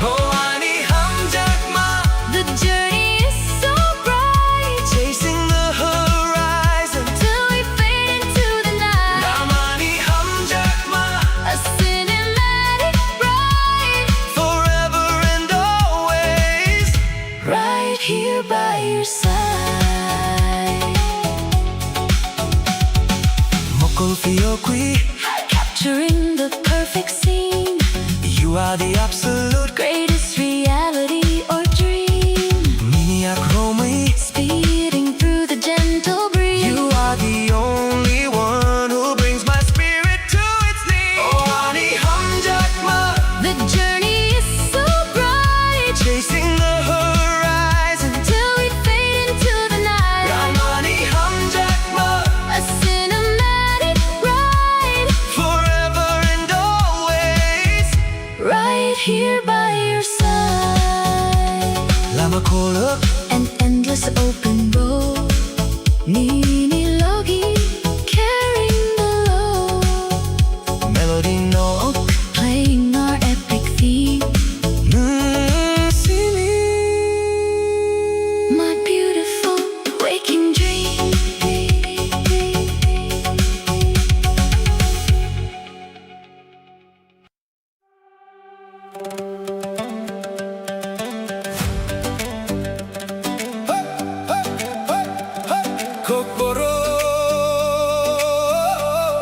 Oh, ani hamjakma, The journey is so bright chasing the horizon. Till we fade into the night Ramani hamjakma, A cinematic ride forever and always. Right here by your side Mokol fiokui, Capturing the perfect scene you are the absolute Greatest reality or dream Mini akromai. Speeding through the gentle breeze You are the only one who brings my spirit to its knees. Oh, ani hamjakma, The journey is so bright chasing the horizon. Till we fade into the night Ramani hamjakma, A cinematic ride forever and always. Right here by your side Lama kolok, An endless open road Ninilogi carrying the load melody no Playing our epic theme sini. My beautiful waking dream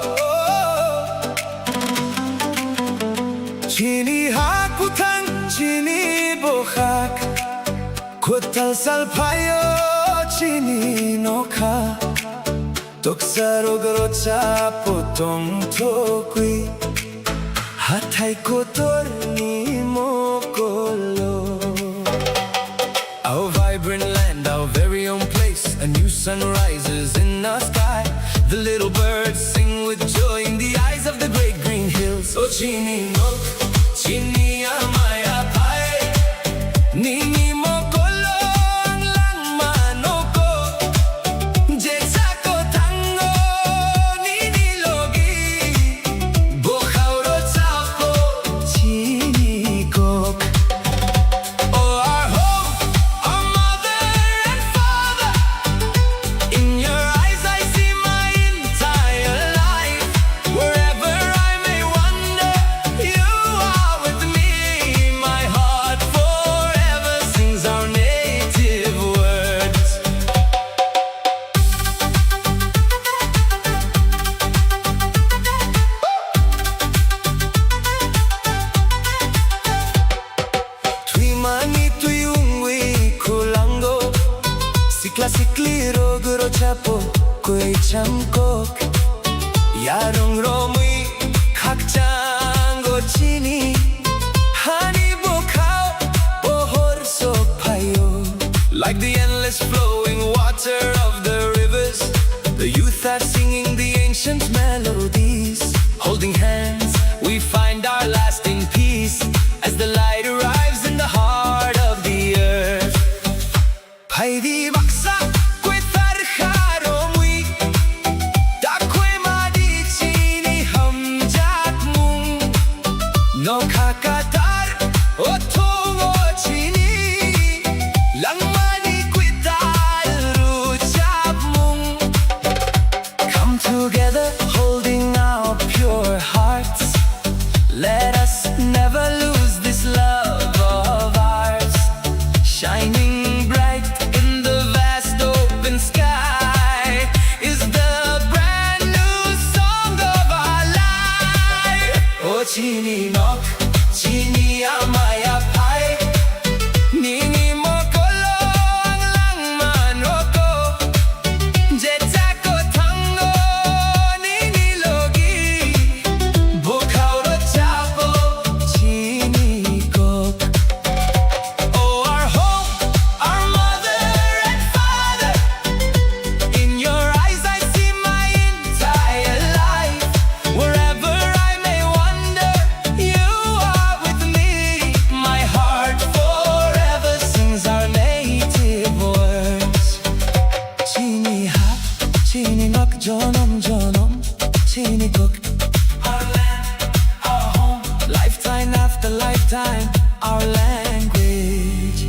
Kokborok Chini hakutang chini bohak Kotal salpayo chini noka Toksaro grocha potong tokui Hatai kotor ni mokolo Our vibrant land, our very own place A new sun rises in the sky The little birds sing with joy in the eyes of the great green hills Oh chini no, chini amaya pai Nini mokolo ang lang manoko Jetsako tango nini logi Bokhauro chapo chini kok Oh our home, our mother and father In your eyes I see my entire life Wherever I may wander Kliro chapo koi chamkok Yarong romui kakjango chini Hani bokao ohor so payo Like the endless flowing water of the rivers The youth are singing the ancient melodies Holding hands, we find our lasting peace As the light arrives in the heart of the earth Paidi baksa kwe tarharo mui Da kwe madi chini hamjat mung No kakatar otomo chini Langmani kwe taru chap mung Come together holding our pure hearts Let us never lose this love of ours Shining bright in the vast open sky Is the brand new song of our life Oh chini nok, chini amaya pai Nini mokolo ang langman oko Jetako tango nini logi Bukauro chapo chini kok Oh our home, our mother and father In your eyes I see my entire life Wherever I may wander, you are with me My heart forever sings our native words Chini ha, chini nok, jonom jonom Chini cook, our land, our home Lifetime after lifetime, our language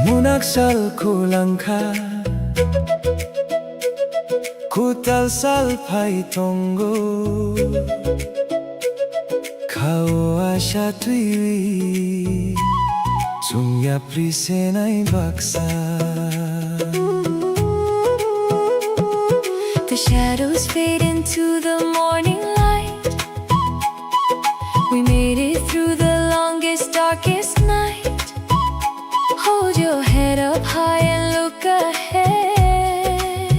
Munagsal kulangka Kutal salpai tongo Kau asya tuiwi Sungya prisenai baksa The shadows fade into the morning light We made it through the longest, darkest night Hold your head up high and look ahead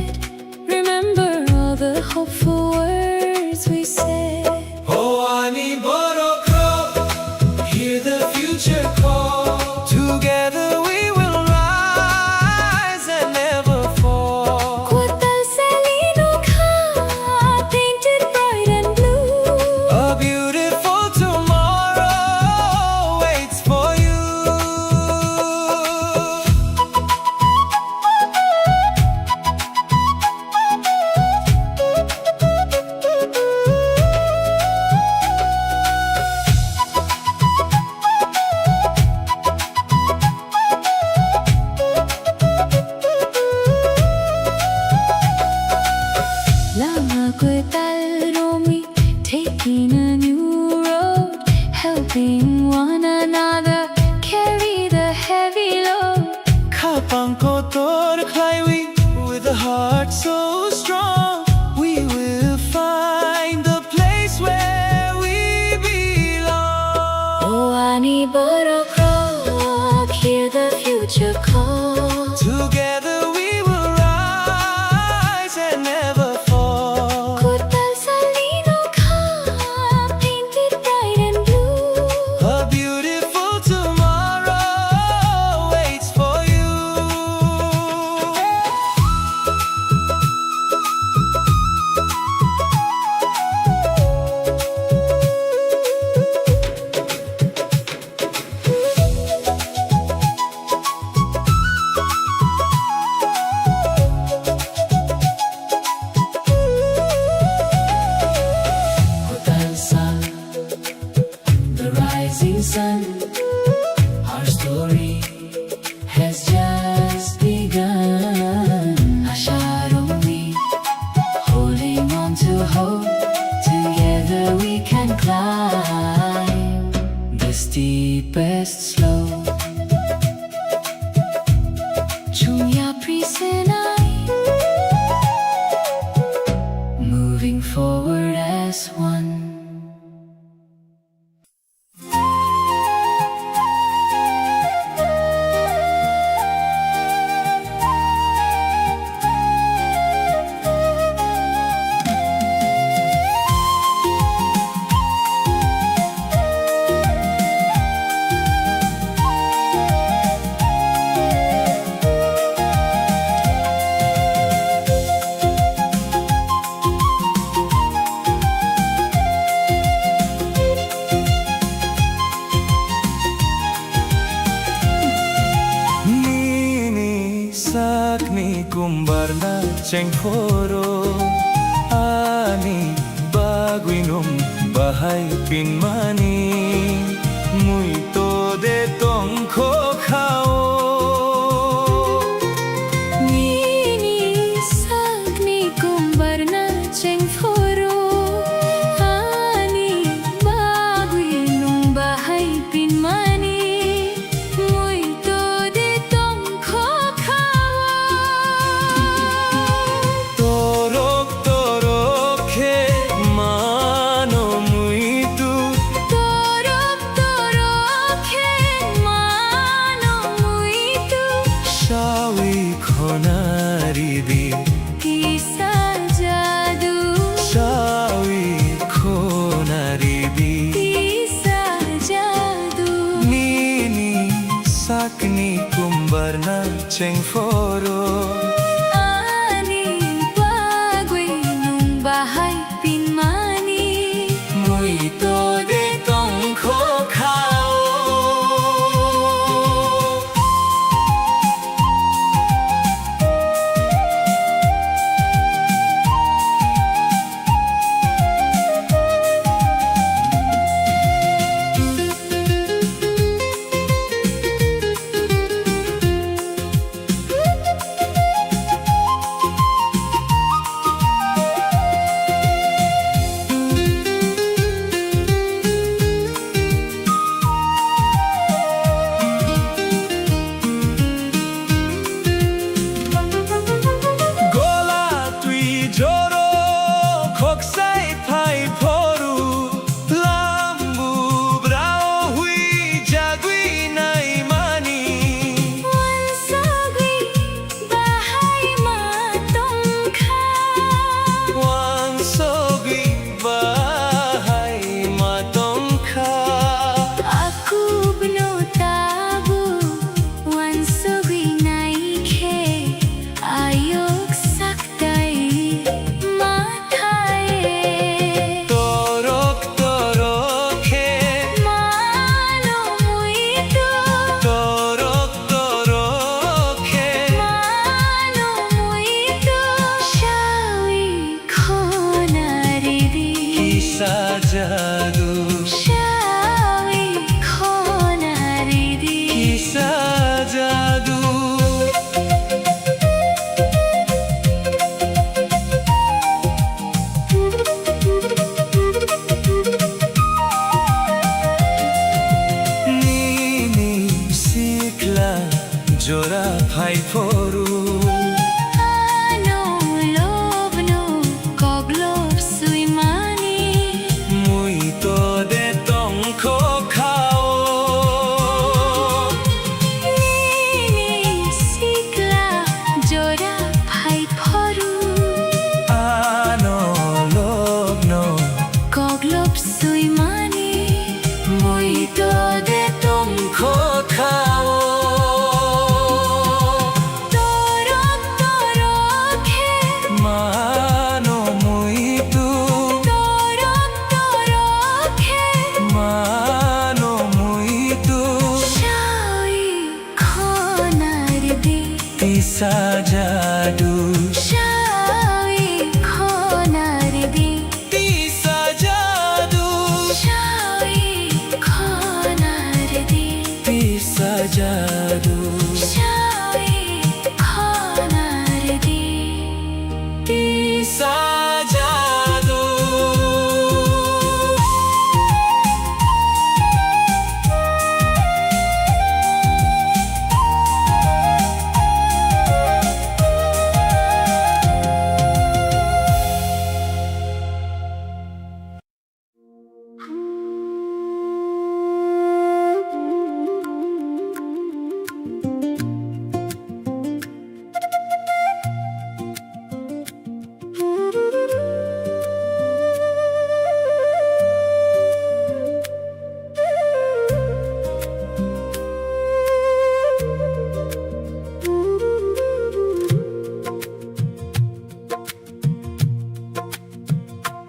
Remember all the hopeful words we said Oh ani borokro Hear the future call Together we will rise and never fall Kutal salino ka, painted bright and blue A beautiful tomorrow waits for you Lama kutal romi, taking a new road Helping one another carry the heavy load Kapang kotor highway with a heart so strong We will find the place where we belong Oh ani borok rock, hear the future call Together we will rise and never fall Kutal salino ka, painted bright and blue A beautiful tomorrow waits for you kumbarna cengforo ani baguinum bahai pinmani mui to de tongkho khao Nini sakni kumbarna cengforo ani baguinum bahai pinmani mui to de tongkho khao torok torokhe mano mui tu Torok torokhe mano muito shawi khonari di Kisa jadu shawi khonari di Kisa jadu Nini sakni kumbarna cengforo Ani baguinung bahai pinmani mui to de tongkho khao gola tui joro khoksai phai phoru lambu brao hui jagui nai mani Wansagui bahai matongkha wan sogui bahai matongkha Aku bno tabu wansagui naikhe ayok saktai mathae torok torokhe Mano muito torok torokhe Mano muito Shawi khonari di kisa jadu Shawi khonari di kisa jadu Nini sikla jora phai phoru Ano lobno koglop suimani mui to de tongkho khao Nini sikla jora phai phoru ano lobno koglop suimani mui to de tongkho khao Torok torokhe mano mui tu Torok torokhe mano mui tu Shawi khonari di kisa jadu Shawi khonari di kisa jadu Shawi khonari di kisa jadu Shawi khonari di kisa jadu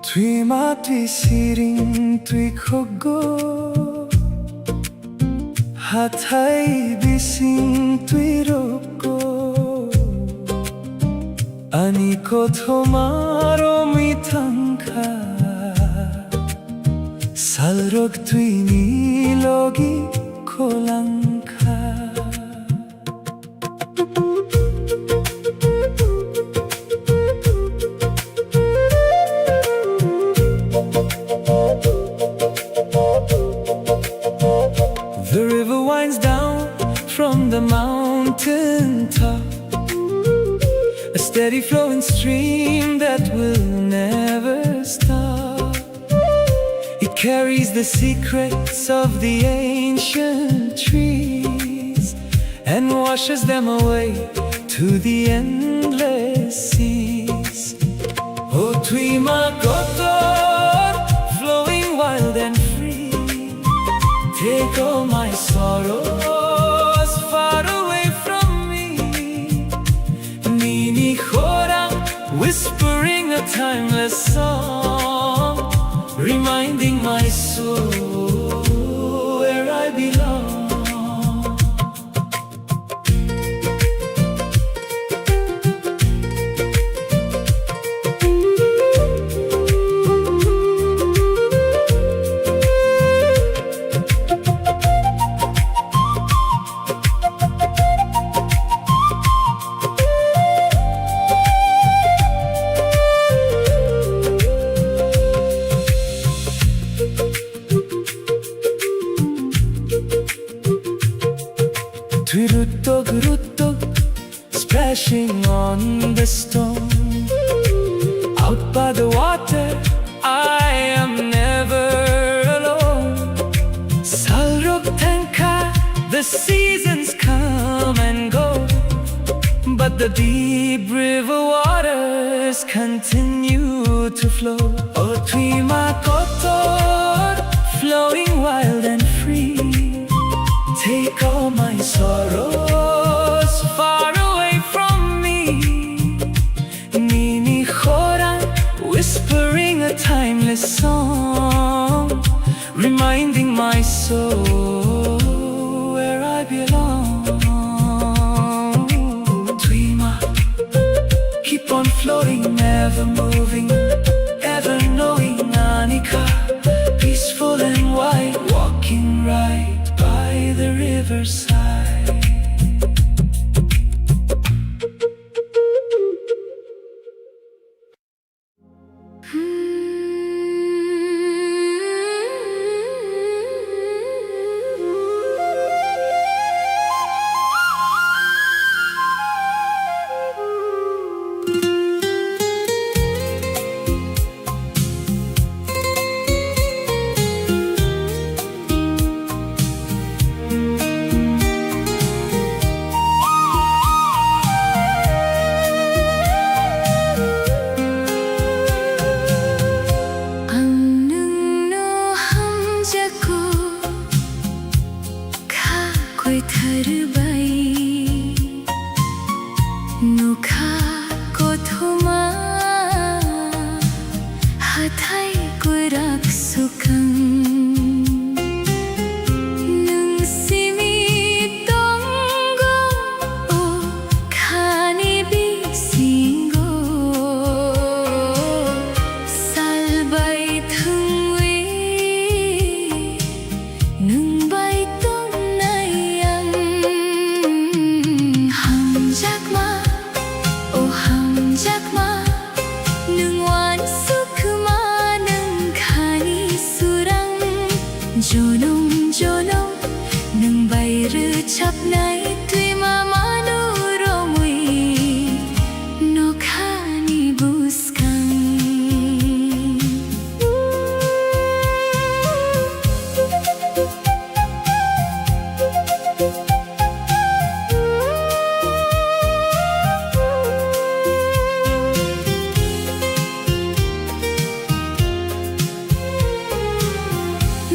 Tui mati siring tui khogo Hathai bising tui roko 아니 고토마로 미탕카 살록 트이니 로기 콜랑카 The river winds down from the mountain top, a steady flowing stream that will never stop. It carries the secrets of the ancient trees and washes them away to the endless seas. O Tuima Kotor, flowing wild and free, take all my sorrows far away from me. Nini Khorang, whispering a timeless song, reminding my soul where I belong. Twirutto, splashing on the stone. Out by the water, I am never alone. Salrok Tanka, the seasons come and go, but the deep river waters continue to flow. O Tuima Kotor, flowing wild and free, take all my sorrows far away from me. Nini Khorang, whispering a timeless song, reminding my soul where I belong. Tuima, keep on floating, never moving, ever knowing. Anika, peaceful and wide, walking right by the riverside.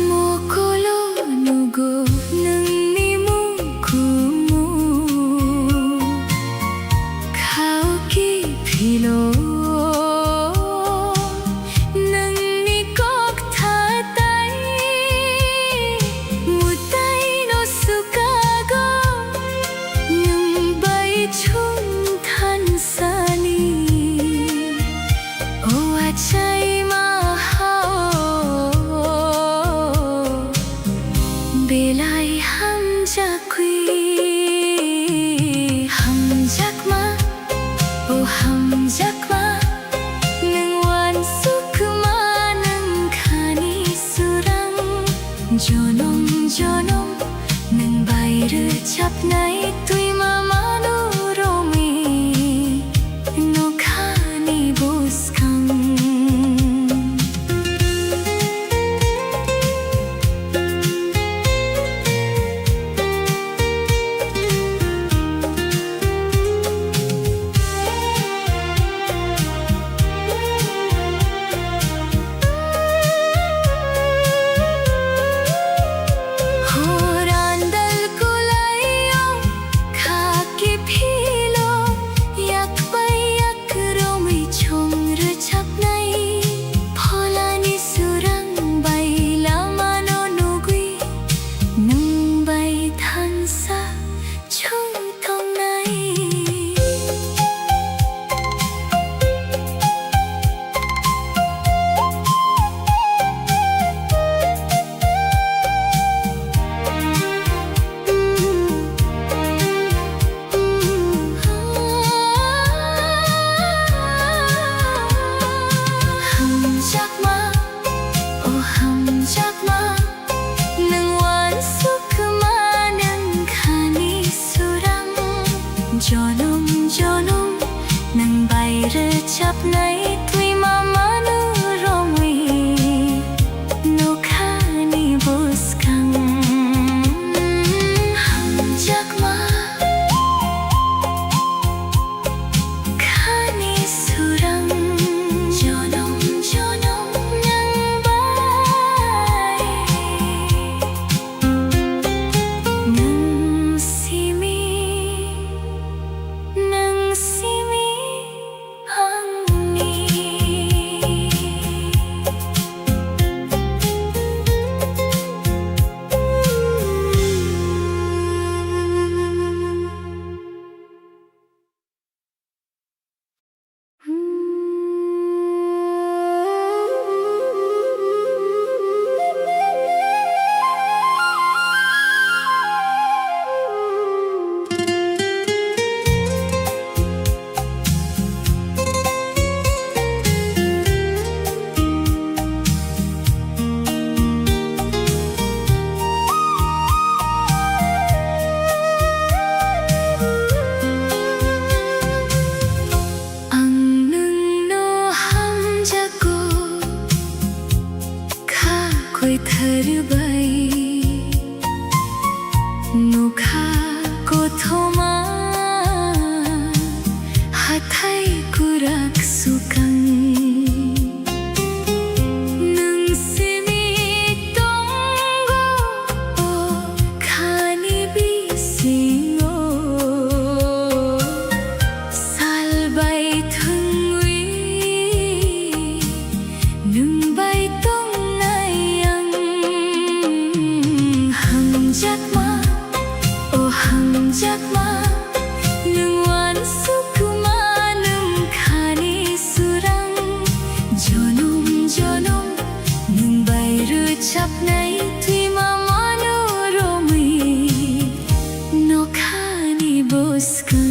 Mokolo nugo nang nimu rochap nai tui mamanu romi no khani buskang chap nai tui mamanu romi no khani buskang jakma khani surang jonom jonom nang bai nang simi chap nai tui mamanu romi no khani buskang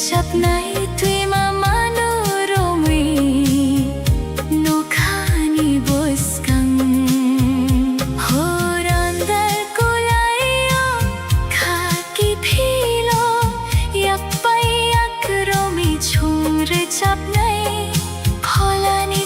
chap nai tui mamanu romi no khani buskang horandar kulayo khaki philo yak pai yak romi chhumre chap nai pholani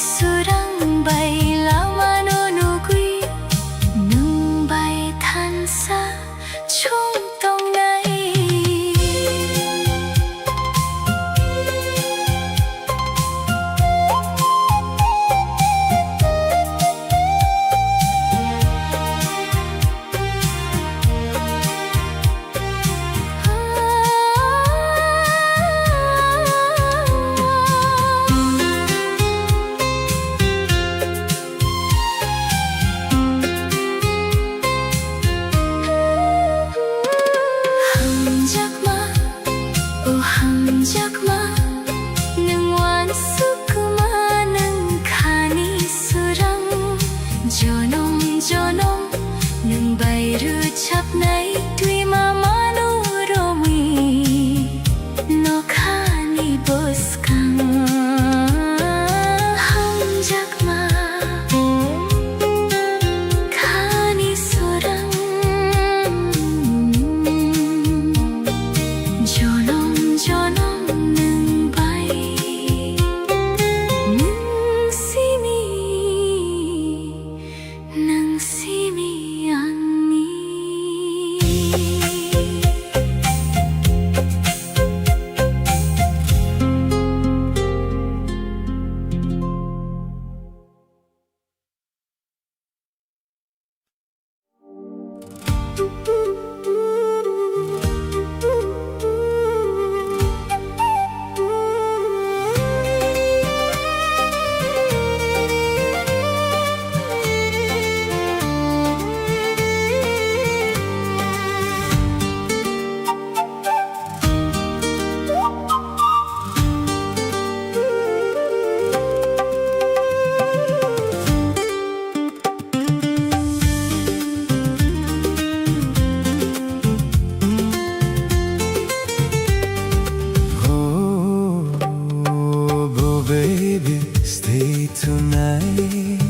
night,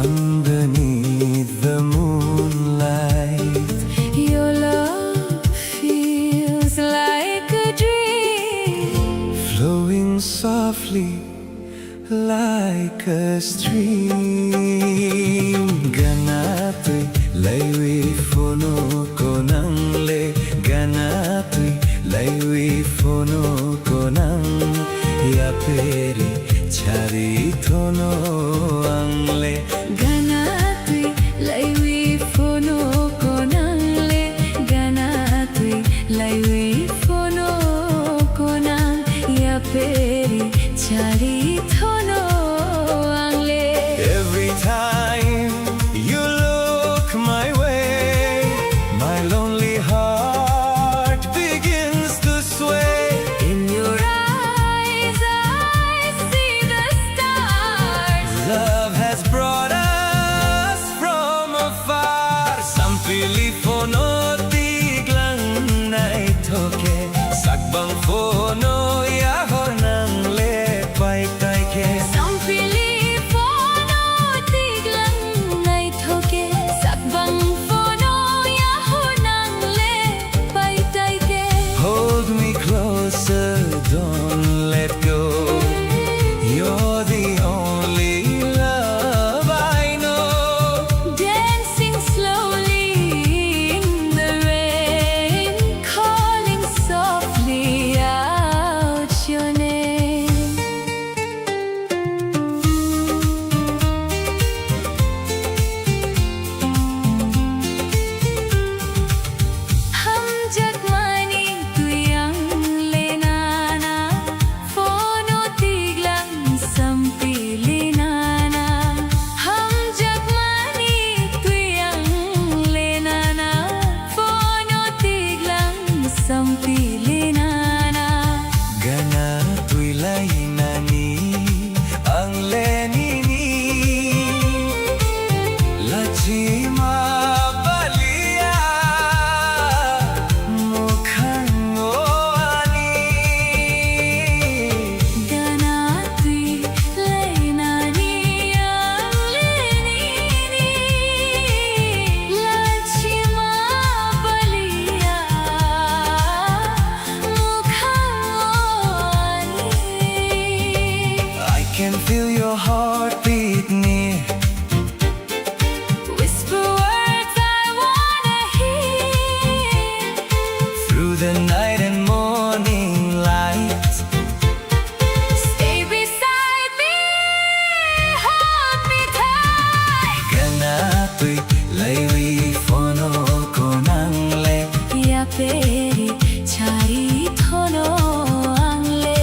underneath the moonlight. Your love feels like a dream, Flowing softly like a stream. Ganato'y laywi fono ko nang le. Ganato'y laywi fono ko nang yaperi chari thono ang le. Ganato'y laywi fono ko nang le. Ganato'y laywi fono ko nang yaperi chari thono ang le. Every time you look my way, my lonely heart begins to sway. In your eyes I see the stars. Love has brought us from afar. Sampili fono tiglang naitoke. Sagbang fono yahor nang lepay taike. Sampili fono tiglang naitoke. Sakbang fono yahon ang lepay taike. Hold me closer, don't let go. You're the only love I know. Dancing slowly in the rain, calling softly out your name. Hum jagmani tuyang lenana, fono tiglang sampilinana. Hum jagmani tuyang lenana, fono tiglang sampilinana. Ganato'y laynani ang lenini. Lachima balia mukhang oani. Ganato'y laynani ang lenini. Lachima balia mukhang ani. I can feel your heartbeat near. Whisper words I wanna hear. Through the night and morning light. Stay beside me, hold me tight. Ganato'y laywi fono ko nang le. Yaperi chari thono ang le.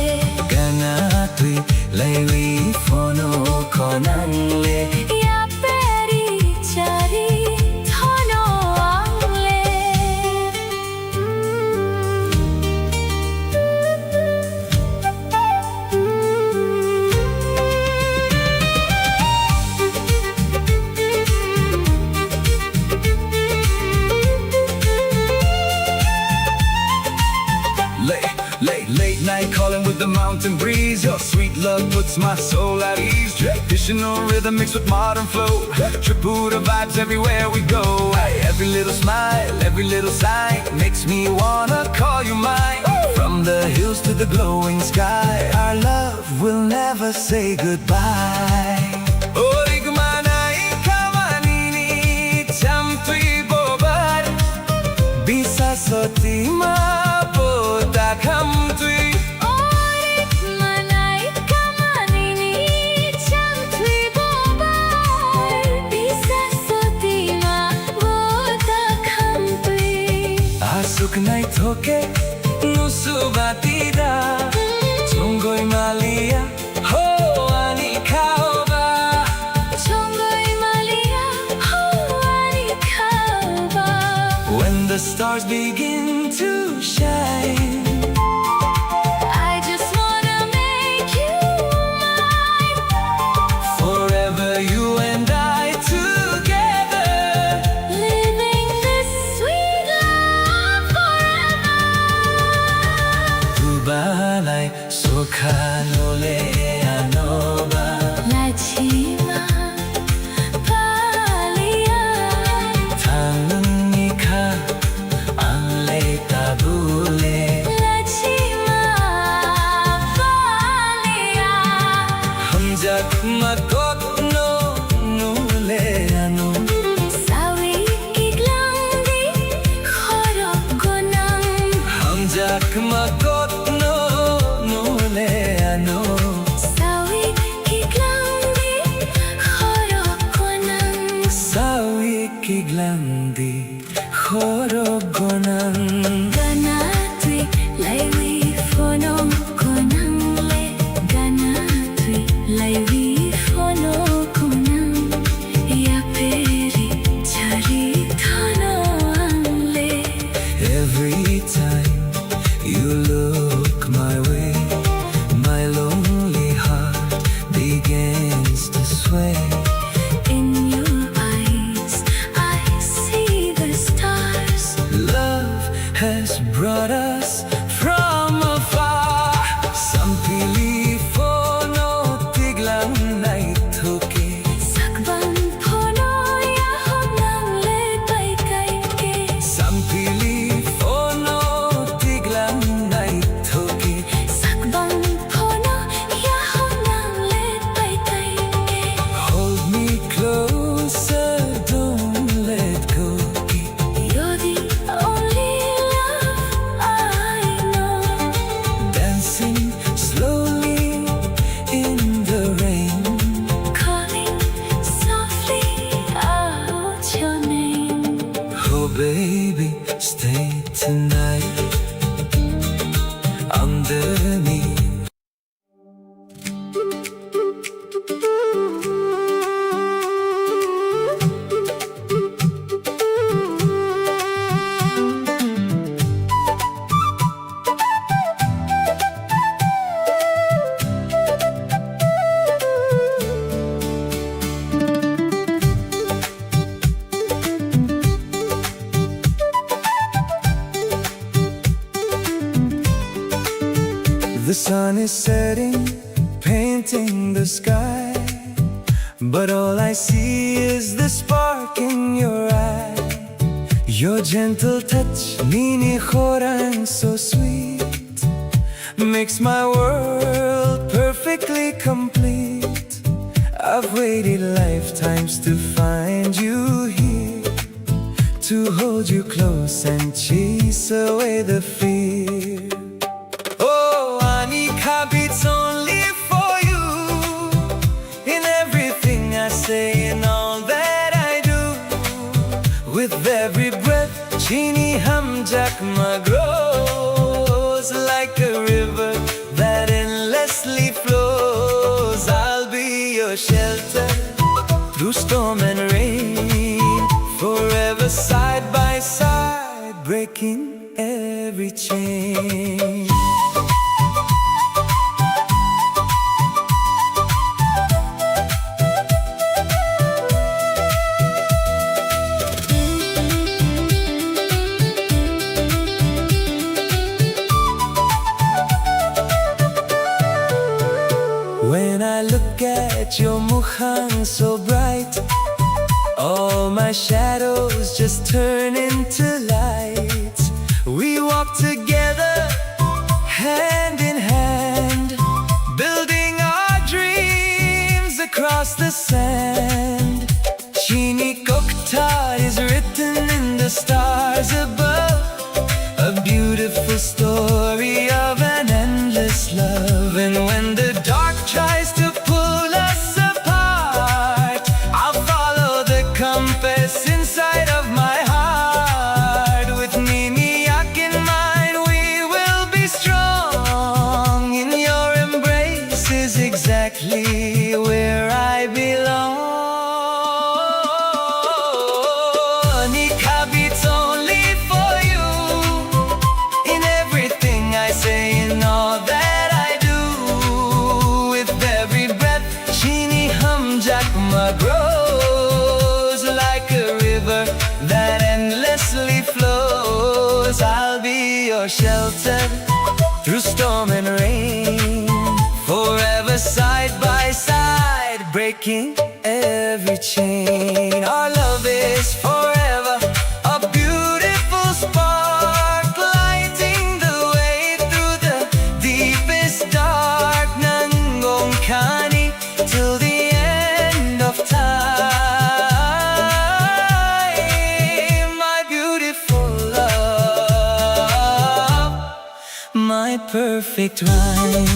Ganato'y laywi fono ko nang le. Yaperi chari thono ang le. Late night calling with the mountain breeze. Your sweet love puts my soul at ease. Traditional rhythm mixed with modern flow. Tripura vibes everywhere we go. Every little smile, every little sign makes me wanna call you mine. From the hills to the glowing sky, our love will never say goodbye. Origmanay kamanini chamtui bobar. Bisa sotima boda kamtui. Orit manay kamanini chamtui bobar. Bisa sotima boda kamtui. Asuk nai thoke nusubatida. Chongoy malia ho ani kaoba. Chongoy malia ho ani kaoba. When the stars begin to shine, I just wanna make you mine. forever you and I together. Living this sweet love forever. Tubalay sokhanole anoba. magot no nule ano Sawi kiglang di Khorok ko nang Hamjak magot no nule ano Sawi kiglang di Khorok ko nang Sawi kiglang di khorok ko nang Ganatwi laiwi fonong ko nang le Ganatwi laiwi fonong ko nang Yaperi chari thano ang le Every time you look my way, my lonely heart begins to sway. In your eyes I see the stars Love has brought us from afar. Sampili fono tiglang naithoke. Sakban phono yahon nang le pai kai ke Sampili fono tiglang naithoke. Sakban phono yahon nang le pai kai ke Hold me closer, don't let go. You're the only love I know Dancing slowly in the rain. Calling softly out your name Oh baby, stay tonight underneath. The sun is setting, painting the sky, but all I see is the spark in your eye. Your gentle touch, nini khorang so sweet, makes my world perfectly complete. I've waited lifetimes to find you here, to hold you close and chase away the fear. Oh, Anika beats only for you, in everything I say and all that I do. With every breath, chini hamjakma grows like a river that endlessly flows. I'll be your shelter through storm and rain, forever side by side, breaking every chain. When I look at your mukhang so bright, all my shadows just turn into light. We walk together, hand in hand, building our dreams across the sand. Chini Kokta is written in the stars above, a beautiful story of an endless love. And when the dark tries to pull us apart, I'll follow the compass inside of my heart. With Niniyak in mind, we will be strong. In your embrace is exactly where I belong. Nika beats only for you, in everything I say and all that I do. With every breath, chini hamjakma grows like a river that endlessly flows. I'll be your shelter through storm and rain, forever side by side, breaking every chain. Our love is forever, a beautiful spark, lighting the way through the deepest dark. Nangong kani till the perfect rhyme.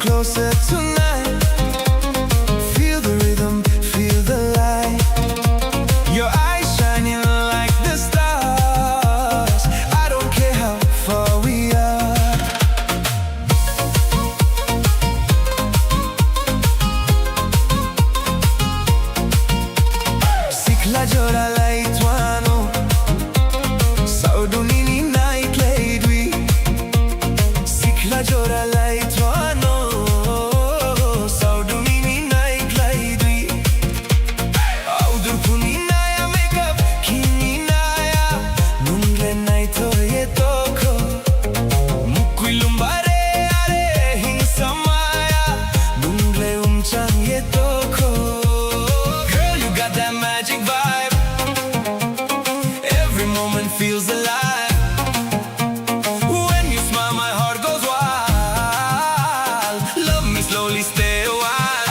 Closer tonight, feel the rhythm, feel the light. Your eyes shining like the stars. I don't care how far we are. Sikla jora laitwano, saudunini night ledwi. Sikla jora laitwano. Feels alive. When you smile, my heart goes wild. Love me slowly, stay a while.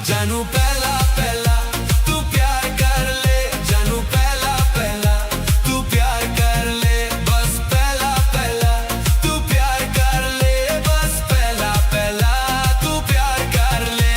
Janu pehla pehla, tu pyar kar le. Janu pehla pehla, tu pyar kar le. Bas pehla pehla, tu pyar kar le. Bas pehla pehla, tu pyar kar le.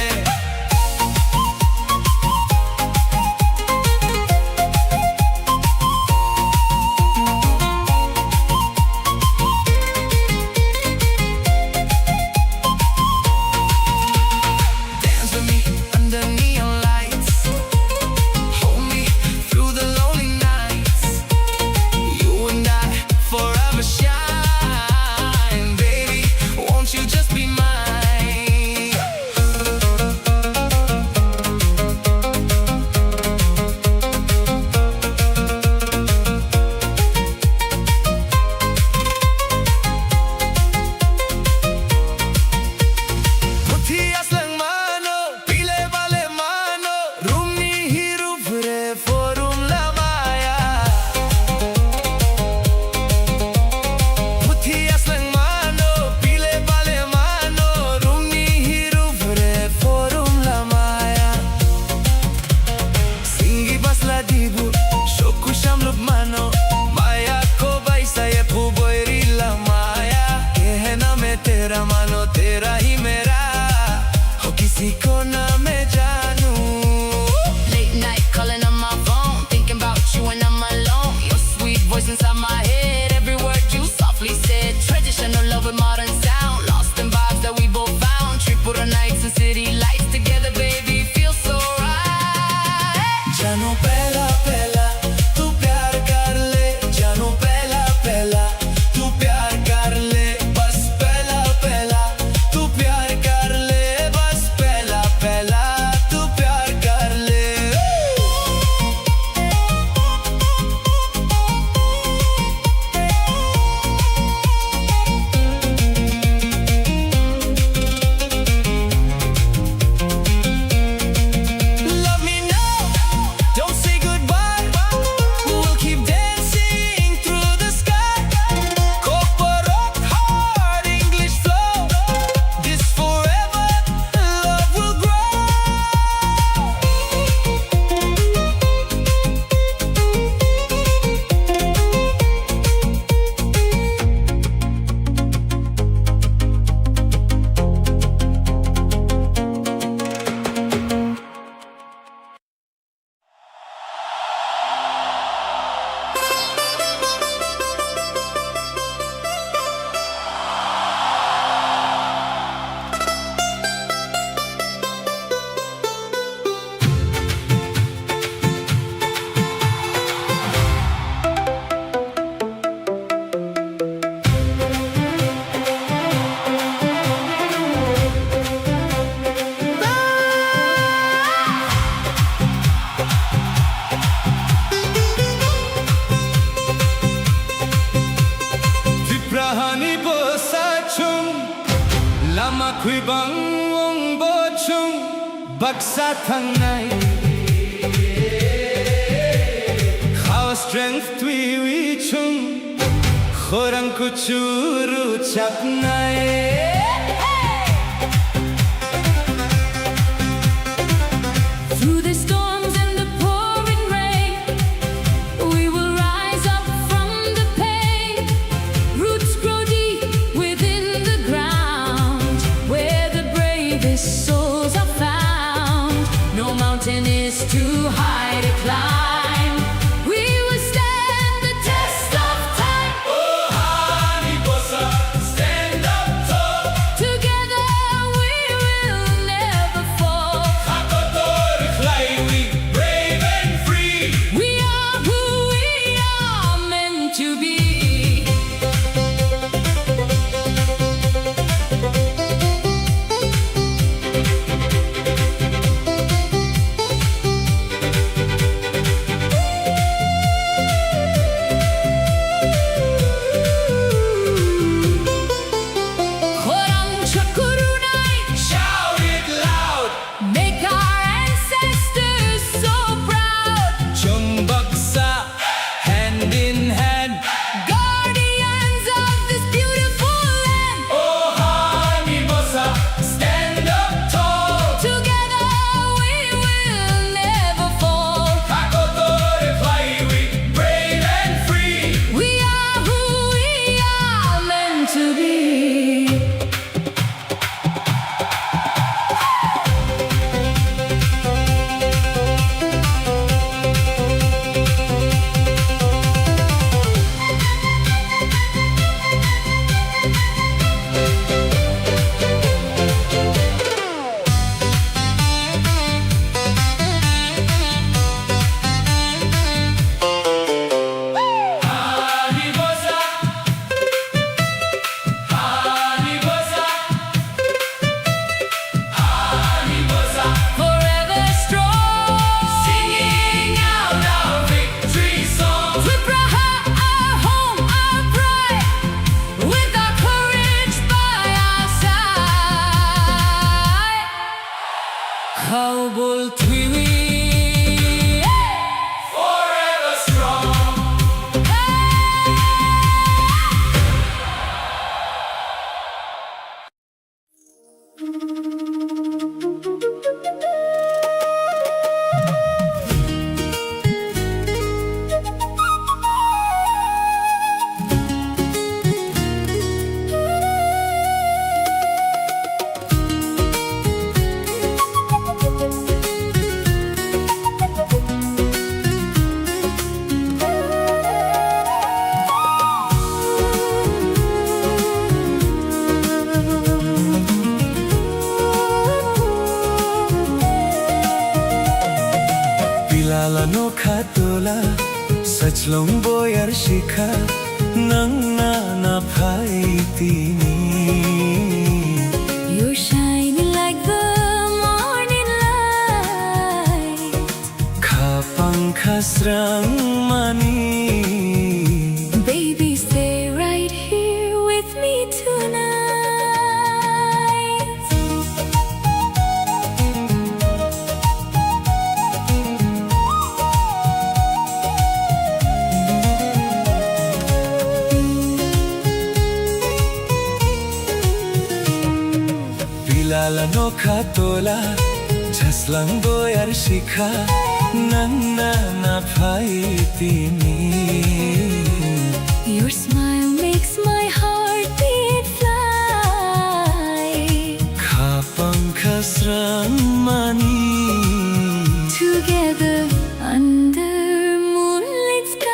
तेरा मानो तेरा ही मेरा हो किसी को ना मैं जानू. Late night calling on my phone, thinking about you when I'm alone. Your sweet voice inside my head, every word you softly said. Traditional love with modern sound, lost in vibes that we both found. Tripura nights and city lights together, baby, feels so right. Janu pehla pehla, tu pyar kar le. Janu pehla pehla, tu pyar kar le. Love me now, don't say Kui bang wong bo chung baksa thang nai How strength tui wi chung khorang ku churu chap nai Through the storms and the pouring rain, we will rise up from the pain. Roots grow deep within the ground, where the bravest souls are found. No mountain is too high to climb. We will stand the test of time. Oh honey bossa stand up tall Together we will never fall. Hakotor fly we brave and free We are who we are meant to be. Khorang chakurunai, Shout it loud make our ancestors so proud. Chung baksa hand in hand Guardians of this beautiful land. Oh honey bossa stand up tall Together we will never fall. Hakotor fly we brave and free We are who we are meant to be. Honey bossa Honey bossa Honey bossa Forever strong, Singing out our victory song tripura, our home, our pride, with our courage by our side. How bold we Forever strong Bilal anokha tola sachlong boyar shikha nang na phai tini You're shining like the morning light. kha pankha srang mani Baby, stay right here with me tonight. Bilal anokha tola jaslang boyar shikha nang na phai tini Your smile makes my heart beat fly. kha pankha srang mani Together under moonlit sky.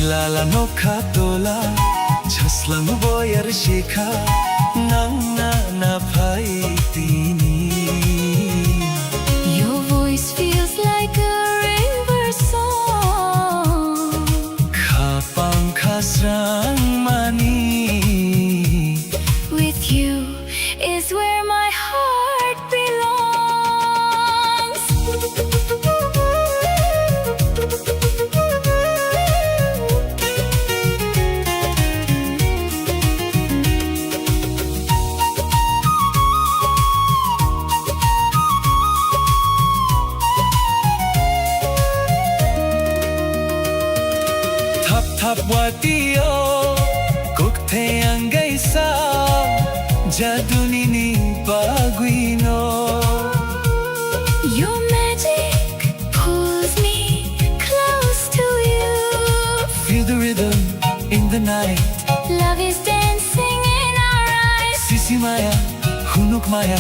Bilala no katola Chaslang boyar shikha Nangna na paitini Your voice feels like a river song. Kapang kasrang mani With you is where my heart belongs. Thap thap watiyo Kukte ang gaisa Jaduni ni baguino Your magic pulls me close to you. Feel the rhythm in the night Love is dancing in our eyes. Sisi maya, hunuk maya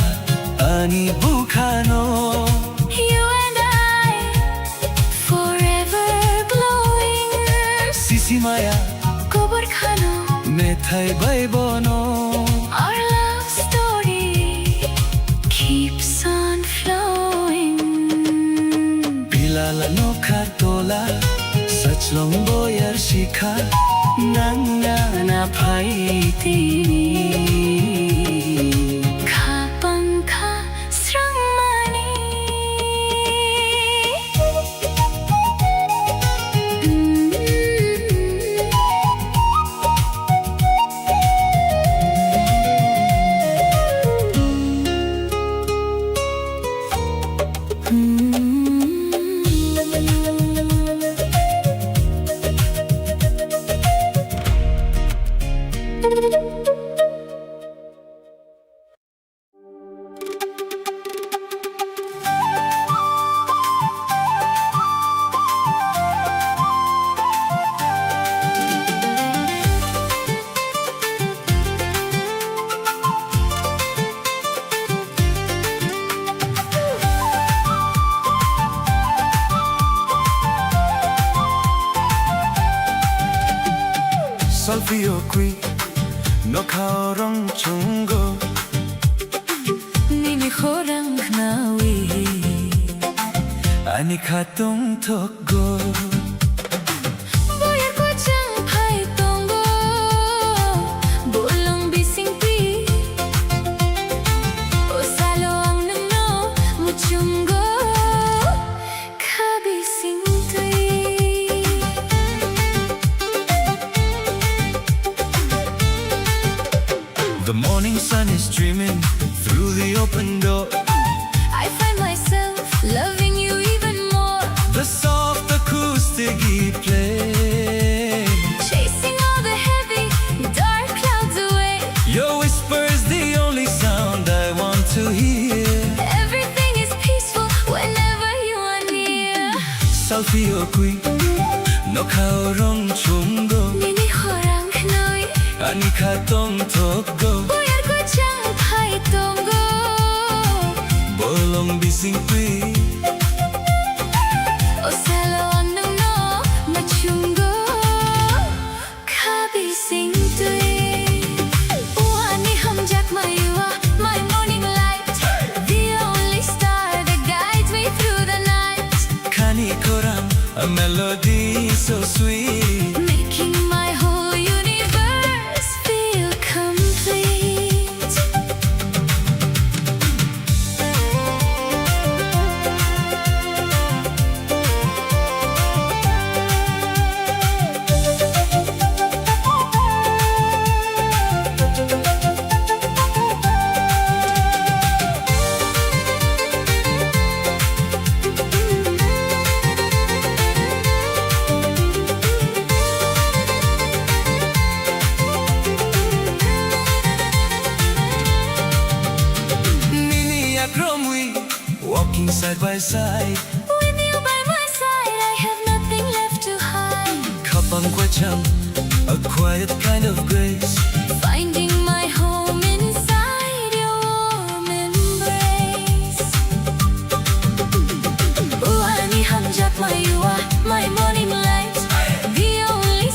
Ani bukano You and I, forever glowing. Sisi maya, Kokborok methai baibono Our love story keeps on flowing. Bilala no katola Sachlong boyar shikha Nangna na paitini Kapang kasrang mani. Solfio qui no kaorong chungo Nini khorang knawi. Ani khatong thokgo Boyar ko chang phai tongo. Bolong bising pi. O salo ang nangno muchungo. Kabising tui. The morning sun is streaming through the open door I find myself loving you even more. The soft acoustic he plays Chasing all the heavy, dark clouds away. Your whisper is the only sound I want to hear Everything is peaceful whenever you are near. Solfio qui no kaorong chungo Nini khorang knawi. Ani khatong thokgo Boyar ko chang phai tongo. Bolong bising tui O salo ang nangno machungo. Kabising tui. Uani hamjak mayua, my morning light. The only star that guides me through the night. Kani korang a melody so sweet Making my whole universe feel complete. walking side by side. With you by my side, I have nothing left to hide. Kapang kwachang, a quiet kind of grace. Finding my home inside your warm embrace. Uani hamjak mayua, my morning light. The only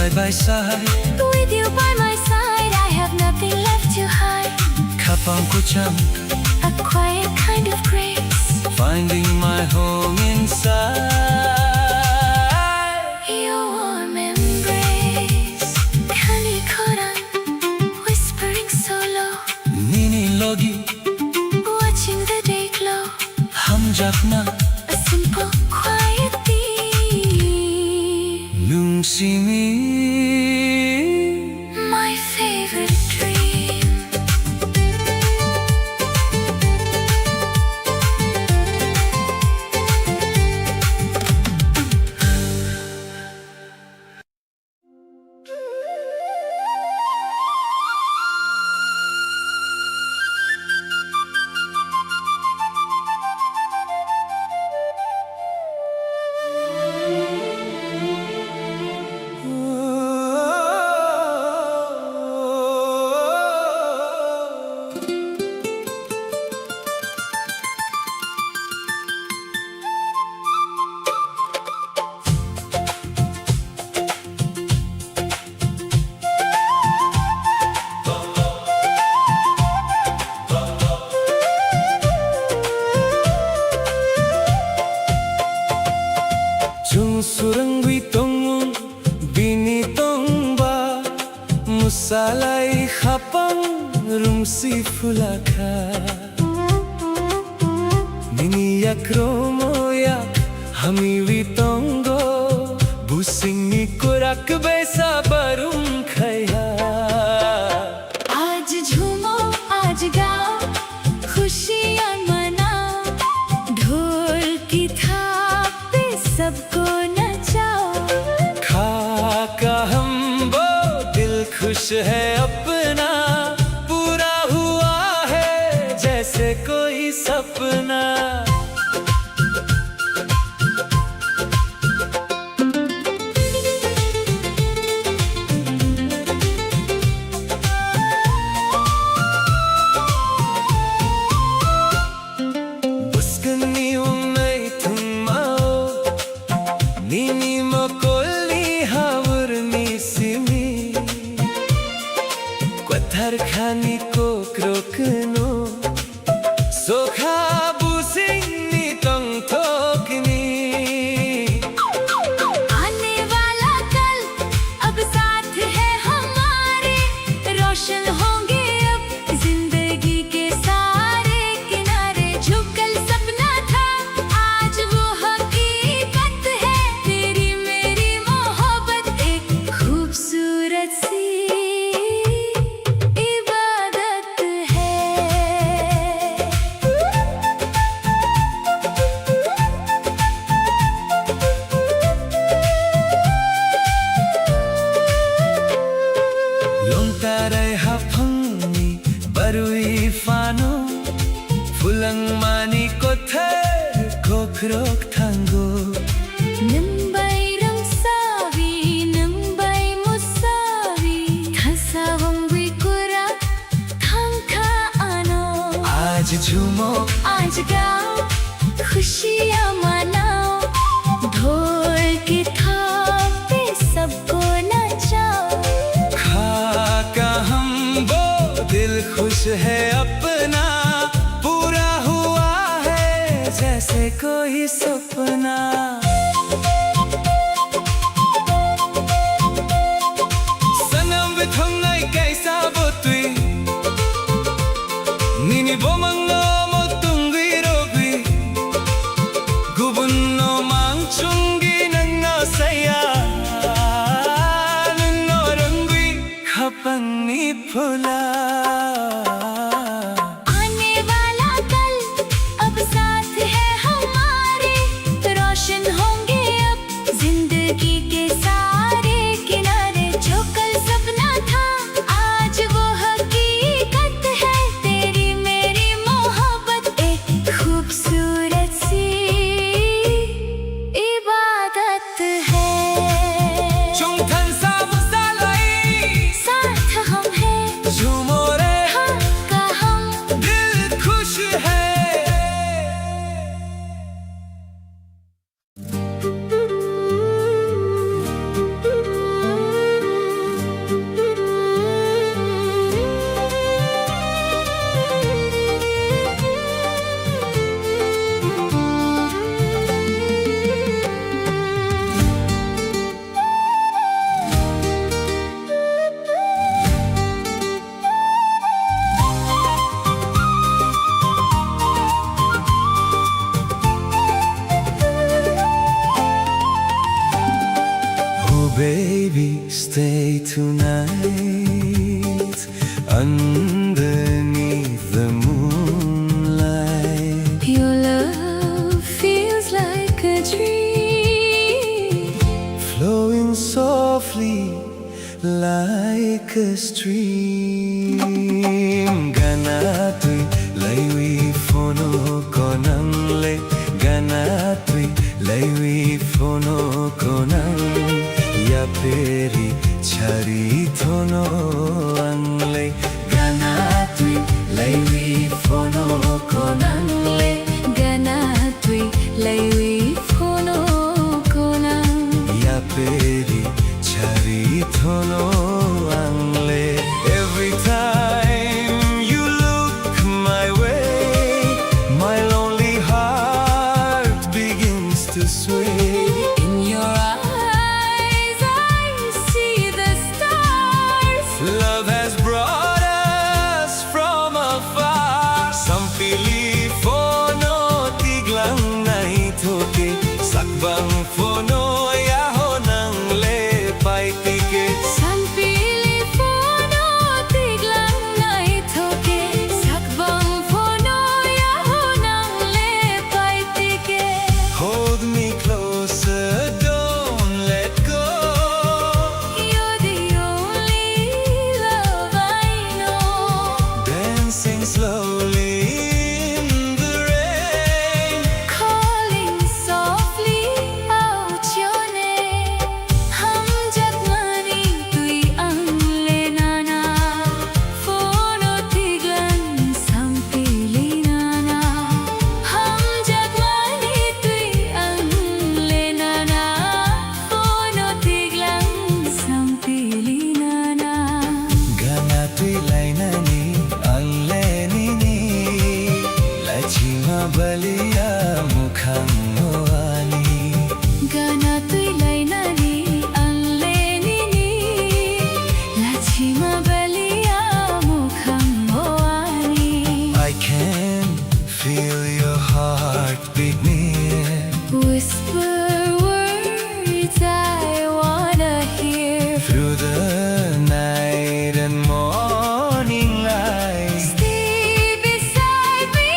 side by side. With you by my side, I have nothing left to hide. Kapang kucham, A quiet kind of grace. finding my home inside. Your warm embrace. Kanikoran, whispering so low. Nini logi, Watching the day glow. hum japna, A simple, quiet theme. lung simi. My favorite dream. Chung surang wi tong bini tong ba musalai khapang rumsi fulaka nini yakromo yak hami wi tongo busing ni korak besa barum khaya आज झूमो आज गाओ खुशियाँ मनाओ ढोल की थाप पे सबको नचाओ खाका हम वो दिल खुश है अपना पूरा हुआ है जैसे कोई सपना Buskani umay tumao Nini mokoli hawurni simi Kwathar khani ko krokno Sokha busing ni tong thokni आने वाला कल अब साथ है हमारे रोशन होंगे अब जिंदगी के सारे किनारे जो कल सपना था आज वो हकीकत है तेरी मेरी मोहब्बत एक खूबसूरत सी इबादत है Lontaray hapangni barui fano Fulang mani kother kokrok tango Nambai ramsavi, nambai musavi Thasavangwi kura, thanka ano Aaj jhumo आज गाओ खुशियाँ मनाओ ढोल की थाप पे सबको नचाओ खाका हम वो दिल खुश है अपना पूरा हुआ है जैसे कोई सपना सनम बिथंगाई कैसा बोतुई Nini bomango mo tungwi robi Gubunno mang chungi nang saya Nunno rangwi khapang ni phula आने वाला कल अब साथ है हमारे रोशन होंगे अब जिंदगी के सारे किनारे जो कल सपना था आज वो हकीकत है तेरी मेरी मोहब्बत एक खूबसूरत सी इबादत है Chung than sa musalai साथ हम हैं Jhu tonight underneath the moonlight. Your love feels like a dream, Flowing softly like a stream. Ganatoy laywi fono konang le. Ganatoy laywi fono konang ya peri chari thono angle. Ganatoy laywi fono konang le. ganatoy laywi phono konang Ya peri chari thono angle. Every time you look my way, my lonely heart begins to sway. In your eyes I see the stars. Love has brought us from afar. Some pili fono tiglang naitoke. Sakbang fono yaho nang lepay tike. San pili phono tiglang naitoke. Sakbang phono yaho nang lepay tike. Hold me closer, don't let go. You're the only love I know. Dancing slowly in the rain. Calling softly out your name. Hum jagmani tui ang lenana. Phono tiglan sampili nana. Hum jagmani tui ang lenana. Phono tiglan sampili nana. Ganatoy laynani anlenini. Lachima balia mukhang moani. Ganatoy laynani ang lenini. Lachima balia mukhang moani. I can feel your heartbeat near. Whisper words I wanna hear. Through the night and morning light. Stay beside me,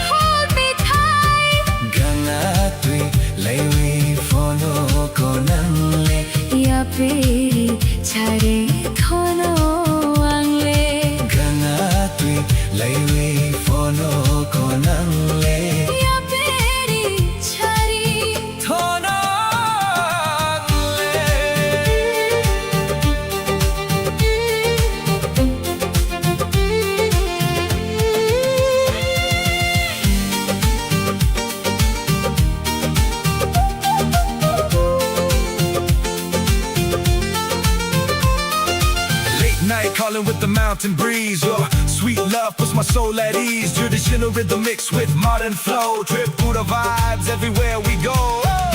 hold me tight. Ganatoy laywi fono konang le. Ya peri chare thono angle. Ganatoy laywi fono konang le. Ya peri chari Thono angle. Late night calling with the mountain breeze. Your sweet love puts my soul at ease. Traditional rhythm mixed with modern flow. Tripura vibes everywhere we go.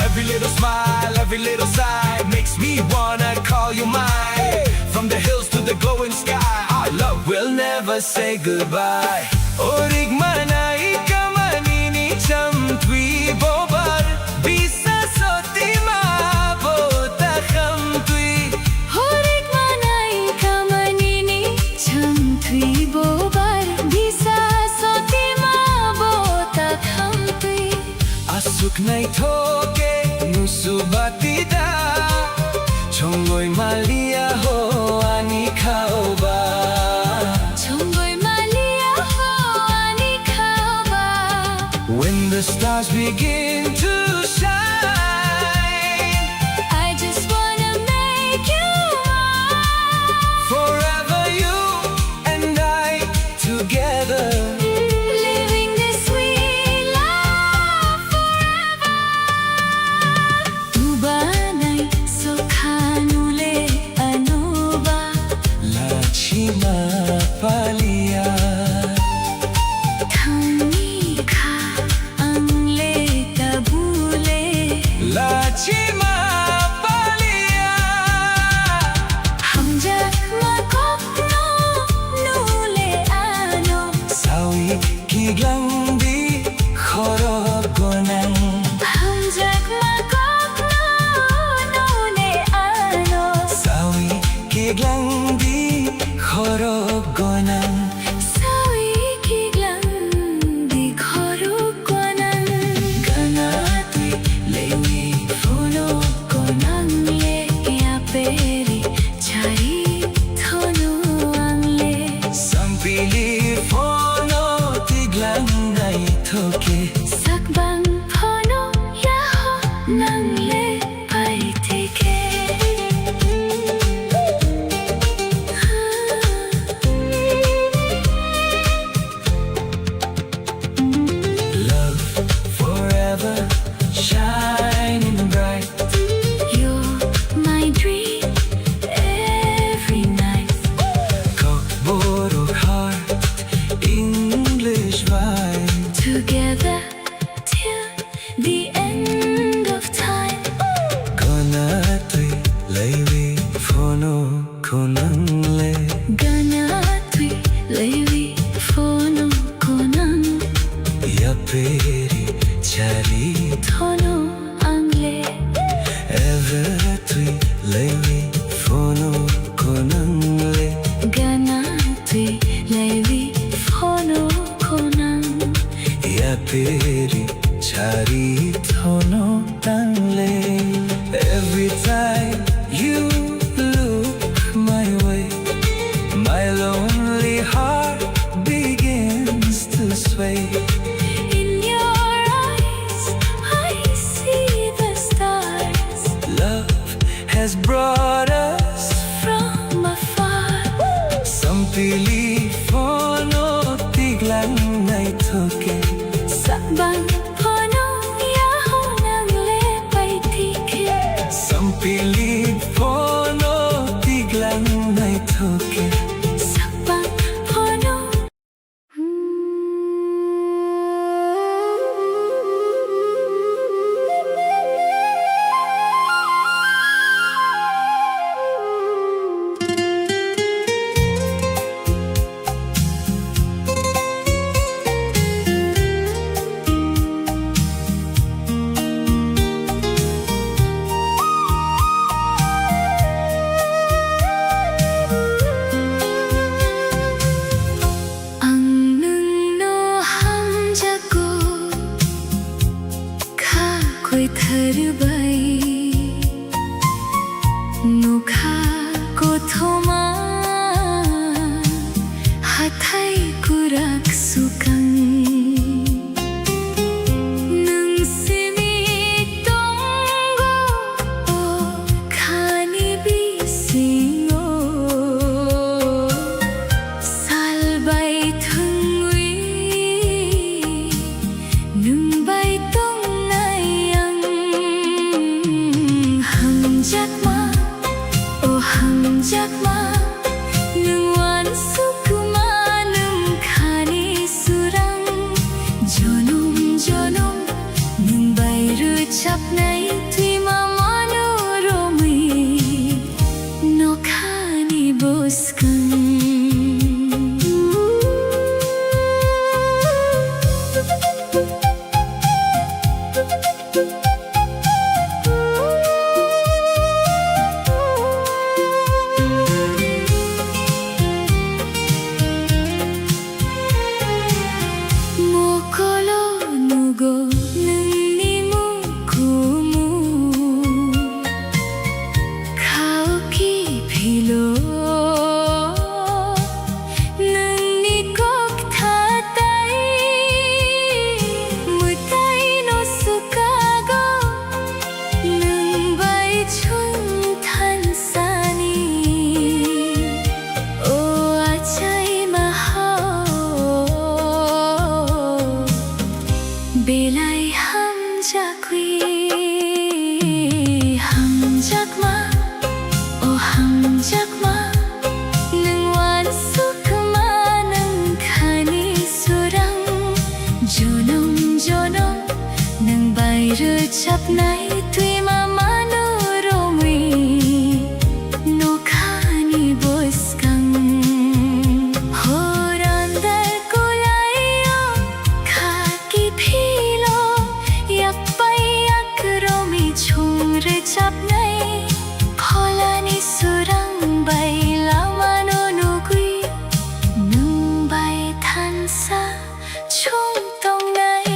Every little smile, every little sigh makes me wanna call you mine. From the hills to the glowing sky, our love will never say goodbye. Orig manai kamanini cham twi bobar. Bisa soti mabota kham twi. horik manai kamanini cham thui bobar. Bisa soti ma bota kham tui. Asuk nai thoke nusubatida. Chongoy malia ho ani khaoba. Chongoy malia ho ani khaba. When the stars begin to shine, I just wanna make you mine. forever you and I together. Living this sweet love forever. Tu banay sokhanule anoba. Lachima palia. Thani kha ang le tabule. Lachima palia. Hum jak makok no nule ano. Sawi kiglang di khorop gonang. Hum jak makok no nule ano. Sawi the end of time. Gana tui leiwi phono konang le. Gana tui leiwi phono konang. Ya peri chari Thono angle. ever tui leiwi phono konang le. Gana tui leiwi phono konang. Ya peri chari thono tangle. Every time you look my way, my lonely heart begins to sway. In your eyes, I see the stars Love has brought us. from afar. Some believe phono tiglang nai thoke. Sabang phono yaho nang le pai thike. Some believe phono tiglang nai thoke. Sabang phono. Ang nungno hamjago kha koi tharbai nukha ko thoma hathai kurak sukang nung simi tongo o khani bisingo salbai thungwi nungbai tong nayang hamjakma o hamjakma nungwan sukma nung khani surang jonom jonom nungbai ru chapnai tuima manoromai nokhani boskang. Mokolo nugo nungni mukumu khao ki philo nungni kok thatai mutai no sukago nungbai chung than sani o achai mahao belai hamjakwi hamjakma o hamjakma nungwan sukma nung khani surang jonom jonom nung bairu chapnai tuima manoromai nokhani boskang. Horandar kulayo khaki philo yakpai akromi chungre chapnai pholani surang bai lamano nugui nung bai thansa chung tong nai.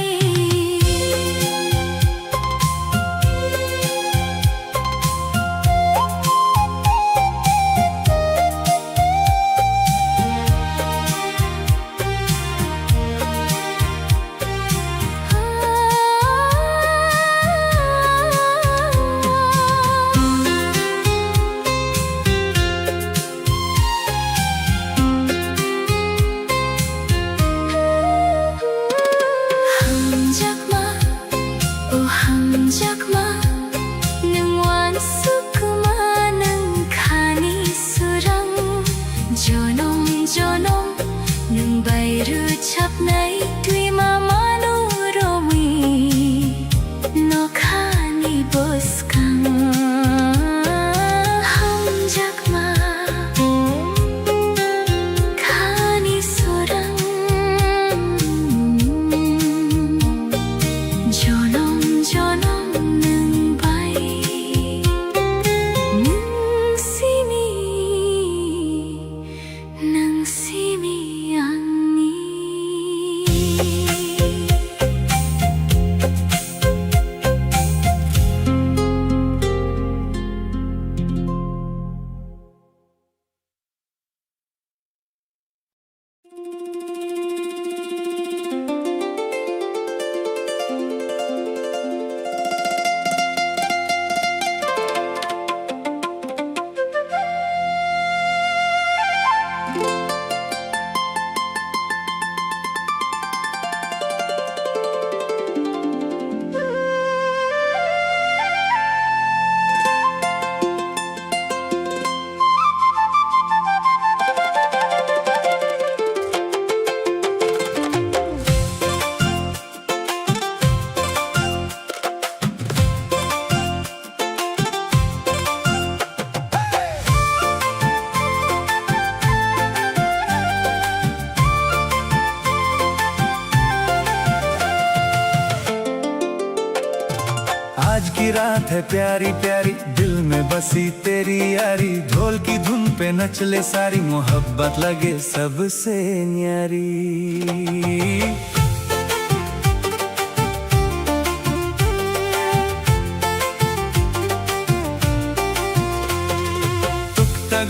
आज की रात है प्यारी प्यारी, दिल में बसी तेरी यारी, ढोल की धुन पे नच ले सारी, मोहब्बत लगे सबसे न्यारी।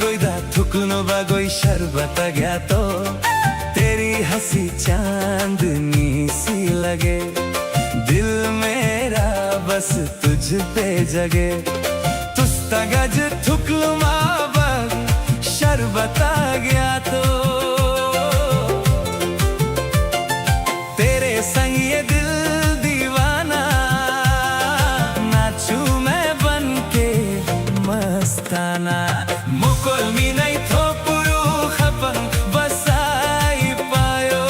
गोइदा थुक्नु बागोई शरबत गया तो, तेरी हंसी चांदनी सी लगे, दिल मेरा बस तुझ पे जगे। तुस्ता गज थुक्लु माबग शरबत गया तो, तेरे संग ये दिल दीवाना, नाचू मैं बन के मस्ताना। मुकुलमी नहीं थो पुरु खपन बसाई पायो,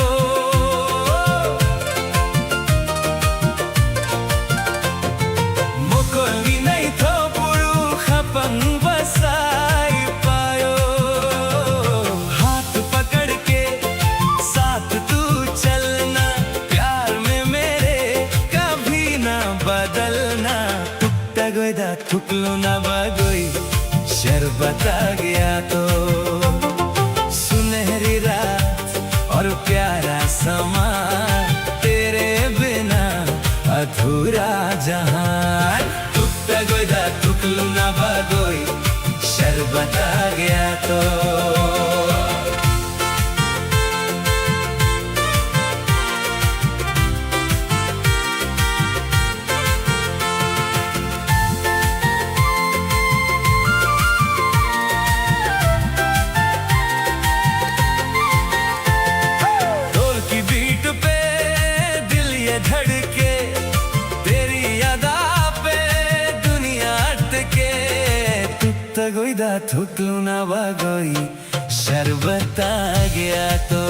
मुकुलमी नहीं थो पुरु खपन बसाई पायो। हाथ पकड़ के साथ तू चलना, प्यार में मेरे कभी ना बदलना। टुकता गोइदा थुकलू ना बागोई शरबत गया तो, सुनहरी रात और प्यारा समा, तेरे बिना अधूरा जहां। टुकता गोइदा टुकलू ना बागोई शरबत गया तो। धड़के तेरी यादा पे दुनिया अटके, तुक्ता गोइदा थुकलू ना बागोई शरबत गया तो।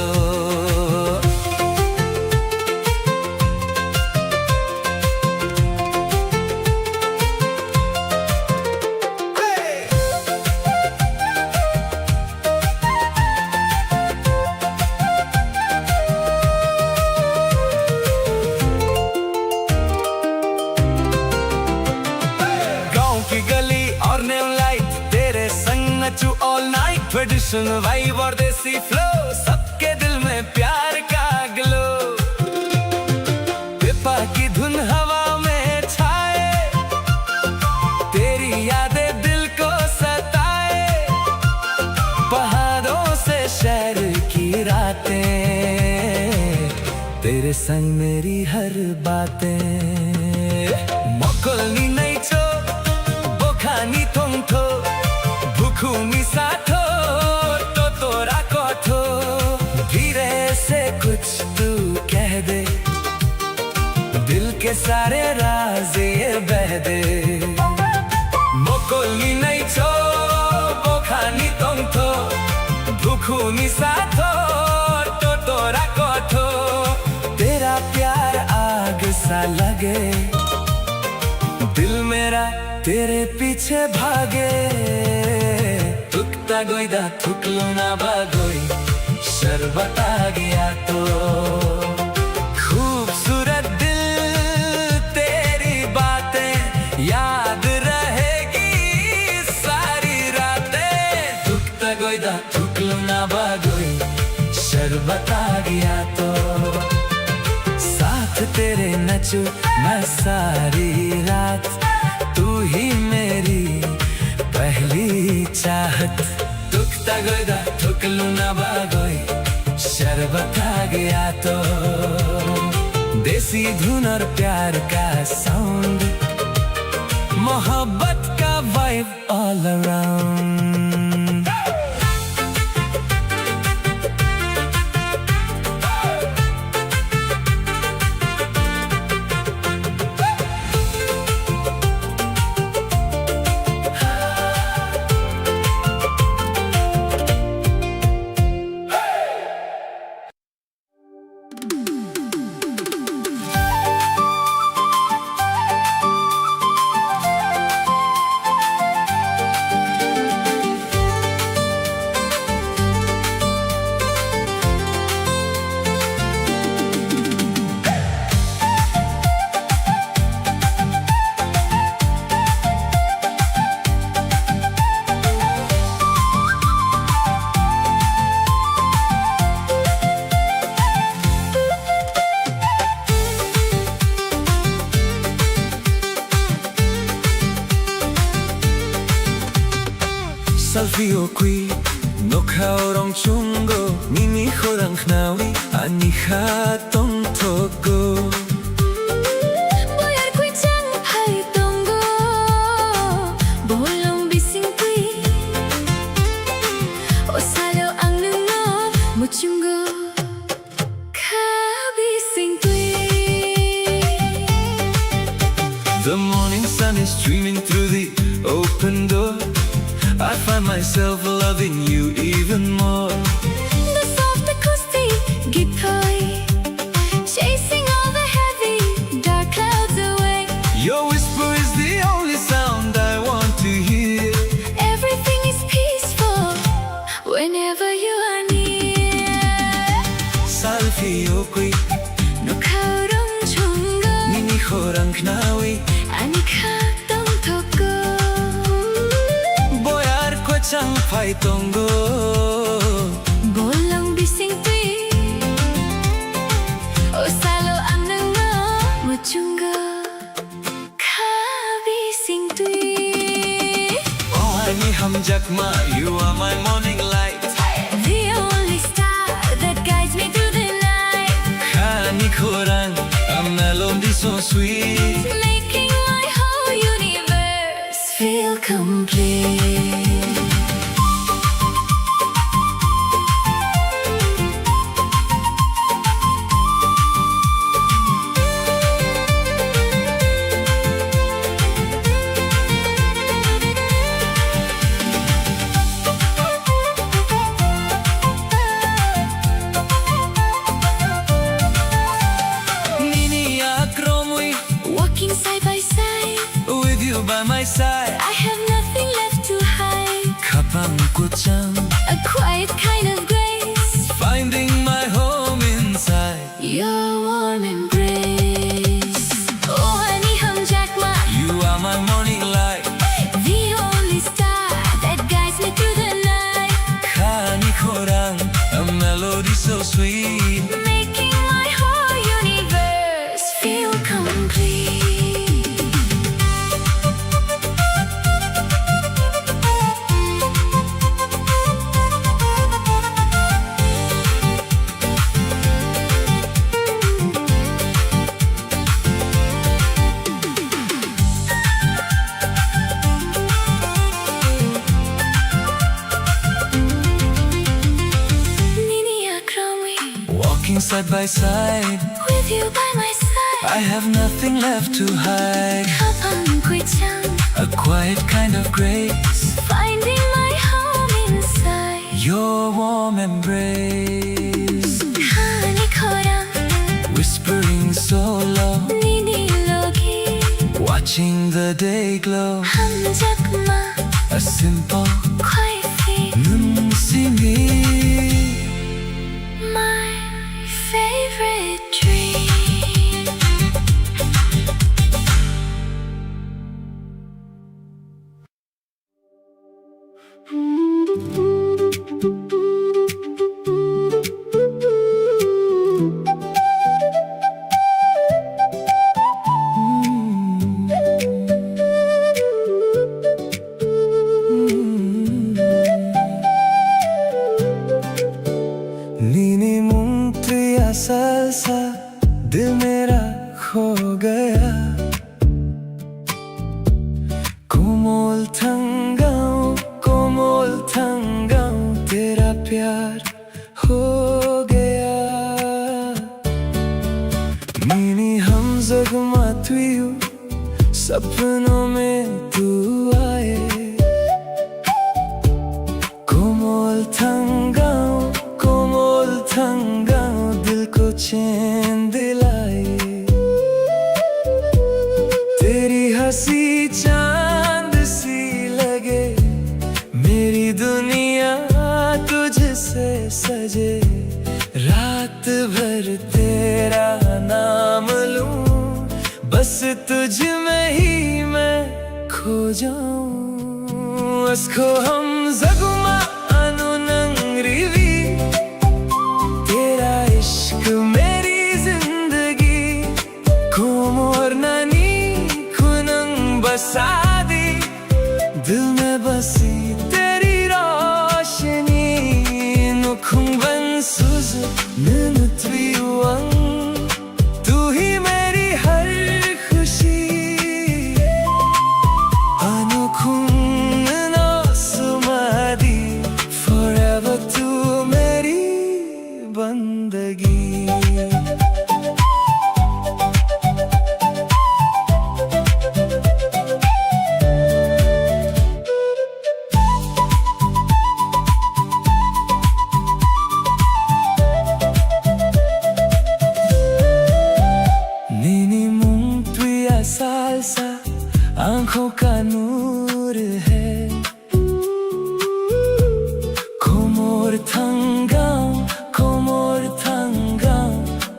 ऑल नाइट ट्रेडिशन वाइब और देसी फ्लो, सबके दिल में प्यार का ग्लो। पिपा की धुन हवा में छाए, तेरी यादें दिल को सताए। पहाड़ों से शहर की रातें, तेरे संग मेरी हर बातें। मोकलनी नहीं छो बोखानी तुम थो, भूखूमी साथो तो तोरा कोठो। धीरे से कुछ तू कह दे, दिल के सारे राज ये बह दे। मोकलनी नहीं छो बोखानी तुम थो, भूखूमी साथो तो तोरा कोठो। तेरा प्यार आग सा लगे, दिल मेरा तेरे पीछे भागे। तुक्ता गोइदा थुकलू ना बागोई शरबत गया तो। खूबसूरत दिल तेरी बातें याद रहेगी सारी रातें। तुक्ता गोइदा थुकलू ना बागोई शरबत गया तो, साथ तेरे नचू मैं सारी रात। तू ही मेरी पहली चाहत। तुक्ता गोइदा थुकलू ना बागोई शरबत गया तो। देसी धुन और प्यार का साउंड, मोहब्बत का vibe all around. Salfio qui no kaorong chungo Nini khorang knawi ani khatong togo Boyar kui chang hai tongo Bolong bising kui O salo ang nungo Muchungo Ka bising kui The morning sun is streaming through the open door I find myself loving you even more The soft acoustic guitar Chasing all the heavy dark clouds away Your whisper is the only sound I want to hear Everything is peaceful Whenever you are near Salfio qui No kaurong chungo Nini khorang knawi Ani khatong togo Boyar ko chang phai tongo Bolong bising tui O salo ang nungo Muchungo Ka bising tui Oh ani hamjakma you are my morning light The only star that guides me through the night Khani khorang a melody so sweet Making my whole universe feel complete Nini akromui Walking side by side with you by my side I have nothing left to hide Kapang ko chang A quiet kind of grace finding my home inside Your warm embrace Oh honey hamjakma You are my morning light The only star that guides me through the night Khani khorang a melody so sweet Making my whole universe feel complete Nini akrami Walking side by side With you by my side I have nothing left to hide Kapang kui chang A quiet kind of grace Finding my home inside Your warm embrace Honey korang Whispering so low Nini logi Watching the day glow hamjakma A simple quiet thing 눈싱이 My favorite dream नीनी मुंगतिया salsa दिल मेरा खो गया कोमल थंगाऊं तेरा प्यार हो गया नीनी हम जगमातुयु सपनों में तू आए कोमल थंगाऊं दिल को चैन दिलाए तेरी हंसी चांद सी लगे मेरी दुनिया तुझसे सजे रात भर तेरा नाम लूं बस तुझ में ही मैं खो जाऊं उसको हम जगमा अनु नंगरीवी तेरा इश्क मेरी जिंदगी कोमोर नानी खुनंग बसादी दिल में बसी तेरी आंखों का नूर है कोमोर थंगाम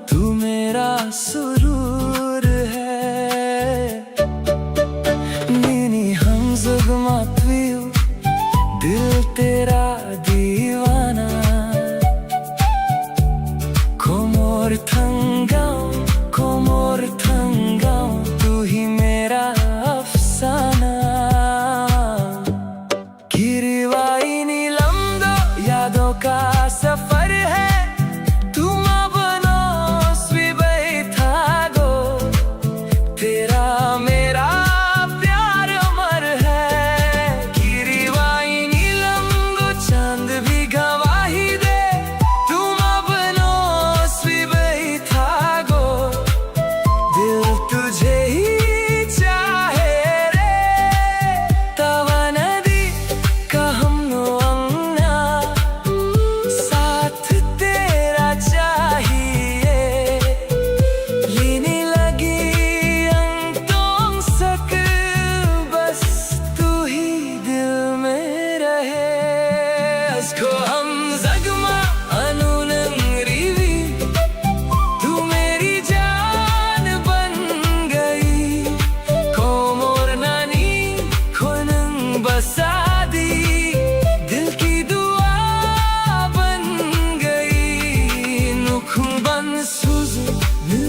तू मेरा सुरूर है नीनी हम जुगमा पियो दिल तेरा दीवाना कोमोर थंगाम तू ही मेरा अफसाना गिरवाई नीलम दो यादों का सफर है तुम बनो स्वीबई थागो तेरा मेरा प्यार अमर है गिरवाई नीलम दो चांद भी गवाही दे तुम बनो स्वीबई थागो दिल तुझे ही चाहे रे तवा नदी का हम अंगना साथ तेरा चाहिए लेने लगी अंतों सक बस तू ही दिल में रहे उसको हम जगमा अनुनंग रिवी तू मेरी जान बन गई कोमोर नानी खुनंग बसादी दिल की दुआ बन गई नुखुं बन सुजु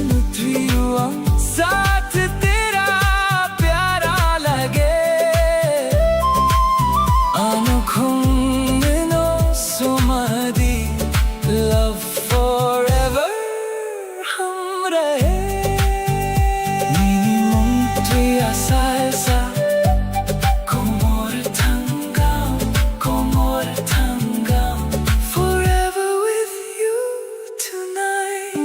नुत्रियुआं साथ तेरा प्यारा लगे अनोखुं नो सुमदी लव forever हम रहे नीनी मोंट्रिया salsa Comorin थंगाम forever with you tonight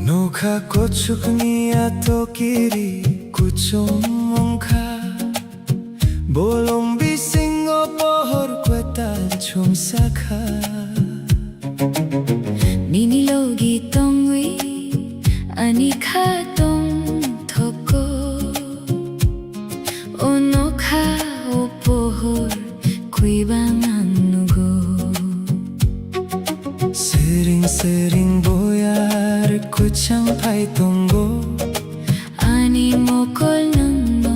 Nokha kochuknia tokiri kuchomongkha bolong bisingo pohor kwetal chumsakha Nini logi tongwi anikha tong thoko onokha opohor kuibang anugo sering boyar kuchang pai tonggo ani mokol nang no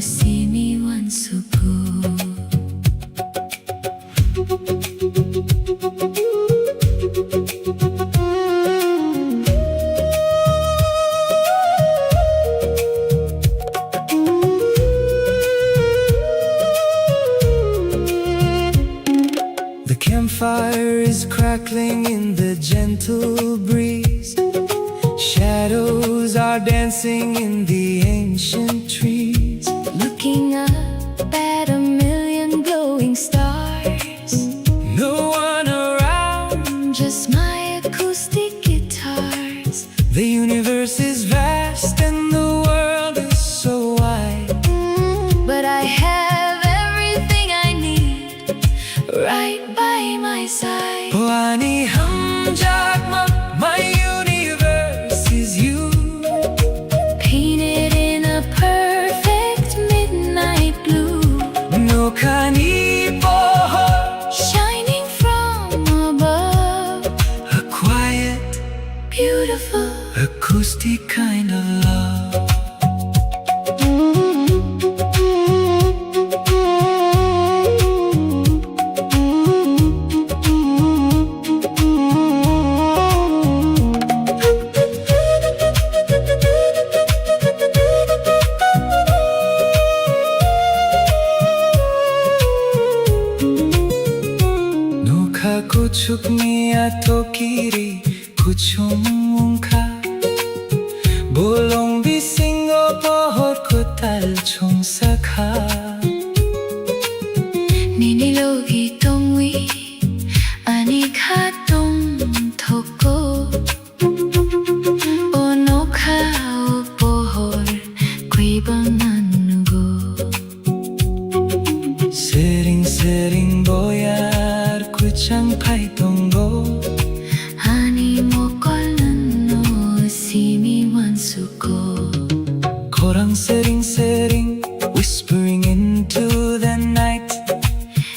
simi wansuko The campfire is crackling in the gentle breeze shadows are dancing in the ancient trees looking up at a million glowing stars no one around just my acoustic guitars the universe is vast and the world is so wide but I have everything I need right by my side Puani hum jagma my universe is you painted in a perfect midnight blue Nokhani pohor shining from above a quiet beautiful acoustic kind of love kuchuknia tokiri kuchum 뭉카 볼롱 비싱고 보홀코 딸 총사카 니니로기 동위 아니 가동 토고 오노카 오보홀 귀번한 누구 스링스링 보얄 구창 파이동고 아니 못 걸는 노심이 완수고 코랑 스링스링 whispering into the night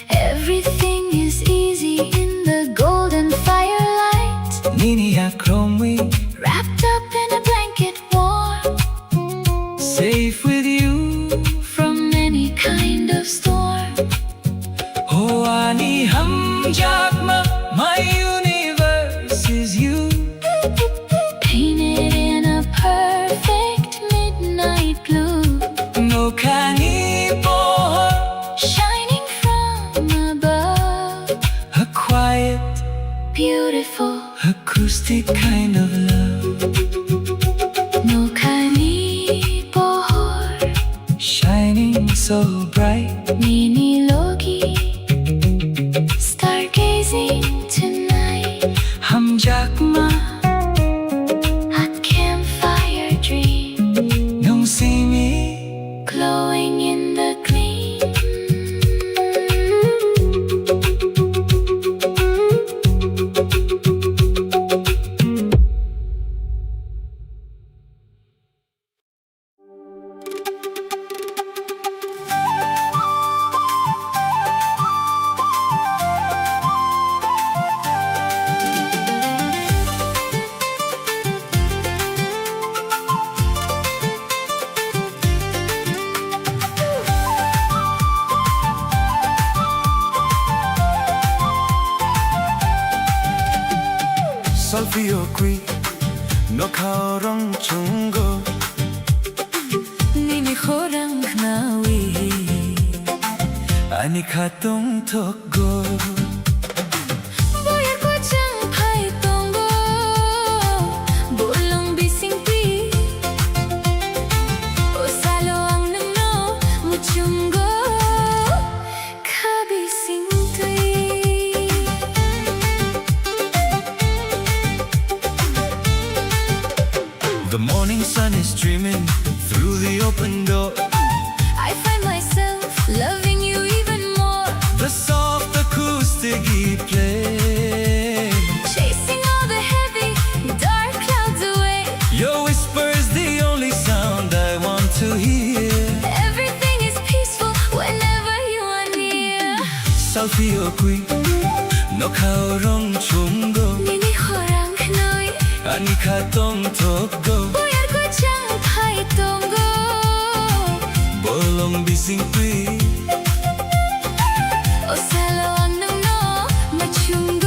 Everything is easy in the golden firelight 니니야 크롬위 Wrapped up in a blanket warm safe with you From any kind of storm 호아니 함작마 my universe is you Painted in a perfect midnight blue 노카니 보홀 Shining from above a quiet Beautiful acoustic kind of love 노카니 보홀 shining so bright 니니로기 Stargazing tonight 함작마 Hot campfire dream 농심이 Glowing in the gleam Solfeo qui no kaorong chungo 니니 호랑 나위 아니 가동 톡고 보яр고장 파이동고 볼롱 비싱비 오살로 앙능노 무충고 카비싱뚜이 The morning sun is streaming through the open door I find myself loving you even more The soft acoustic he plays Chasing all the heavy dark clouds away Your whisper's the only sound I want to hear Everything is peaceful whenever you are near Solfeo qui no kaorong chungo 니니 호랑 너이 아니 가동 톡고 보яр고장 파이동고 볼롱 비싱tuy 오살로 앙능노 맞춤고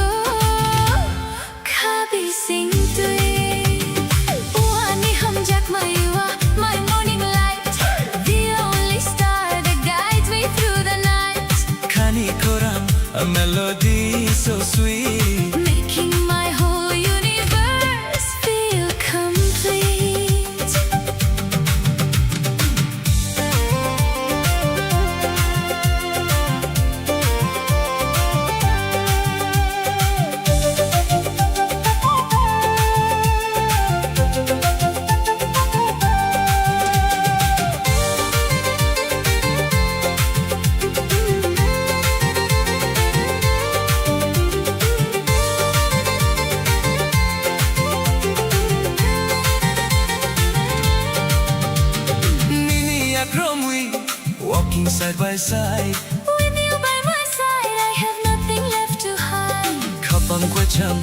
카비싱뚜이 우아니 함작마 You are my morning light The only star that guides me through the night 카니 코랑 a melody so sweet Making my whole universe feel complete 니니야 그럼 we walking side by side With you by my side I have nothing left to hide 가방 꽉찬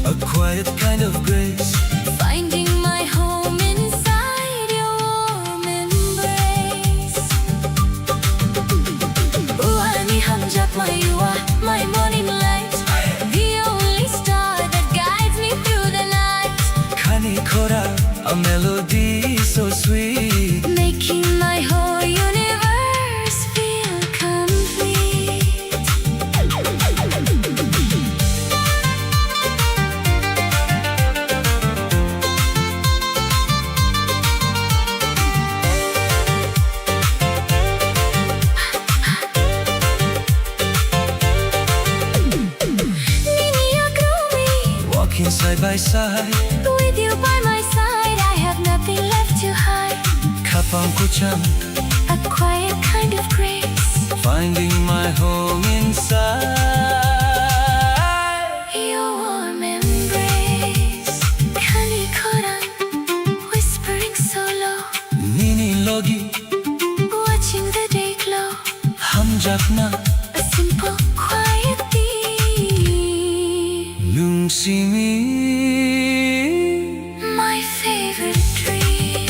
a quiet kind of grace Finding my home inside your warm embrace 우아니 함작마 You are my morning light The only star that guides me through the night 카니 코랑 a melody so sweet Making my whole universe feel complete by side. With you by my side, I have nothing left to hide. Kapangku camp, A quiet kind of grace. finding my home inside. Your warm embrace. Kanikoran, whispering so low. Nini logi, Watching the day glow. hum japna, A simple, quiet theme. lungsimi. My favorite dream.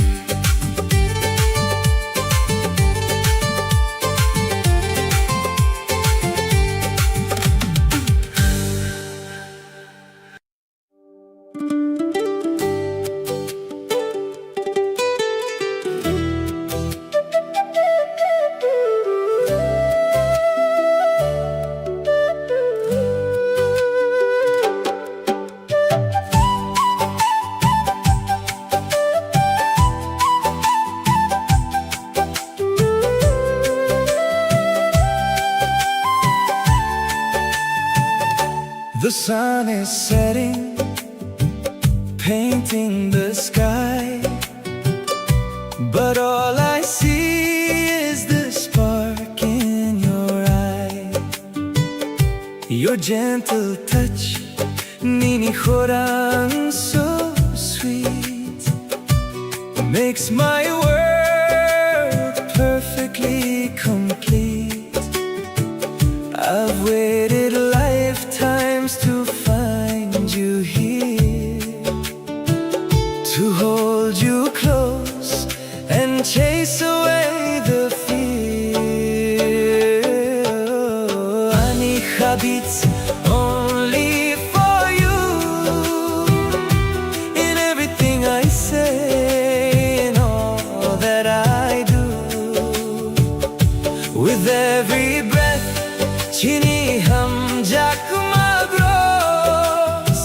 The sun is setting, painting the sky, but all I see is the spark in your eye. Your gentle touch, Nini Khoran, so sweet, makes my world perfectly complete. I've waited lifetimes to find you here, to hold you close and chase away the fear. Ani habits only for you, in everything I say, in all that I do. With every breath, chini hum jakma grows,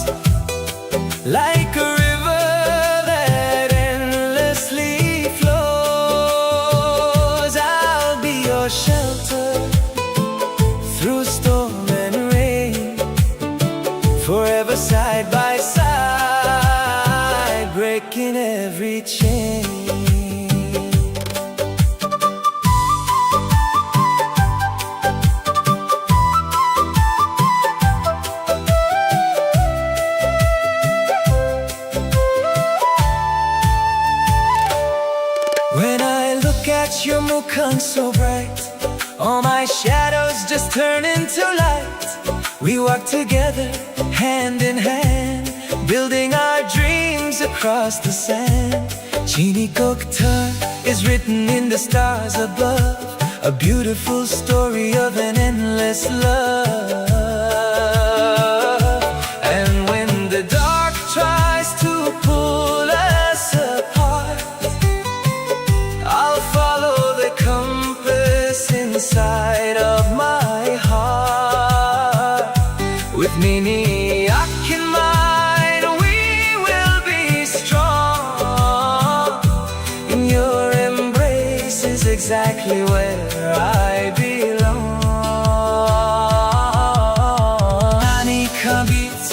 like a river that endlessly flows. I'll be your shelter through storm and rain, forever side by side, breaking every chain. When I look at your mukhan so bright, all my shadows just turn into light. We walk together, hand in hand, building our dreams across the sand. Chini Koktar is written in the stars above, a beautiful story of an endless love. And when the dark tries to pull us apart, I'll follow the compass inside of my heart. With Nini in mind, we will be strong. In your embrace is exactly where I belong. Ani habits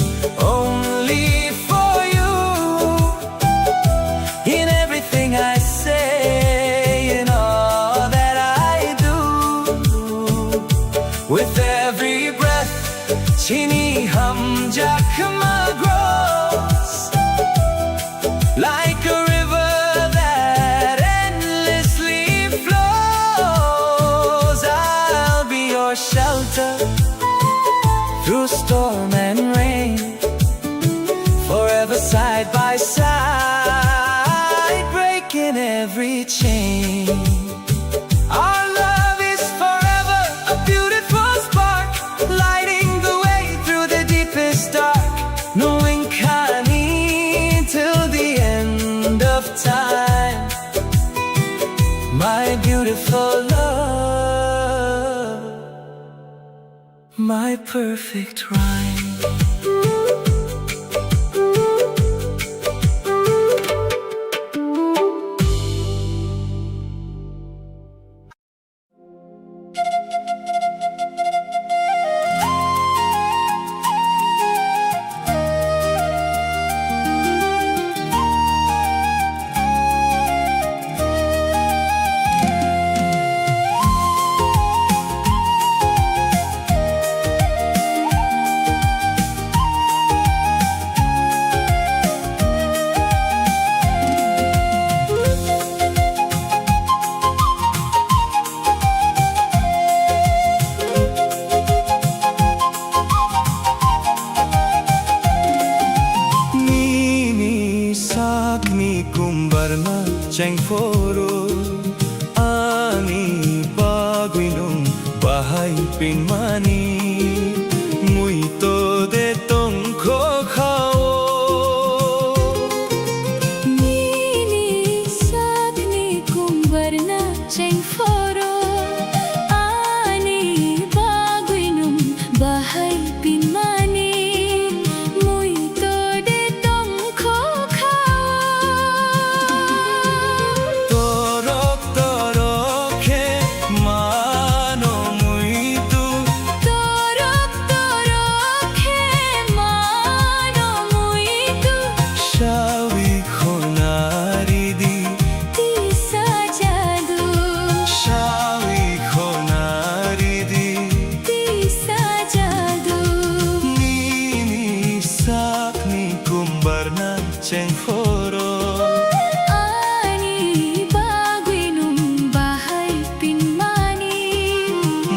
only for you, in everything I say, in all that I do. With every breath, chini hum jakma grows, like a river that endlessly flows. I'll be your shelter through storm and rain, forever side by side, breaking every chain. Our love is forever a beautiful spark, lighting the way through the deepest dark, knowing Kani till the end of time. My beautiful love, my perfect rhyme. kumbarna cheng foro ani baguinum bahai pin mani mui to de tong kho khao Nini sakni kumbarna cheng foro ani baguinum bahai pinmani mui to de tong kho torok torok he mano mui tu torok torok he mano mui tu shawi khonari di ti sajadu shawi khonari di ti sajadu Nini sakni kumbarna cheng foro ani baguinum bahai pinmani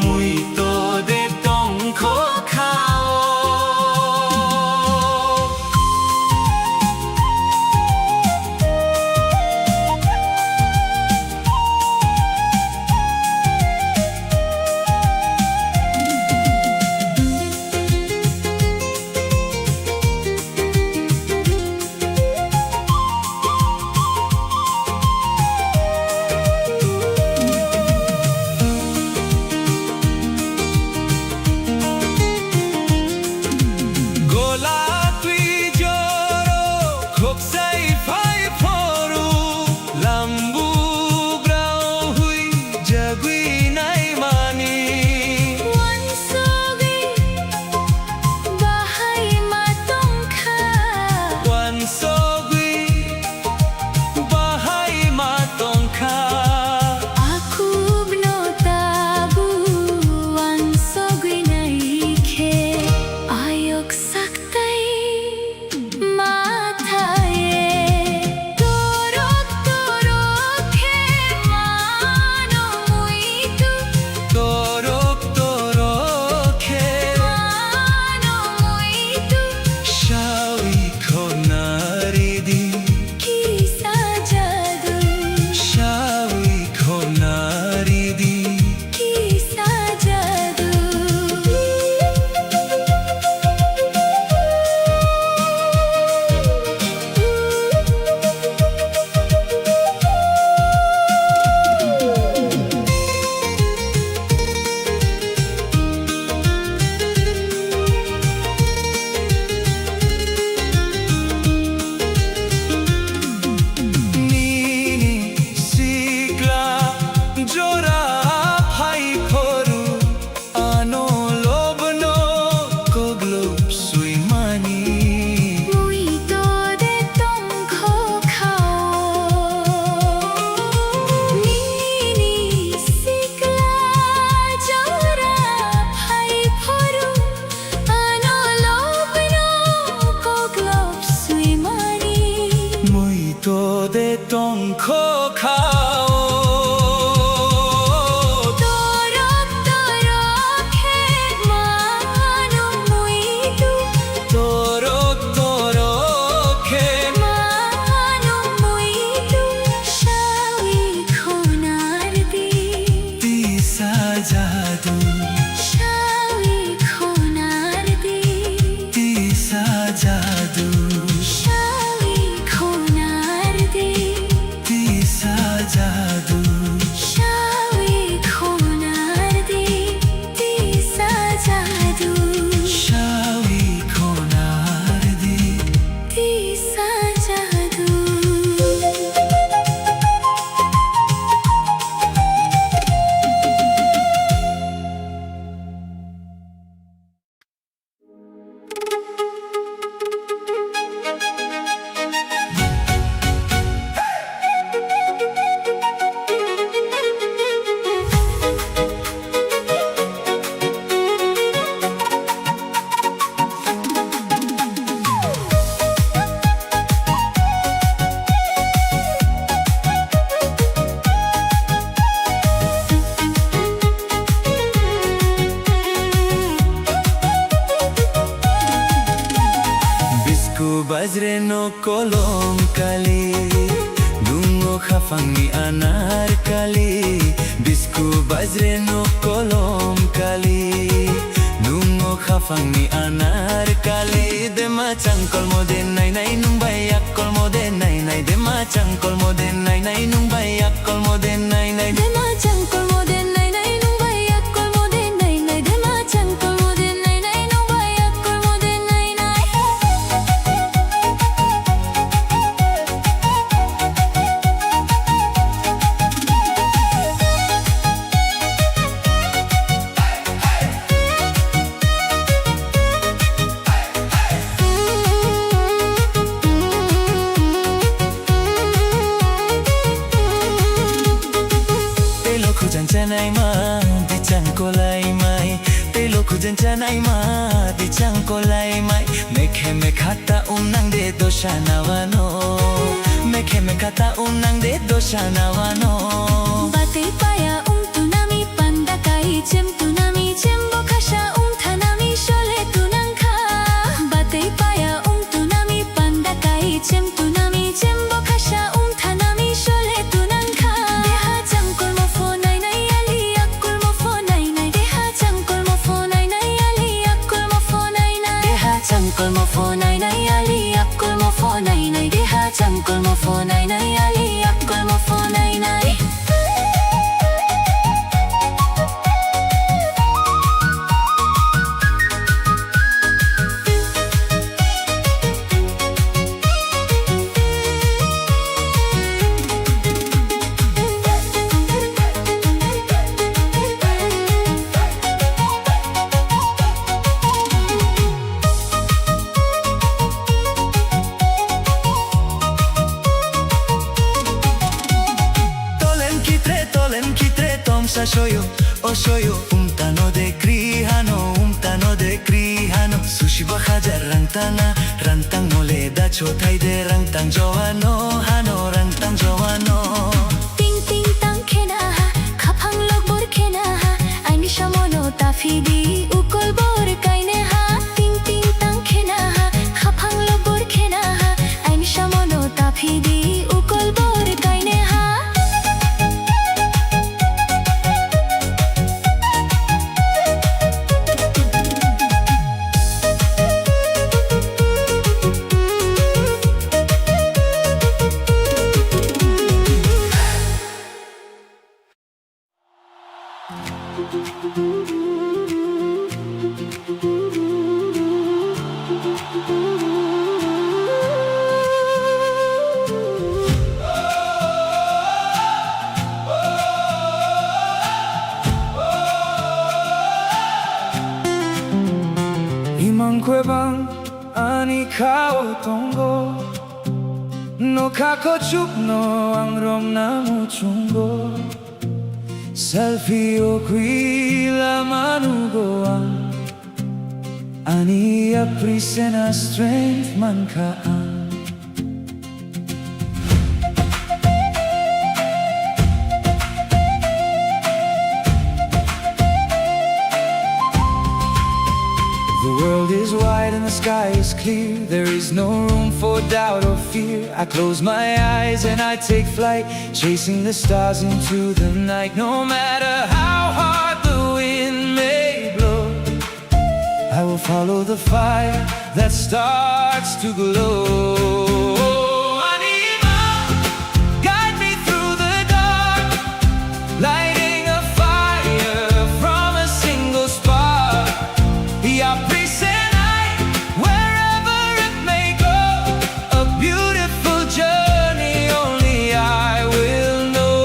mui to de tong kho khao gola tui joro khoksai phai phoru lambu grau hui jagui nai mani wansogi bahai matong kha wan sogui bahai ma tong kha akubno tabu wansogi nai khe ayok saktai mathaye torok torok he mano mui tu torok torok he mano mui tu shawi khonari di ki sajadu shawi khonari di ki sajadu Nini sikla jora phai phoru ano lobno koglop sui mani mui to de tong kho khao Nini sikla jora phai phoru ano lobno koglop sui mani mui to de tong kho khao torok torok he mano mui tu torok torok he mano mui tu shawi khonar di ti sajadu shawi khonar di ti sajadu shawi khonar di ti sajadu shawi khonar di ti sajadu shawi khonari di ti sajadu bajre no kolom kali khafangni anarkali bisku bajreno kolom kali nungo khafangni anarkali dema changkol mode nai nai nung bayak kol mode nai nai dema changkol mode nai nai nung bayak kol mode nai nai Dema changkol mode nai nai nung bayak kol mode nai nai Dema changkol mode nai nai nung bayak kol mode nai nai Telo kujan chanai ma di changkolai mai Telo kujan chanai ma di changkolai mai Mekhe mekhata unang de doshanawano Mekhe mekhata unang de doshanawano Batei paya tunami pandakai tunami cembo khasha thanami shole tunang kha Batei paya tunami pandakai tunami cembo khasha thanami shole tunang kha Deha changkol mo fo nai nai ali akul mo fo nai nai Deha changkol mo fo nai nai ali akul mo fo nai nai Deha changkol mo fo nai nai ali akul mo fo nai nai Deha changkol mo fo nai nai ali akul mo fo nai nai Tolen kitre tom sa shoyo o shoyo umtano de krihano sushi bahajar rantang mole da chotai de rantang joano hano rantang joano Ting ting tang khena khapang lok bor khena aini shamono tafidi ukol bor kaine ha Ting ting tang khena khapang lok bor khena aini shamono tafidi ukol bor kaine ha Imang kwebang ani kao tongo no kako chup no ang rom na mo chungo selfie o kwila manugoa ani aprisena strength man kaan The world is wide and the sky is clear. There is no room for doubt or fear. I close my eyes and I take flight, chasing the stars into the night. No matter how hard the wind may blow, I will follow the fire that starts to glow. Anima, guide me through the dark, lighting a fire from a single spark. Wherever it may go, a beautiful journey only I will know.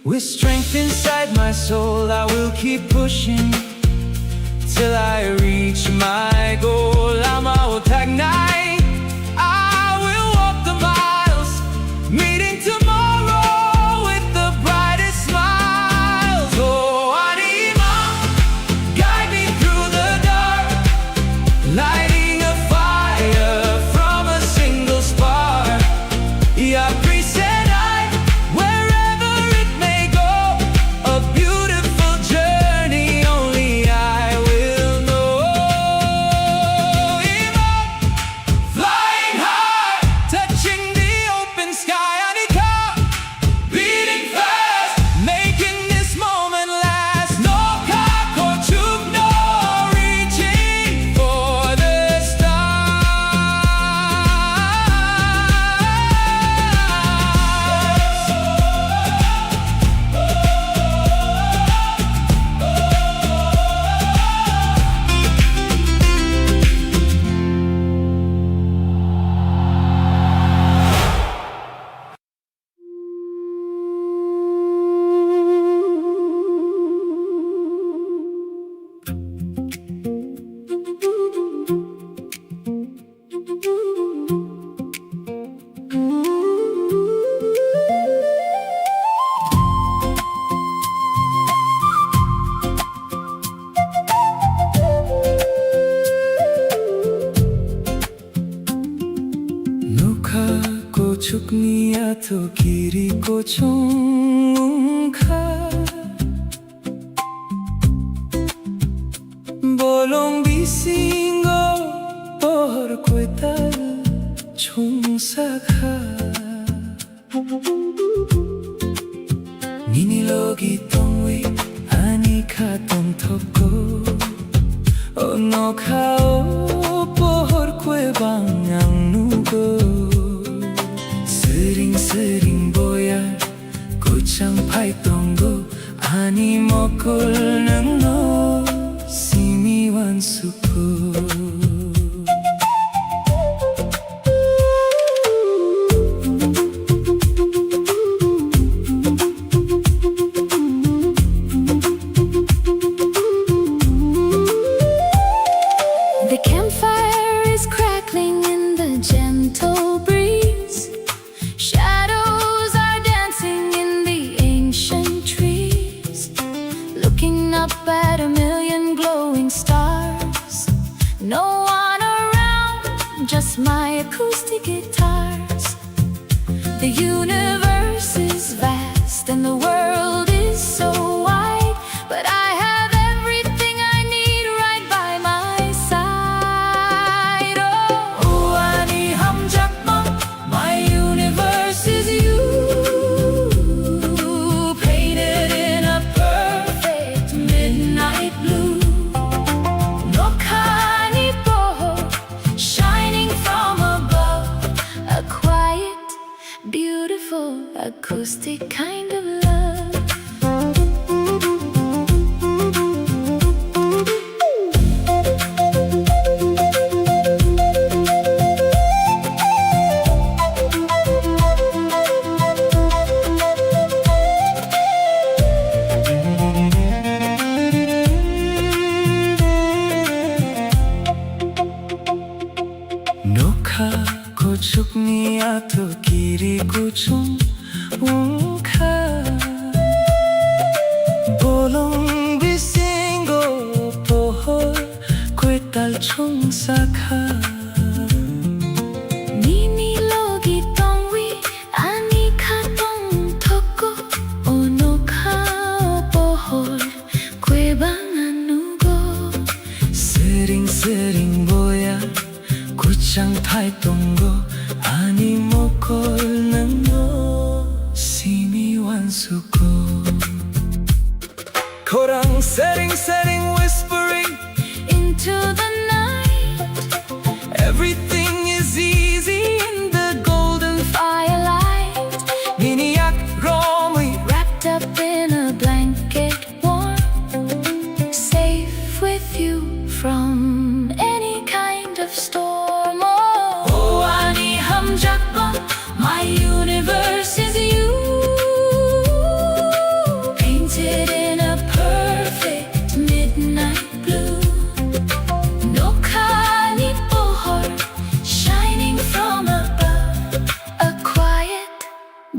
With strength inside my soul, I will keep pushing till I reach my goal. I'm out at night, I will walk the miles, meeting tomorrow with the brightest smiles. Oh, Anima, guide me through the 고축니야 또 길이고 종가 bolong bising por kuetal chung sakha nini logi tongwi ani kha tong thoko ono khao por kue bang ang nugo sering sering boya kuchang pai tonggo ani mokol nang no simiwan suku The campfire is crackling in the gentle breeze. Shadows are dancing in the ancient trees. Looking up at a million glowing stars. No one around, just my acoustic guitars. The universe is vast and the world is so wide, but I have everything I need right by my side. Oh, ani hum jakma, my universe is you, painted in a perfect midnight blue. Nokhani poho, shining from above, a quiet, beautiful, acoustic kind of love. Nokha 고축니야 또 길이고 종가 bolong bising por kuetal chung sakha Nini logi tongwi ani kha tong thoko ono kha pohor kue bang anugo sering sering boya kuchang pai tonggo ani mokol nang no simiwan suko korang sering sering whispering into the night. everything is easy in the golden Firelight Miniyak romi wrapped up in a blanket warm, safe with you from any kind of storm. Oh, ani hum jakma, my universe is you, painted in a perfect midnight blue. Nokhani pohor, shining from above, a quiet,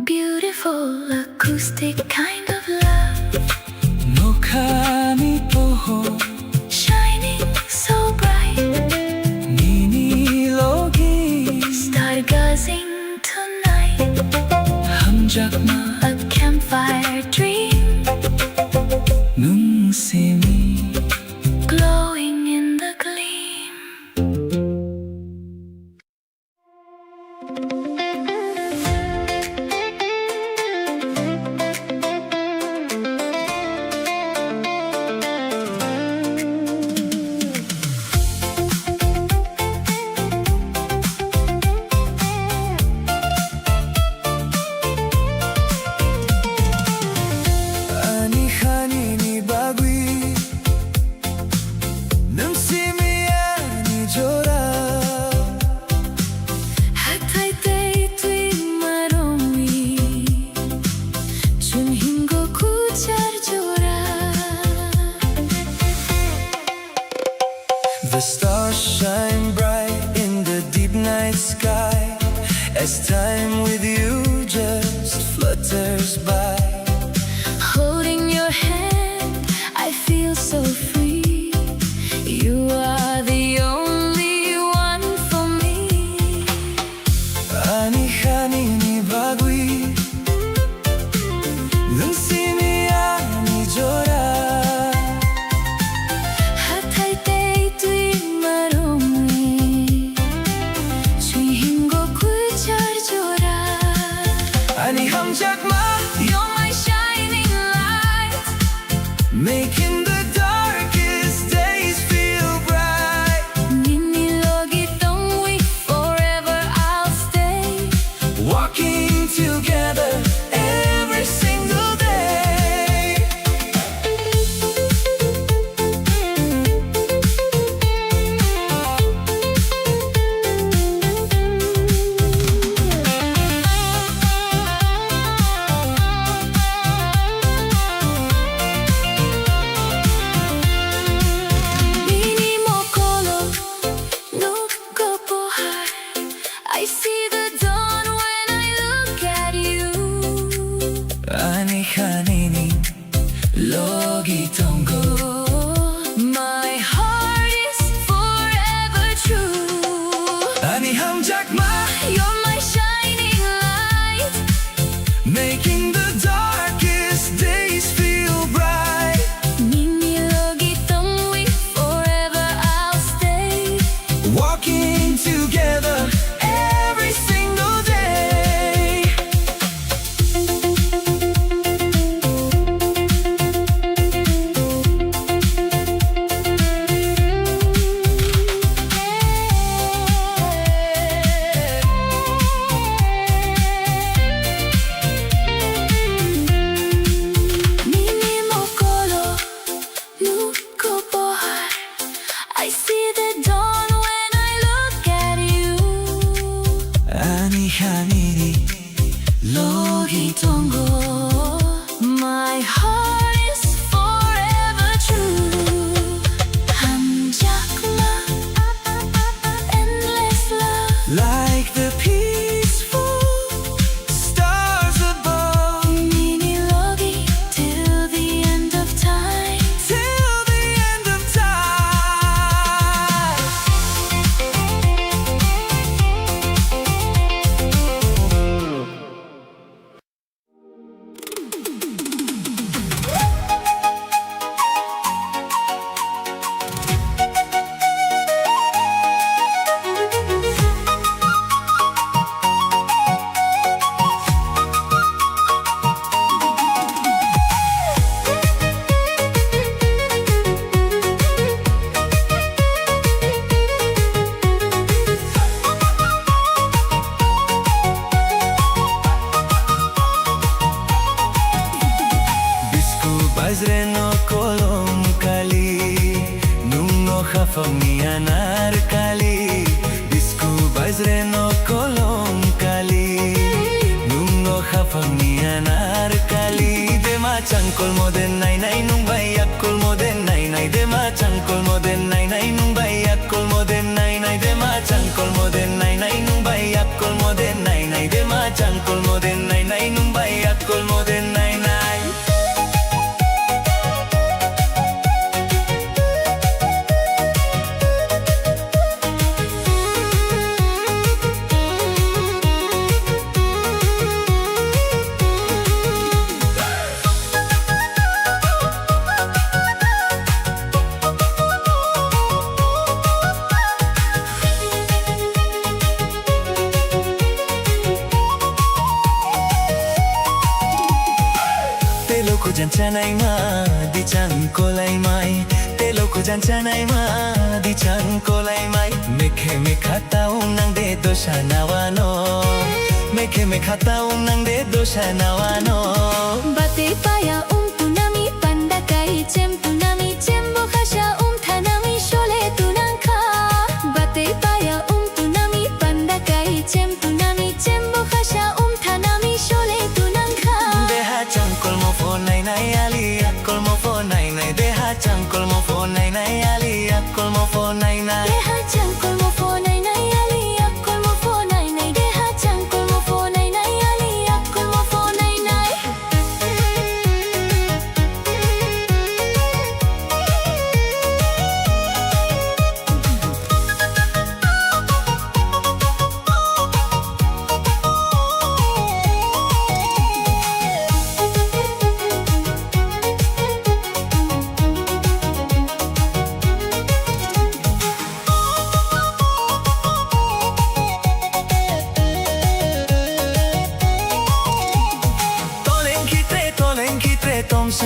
beautiful, acoustic kind of love. nokhami poho Shining so bright, nini logi stargazing tonight. hamjakma A campfire dream, nung simi glowing in the gleam. ani khani ni bagui nung simi ani jora Hatay tay tui maromi, chunhingo kuchar jora. the stars shine bright in the deep night sky as time with you just flutters by Holding your hand, I feel so free. You are the only one for me. ani khani ni hafangnya narkali Disku bazreno kolong kali Nungo hafangnya narkali Dema cangkol moden nai nai nung bayak kol moden nai nai Dema cangkol moden nai nai nung bayak kol moden nai nai Dema cangkol moden nai nai nung bayak kol moden nai nai Dema cangkol moden nai nai nung bayak kol moden nai nai Jancanai ma di cangkolai mai Telo ko jancanai ma di cangkolai mai Mekhe mekha taung nang de dosha nawano Mekhe mekha taung nang de dosha nawano Bate paya tunami pandakai tunami cembo khasha tanami shole tunangka Bate paya tunami pandakai tunami cembo khasha tanami shole tunangka Deha cangkol mo phone nai nai ali akol mo phone nai nai Deha cangkol mo phone nai nai ali akol mo phone nai nai Deha cangkol mo phone nai nai ali akol mo phone nai nai Deha cangkol mo phone nai nai ali akol mo phone nai nai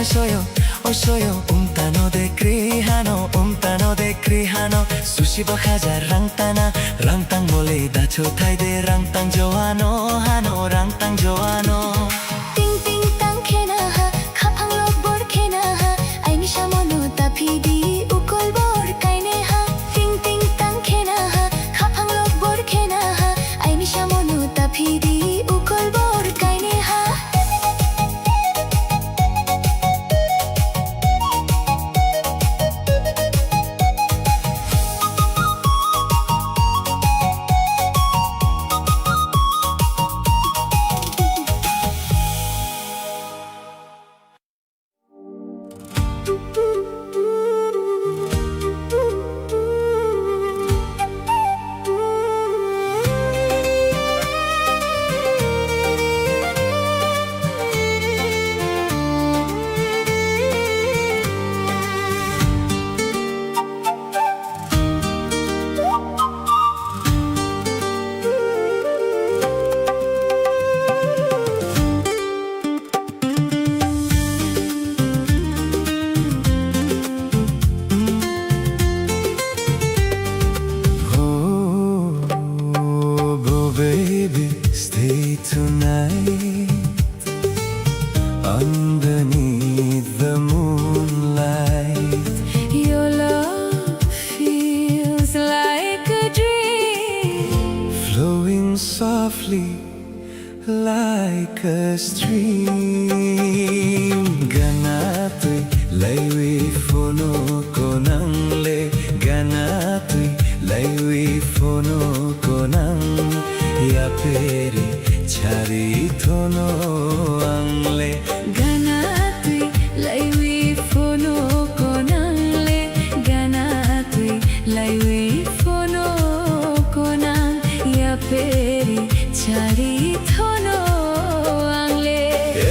Soyo, oh soyo, tano de krihano Sushi bahaja rang tang mole da chotai de rang tang joano hano rang tang joano Ting ting tang kena ha khapang lok bor kena ha ai mi shamono tapidi ukol bor kaine ha Ting ting tang kena ha khapang lok bor kena ha ai mi shamono tapidi ukol bor kaine ha Underneath the moonlight Your love feels like a dream Flowing softly like a stream Ganatoy laywi fono konang le Ganatoy laywi fono konang Yaperi chari tono angle Ganatui laiwi fono konang le Ganatui laiwi fono konang Ya peri chari thono angle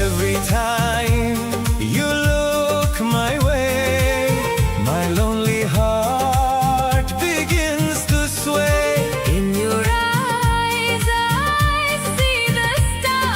Every time you look my way My lonely heart begins to sway In your eyes I see the stars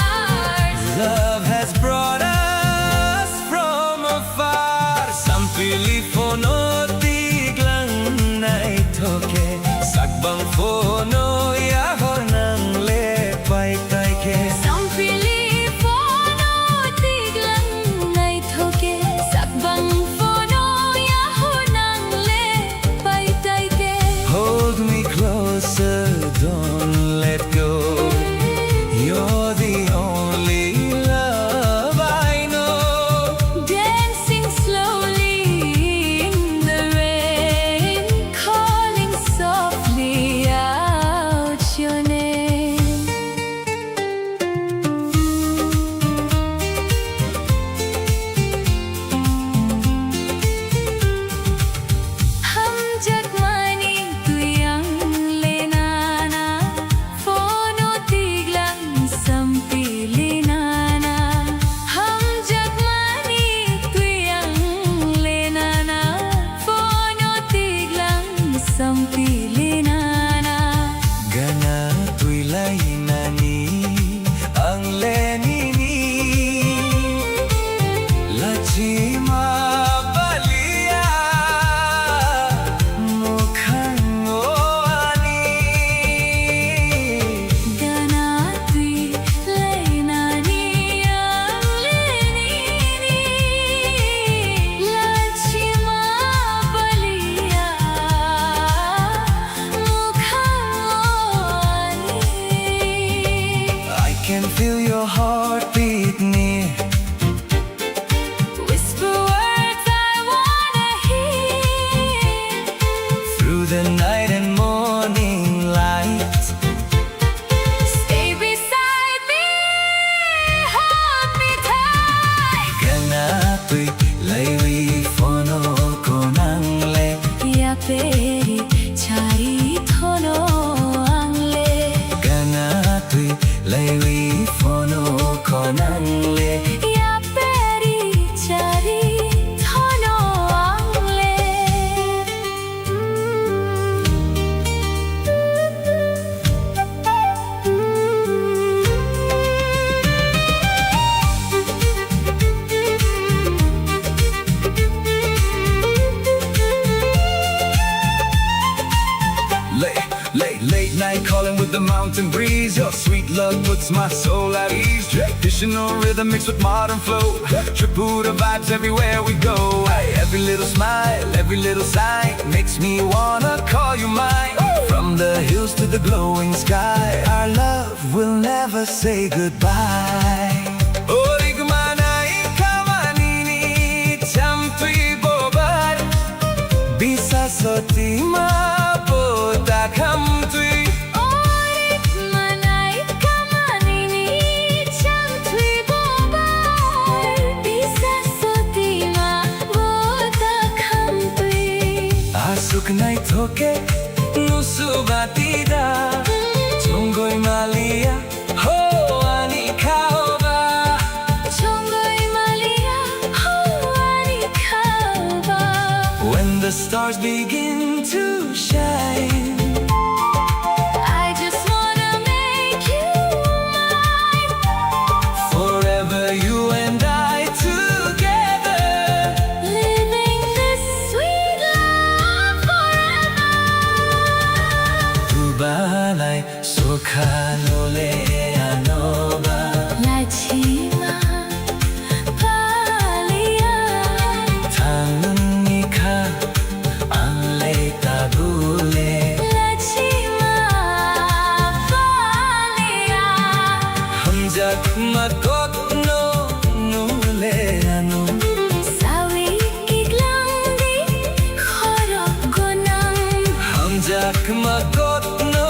the night and morning light. Stay beside me, hold me tight. Ganato'y laywi fono ko ng le. Yaperi chari thono angle. Ganato'y laywi fono ko ng le. Yaperi chari thono angle. Late night calling with the mountain breeze. Your sweet love puts my soul at ease. Traditional rhythm mixed with modern flow. Tripura vibes everywhere we go. Every little smile, every little sigh makes me wanna call you mine. From the hills to the glowing sky, our love will never say goodbye. Bisa soti mabota kam tui. Orit manai kamanini cham tui bobai. Bisa sotima boda kham tui. Asuk nai thoke nusu batida. Chongoi malia ho ani kaoba. Chongoi malia ho ani khaba. When the stars begin to shine, I just wanna make you mine. forever you and I together. Living this sweet love forever. Tubalay sokhanole anoba. Lachima palia. Tangnika anle tabule. Lachima palia. Hamjak makot no nule anu. Sawi kiglandi khorok gonang. Hamjak makot no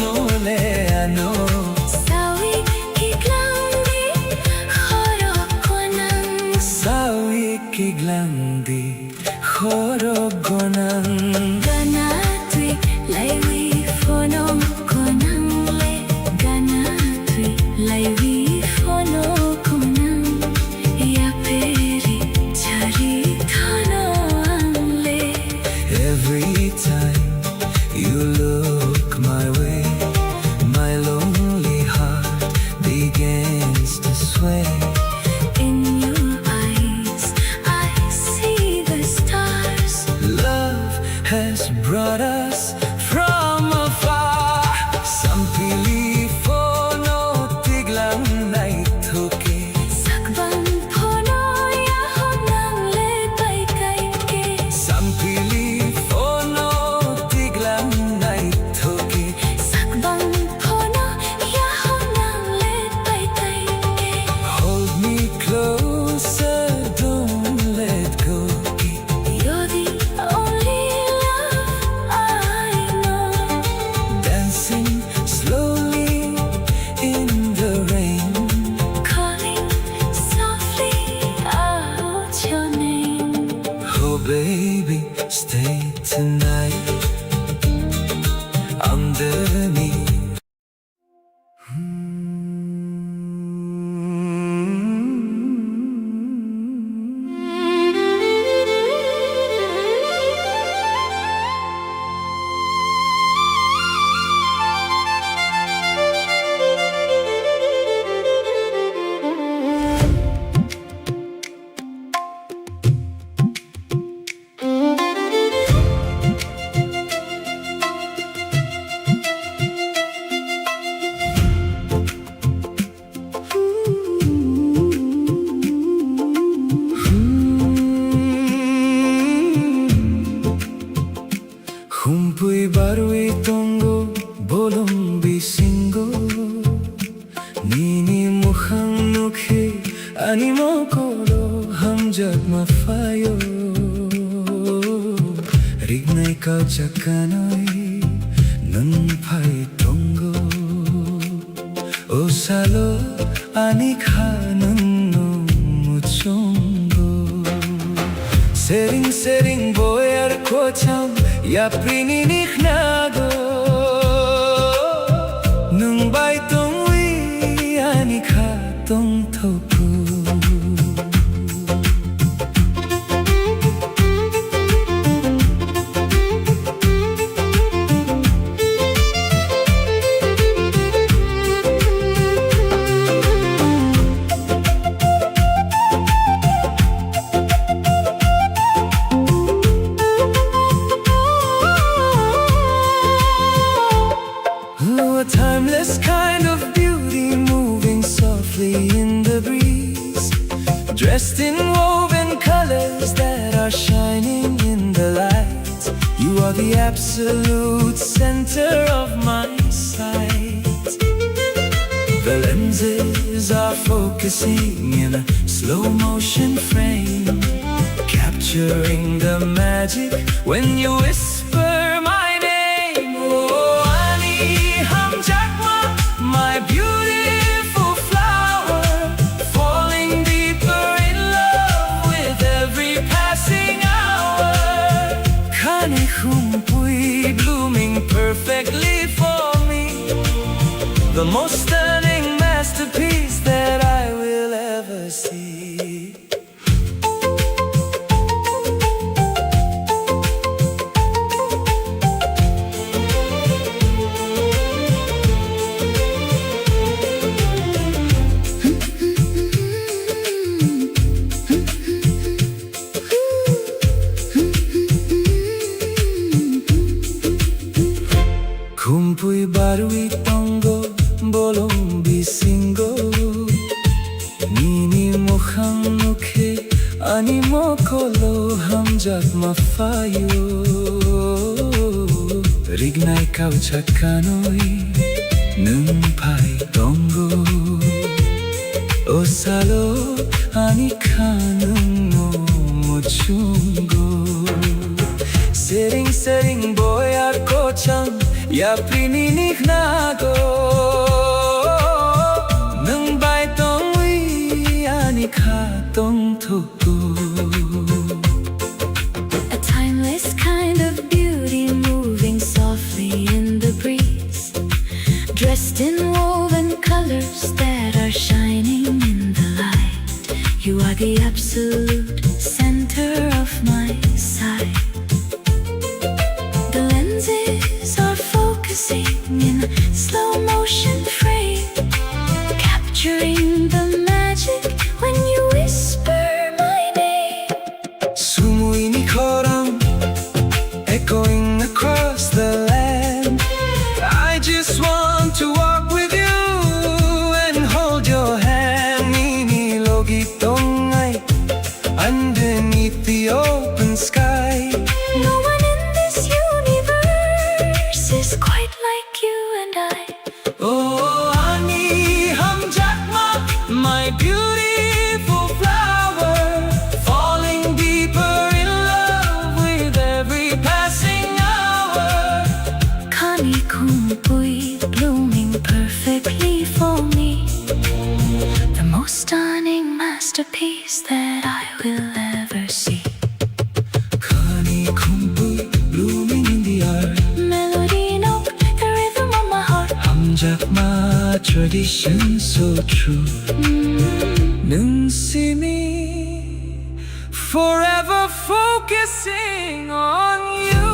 nule anu. Sawi kiglandi khorok gonang. Sawi kiglandi horogonang. Ganatui laiwi fono konang le. Ganatui laiwi fono konang. Yaperi chari thono angle. Every time you look my way, my lonely heart begins to sway. In your eyes I see the stars. Love has brought us from afar. Sampili fono tiglang naithoke. Sakban phono yahon angle pai kai ke. Sampili fono tiglang naithoke. Sakban phono yahon angle pai kai ke. Hold me closer, don't let go. You're the only love I know. Dancing slowly in the rain. Calling softly out your name. Oh baby, stay tonight underneath. Rignay kau chakanoy Nun phay tongo O salo ani khanun no muchongo Sering sering boyar kocham Ya prini nikhnago Nung bai tong wi ani kha tong thoku Timeless kind of beauty moving softly in the breeze, dressed in woven colors that are shining in the light. You are the absolute center of my sight. The lenses are focusing in a slow motion frame, capturing the magic when you whisper my name. Oh, my beautiful flower, falling deeper in love with every passing hour. Kani humpui blooming perfectly for me, the most stunning masterpiece that I will ever see. Kumpui barui tongo bolong bisingo Nini mokhang mukhe ani mokolo hamjak mafayo Rignay kau chakanoy nung pai tongo O salo ani kanung no mochungo Sering sering boyar kochang Ya prini nikhnago Nung bai tong wi ani kha tong thoku. A timeless kind of beauty moving softly in the breeze, dressed in woven colors that are shining in the light. You are the absolute center of my sight. The lenses are focusing in a slow motion frame, capturing the magic when you whisper my name. Sumui ni koram, echoing across the land. I just want to walk with you and hold your hand. Nini logi tongai underneath the open sky. No one in this universe is quite like you and I. Oh, Ani Hamjakma, my beautiful flower, falling deeper in love with every passing hour. Kani kumpui blooming perfectly for me, the most stunning masterpiece that I will ever see. Kani kumpui blooming in the earth. Melody note, the rhythm of my heart. Hamjakma tradition so true. Nung sini, forever focusing on you.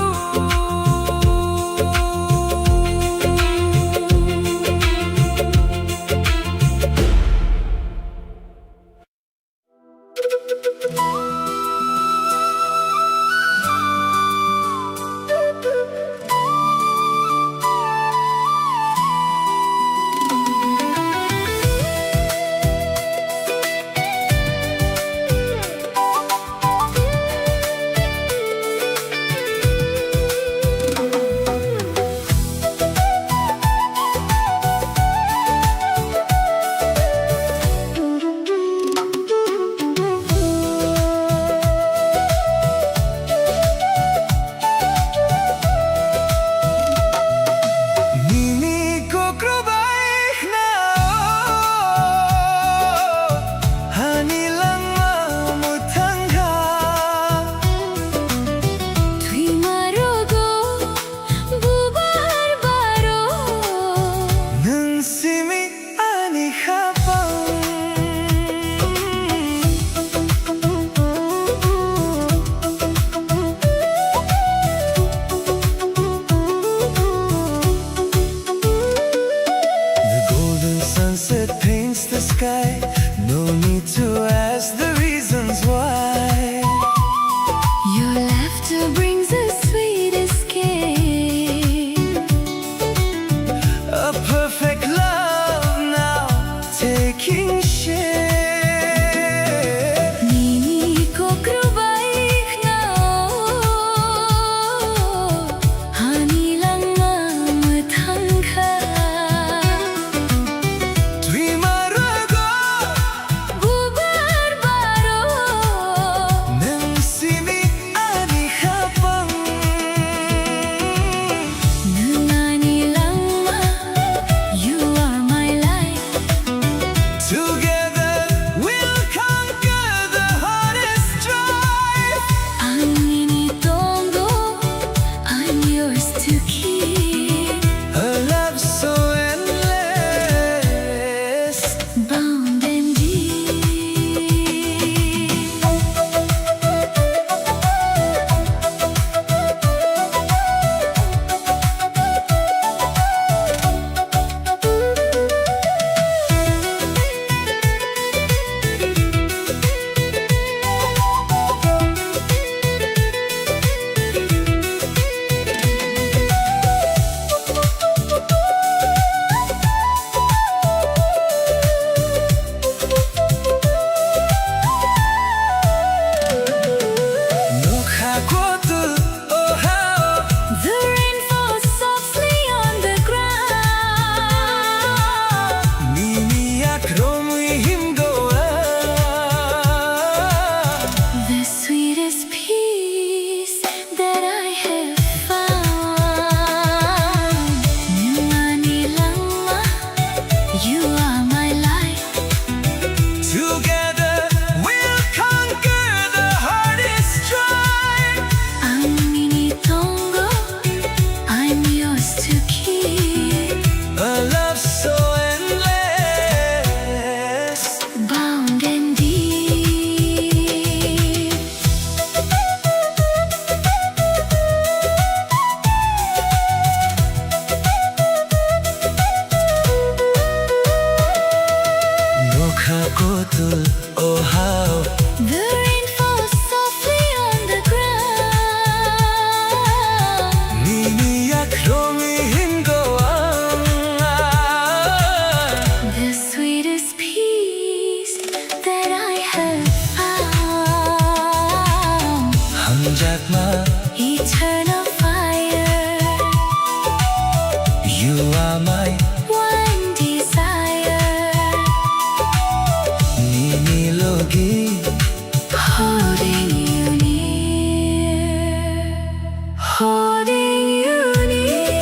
eternal fire. You are my One desire, ninilogi, holding you near, holding you near.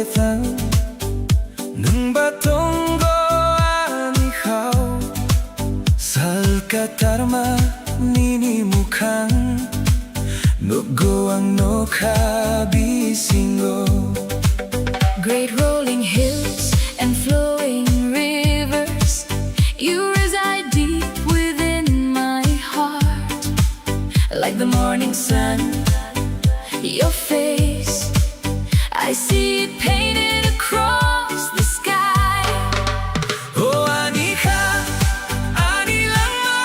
quethang nung batong go ani hao salkatarma nini mukhang nugo ang nokha bisingo. Great rolling hills and flowing rivers, you reside deep within my heart. Like the morning sun, your face, I see it painted across the sky. Oh anika, anilanga,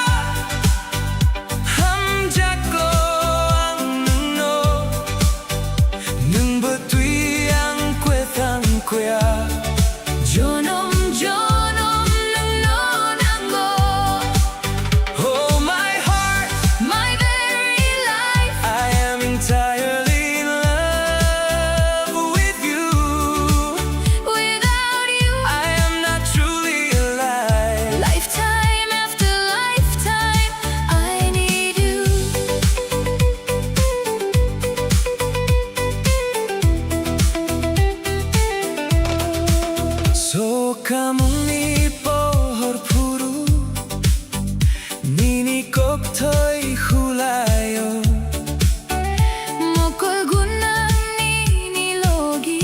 hamjako ang nuno, nung batui ang quethang quea. Jonom jonom nuno nango, Oh my heart, my very life. I am entirely in love with you. Without you, I am not truly alive. lifetime after lifetime, I need you. So kamuni pohor puru nini koktoi hulayo. Mokol gunang ninilogi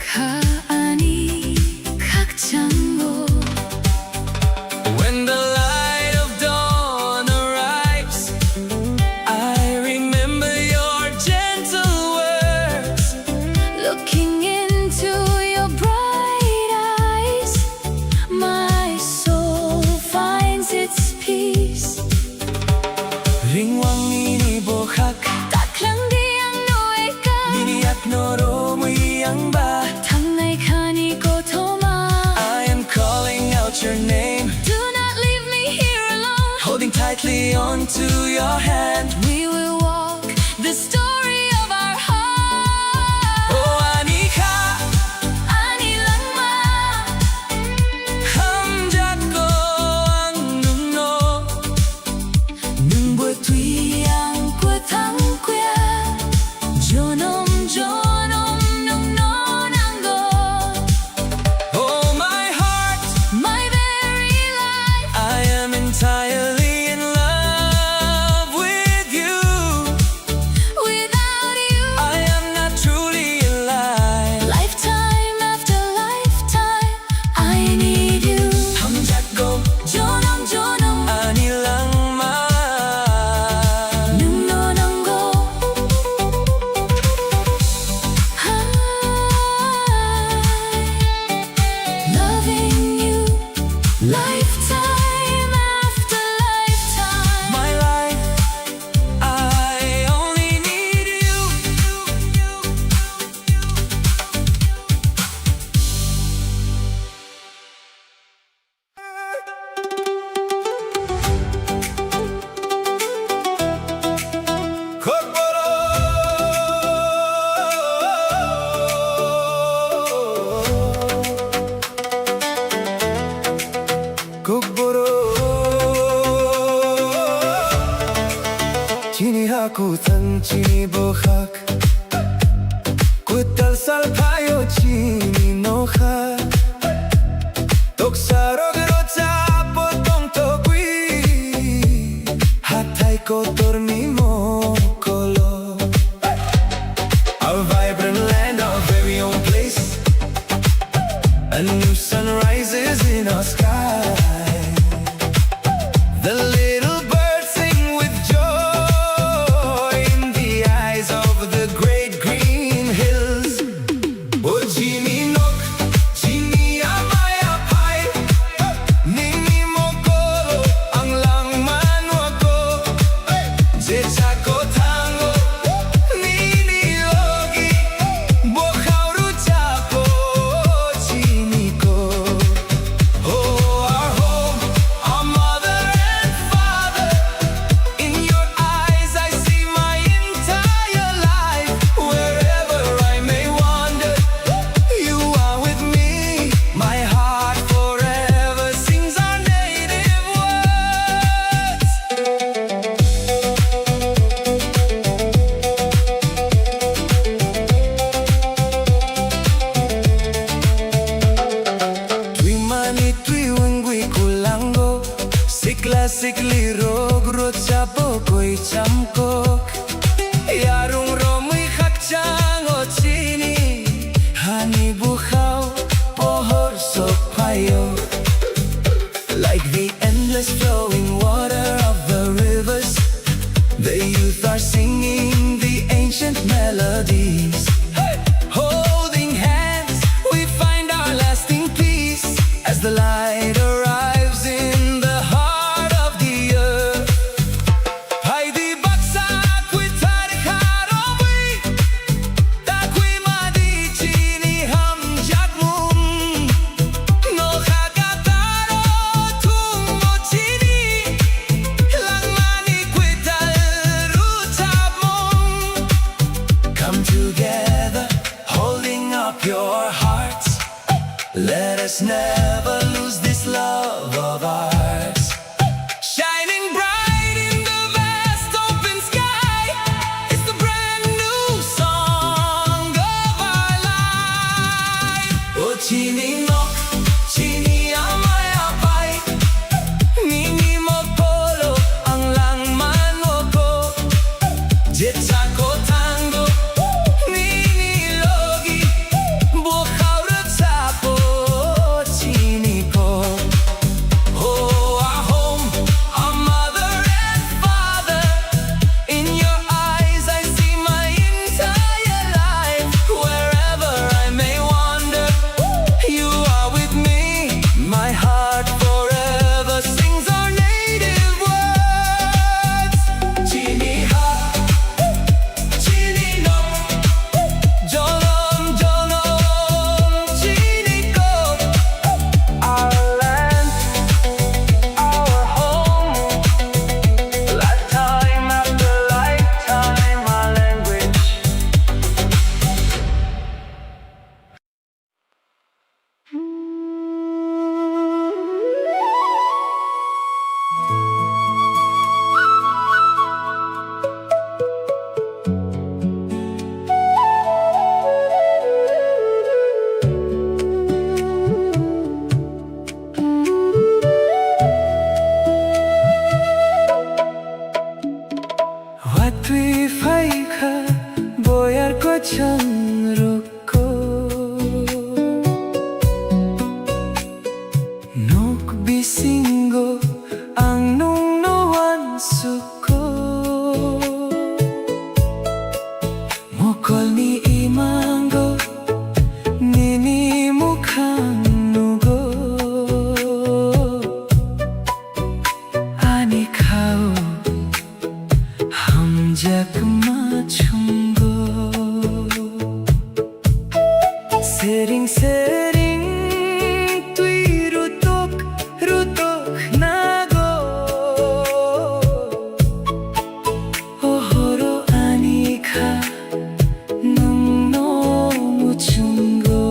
kaani kakchango. When the light of dawn arrives, I remember your gentle words. Looking into your bright eyes, my soul finds its peace. Ringwang nini bohak Taklang diang noeka, nini at noro muyang ba. tangnay kani ko toma. I am calling out your name, Do not leave me here alone. holding tightly onto your hand. We will walk the story of our heart. Oh anika, Anilangma, hamjako ang nuno, nung batui ang quethang quea. Jonom jonom nung nonango, oh my heart, my very life. I am entirely in love with you. Without you, I am not truly alive. lifetime after lifetime, I need you. hamjako Jonom jonom anilang ma. nung nonango. Loving you, lifetime after lifetime. My life, I only need you. Kokborok, chini haku tan chini bohak, kutal salpayo chini noha, toksarog rocha potong togui, hatay ko torni mo kolo. A vibrant land, our very own place. A new sun rises in our sky. The little birds sing with joy in the eyes of the great green hills. Oh, Jimmy Nook, sikli rog rocha bokoi chamkok yarung romui khakchang o chini hani bukhao pohor sokhayo like the endless flowing water of the rivers the youth are singing the ancient melodies. Holding hands we find our lasting peace as the light arrives in the heart of the earth. Haidi baksak with tarikharowi takwi madichini ham jagmum no khagataro tungo chini langmani kwital rutabmum. Come together holding up your hearts, let us never lose this love of ours. Shining bright in the vast open sky, it's the brand new song of our life. Oh chini nok, chini amaya pai, mini mo polo ang langman mo ko, jetsa ko tango, mini logi, bukaw ragsapo, chini po. Oh, our home, our mother and father, in your eyes I see my entire life. Wherever I may wander, you are with me. My heart forever sings our native words. Chini ha, chini no, jolom jolom, chini ko. Our land, our home, lifetime after lifetime, our language. Watui faika boyar ko chanruko nok bisingo ang nungnuan suko mokol ni imango nini mukhang nugo ani khao हम जगमा छुंगो sering sering tui rutok nago ohoro anika nung no muchungo.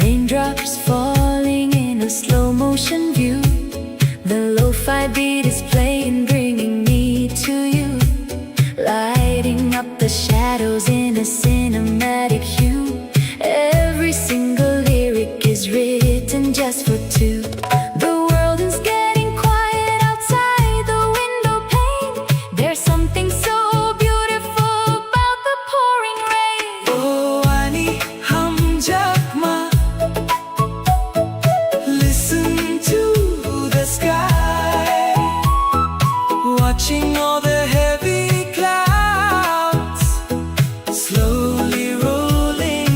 Raindrops falling in a slow motion view. The lo-fi beat is playing, bringing me to you, lighting up the shadows in a cinematic hue. Every single lyric is written just for two. The world is getting quiet outside the window pane. There's something so beautiful about the pouring rain. Oh, ani hum jakma, listen to the sky, watching all the heavy clouds slowly rolling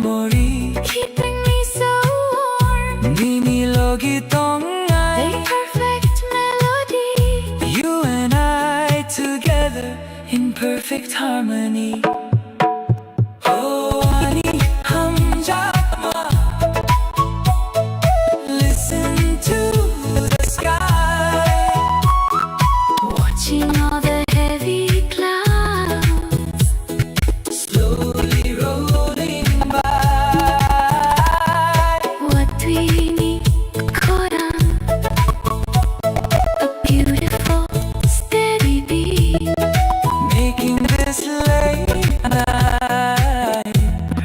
memory, keeping me so warm. Nini logi tong A ai, perfect melody. you and I together in perfect harmony. Oh, honey, hum jama. Listen to the sky, Watching all the heavy clouds. slowly rolling by. What we need, koram. A beautiful, steady beat. Making this late night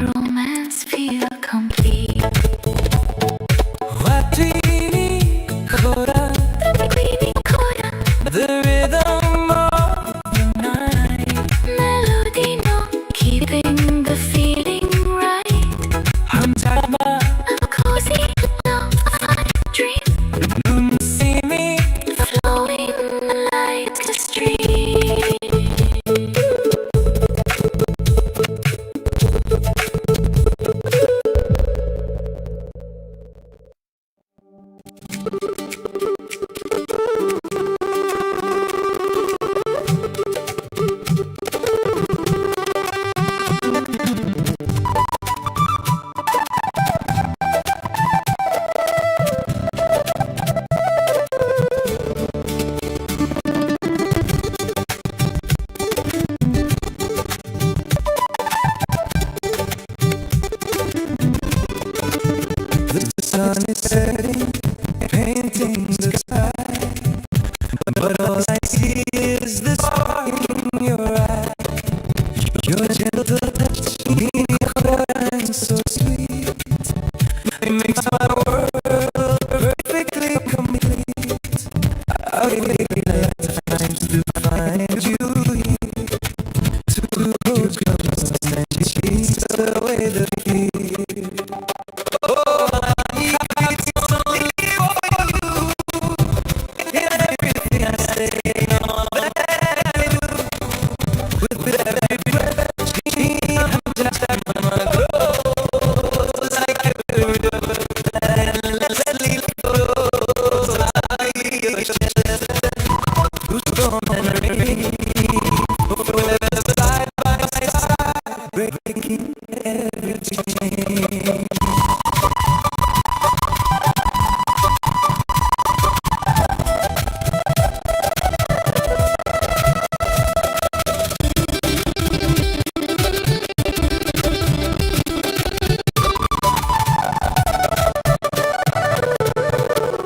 Romance feel complete. what we need, koram, We need koram. the rhythm of the night. Melody, no, keeping the feeling right. Hum jama, A cozy, lo-fi dream. see me. Flowing like a stream. The sun is setting, painting the sky, but all I see is the spark in your eye. Your gentle touch, and so sweet, it makes my world perfectly complete. I'll give you lifetime to find you here, to hold you close and chase away the fear. Breaking every chain.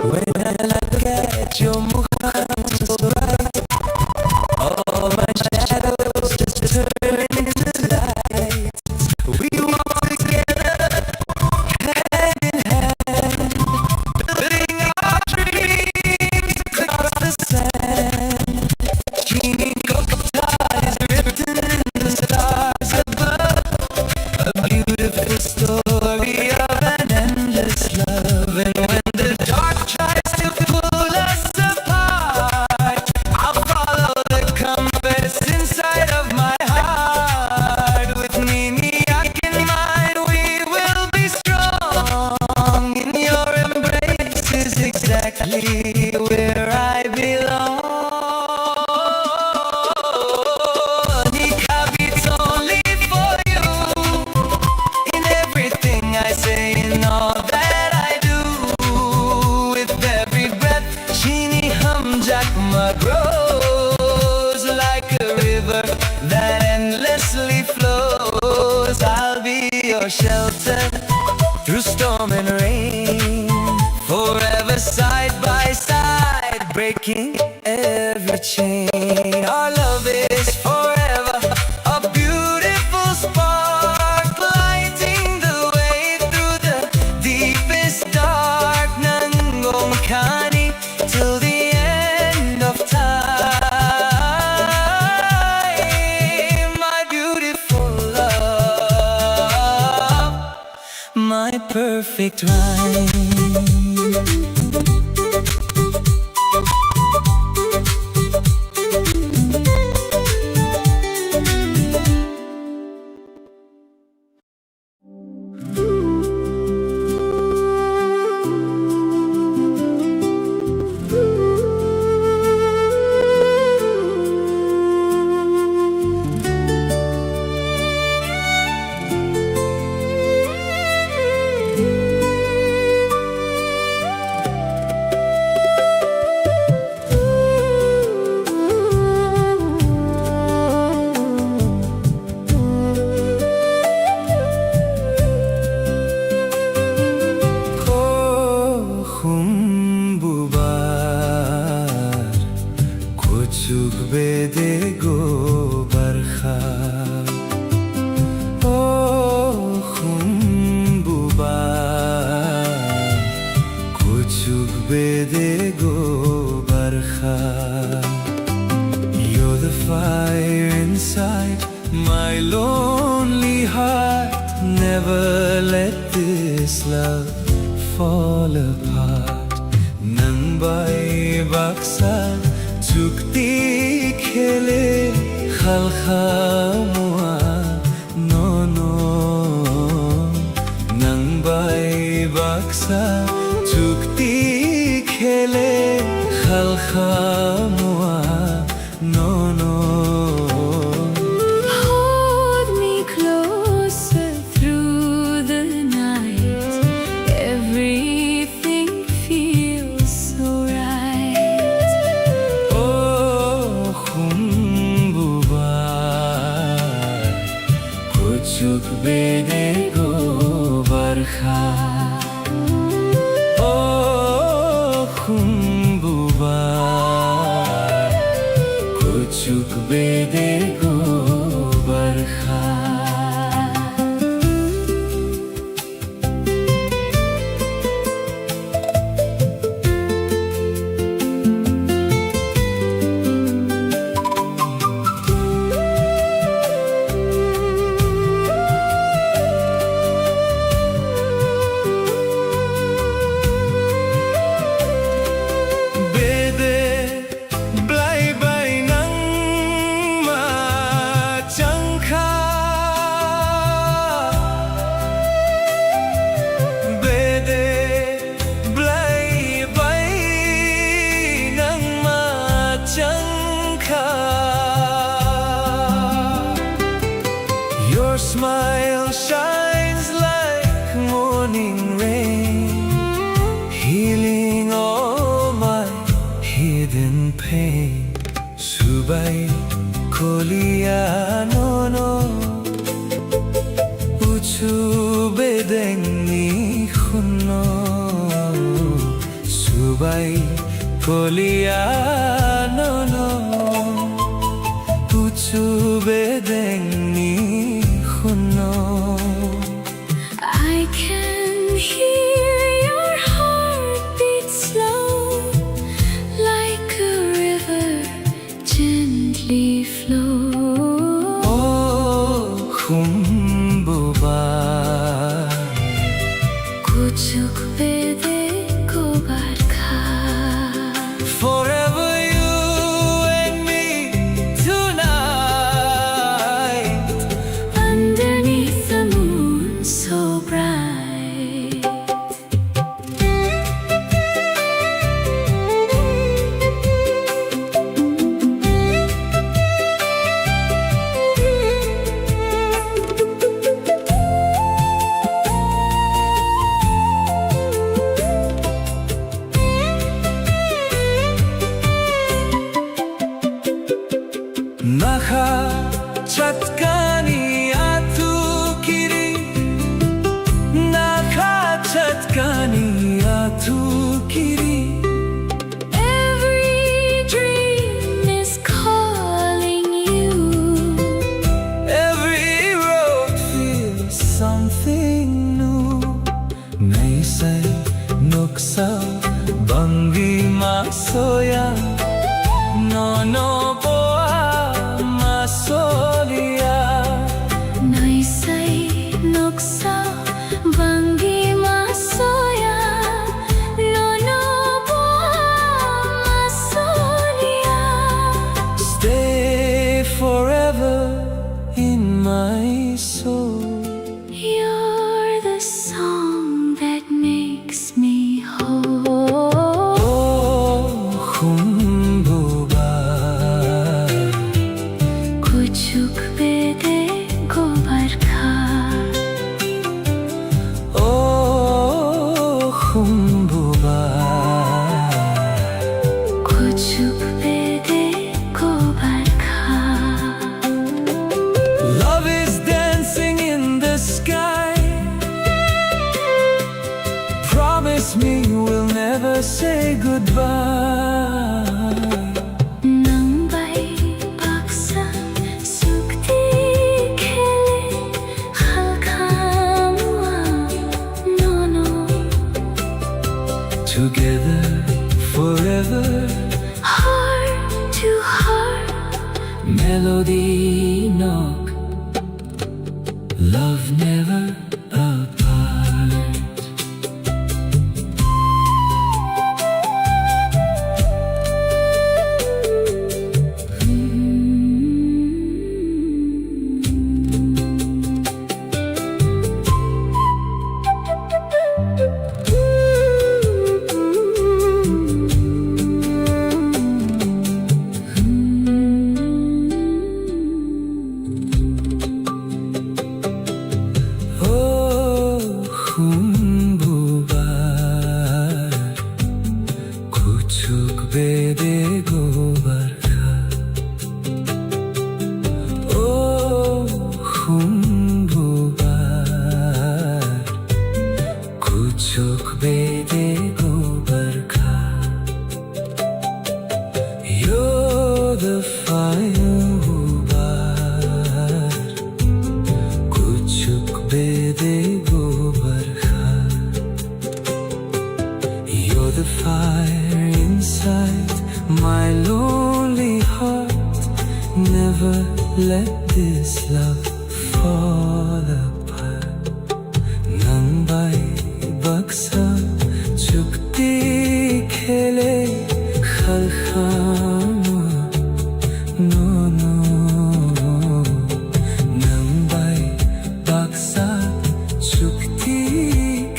When I look at your mukha so bright, all my shadows just turn into light. We walk together, hand in hand, building our dreams across the sand. Genie Kokborok is written in the stars above, a beautiful story of an endless love. And when the dark tries to pull us apart, I'll follow the compass inside of my heart. With Mimi, I can mind we will be strong. In your embrace is exactly where I belong. Nikab, it's only for you. In everything I say, in all that I do, with every breath, Chini Hamjakma grows like a river that endlessly flows. I'll be your shelter through storm and rain, forever side by side, breaking every chain. Our love is forever, a beautiful spark, lighting the way through the deepest dark. Nangong kani till the end of time. My beautiful love, my perfect rhyme. bede go barkha. You're the fire inside my lonely heart. Never let this love fall apart. Nang bai baksa chukti khele khalkha mua no no. Nang bai baksa chukti khele khalkha mua no no. Hold me closer through the night. Everything feels so right. Oh khumbubar kuchuk bede go barkha. Oh khumbubar kuchuk bede go barkha. Bede blai bai nang ma changkha. Bede blai bai nang ma changkha. Your smile shines like morning rain, healing all my hidden pain. Subai kolia no no. Uchu bedengni khunno. Subai kolia no no. Uchu bedengni khunno. I can hear your heartbeat slow, like a river gently flow. Oh khumbubar Kuchuk bede ko barkha. forever you and me tonight. Underneath the moon so bright. Nakha chatkani atu kiri. Nakha chatkani atu kiri. Every dream is calling you. Every road feels something new. Nahi say nuksa bangi masoya. No no boa masolia. Naisai noksa bangi masoya. No no masolia. Stay forever in my soul. You're the song that makes me whole. Oh khumbubar Kuchuk bede ko barkha. Oh khumbubar Kuchuk bede ko barkha. love is dancing in the sky. Promise me we'll never say goodbye. Nang bai baksa sukti khele khalkha mua no no. Together forever, heart to heart, melody knock, love never apart. You're the fire who bar, kuchuk bede gobar kha. You're the fire inside my lonely heart. Never let this love fall apart. Nanbai baksa chukti khele khalkhama. No, no. Nanbai baksa chukti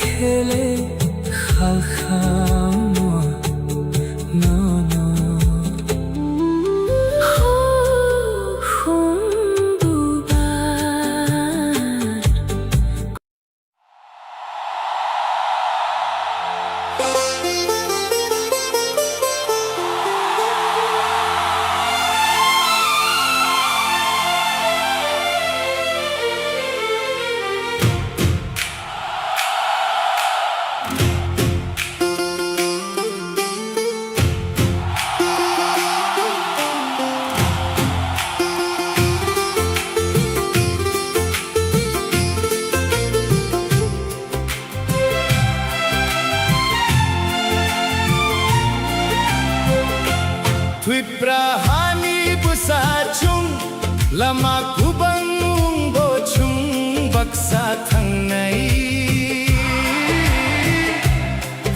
khele khalkhama. No, no. Tripura hani busachung lama kubang bochung baksa thangnai.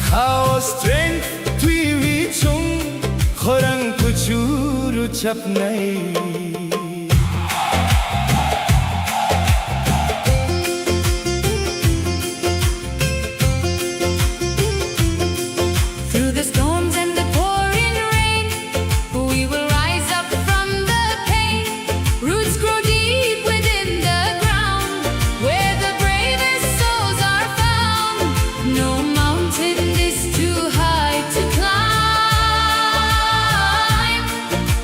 How strength twi chung khorang kuchuru chapnai. through the storms and the pouring rain, we will rise up from the pain. Roots grow deep within the ground, where the bravest souls are found. No mountain is too high to climb.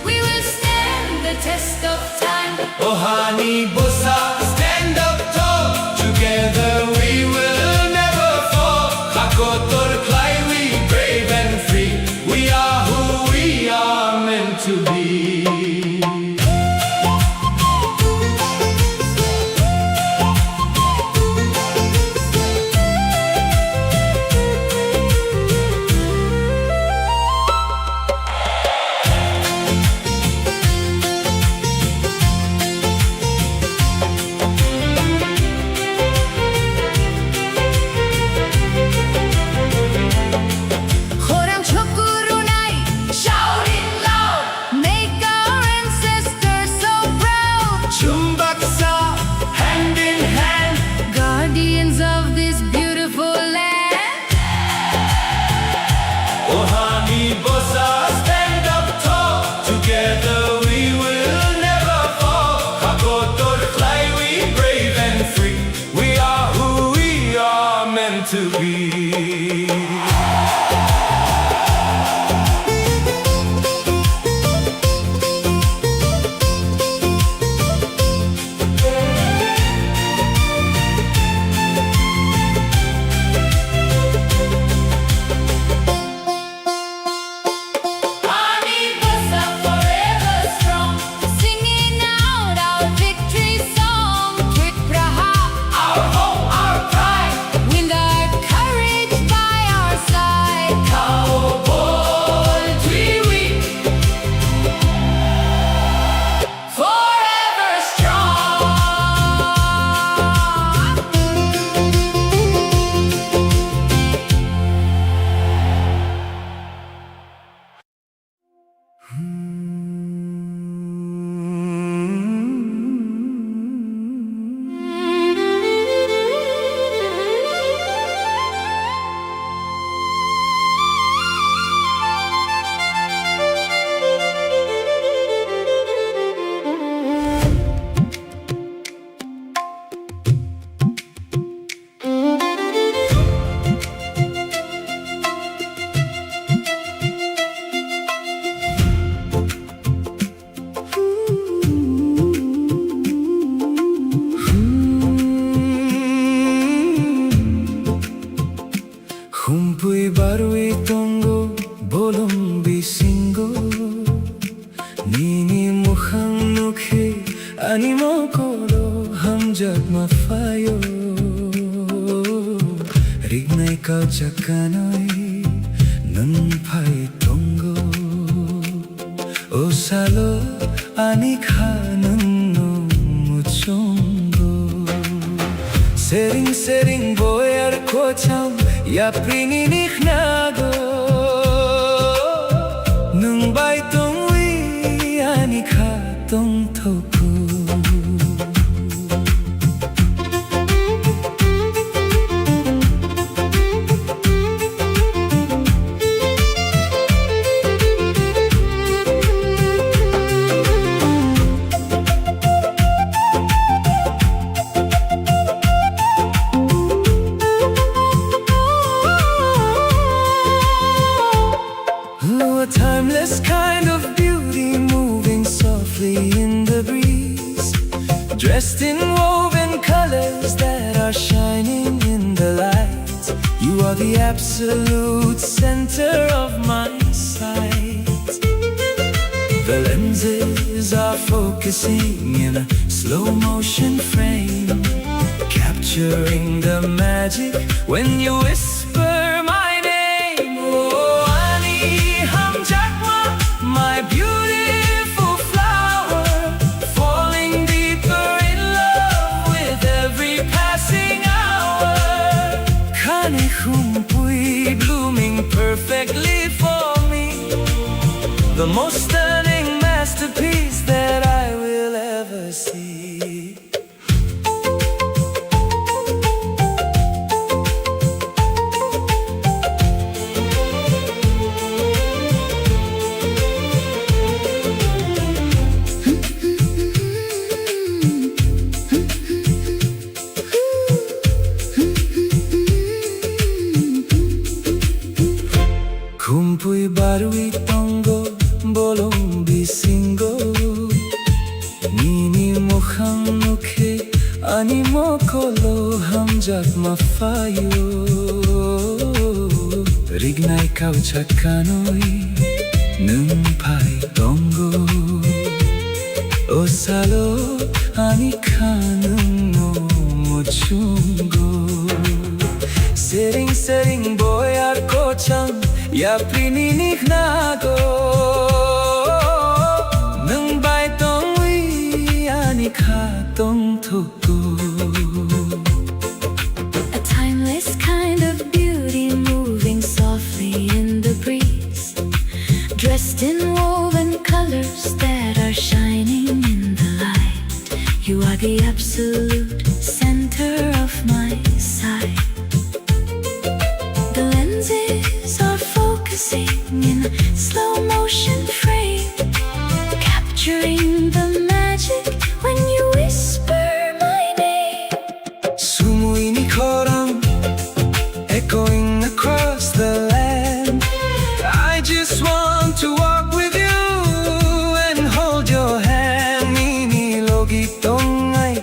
We will stand the test of time. Oh honey bossa, stand up tall. Together we will never fall. Hakotor klai, we brave and free. We are who we are meant to be. Khorang chokurunai, shout it loud, make our ancestors so proud. Chumbaksa, hand in hand. Guardians of this beautiful land. Oh honey bossa, stand up tall. Together we will never fall. Hakotor klai, we brave and free. We are who we are meant to be. Honey Bossa forever strong, singing out our victory song. Tripura, Our hope, our pride. with our courage by our Kumpui barui tongo bolong bisingo Nini mukhang nukhe animo kolo hamjak mafayo Rignai kau chakanoi nun phai tongo O salo ani khanun no muchongo Sering sering boyar kocham ya pringi nikhnago Nung bai tong wi ani kha tong thoku Timeless kind of beauty moving softly in the breeze Dressed in woven colors that are shining in the light You are the absolute center of my sight The lenses are focusing in a slow motion frame Capturing the magic when you whisper my name Oh, my beautiful flower, falling deeper in love with every passing hour. Kane humpui blooming perfectly for me, the most stunning masterpiece that I will ever see. Kumpui barui tongo bolong bisingo Nini mokhang nukhe animo kolo hamjak mafayo Rignai kau chakanoi nung pai tongo O salo ani khanung no mochungo Sering sering boyar kochang Ya prini nikhnago Nung bai tong wi ani kha tong thoku A timeless kind of beauty moving softly in the breeze Dressed in woven colors that are shining in the light You are the absolute center of my sight The lenses are focusing in a slow motion frame Capturing the magic when you whisper my name Sumui ni korang echoing across the land I just want to walk with you and hold your hand Nini logi tongai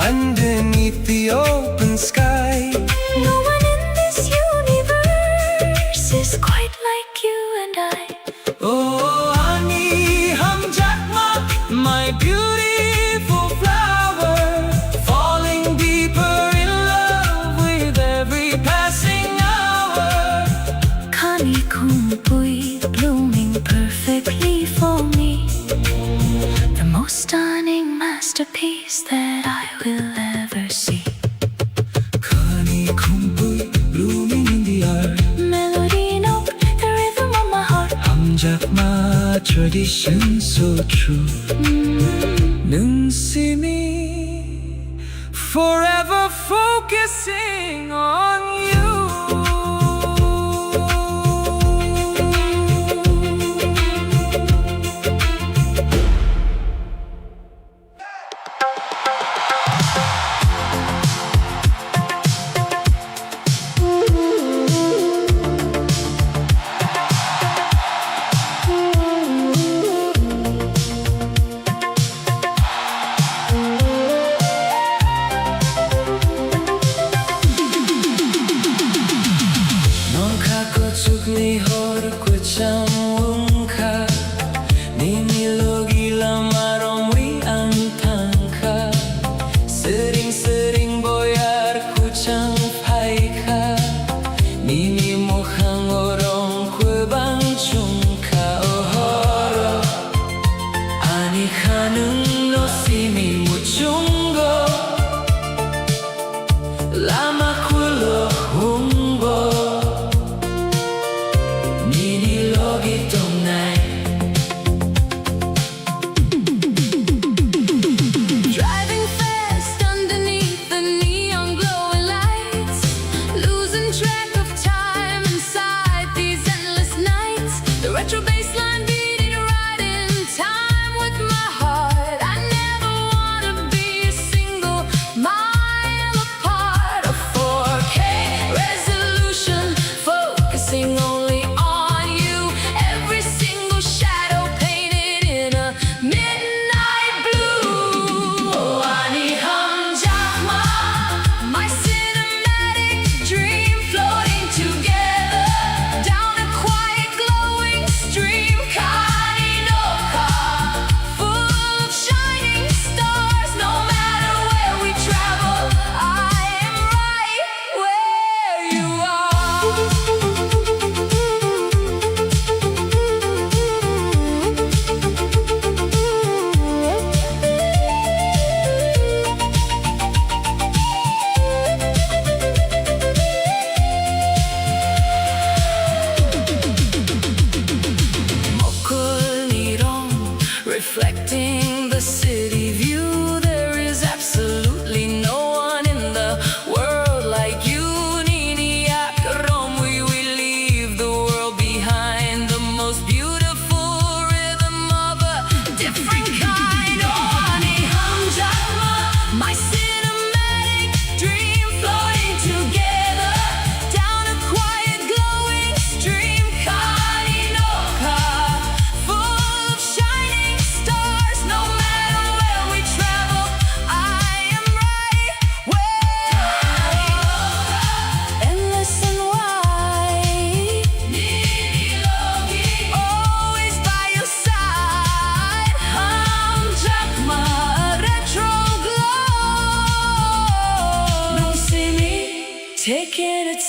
underneath the open sky No one in this universe is quite like you and I Oh, ani hamjakma, my beautiful flower Falling deeper in love with every passing hour Kani kumpui blooming perfectly for me The most stunning masterpiece that I will ever see Kani kumpui blooming in the art Melody note, the rhythm of my heart Hamjakma tradition so true Nung simi forever focusing on you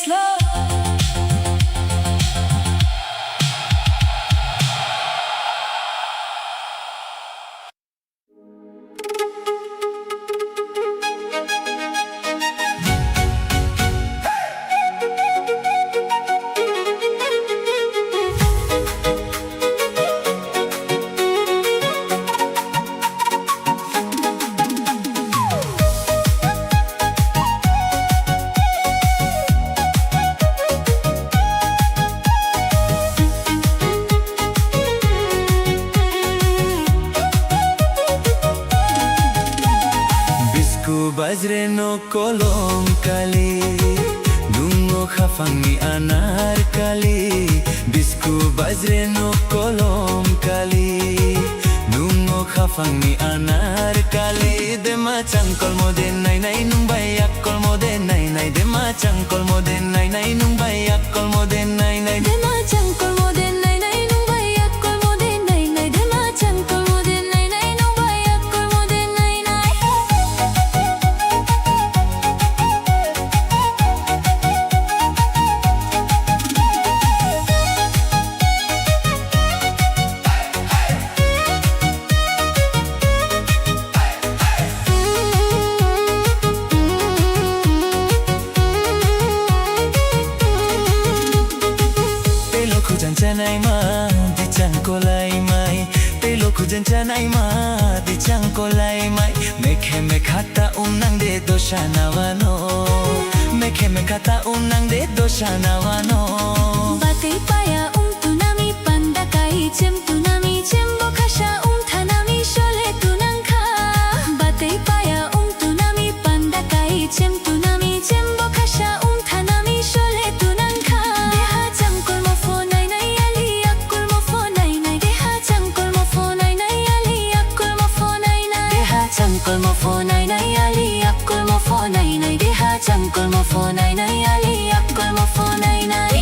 slow. Bajreno kolom kali Dungo khafangi anar kali Bisku bajreno kolom kali Dungo khafangi anar kali Dema changkol mode nai nai nung bayak kol mode nai nai Dema changkol mode nai nai nung bayak kol mode nai nai Dema changkol mode nai nai nung bayak kol mode nai nai Dema changkol mode nai nai nung bayak kol mode nai nai Janai ma di changkolai mai Telo kujan janai ma di changkolai mai Mekhe mekhata unang de doshana wano Mekhe mekhata unang de doshana wano Batei paya tunami panda kai tunami chembo khasha thanami shole tunang kha Batei paya tunami panda kai tunami chembo khasha thanami shole tunang kha Deha changkol mo phone nai nai ali akul mo phone nai nai Deha changkol mo phone nai nai ali akul mo phone nai nai Deha changkol mo phone nai nai ali akul mo phone nai nai Deha changkol mo phone nai nai ali akul mo phone nai nai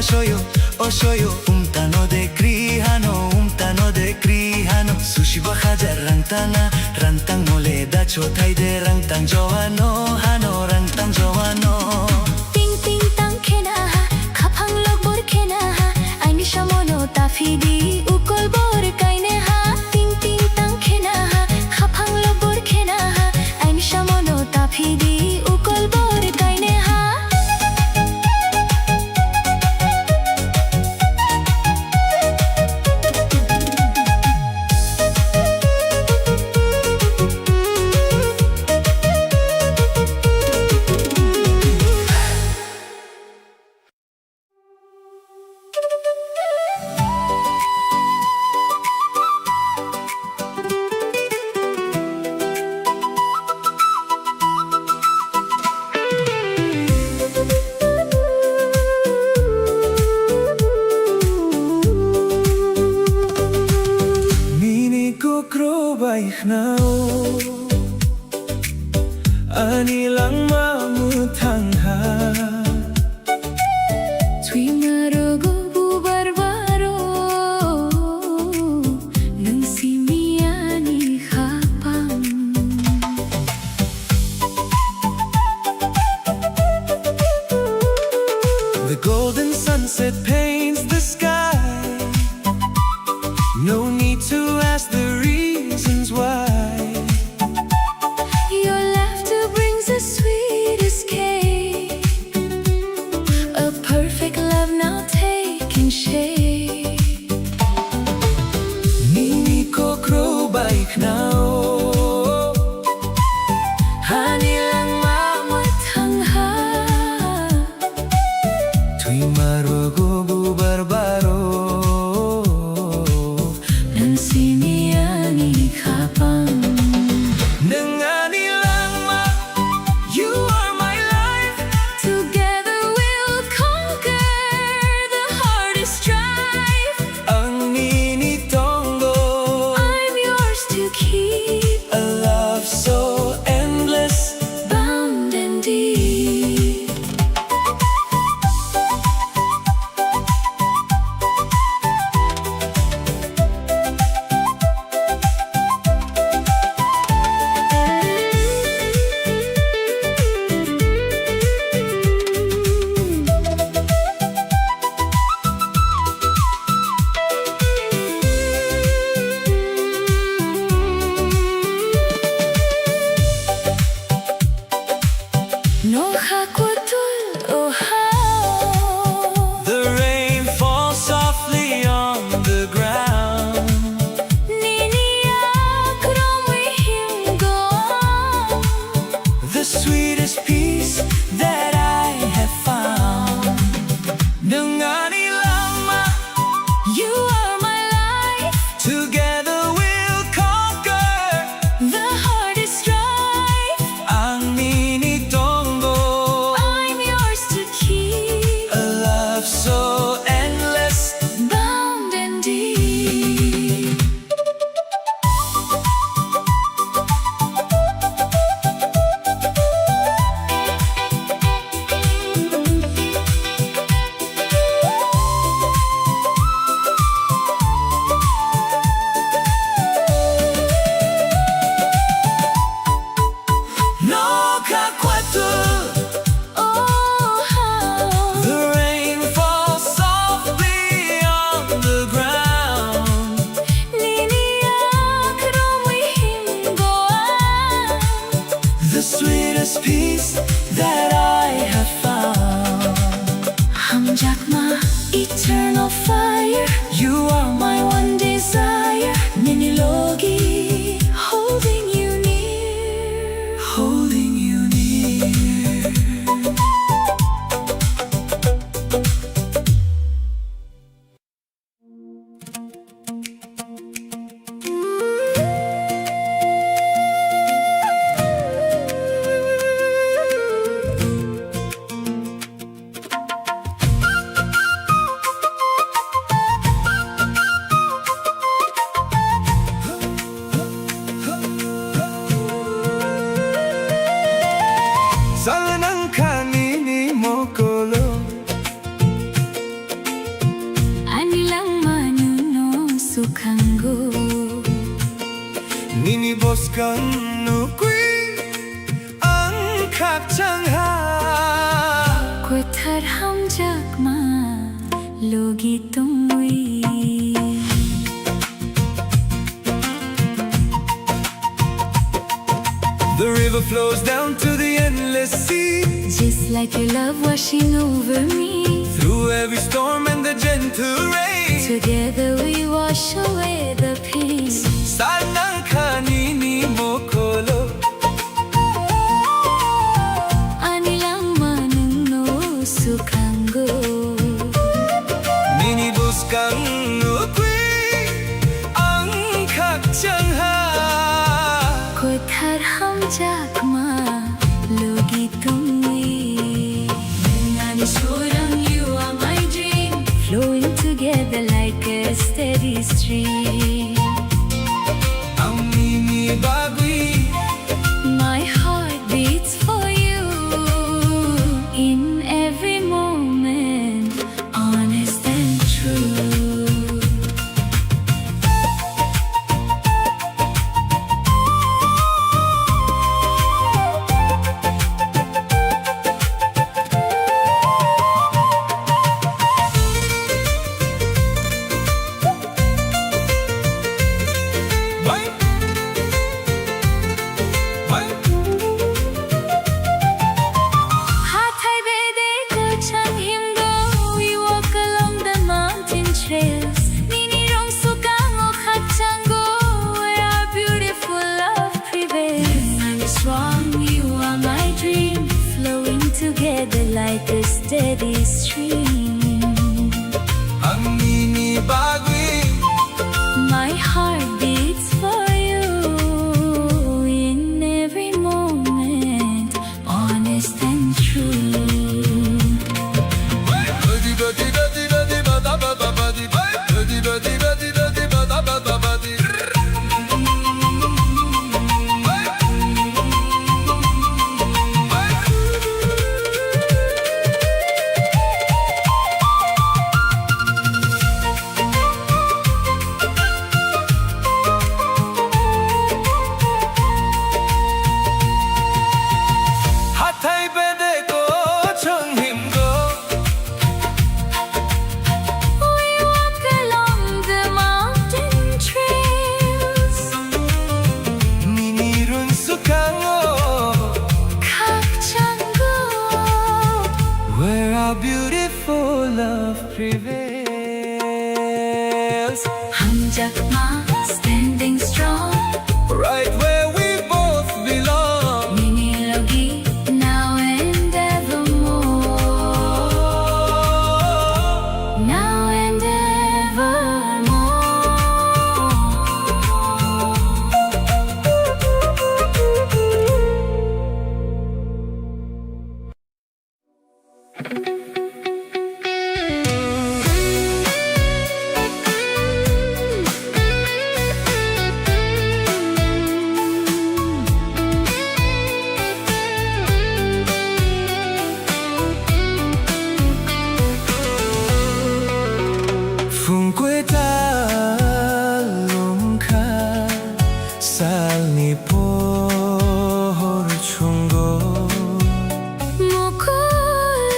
Shoyo, oh shoyo, tano de krihano Sushi bahajar rantang mole da chotai de rantang joano hano rantang joano Ting ting tang khena ha khapang lok bor khena ha aini shamono tafidi ukol bor kaine ha Ting ting tang khena ha khapang lok bor khena ha aini shamono tafidi ukol bor kaine ha Ani lang mamutangha Tui marogo bubarbaro Nang simiani khapang The golden sunset paints the sky No need to ask the reasons why Your laughter brings a sweet escape A perfect love now taking shape Nini ko crow bike now Hani lang mamoy tangha Tui marogo Kakwatul, oh how The rain falls softly on the ground. Niniyak romwihim go on. The sweetest peace that I have found. Nangani lama, You are my life, together we'll conquer the hardest strife. ang minitongo. I'm yours to keep, A love so endless. bound and deep. No kakwatul. Oh how The rain falls softly on the ground. Niniyak romwihim go on. The sweetest peace that I have found. Hamjakma, eternal fire. You are my My one desire, Ninilogi, holding you near. holding you near. Salanang kanini mo kolo. Anilang manuno sukanggo. Ninibos kang nukwi ang kakchangha. Kwetar hamjakma, logi tungwi. The river flows down to the endless sea. Just like your love washing over me. Through every storm and the gentle rain. Together we wash away the pain. Sanang kanini mo kolo. Anilang manuno sukanggo. Ninibos kang nukwi ang kakchangha. Kwetar hamjakma, logi tungwi. Nanishurang, you are my dream, flowing together like a steady stream. Ang minibagwi. My heart beats for you in every moment, honest and true. Bye. Bye. Hatay bede ko chang himdo, we walk along the mountain trails. Ninirong sukang o kachango, where our beautiful love prevails. I'm strong, you are my dream, flowing together like a steady stream. Ang minibagwi. My heart beats for you in every moment, honest and true. Badi badi badi badi bada bada badi. Badi badi badi badi bada bada badi. how beautiful love prevails. Hamjakma, standing strong. Right where we both belong. Minilogi, now and evermore. Now and Phung quê ta lung kha sal ni por chungo. Mokol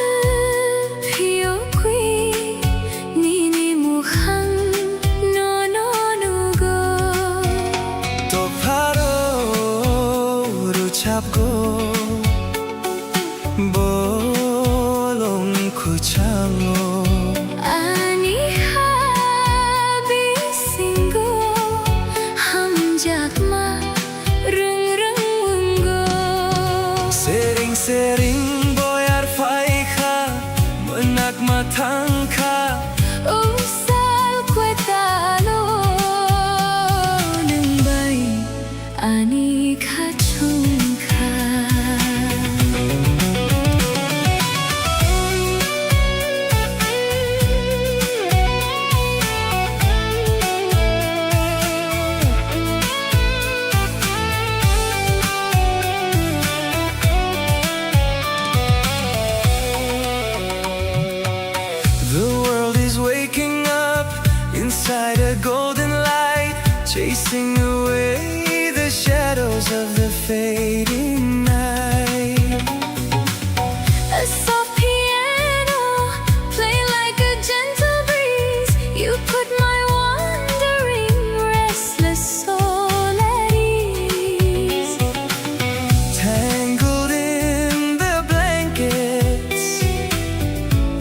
phiyokui, nini mukhang no no nugo. To pharo ruchap go bolong khuchango. Ani habi singo, hamjakma rung rung ungo. Sering sering boyar faikha menak matangkha. Usal kwetalo nang bay ani kachungka. The world is waking up inside a golden light, chasing away the shadows of the fading night. A soft piano play like a gentle breeze. You put my wandering, restless soul at ease. Tangled in the blankets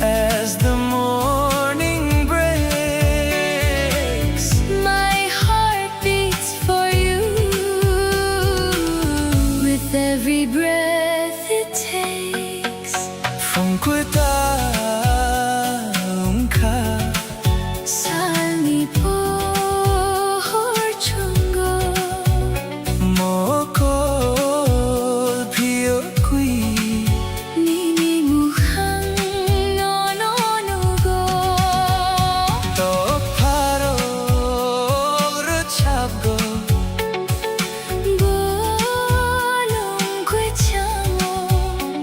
as the morning breaks. My heart beats for you with every breath it takes. Phung quê ta lung kha Salmi por chungo. mokol phiyokui. Nini mukhang no no nugo. To pharo ruchap go Bolong kwechamo.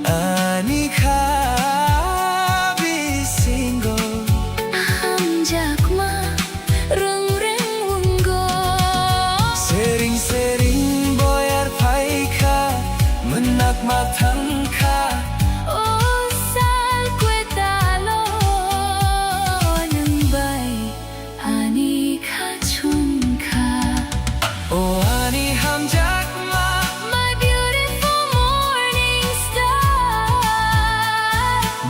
ani khabi singo. Hamjakma rung rung ungo. Sering sering boyar faikha menak matangkha. Usal kwetalo nang bay ani kachungka. Oh ani hamjakma My beautiful morning star.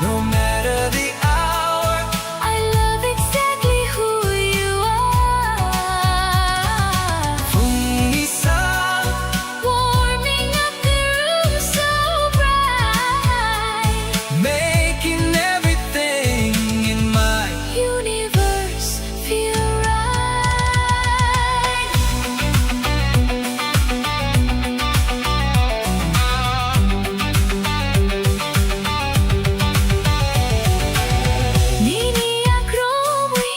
no matter the hour. I love exactly who you are. Phung isal Warming up the room so bright. making everything in my Universe feel right. Nini akrowi,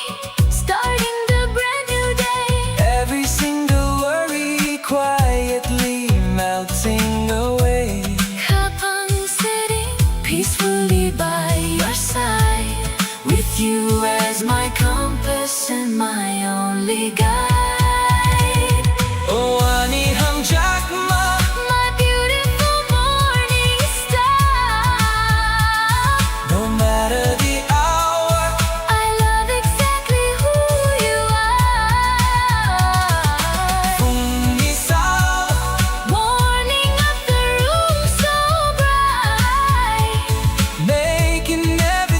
starting the brand new day. every single worry quietly melting away. Kapang sitting peacefully by your side, with you as my compass and my only guide. Oh ani hamjakma My beautiful morning star. no matter the hour. I love exactly who you are. Phung isal Warming up the room so bright. making everything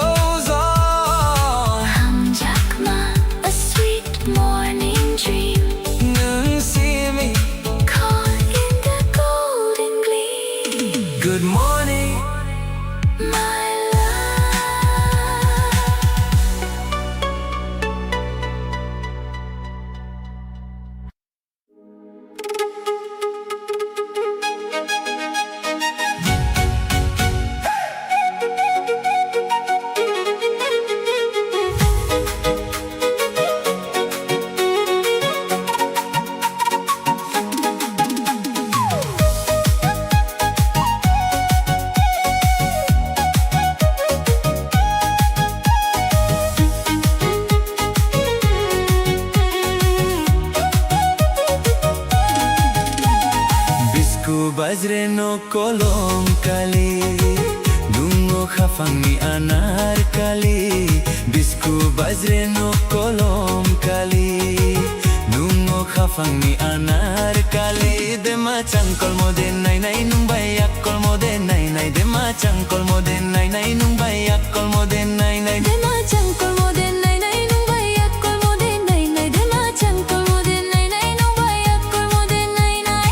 goes on. Hamjakma, a sweet morning dream. Noon see me. Caught in the golden gleam. Good morning. My love. Bisku bajre no kolom kali. Dungo khafangni anar kali. Bisku bajre no kolom kali. Dungo khafangni anar kali. Dema changkol mode nai nai nung bayak kol mode nai nai. Dema changkol mode nai nai nung bayak kol mode nai nai. Dema changkol mode nai nai nung bayak kol mode nai nai. Dema changkol mode nai nai nung bayak kol mode nai nai.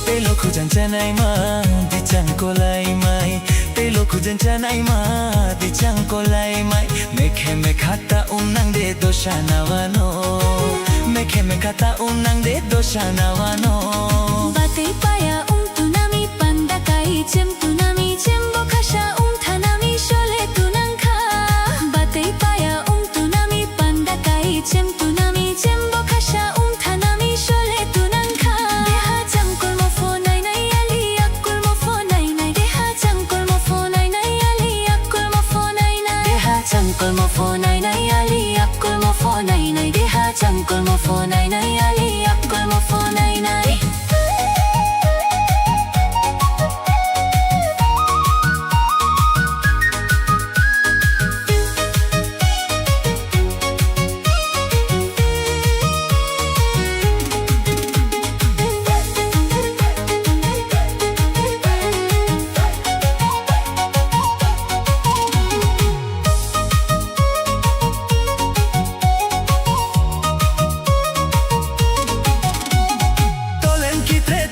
Telo kujan chanai ma di changkolai mai. Telo kujan chanai ma di changkolai mai. Mekhe mekhata unang de doshanawano. Mekhe mekhata unang de doshanawano. Batay paya tunami pandakai chem tunami chem bokhasha thanami shole tunangkha. Batay paya tunami pandakai chem tunami chem bokhasha thanami shole tunangkha. Deha changkol mo fo nai nai ali akul mo fo nai nai. Deha changkol mo fo nai nai ali akul mo fo nai nai. Deha changkol mo fo nai nai ali akul mo fo nai nai. Deha changkol mo fo nai nai ali akul mo fo nai nai.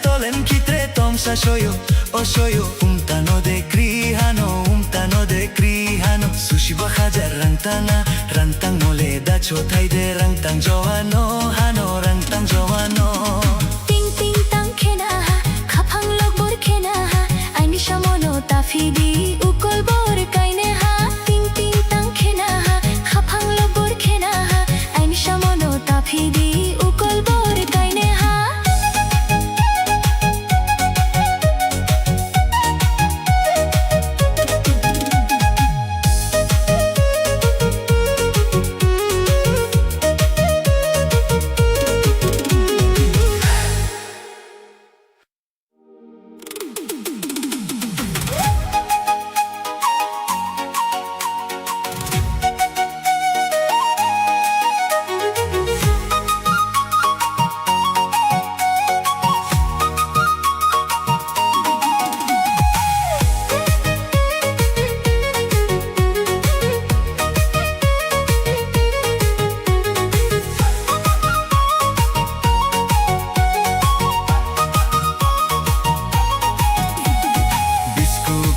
Tolen kitre tomsa shoyo o shoyo. Umtano de krihano, umtano de krihano. Sushi bahajar rantana, rantang mole da chotai de rantang joano, hano rantang joano. Ting ting tang khena ha, khapang lok bor khena ha. Aini shamono tafidi ukol bor kaine ha. Ting ting tang khena ha, khapang lok bor khena ha. Aini shamono tafidi ukol bor kaine ha.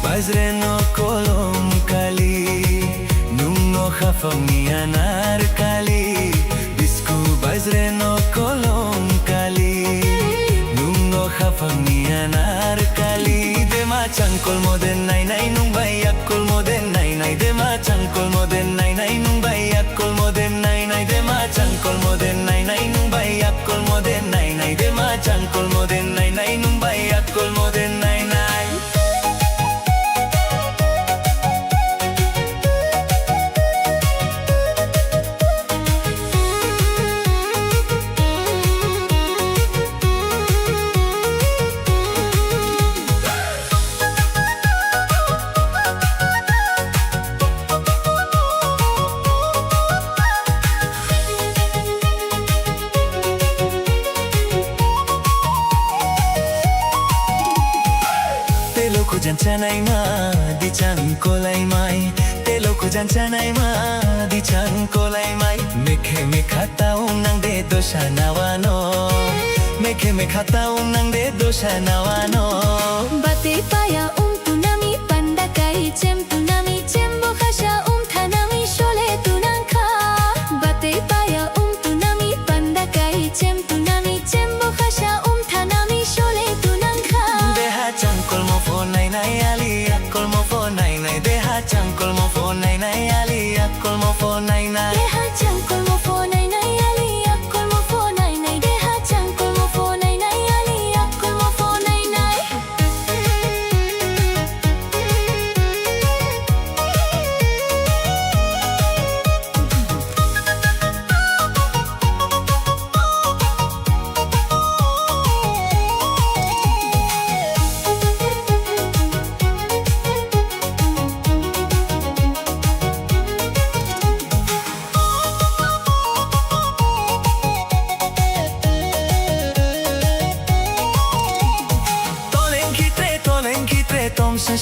Bajre no kolom kali. Nungo khafangni anar kali. Bisku bajre no kolom kali. Nungo khafangni anar kali. Dema changkol mode nai nai nung bayak kol mode nai nai. Dema changkol mode nai nai nung bayak kol mode nai nai. Dema changkol mode nai nai nung bayak kol mode nai nai. Dema changkol mode nai nai nung bayak kol mode nai nai. जान्छ नाइमा दिचाङ कोलाइमाई तेलोको जान्छ नाइमा दिचाङ कोलाइमाई मेखे मेखा ताउङ नांदे दोसा नावानो मेखे मेखा ताउङ नांदे dosa नावानो Bate paya tunami pandakai tunami cembo khasha thanami shole tunangka Bate paya tunami pandakai tunami cembo khasha thanami shole tunangka Deha changkol mo phone nai ali akol mo phone nai Deha changkol mo phone nai ali akol mo phone nai Deha changkol mo phone nai ali akol mo phone nai Deha changkol mo phone nai ali akol mo phone nai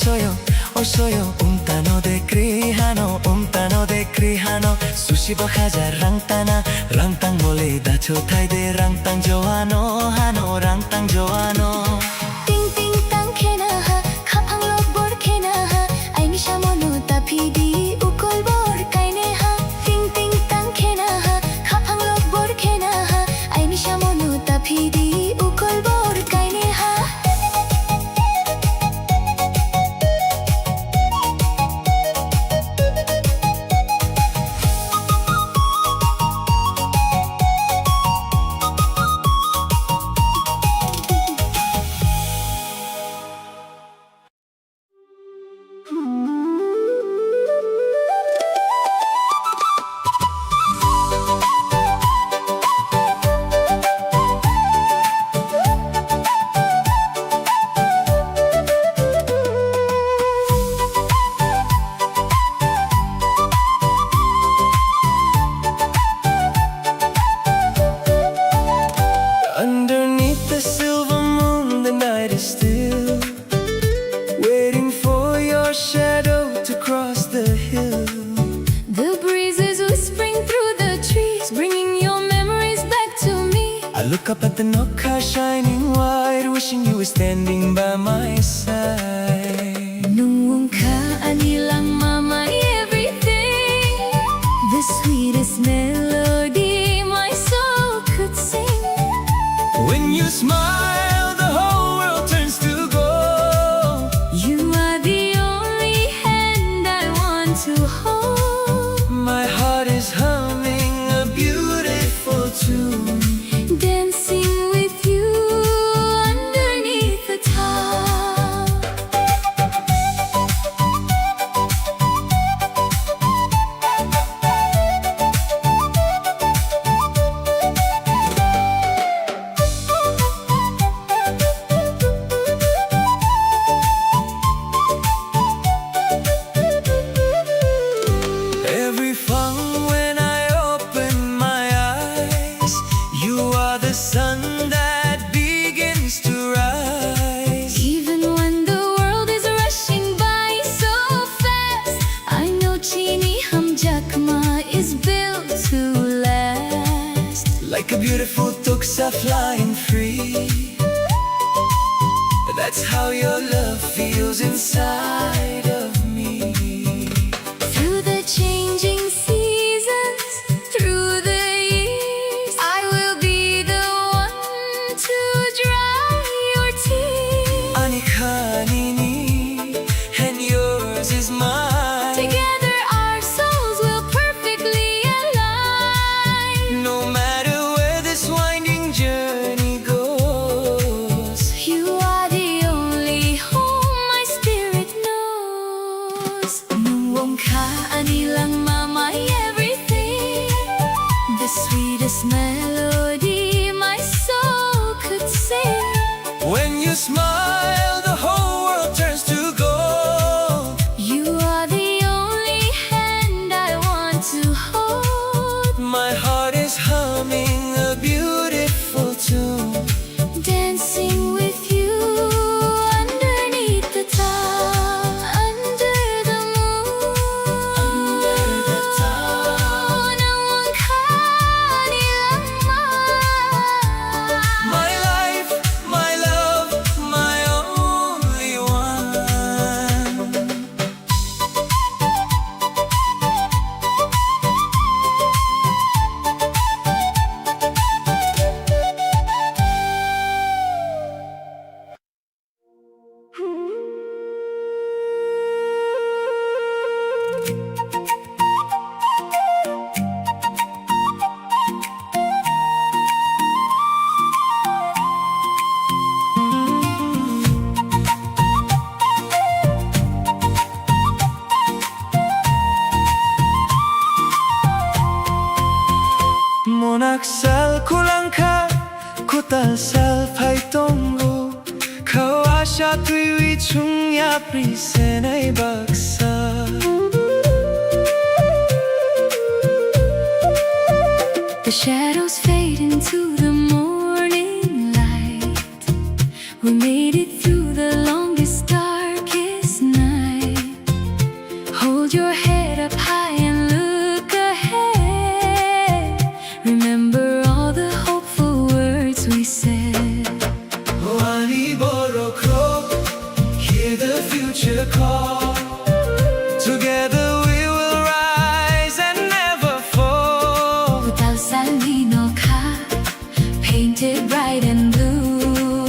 soyo osoyo untano de krihano sushi bakaja rangtang mole dacho thai de rangtang joano hano rangtang joano Ting ting tang khena ha khapang lok bor khena ha ai mi shamono tapidi ukol bor kaine ha Ting ting tang khena ha khapang lok bor khena ha ai mi shamono tapidi ukol bor kaine ha Underneath the silver moon, the night is still, waiting for your shadow to cross the hill. The breeze is whispering through the trees bringing your memories back to me I look up at the Nokka shining white, wishing you were standing by my side. Nung ka anilang mama everything The sweetest melody my soul could sing When you smile, the whole world turns to gold. You are the only hand I want to hold My heart is humming a beautiful tune. Dancing with you underneath the top Every fun when I open my eyes, you are the sun that begins to rise. Even when the world is rushing by so fast I know Chini Hamjakma is built to last Like a beautiful tuksa flying free. That's how your love feels inside of me. Through the changing seasons, through the years I will be the one to dry your tears Anikhanini, and yours is mine. Together our souls will perfectly align No matter where this winding journey goes, You are the only home my spirit knows Nung ka anilang mama everything The sweetest melody my soul could sing when you smile, the whole world turns to gold. You are the only hand I want to hold My heart is humming a beautiful tune. Dancing with you underneath the top sal kulang ka Kutal sal phay tonggo Kawasha tuiwi chungya prisenay baksa The shadows fade into the morning light. We made it through the longest, darkest night. Hold your head up high and look ahead. Remember all the hopeful words we said. Kokborok, hear the future call. Together we will rise and never fall. Painted bright and blue.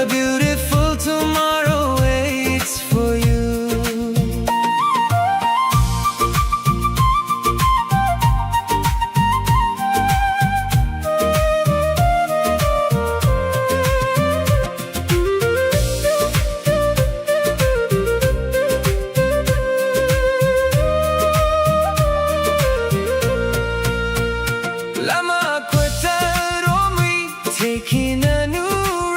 A beautiful tomorrow waits for you. Lama taking a new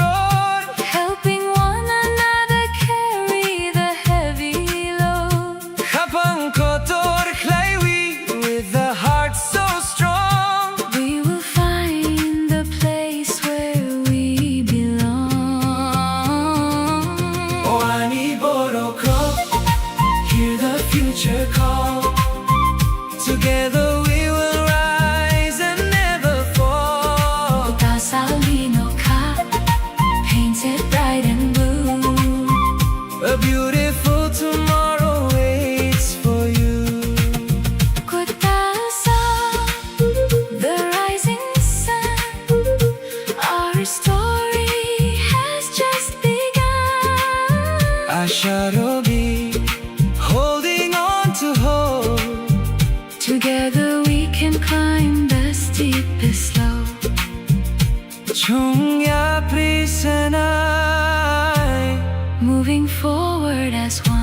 road, helping one another carry the heavy load. Kapang kotor klaiwi, with a heart so strong. We will find the place where we belong. Kokborok, hear the future call. Together we will rise and never fall. Painted bright and blue. A beautiful tomorrow waits for you. The rising sun. Our story has just begun. Asharobi, holding on to hope. Together we can climb the steepest slope. Chungya prisenay, Moving forward as one.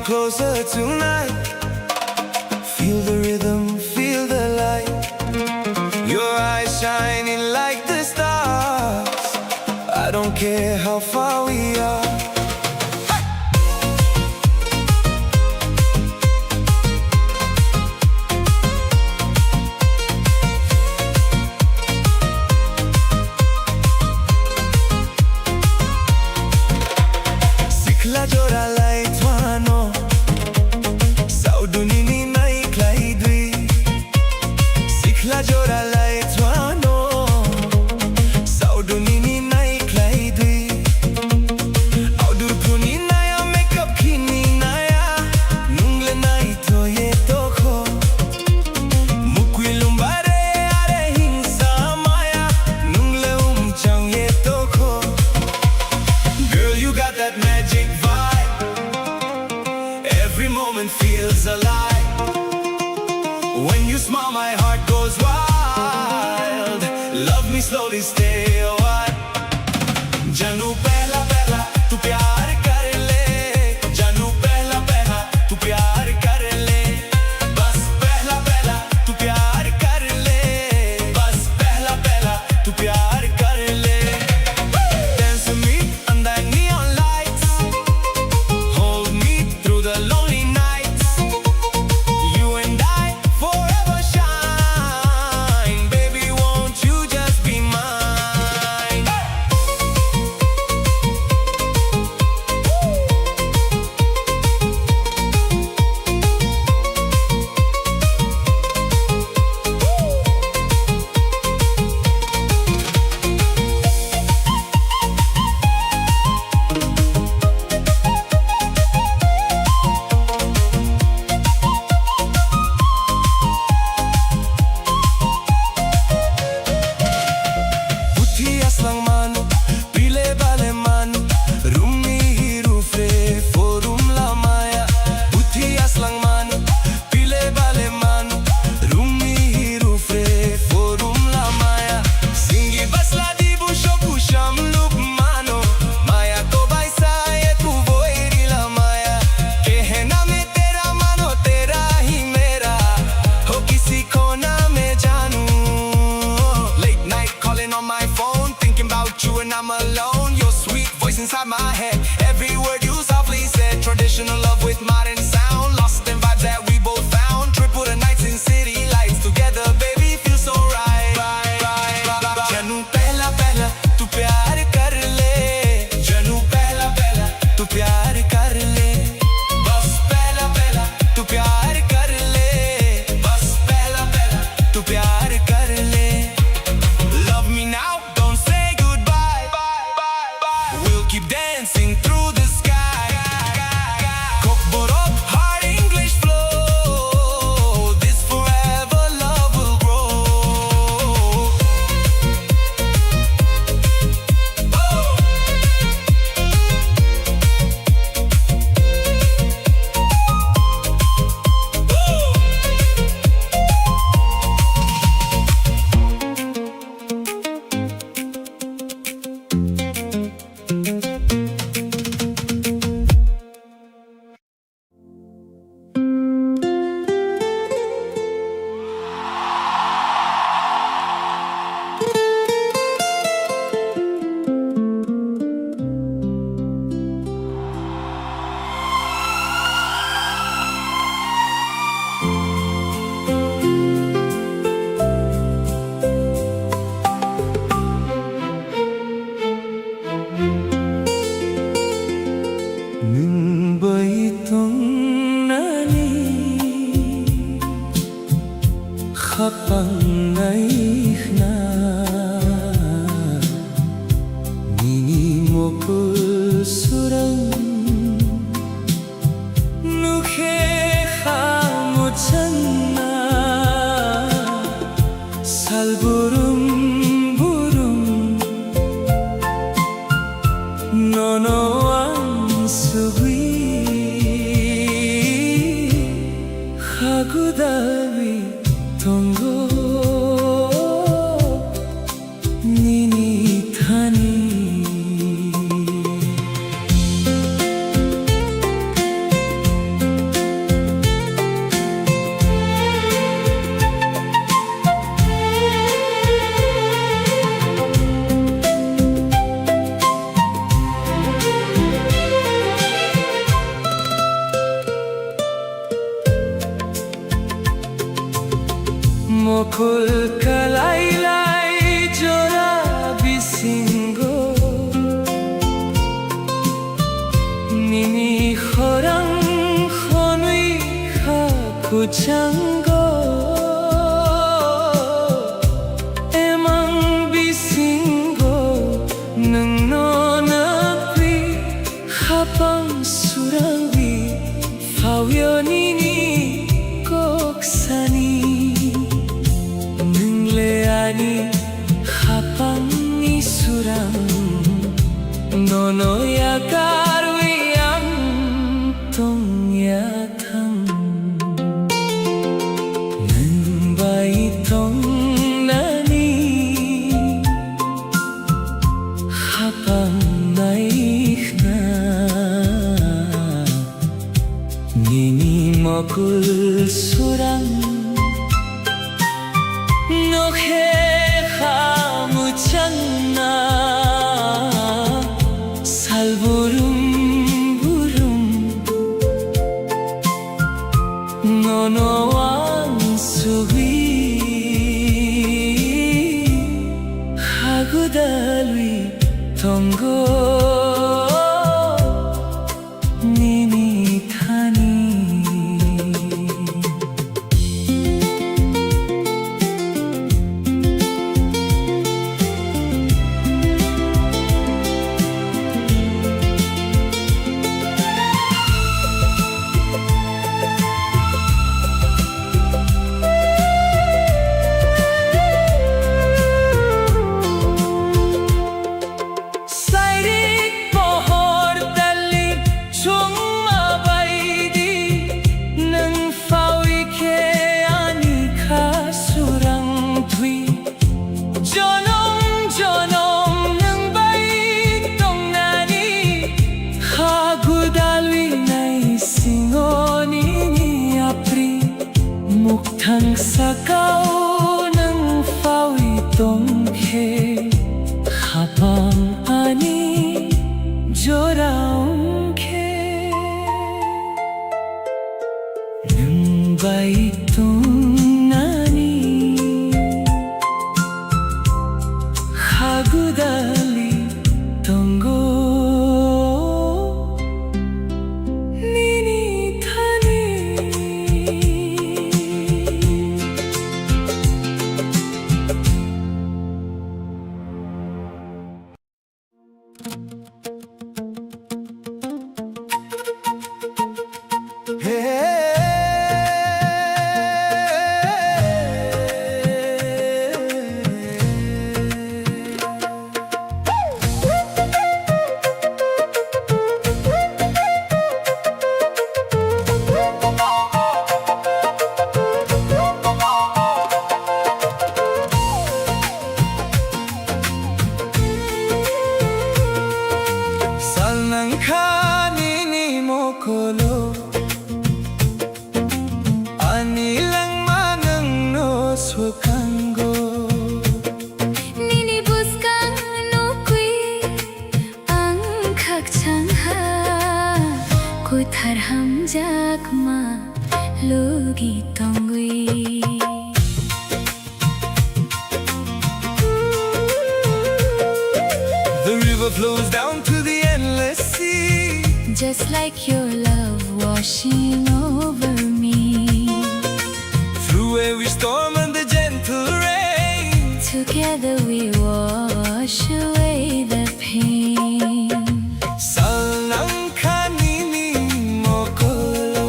closer tonight. Feel the rhythm, feel the light. Your eyes shining like the stars. I don't care how far we are. Feels alive. When you smile, my heart goes wild. Love me slowly, stay a while. Janu pehla pehla tu pyar kar le. Janu pehla pehla tu pyar kar le. Bas pehla pehla tu pyar kar le. Bas pehla pehla tu pyar kar le. Dance with me under neon lights. Hold me through the lonely night. I'm alone, your sweet voice inside my head. Every word you softly said. Traditional love with modern sound. Lost in vibes that we both found. Tripura nights in city lights. Together, baby, feels so right. Janu pehla pehla tu pyar kar le. Janu pehla pehla tu pyar kar le. Bas pehla pehla tu pyar kar le. Bas pehla pehla tu pyar kar le. Love me now. Keep dancing through the sky. Kokborok English flow. This forever love will grow. mokul kalaylay jora bisingo nini khorang khonui kha kuchango emang bisingo nang nonapi khapang surangwi fawyo nini koksani ani khapang ni surang nono ya karwiyam tong ya thang nan bai tong nani khapang nai khna nini mokul surang nokhe khamu channa salburum burum nonoan subi hagudalwi tongo nini thani Mukhang sakaw ng fawitong he khapang ani joraong ke nang baitong nani hagudali tonggo The river flows down to the endless sea, just like your love washing over me. Through every storm and the gentle rain, together we wash away the pain. Salnang kanini mokolo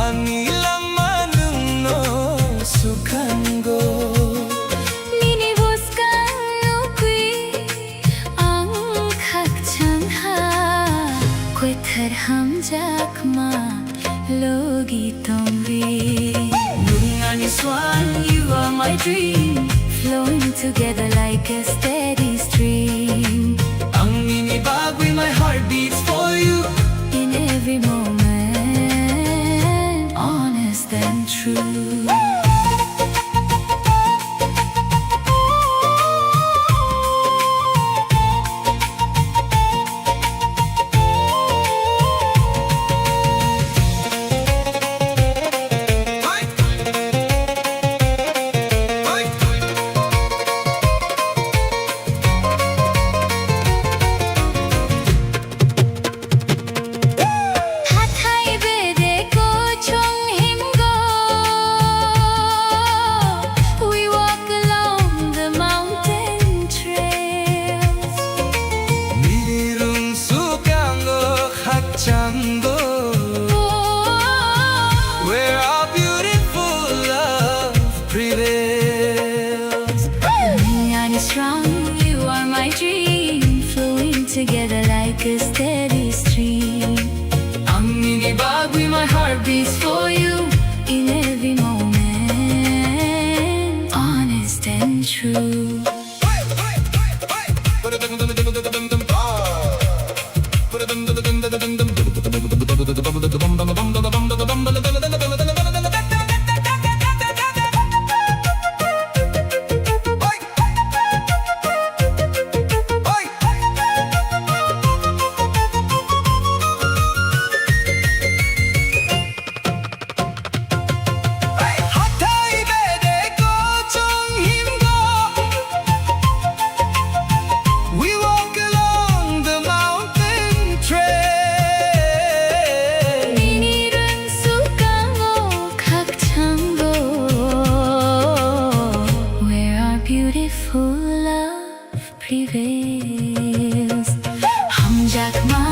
anilang manung no sukango. Hamjakma logi tombi Nungani swan, you are my dream, flowing together like a steady stream. Ang ninibagwe, my heart beats for you In every moment, honest and true. together like a steady stream. I'm Mini Bobby, my heart beats for you in every moment, honest and true. Prevails. Hamjakma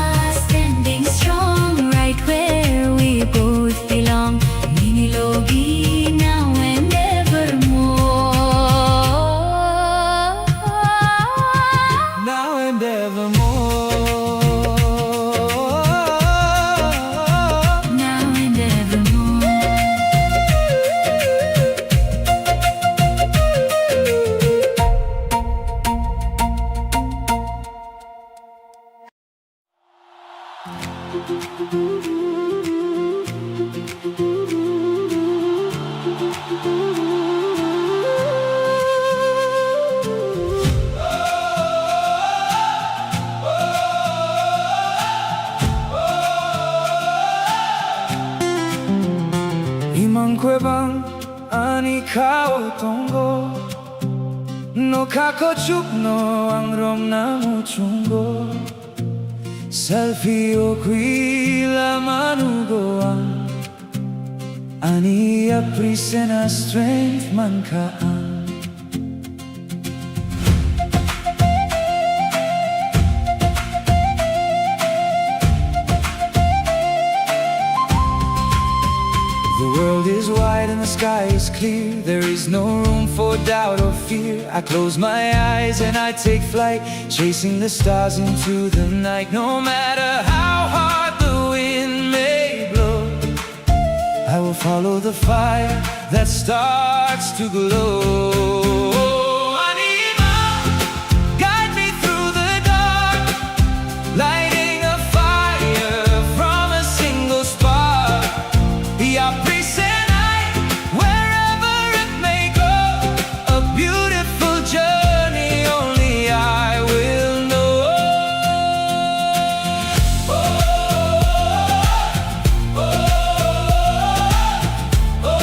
standing strong right where we both belong. Mini Logi now and evermore. Now and evermore. Now and evermore. Imangkwebang ani kao tongo no kako chupno ang rom na muchungo selfie o qui la manugoan ani aprisena strength mankaan. The world is wide and the sky is clear. There is no room for doubt or fear. I close my eyes and I take flight, chasing the stars into the night. No matter how hard the wind may blow, I will follow the fire that starts to glow. Anima, guide me through the dark, lighting a fire from a single spark. Wherever it may go, a beautiful journey only I will know. Oh, oh, oh, oh.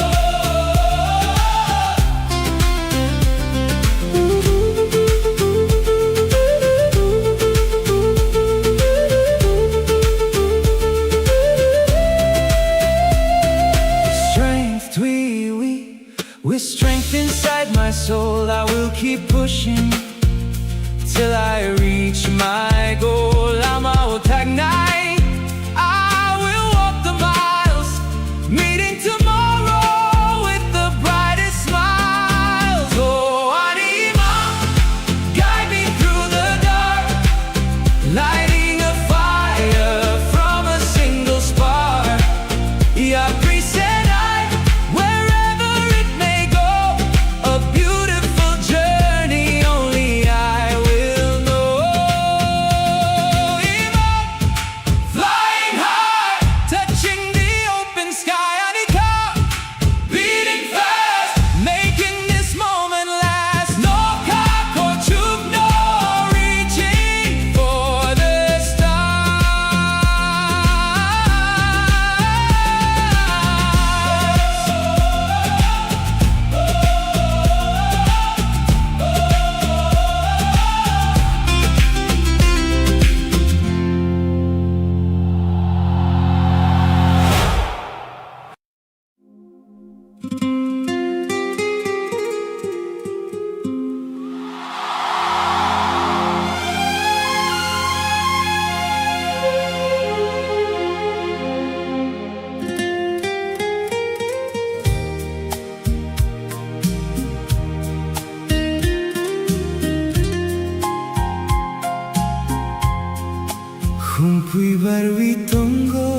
Kumpuibar witongo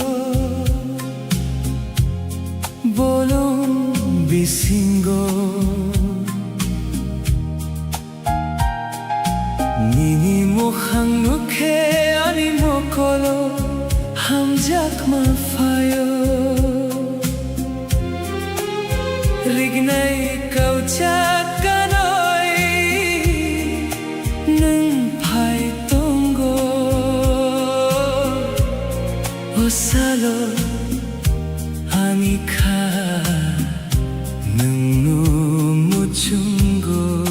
bolong bisingo Nini mokhang mukhe ani mokolo hamjak mafayo Rignay kauchak kanoi nung phai tongo Osalo amika nung muchungo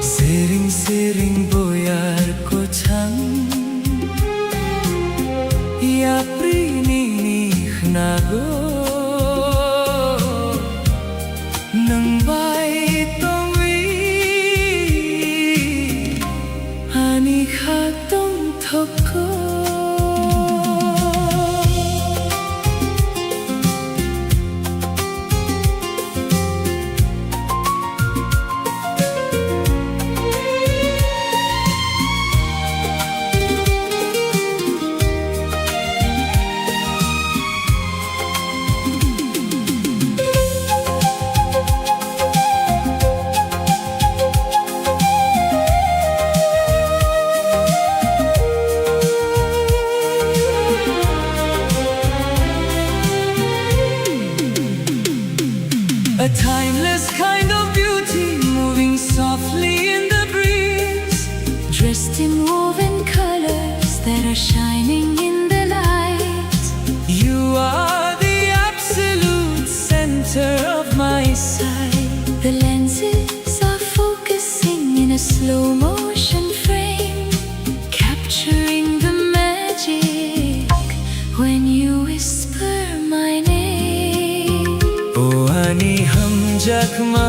Sering sering boyar kochang Ya prini nago Nang bay tongwi Ani khatong thoko A timeless kind of beauty moving softly in the breeze Dressed in woven colors that are shining in the light You are the absolute center of my sight The lenses are focusing in a slow motion frame Capturing the magic when you whisper my name Oh ani hamjak ma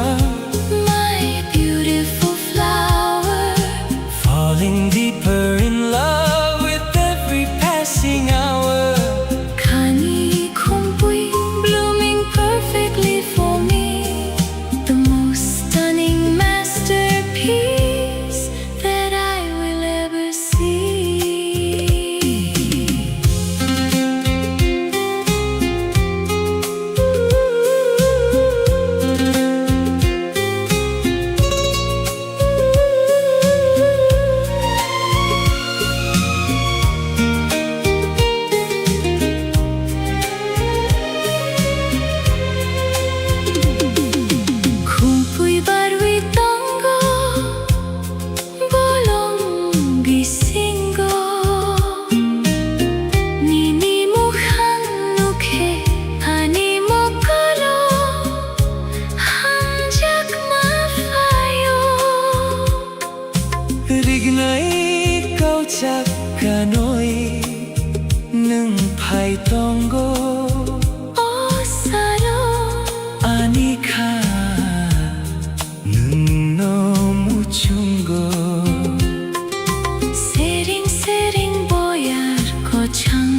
My beautiful flower Falling deeper in love with every passing hour Kani kumpui blooming perfectly for me The most stunning masterpiece that I will ever see Kumpuibar witongo bolong bisingo Nini mukhang mukhe ani mokolo hamjak mafayo Rignay kauchak kanoi nung phai tongo Osalo Anika nung no muchungo Sering sering boyar kochang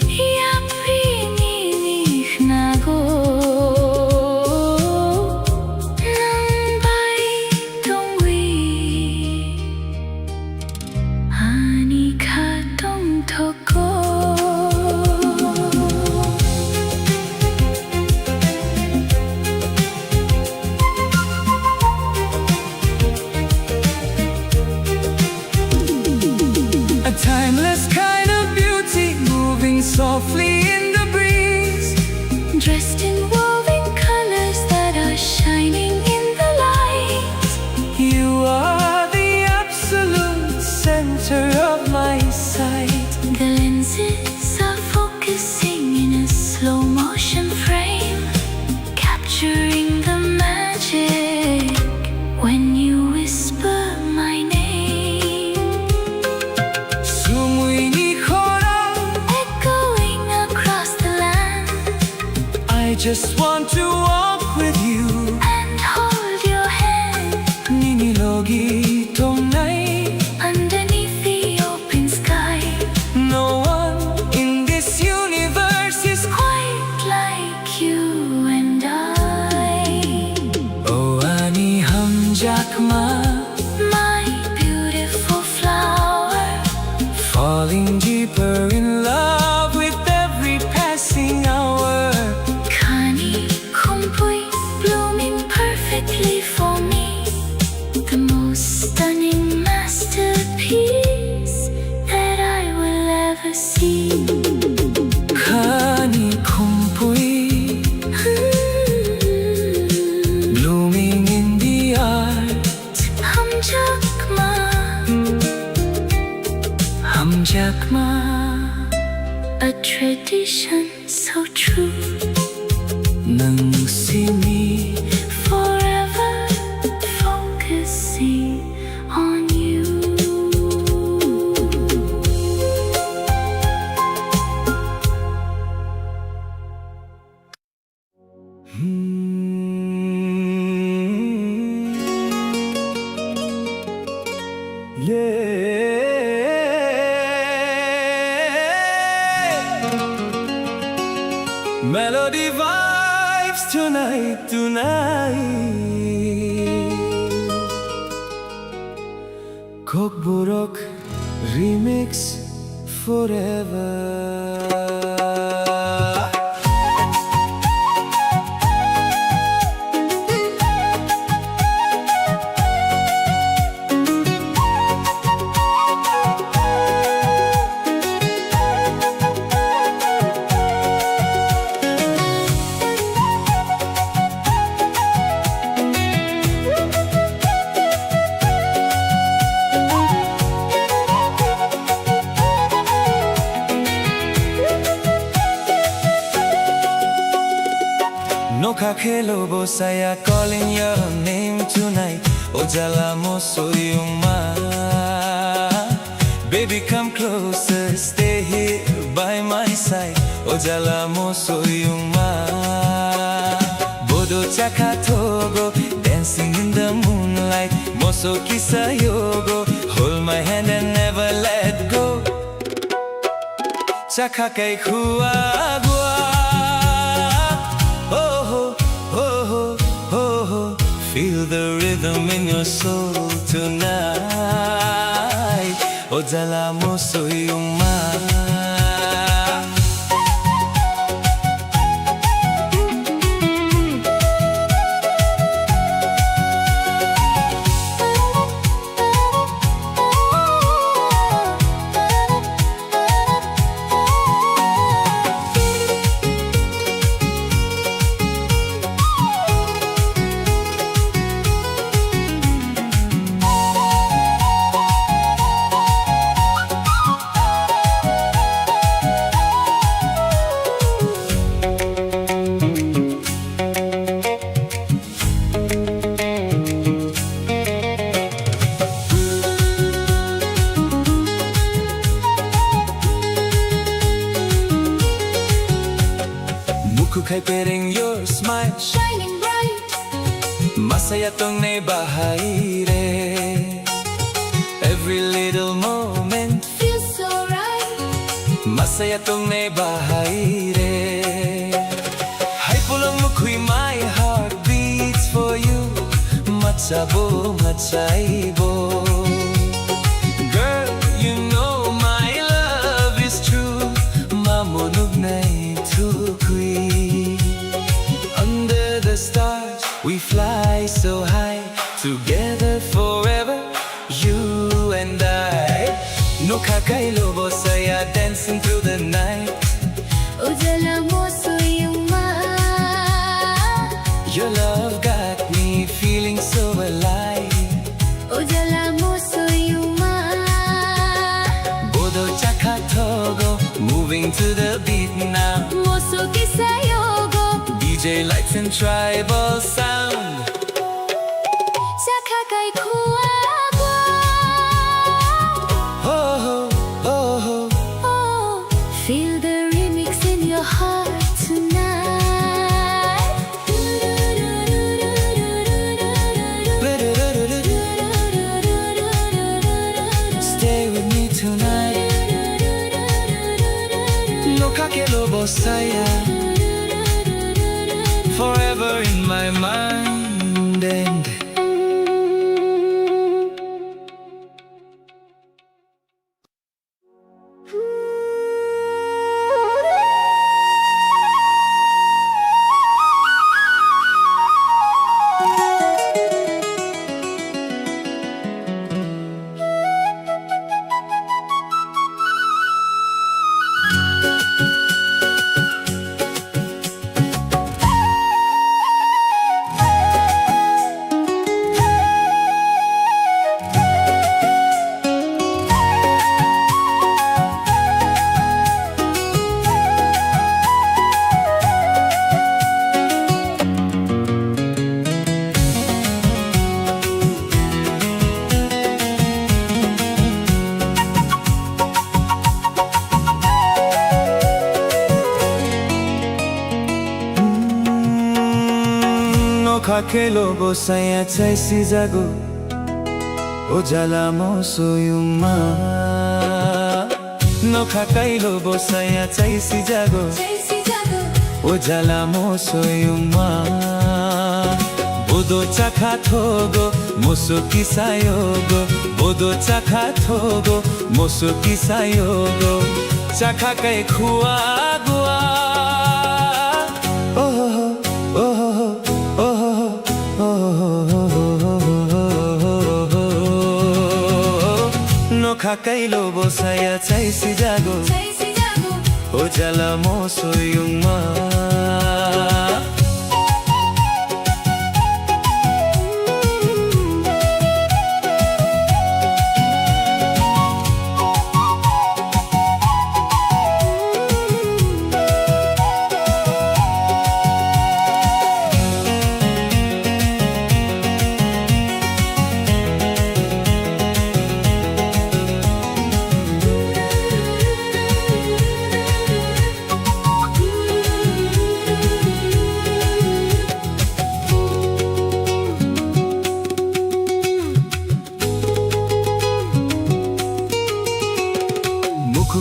Ya prini nago Nang bay tongwi Ani khatong thoko A timeless kind of beauty moving softly in the breeze Dressed in woven colors that are shining in the light You are the absolute center of my sight The lenses are focusing in a slow motion frame Capturing the magic when you whisper my name Sumuy ni khora Echoing across the land I just want to walk with you And hold your hand Nini logi tongnai underneath the open sky No one in this universe is Quite like you and I Oh ani hamjak ma My beautiful flower falling deeper in love with every passing hour. Kani Kumpui, blooming perfectly for me, the most stunning masterpiece that I will ever see. Kani kumpui, blooming in the art. Hamjakma, a tradition so true. Nang simi, Forever focusing on you. melody vibes tonight, Kokborok remix forever. Noka khelo bosaya, calling your name tonight. Ojala moso yuma, baby come closer, stay here by my side. Ojala moso yuma, bodo chaka togo, dancing in the moonlight. Moso kisa yogo, hold my hand and never let go. Chaka kai khua gua. Feel the rhythm in your soul tonight. Ojala moso yuma. Kay piring your smile, Shining bright, masaya tong naibahayre. Every little moment feels so right. masaya tong naibahayre. Hay pulang mukhui, my heart beats for you. Matsabo, matsaibo. Girl, you know my love is true. Mamunog na itukui. Under the stars, we fly so high, together forever, you and I. No kakailo bosaya, dancing through the night. Ojala moso yuma. Your love got me feeling so alive. Ojala moso yuma. Bodo chaka togo, moving to the beat now. Moso kisa yogo, DJ lights and tribal sound. Chaka kai khua gua. Oh, oh, oh, Oh, feel the remix in your heart tonight. stay with me tonight. No kakelo bosaya, forever in my mind. And Kailobo saya chay si jago Ojala mo soyuma Nokha kailobo saya chay si jago Ojala mo soyuma Bodo chakha thogo moso kisayogo Bodo chakha thogo moso kisayogo Chakha kai khua gua Nokha kailobo saya chay si jago Ojala mo soyuma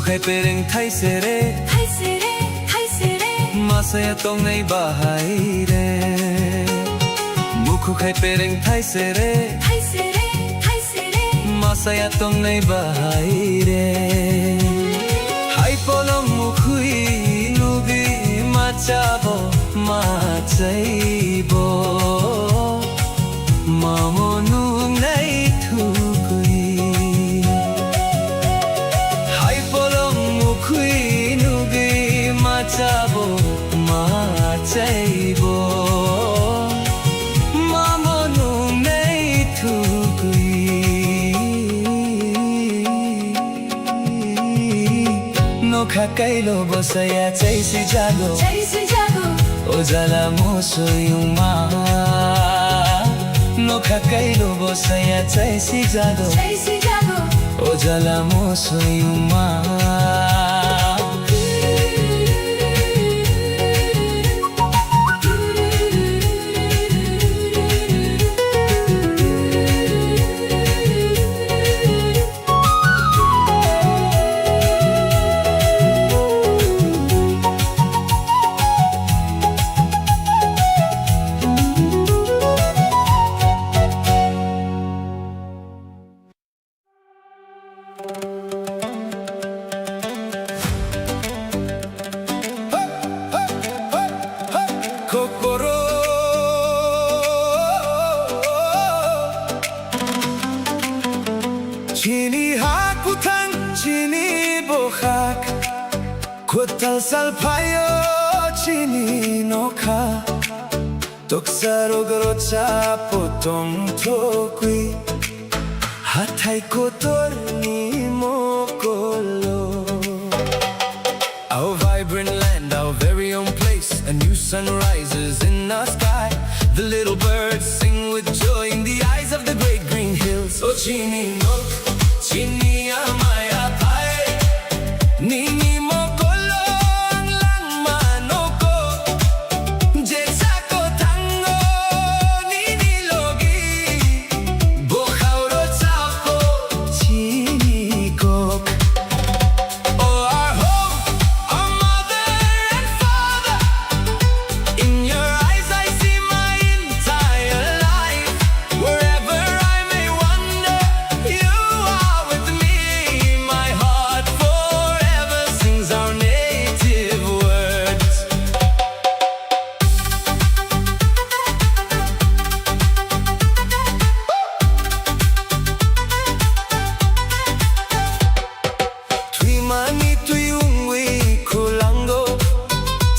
Khai pereng thai se re Masaya tong nei bahai re Mukhu khai pereng thai se re Masaya tong nei bahai re Hai polong mukhui nugi machabo machaibo Mamonung nei thukui Machabo, machaibo Mamonu nei thukui Nokha kailobo saya chay si jago Ojala mo soyuma Nokha kailobo saya chay si jago Ojala mo soyuma Chini hak putang, chini bohak Kotal salpayo, chini nokha Toksaro grocha potong tokui Hatai kotor ni mokolo Our vibrant land, our very own place A new sun rises in the sky The little birds sing with joy in the eyes of the great green hills Oh chini nok, chini amaya pai Nini mokolo ang lang manoko Jetsako tango nini logi Bokhauro chapo chini kok Oh our home, our mother and father In your eyes I see my entire life Wherever I may wander, you are with me My heart forever sings our native words Tuimani tuyungwi kulango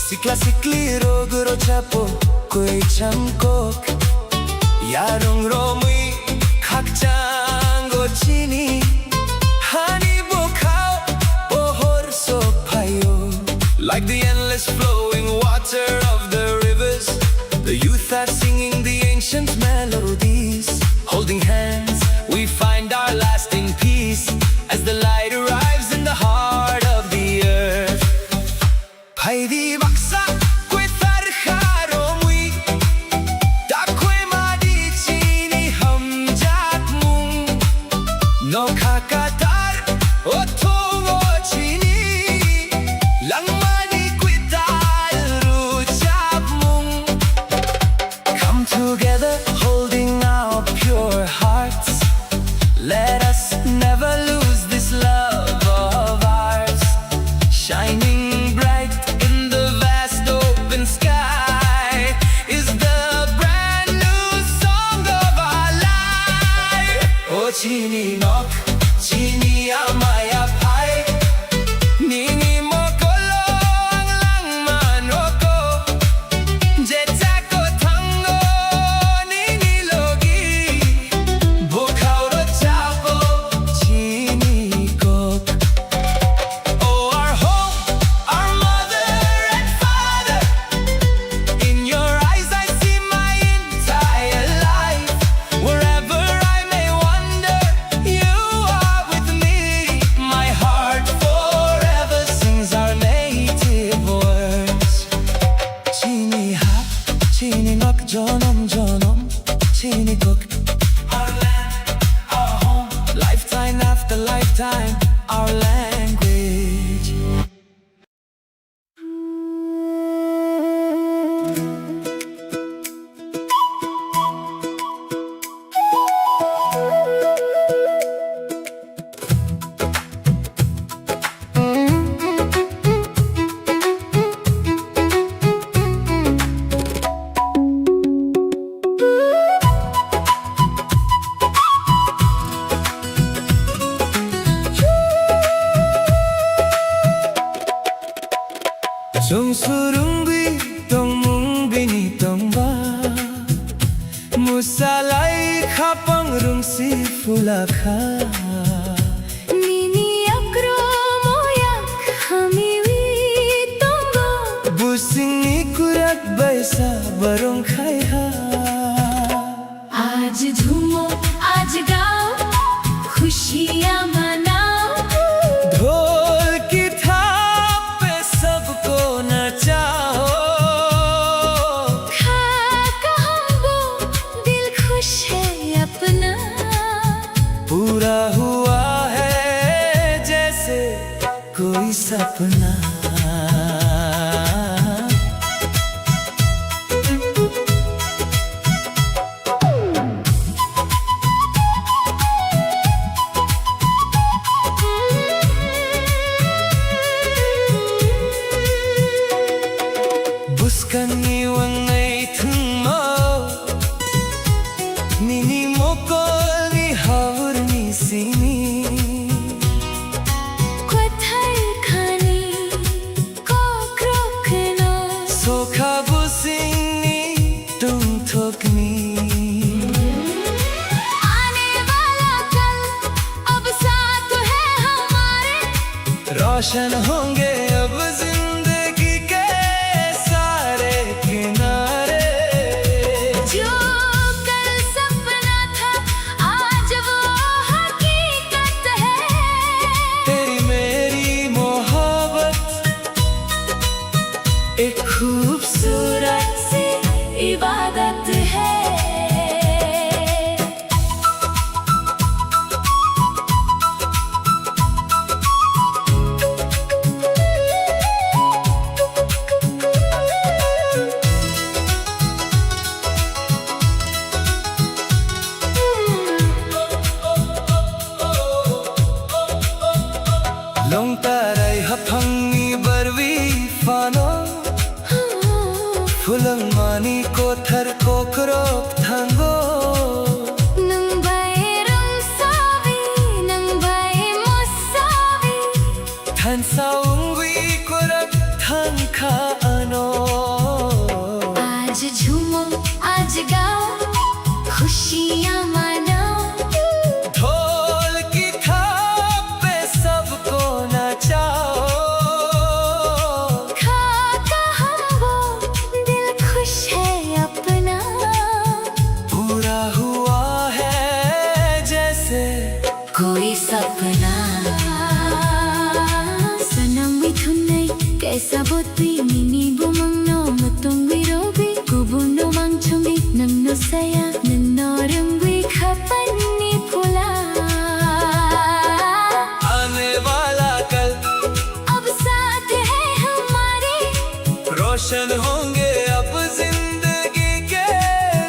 Sikla sikli roguro chapo koi chamkok Yarong romui kakjango chini Hani bokhao bohor sopayo Like the endless flowing water of the rivers The youth are singing the ancient melodies Holding hands we find our lasting peace As the light arrives in the heart of the earth Paidi baksa kwe tarjaro mui Takwe makatar o tungo chini langmani kwital ruchap mung. Come together holding our pure hearts. Let us never lose this love of ours, shining bright in the vast open sky is the brand new song of our life. Oh chini nok, chini amaya pai, nini mokolo ang langman oko, jeta ko tango nini logi, bukhauro chapo chini kok. Oh our home, our mother and father, in your eyes I see my entire life. Wherever I may wander, you are with me. My heart forever sings our native words. Chini ha, chini nok, jonom jonom, chini cook. Our land, our home, lifetime after lifetime, our language. Sung surungbi tong mung bini tong ba, musalai khapang rung si fulakha. Nini akro moyak hamiwi tongo Busing ni kurak baisa barong khai ha. आज झूमो आज गाओ खुशियाँ मनाओ ढोल की थाप पे सबको नचाओ. खाका हमको दिल खुश है अपना पूरा हुआ है जैसे कोई सपना. Buskan iwang ay thungmo, nini mokol ni haur ni sini. Kwathai khani Kokborok Sokha busing ni tung thok ni. आने वाला कल अब साथ है हमारे रोशन होंगे अब जिंदगी के सारे किनारे. जो कल सपना था आज वो हकीकत है तेरी मेरी मोहब्बत एक खूबसूरत सी इबादत है long taray haphangi barwi fano. Fulang mani ko thar kokborok thango. nang bayram savi nang bay mosavi Than saungwi korak thang kha ano. आज झूमो आज गाओ खुशियाँ मनाओ ढोल की थाप पे सबको नचाओ. खाका हमको दिल खुश है अपना पूरा हुआ है जैसे कोई सपना सनम मिथुनै कैसा बोतवी mini बुमंग no matong wirobi kubuno mangchungi nang no saya nang no rungwi kapan ni pula रोशन होंगे अब जिंदगी के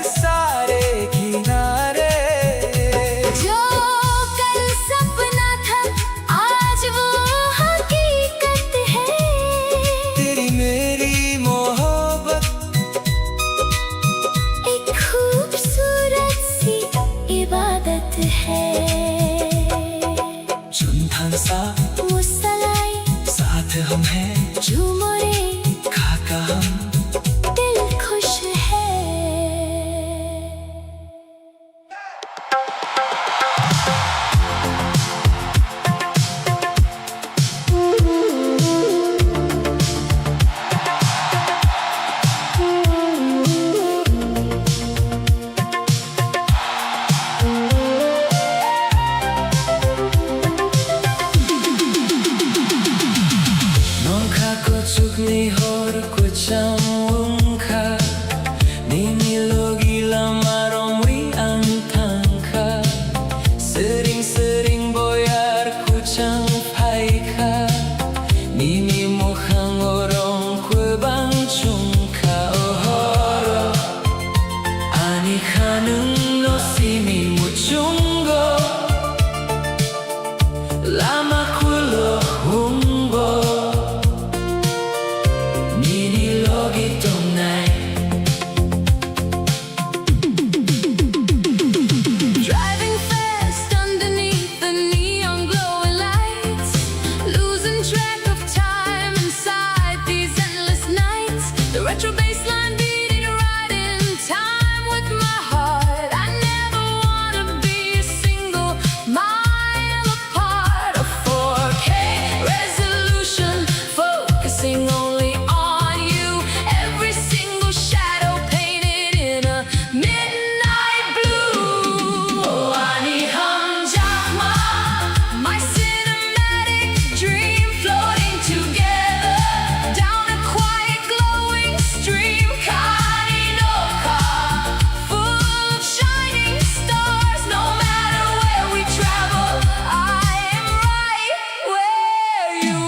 सारे किनारे। जो कल सपना था आज वो हकीकत है। तेरी मेरी मोहब्बत एक खूबसूरत सी इबादत है। चुनथान सा मुस्कुराए साथ हम हैं, झूमो रे खाका हम दिल खुश है। Nongka kucuk ni hor kucam ungka Nini logi lamarom wi antangka Sering-sering boyar kucang paika Nini mukhang orong kue bang chungka ohoro Ani khanung no simi muchungo Lama kulo humbo Nini logi tongnai Driving fast underneath the neon glowing lights, losing track of time inside these endless nights. The retro bass line beating right in time with my heart. I never wanna be a single mile apart. A 4K resolution focusing only on you. Every single shadow painted in a midnight blue. Oh, Ani Hum Jakma, my cinematic dream floating together down a quiet glowing stream. Kaninoka, full of shining stars. No matter where we travel, I am right where you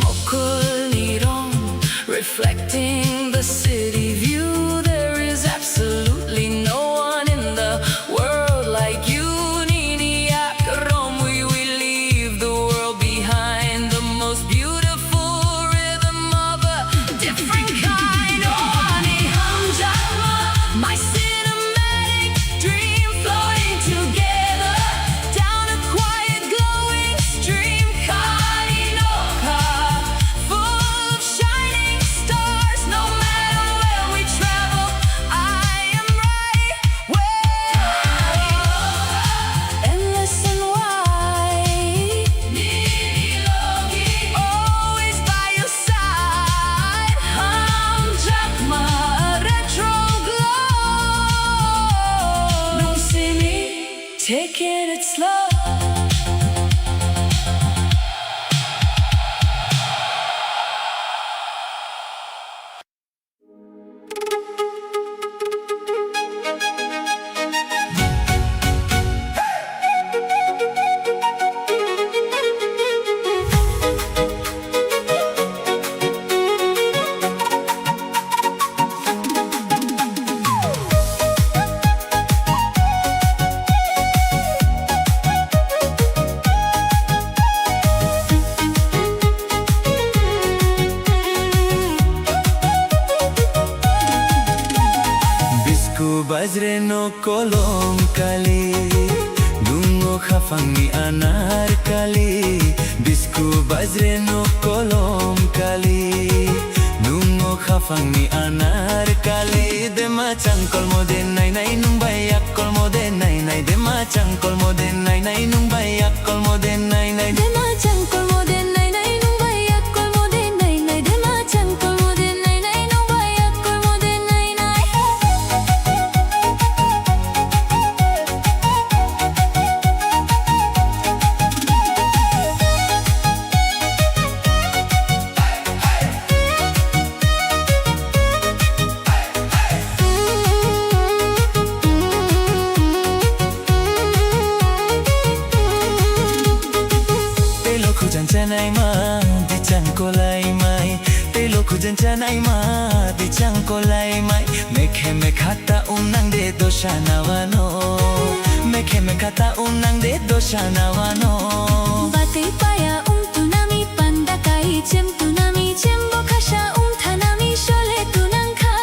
Mokul Nirong, reflecting the city view. There is absolutely no one in the world like you. Nini Akarom, we leave the world behind. The most beautiful rhythm of a different kind. Oh, Ani Hum Jakma, my cinematic dream floating together down a quiet glowing stream. Kaninoka, full of shining stars. No matter where we travel, I am right where endless and wide. Always by your side. Hum Jakma, retro glow. Don't see me taking it slow. Bisku bajre no kolom kali Dungo khafangi anar kali Bisku bajre no kolom kali Dungo khafangi anar kali Dema changkol mode nai nai nung bayak kol mode nai nai Dema changkol mode nai nai nung bayak kol mode nai nai Dema changkol mode nai nai nung bayak kol mode nai nai. Dema changkol mode nai nai nung bayak kol mode nai nai. changkolai mai telo kujan chanai ma di changkolai mai mekhe mekhata unang de doshanawano mekhe mekhata unang de doshanawano Batay paya tunami pandakai tunami bokhasha thanami shole tunang kha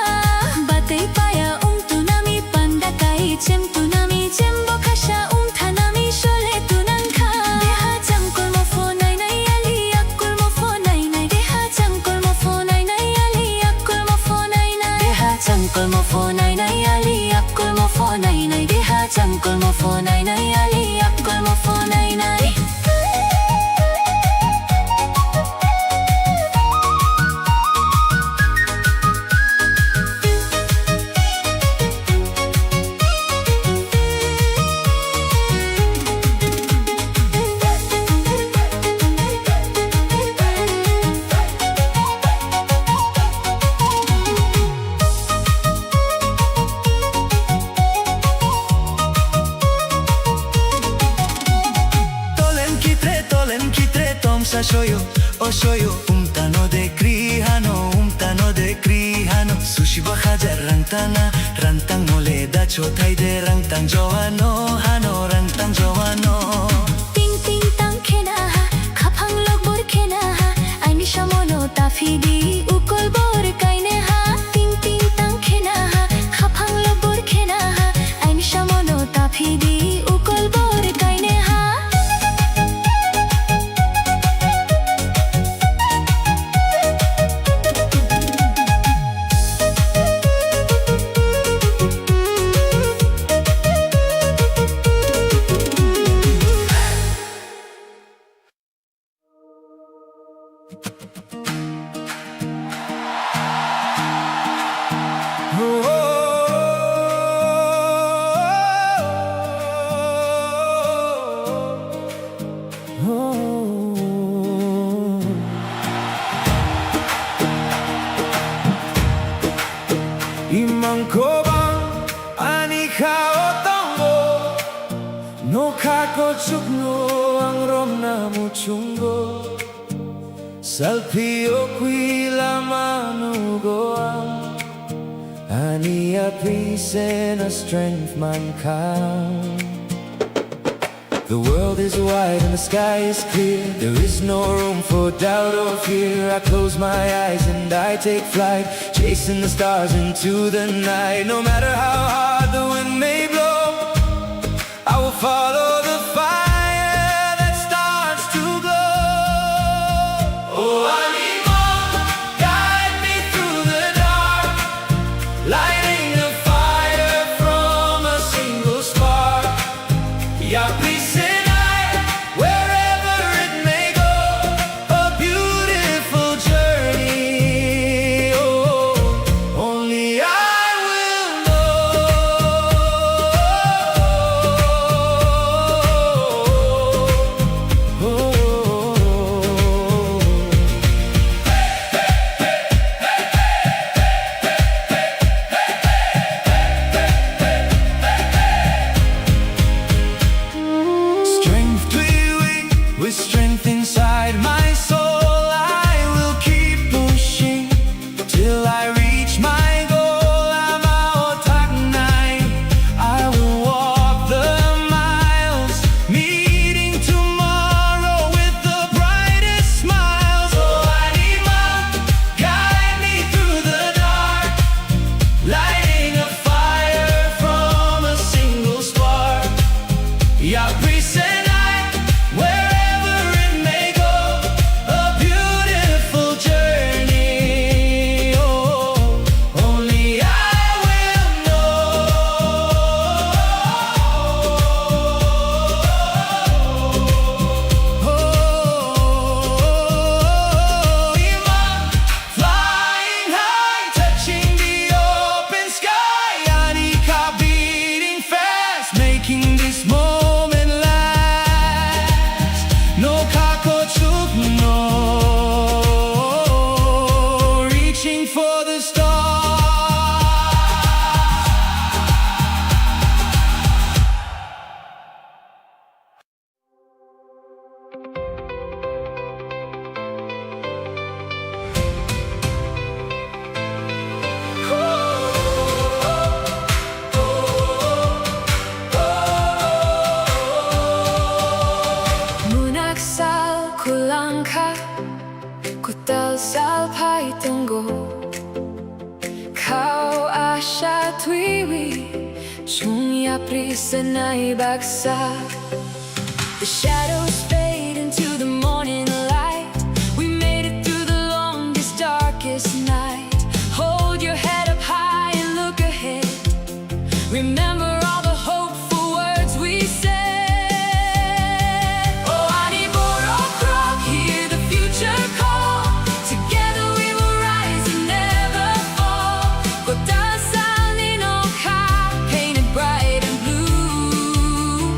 Batay paya tunami pandakai tunami bokhasha thanami shole tunang kha Deha chamkol mo phonai nai ali akkol mo phonai nai Deha chamkol mo phonai nai ali akkol mo phonai nai Deha chamkol mo phonai nai ali akkol mo phonai nai Deha chamkol mo phonai nai ali akkol mo phonai nai Shoyo, oh shoyo, umtano de krihano, sushi bahajar rantang mole da chotai de rantang joano, hano rantang joano. Ting ting tang khena ha, khapang log bor khena ha, aini shamono tafidi ukol bor kaine ha. Ting ting tang khena ha, khapang log bor khena ha, aini shamono tafidi ukol bor kaine ha. Imangkobang anika otongo no kako chukno ang rom na muchungo salpio quila manugoang ani a peace and a strength mankind. The world is wide and the sky is clear. There is no room for doubt or fear. I close my eyes and I take flight, chasing the stars into the night. No matter how hard the wind may blow, I will follow the fire that starts to glow. Oh, anima, guide me through the dark, lighting a fire from a single spark. Yeah, please. With strength inside my soul, I will keep pushing till I reach my goal. I'm out at night, I will walk the miles, meeting tomorrow with the brightest smiles. Oh, anima, guide me through the dark, lighting a fire from a single spark. Yeah, present prisa na ibagsak. The shadows fade into the morning light. We made it through the longest, darkest night. Hold your head up high and look ahead. Remember all the hopeful words we said. Oh, Kokborok, hear the future call. Together we will rise and never fall. Painted bright and blue.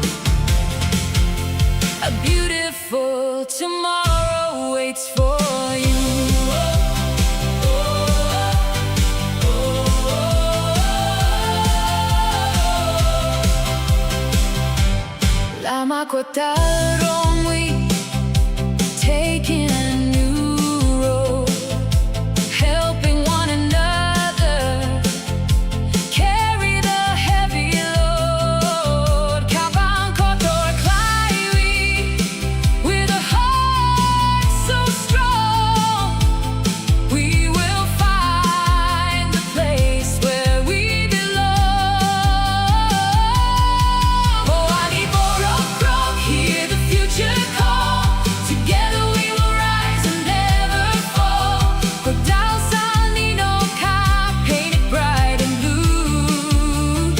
A beautiful tomorrow waits for you. Lama kota wrong way, taking a new road, helping one another, carry the heavy load. Kapang kotor klaiwi, with a heart so strong, we will find the place where we belong. Oh, Kokborok, hear the future call. Together we will rise and never fall. Painted bright and blue.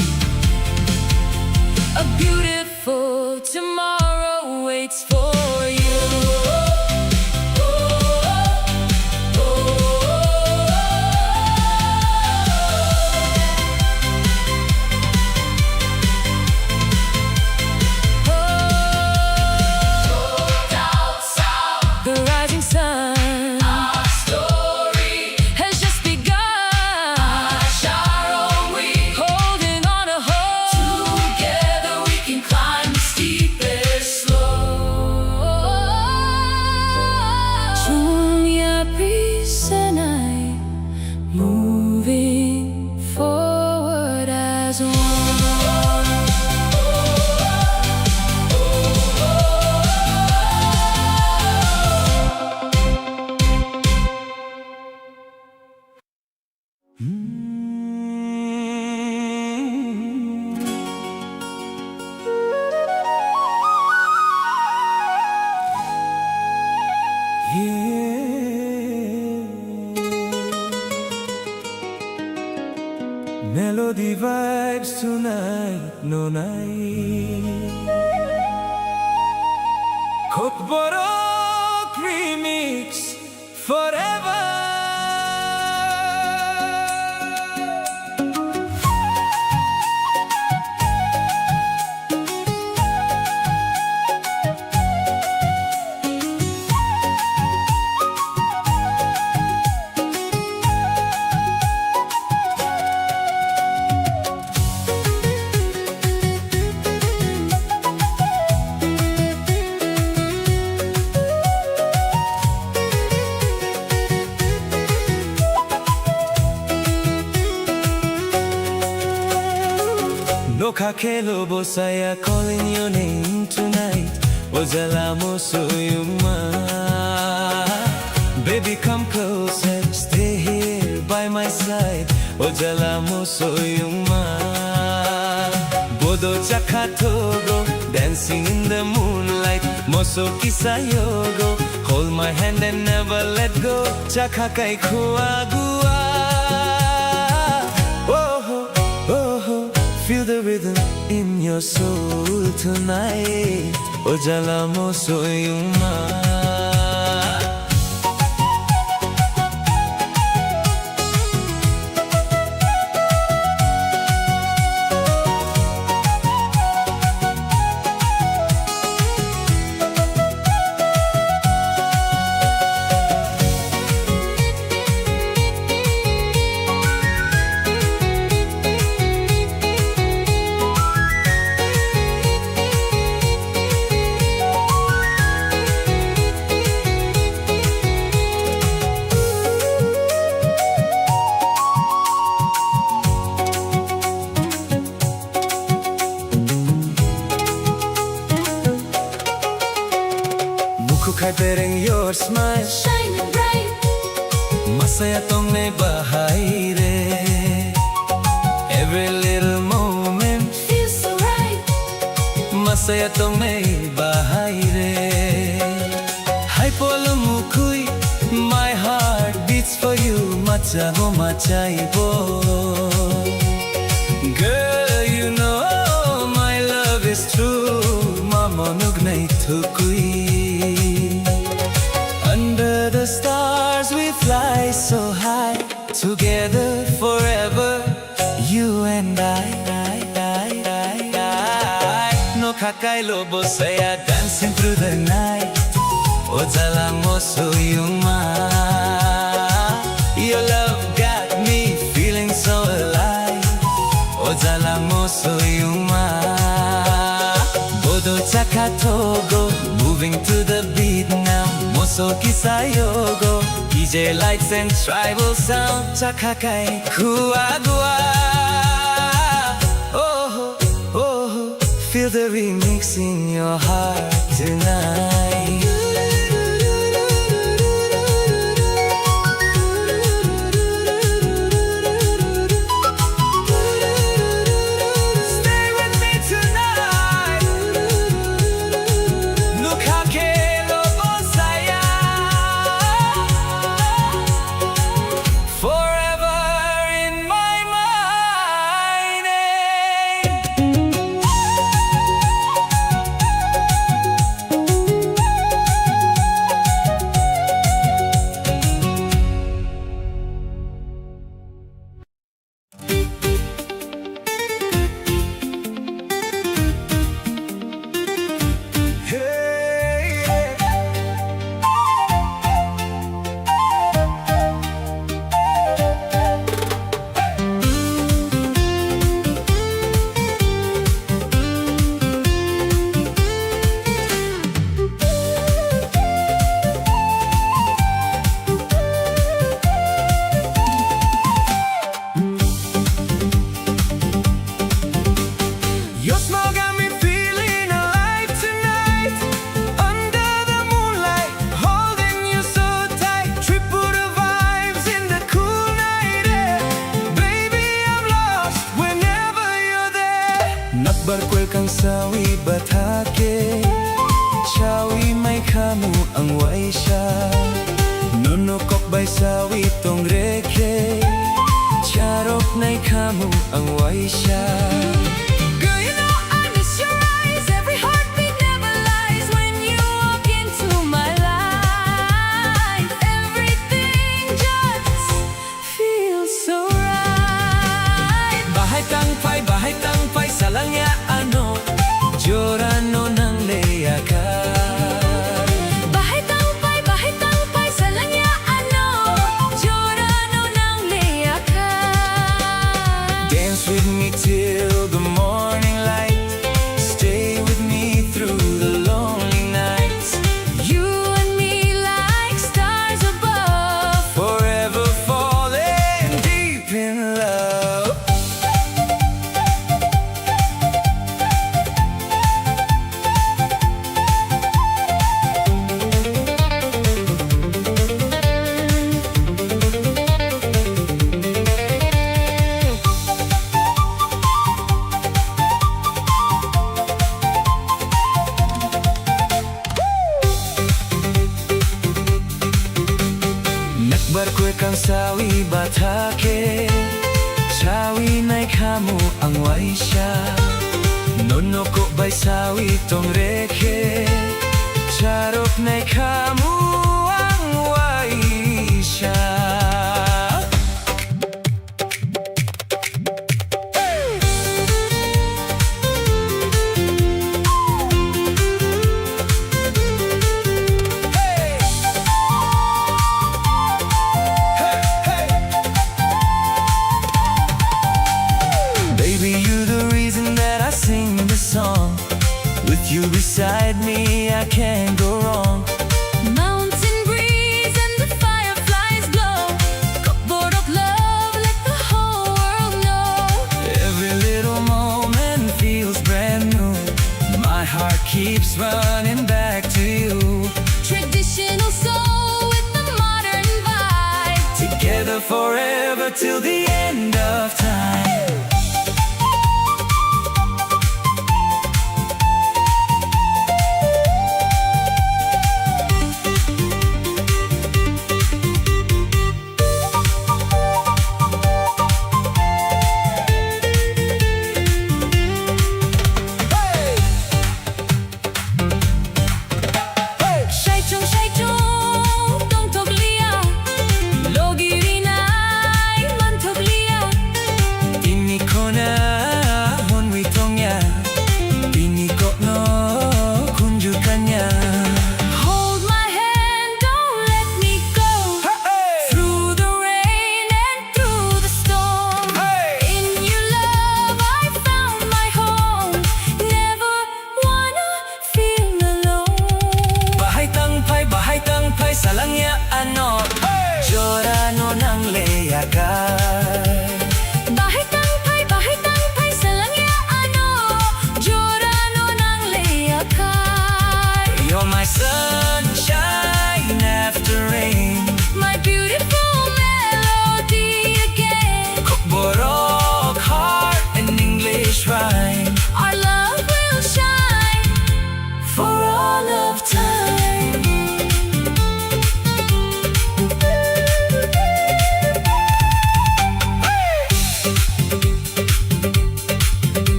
A beautiful tomorrow waits for you. The rising sun, our story has just begun. Holding on to hope, together we can climb the steepest slope. Junya Prisanai, moving forward as one. Melody vibes tonight, no night. Kokborok remix forever. Noka kelo bosaya calling your name tonight. Ojala mosoyuma. Baby, come closer, stay here by my side. Ojala mosoyuma. Bodo chakatogo, dancing in the moonlight. Moso kisayogo, hold my hand and never let go. Chakakai kuagua. Feel the rhythm in your soul tonight. Ojala mosoyuma. Bearing your smile, Shining bright, masaya tong may bahay re. Every little moment feels so right. masaya tong may bahay re. Hay polo mukuy, my heart beats for you, macha ho machay bo. Girl, you know my love is true, mamonug nay tukui. Under the stars we fly so high, together forever, you and I. No kakai lobo saya dancing through the night. Ojala moso yuma. Your love got me feeling so alive. Ojala moso yuma. Bodo chakatogo, moving to the beat now. Moso kisayogo, DJ lights and tribal sound. Chakakai kuagua. Oh, oh, feel the remix in your heart tonight. Barkwel kang sawi batake, sawi may kamu ang waisya. Nunukok bay sawi tong reke, charok nay kamu ang waisya. Girl, you know I miss your eyes. Every heartbeat never lies when you walk into my life. Everything just feels so right. Bahay tangpay, salangya ano, Jorano ng leyakan. Bahay tangpay, salangya ano, Jorano ng leyakan. Dance with me till the morning light, stay with me through the lonely nights. You and me like stars above, Forever falling deep in love. Barkwel kang sawi batake, sawi nay kamu ang waisya. Nonoko bay sawi tong reke, charok nay kamu ang waisya. You beside me, I can't go wrong. Mountain breeze and the fireflies glow. Kokborok love, let the whole world know. Every little moment feels brand new. My heart keeps running back to you. Traditional soul with the modern vibe. Together forever till the end of time.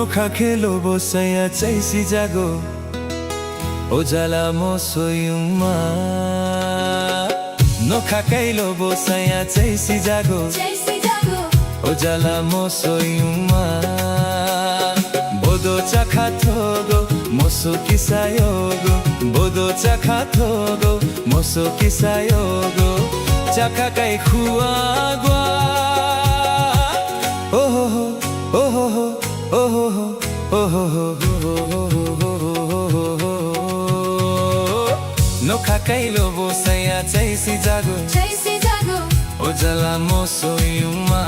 khelo bo saya chaisi jago ojala mo soyuma nokha khelo bo saya chaisi jago ojala mo soyuma bodo chakha thogo moso kisayogo bodo chakha thogo moso kisayogo chakha kai khuagwa oh oh oh oh nokha kailo bo saya chaisi jago ojala mo soyuma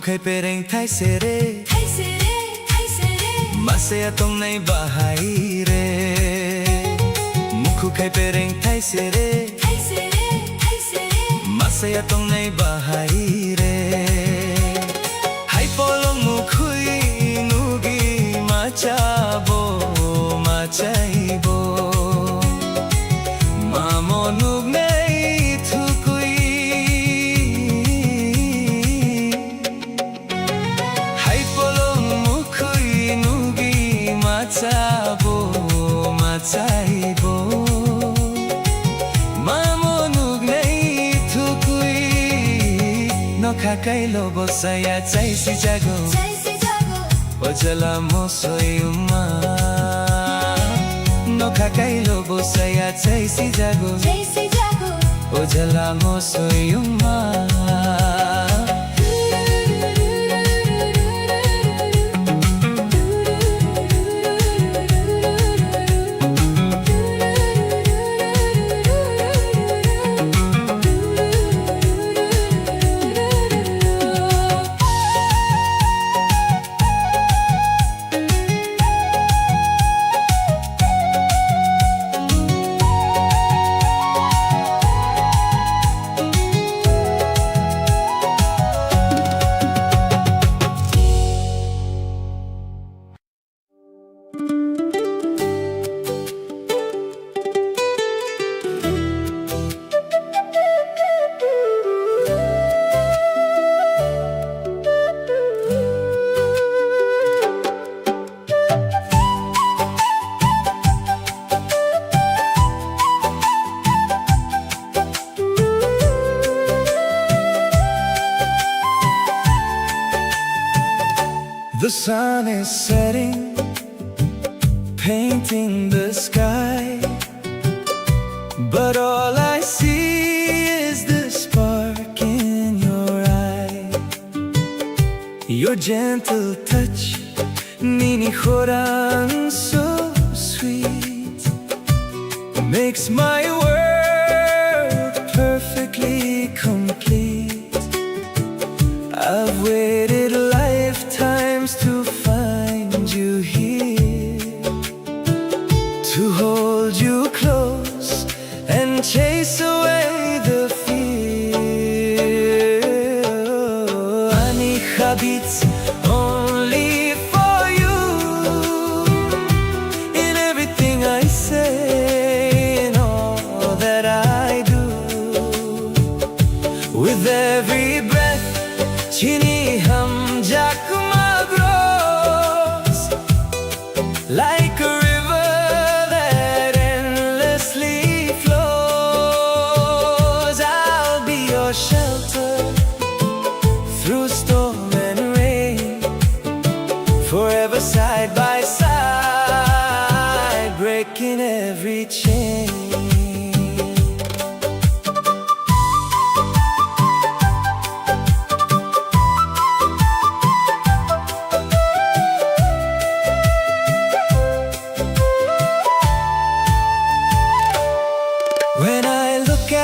Khai pereng thai sere masaya tong nai bahai re mukhu khai pereng thai sere masaya tong nai bahai re hai polong mukhui nugi machabo machaibo mamo nugne Machabo, machaibo Mamo nugnei thukui Nokha kailo bo saya chaisi jago Ojala mo soyuma Nokha kailo bo saya chaisi jago Ojala mo soyuma The sun is setting, painting the sky, but all I see is the spark in your eye. Your gentle touch, nini khoran so sweet, makes my world perfectly complete. I've waited lifetimes to find you here, to hold you close and chase away the fear. Ani habits only for you, in everything I say, in all that I do. With every breath, chini hum jakma grows like a river that endlessly flows.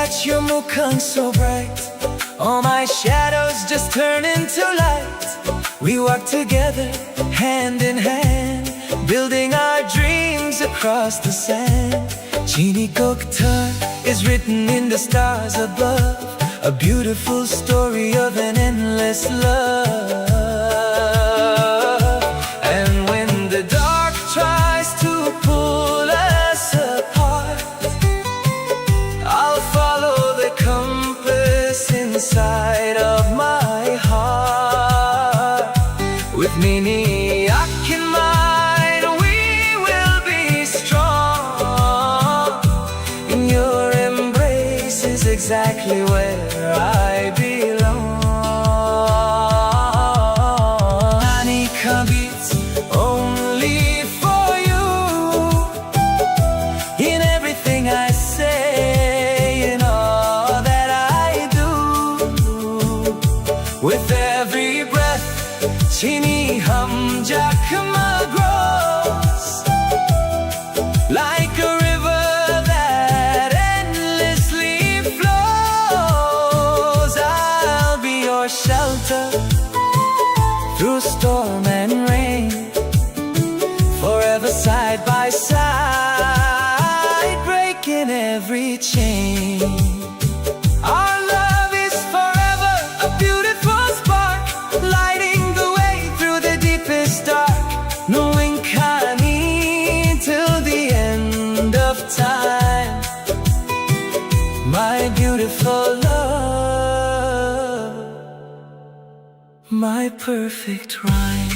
watch your mukhan so bright. All my shadows just turn into light. We walk together, hand in hand, building our dreams across the sand. Chini Koktar is written in the stars above, a beautiful story of an endless love. And when the dark tries to pull us apart, I'll follow the compass inside of my heart. With Nini Akinmine, we will be strong. In your embrace is exactly where I belong. Anika beats only for you. In everything I say, in all that I do. With every breath, Chini hum jakma grows. Like a river that endlessly flows, I'll be your shelter through storm and rain, forever side by side, breaking every chain. Our love is forever a beautiful spark, lighting the way through the deepest dark. Knowing Kani till the end of time, my beautiful love, my perfect rhyme.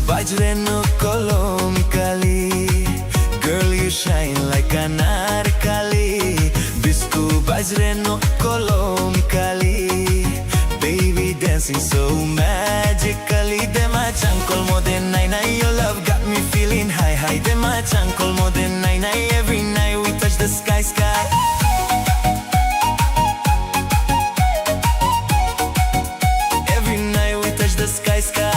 Bajreno kolom kali, girl you shine like an anarkali. Bisku bajreno kolom kali, baby dancing so magically. Dema chankol mo den nai nai, your love got me feeling high high. Dema chankol mo den nai nai, every night we touch the sky sky. Every night we touch the sky sky.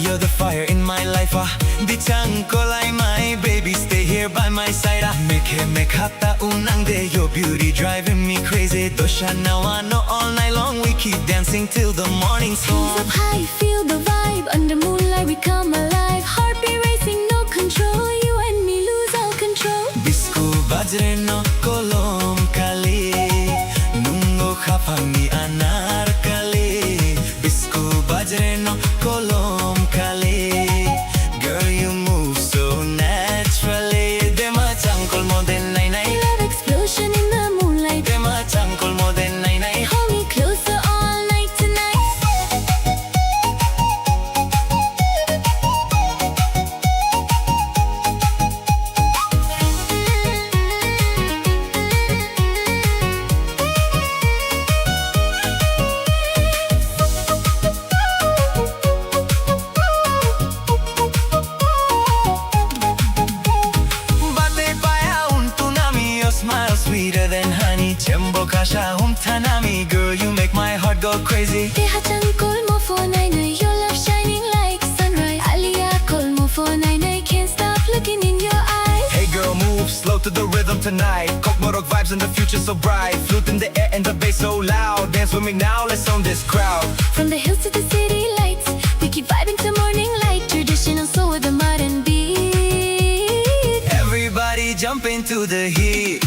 You're the fire in my life. Di changkolai, my baby, stay here by my side. Make hata unang de, your beauty driving me crazy. Dosha now I know all night long we keep dancing till the morning song. Hands up high, feel the vibe. Under moonlight we come alive. Heartbeat racing, no control. You and me lose all control. Bisku bajreno kolom kali, nungo khapang ni anarkali. Bisku bajreno kolom kali, girl you move so naturally. Dema chankol mo den nai nai, Love explosion in the moonlight. dema chankol mo den nai nai. Hold me closer all night tonight. Sweeter than honey, Chembo kasha tanami. Girl, you make my heart go crazy. Tehatan kol mo for nai nai, your love shining like sunrise. Aliya kol mo for nai nai, can't stop looking in your eyes. Hey girl, move slow to the rhythm tonight. Kokborok vibes and the future so bright. Flute in the air and the bass so loud. Dance with me now, let's own this crowd. From the hills to the city lights, we keep vibing till morning light. Traditional soul with a mind. to the heat.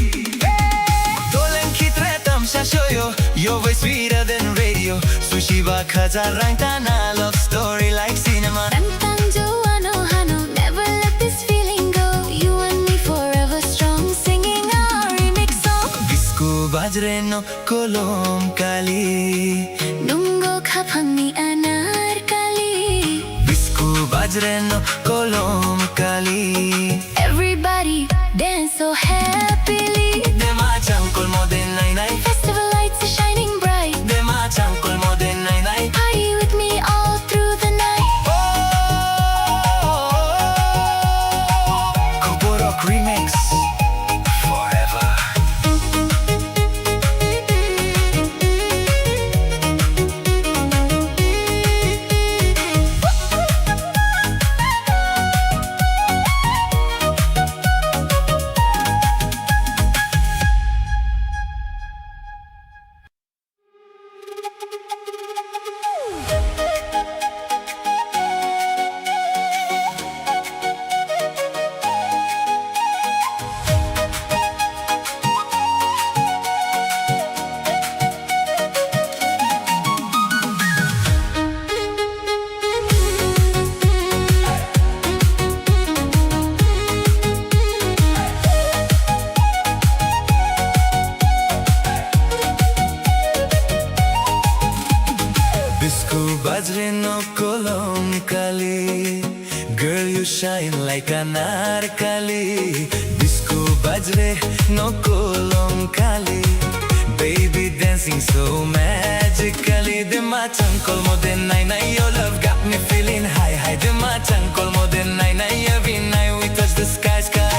Dolan khitre tamsha shoyo, your voice sweeter than radio. Sushi ba khaja rang tana, love story like cinema. Tantang Joano Hano, never let this feeling go. You and me forever strong, singing our remix song. Disco bajre no kolom kali. Nungo kapangni anarkali. Disco bajre no kolom kali. Everybody dance so happily. Dema chankol mo den nai nai. Festival lights are shining bright. Dema chankol mo den nai nai. Party with me all through the night. Kokborok remix forever. Disco bajre no kolom kali. Girl, you shine like an narkali. Disco bajre no kolom kali. Baby dancing so magically. Dema chankol mo den nai nai. Your love got me feeling high high. Dema chankol mo den nai nai. Every night we touch the sky sky.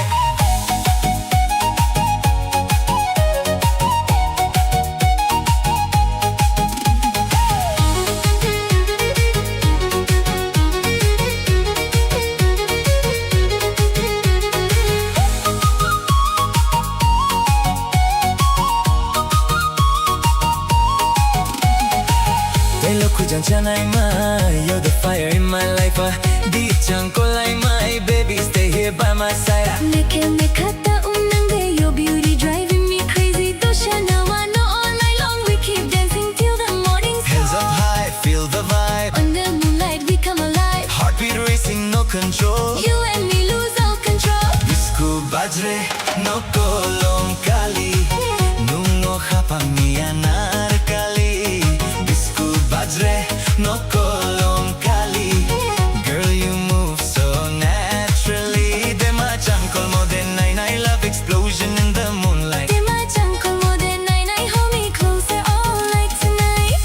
You're the fire in my life. Di chankol like my baby, stay here by my side. Neke mekata unange, your beauty driving me crazy. Dosha nawano all night long, we keep dancing till the morning sun. Hands up high, feel the vibe. Under moonlight we come alive. Heartbeat racing, no control. You and me lose all control. Disco bajre no kolom kali. Nungo hapang ni anarkali. Disco bajre no kolom kali. Girl, you move so naturally. Dema chankol mo den nai nai. Love explosion in the moonlight. Dema chankol mo den nai nai. Hold me closer all night tonight.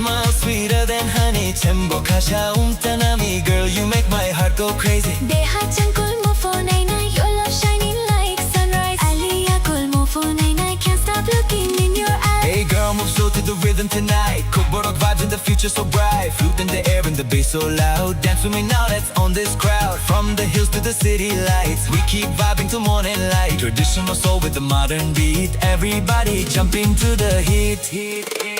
Smile sweeter than honey. Chembo kasha tanami. Girl, you make my heart go crazy. Deha chankol mo for nai nai. Your love shining like sunrise. Aliya kol mo for nai nai. Can't stop looking in your eyes. Hey girl, move slow to the rhythm tonight. Kokborok vibes in the future so bright. Flute in the air and the bass so loud. Dance with me now, let's own this crowd. From the hills to the city lights, we keep vibing till morning light. Traditional soul with the modern beat. Everybody jump into the heat, heat, heat.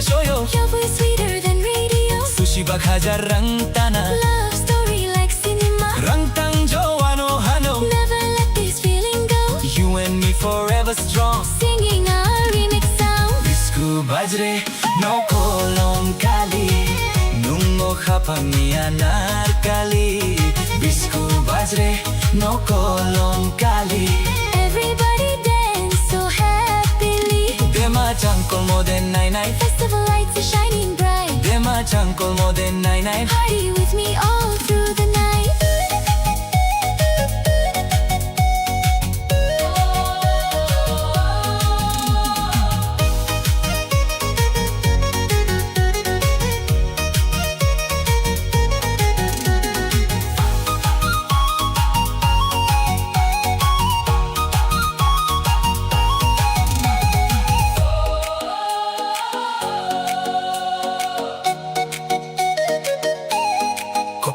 Shoyo. Your voice sweeter than radio. Sushi ba khaja rang tana. Love story like cinema. Rang tang Joano Hano. Never let this feeling go. You and me forever strong. Singing our remix sound. Disco bajre no kolom kali. Nungo hapang ni anarkali. Disco bajre no kolom kali. Everybody dance so happily. Dema chankol mo den nai nai. Festival lights are shining bright. Dema chankol mo den nai nai. Party with me all through the night.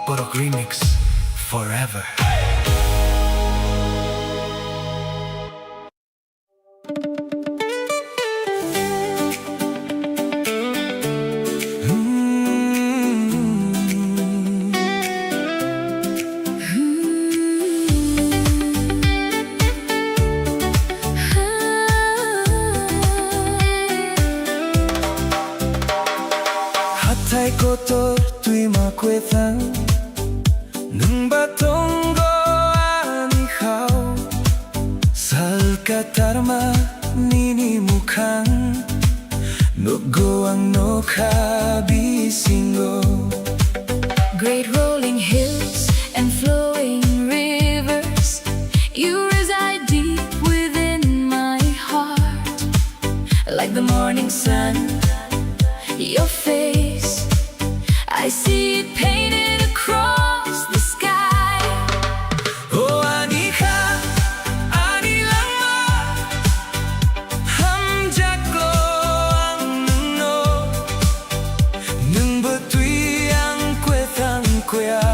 Kokborok remix forever. Hatay kotor tuy makwetang Nung batong go anihaw Salkatarma nini mukhang Nugo ang nokabisingo. Great rolling hills and flowing rivers, you reside deep within my heart. Like the morning sun, your face, I see it painted across the sky. Oh Anika, Anilama, hamjako ang nuno, nung batuy ang kwetang kuya.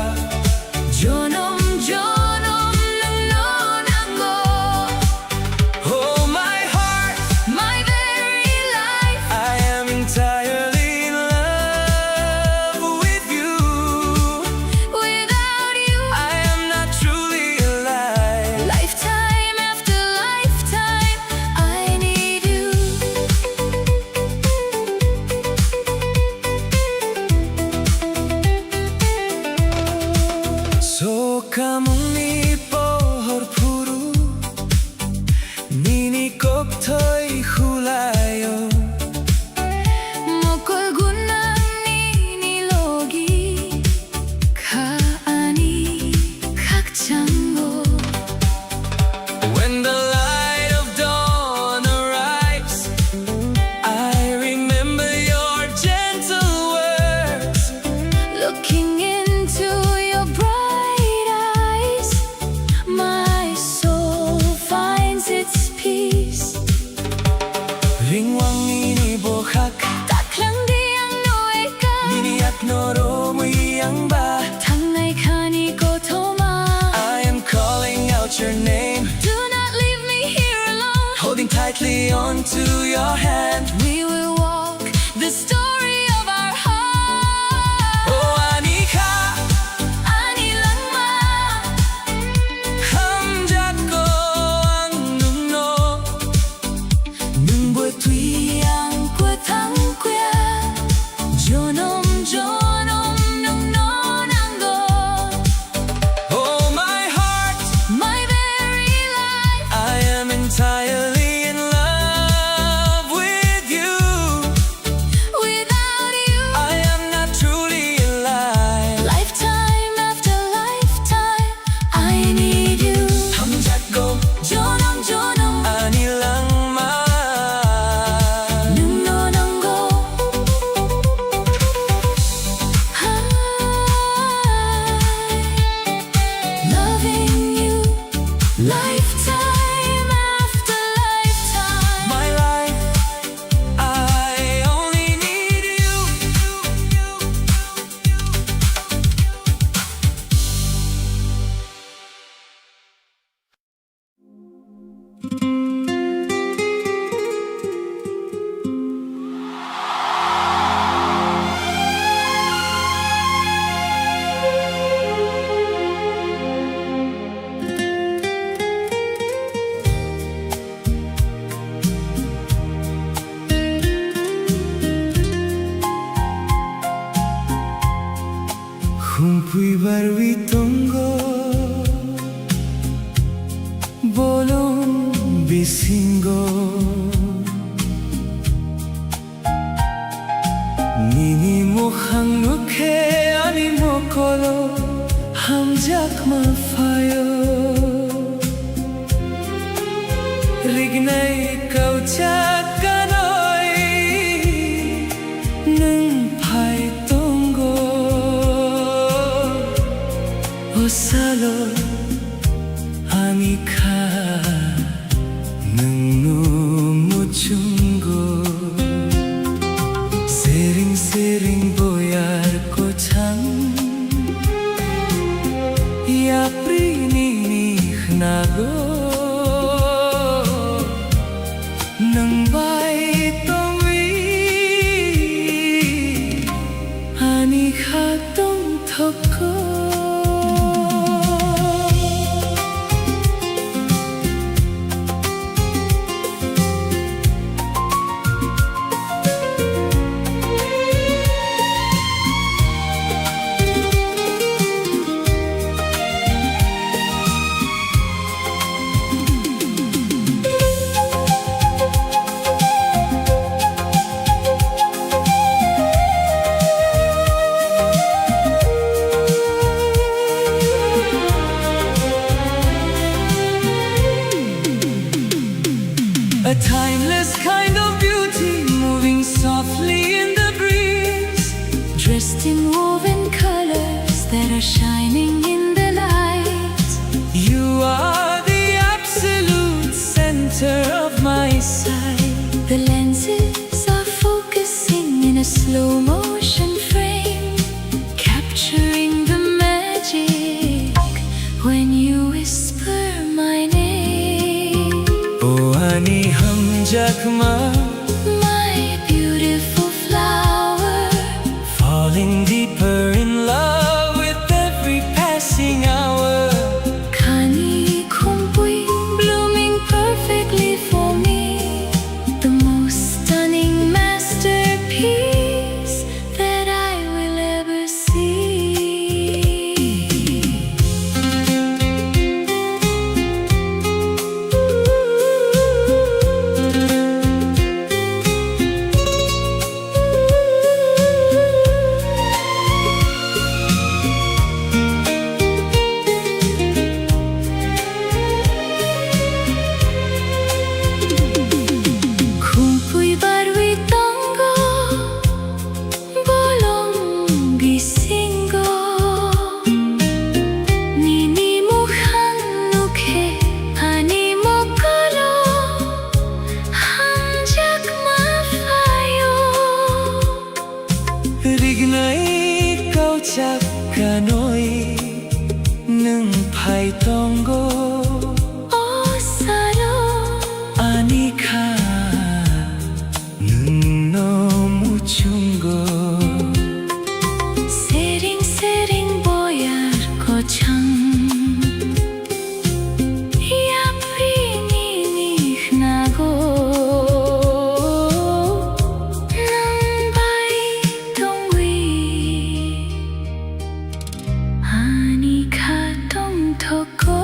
Jonom, jonom, nangonango. Oh my heart, My very life, I am entirely in love with you. without you, I am not truly alive. lifetime after lifetime, I need you. So kamong ni pohor puru Nini koktoy hulayo Mokol gunang ninilogi, kaani kakchango. When the light of dawn arrives I remember your gentle words. Looking into your bright eyes, my soul finds its peace. Ringwang nini bohak Taklang diang noeka, Nini at noro muyang ba tangay kani ko toma. I am calling out your name, Do not leave me here alone. holding tightly onto your hand. We will walk the story of our heart. Oh Anika, Anilangma, hamjako ang nuno, nung batuy ang kwetang kwea. Jonom, jonom, nung nonango. Oh my heart, My very life, I am entirely in love with you. without you, I am not truly alive. lifetime after lifetime, I need you. hamjako Jonom, jonom, anilangma. nung nonango. Loving you, lifetime after lifetime. My life, I only need you. Humpuy barwi tunggo bolong bisingo Nini mukhang nukhe ani mokolo hamjak mafayo Rignay kauchak kanoy nung pai tunggo Osalo Anika nung numuchunggo Sering-sering boyar ko chang bago ng baitong ani hatong toko. A timeless kind of beauty, moving softly in the breeze, Dressed in woven colors that are shining in the light. you are the absolute center of my sight. The lenses are focusing in a slow motion frame, capturing the magic when you whisper my name. Oh ani hamjakma, My beautiful flower, falling deeper in love with every passing hour. Kani kumpui, blooming perfectly for me, the most stunning masterpiece that I will ever see. Kumpuy barwi tanggo, bolong gisinggo, nini mukhan lukhe, ani mokolo, hanjak mafayo. Rignay kauchak kanoi nung phai tonggo Oh salo, anika nung no muchungo. sering sering boyar kochang, yapri ninih nago, nang bay tongwi, ani katong toko.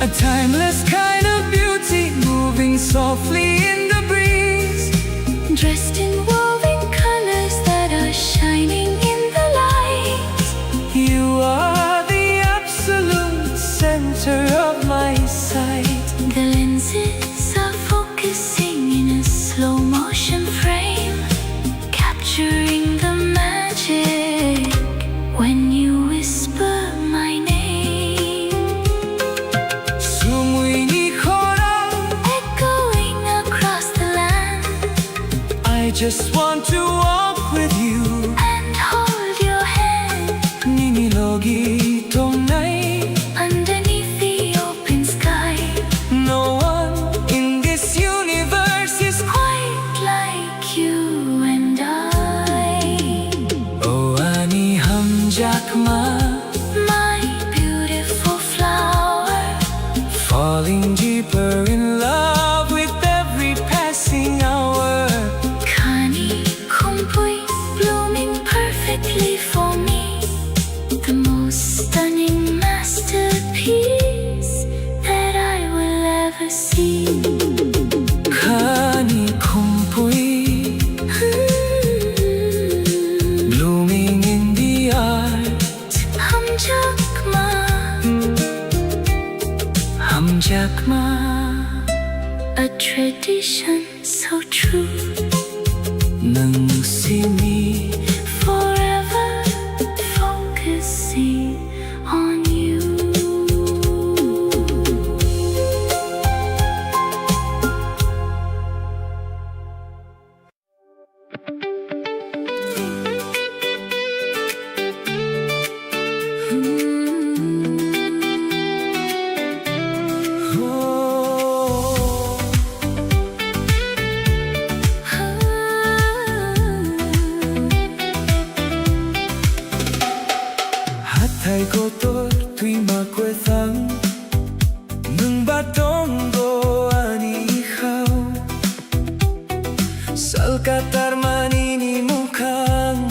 A timeless kind of beauty, moving softly in the breeze, Dressed in woven colors that are shining in the light. you are the absolute center of my sight. The lenses are focusing in a slow motion frame, capturing the magic when you whisper my name. Sumuy ni korang, Echoing across the land I just want to walk with you. and hold your hand Ninilogi tongnay, underneath the open sky. no one in this universe is Quite like you and I. oh ani hamjakma, My beautiful flower, falling deeper in love with every passing hour. Kani kumpuy, blooming perfectly for me, the most stunning masterpiece that I will ever see. Kani kumpuy, blooming in the art. Hamjakma, Hamjakma, a tradition so true, nang simi, forever focusing on you. doktor tuwing magkwethang ng batong go ani ikaw Salkatar maninimukang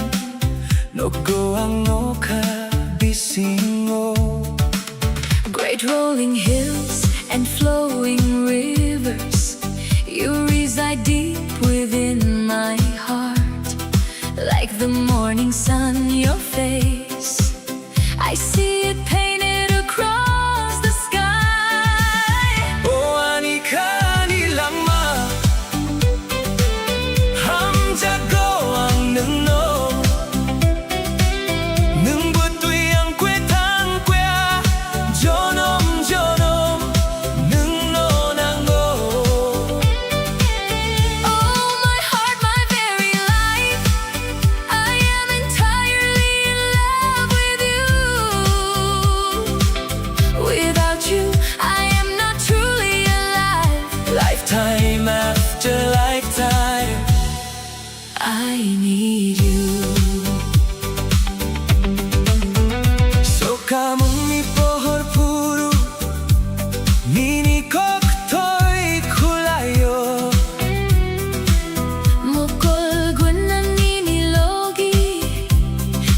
Nogo ang noka bisingo Great rolling hills and flowing rivers, you reside deep within my heart. Like the morning sun, your face, I see it painted across the sky. O ani ka nilang ma Hamjago ang nungno Nung butoy ang kwetang kwea Jonom jonom nungno nango Oh, my heart, my very life, I am entirely in love with you. Without you, I am not truly alive. Lifetime after lifetime I need you. So kamong mi pohor puro Mini koktoy kulayo Mukul gunan ninilogi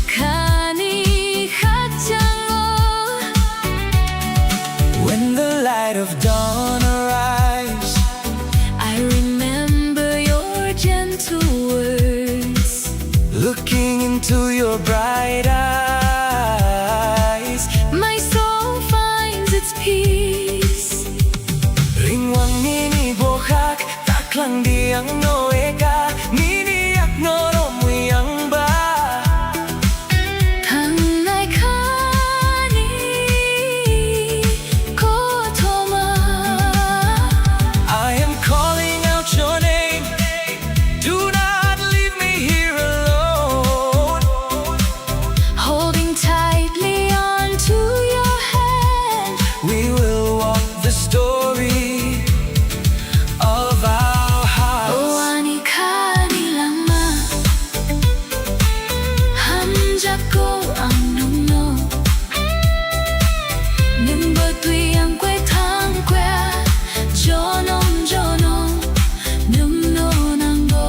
Kani kachango. When the light of dawn arrives I remember your gentle words. Looking into your bright eyes My soul finds its peace. Ringwang nini bohak Taklang diang noeka Niniyak noromuyang ba Kanai kani kotoma. I am calling out your name Do not leave me here alone Holding tightly onto your hand. We will walk the story of our house Oani kanilama Hamjako ang nungno Nung batuy ang kwetang kwea Jonom jonom nungno nanggo.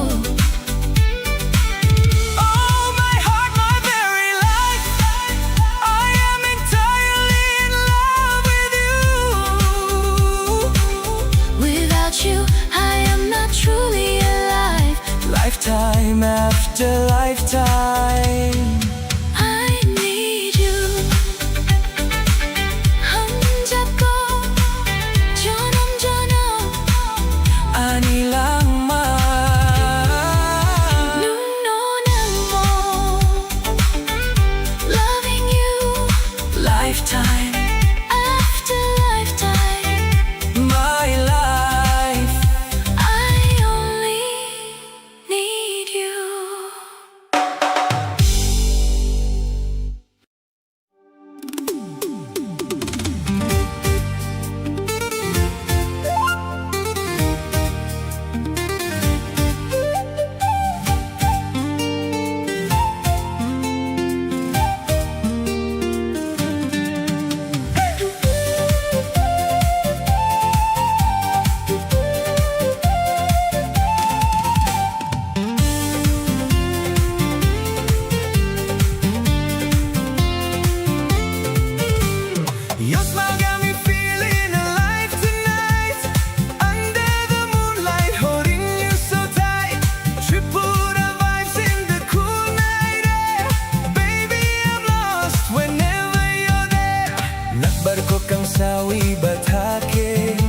Oh, my heart, my very life I am entirely in love with you Without you, I am not truly alive. Lifetime after lifetime I need you. Hamjako jonom jonom Ani lang ma nungno nangmo. Loving you Lifetime after lifetime. My life I only need you. Your smile got me feeling alive tonight Under the moonlight holding you so tight Tripura vibes in the cool night air Baby, I'm lost whenever you're there Nagbarko kang sawi batake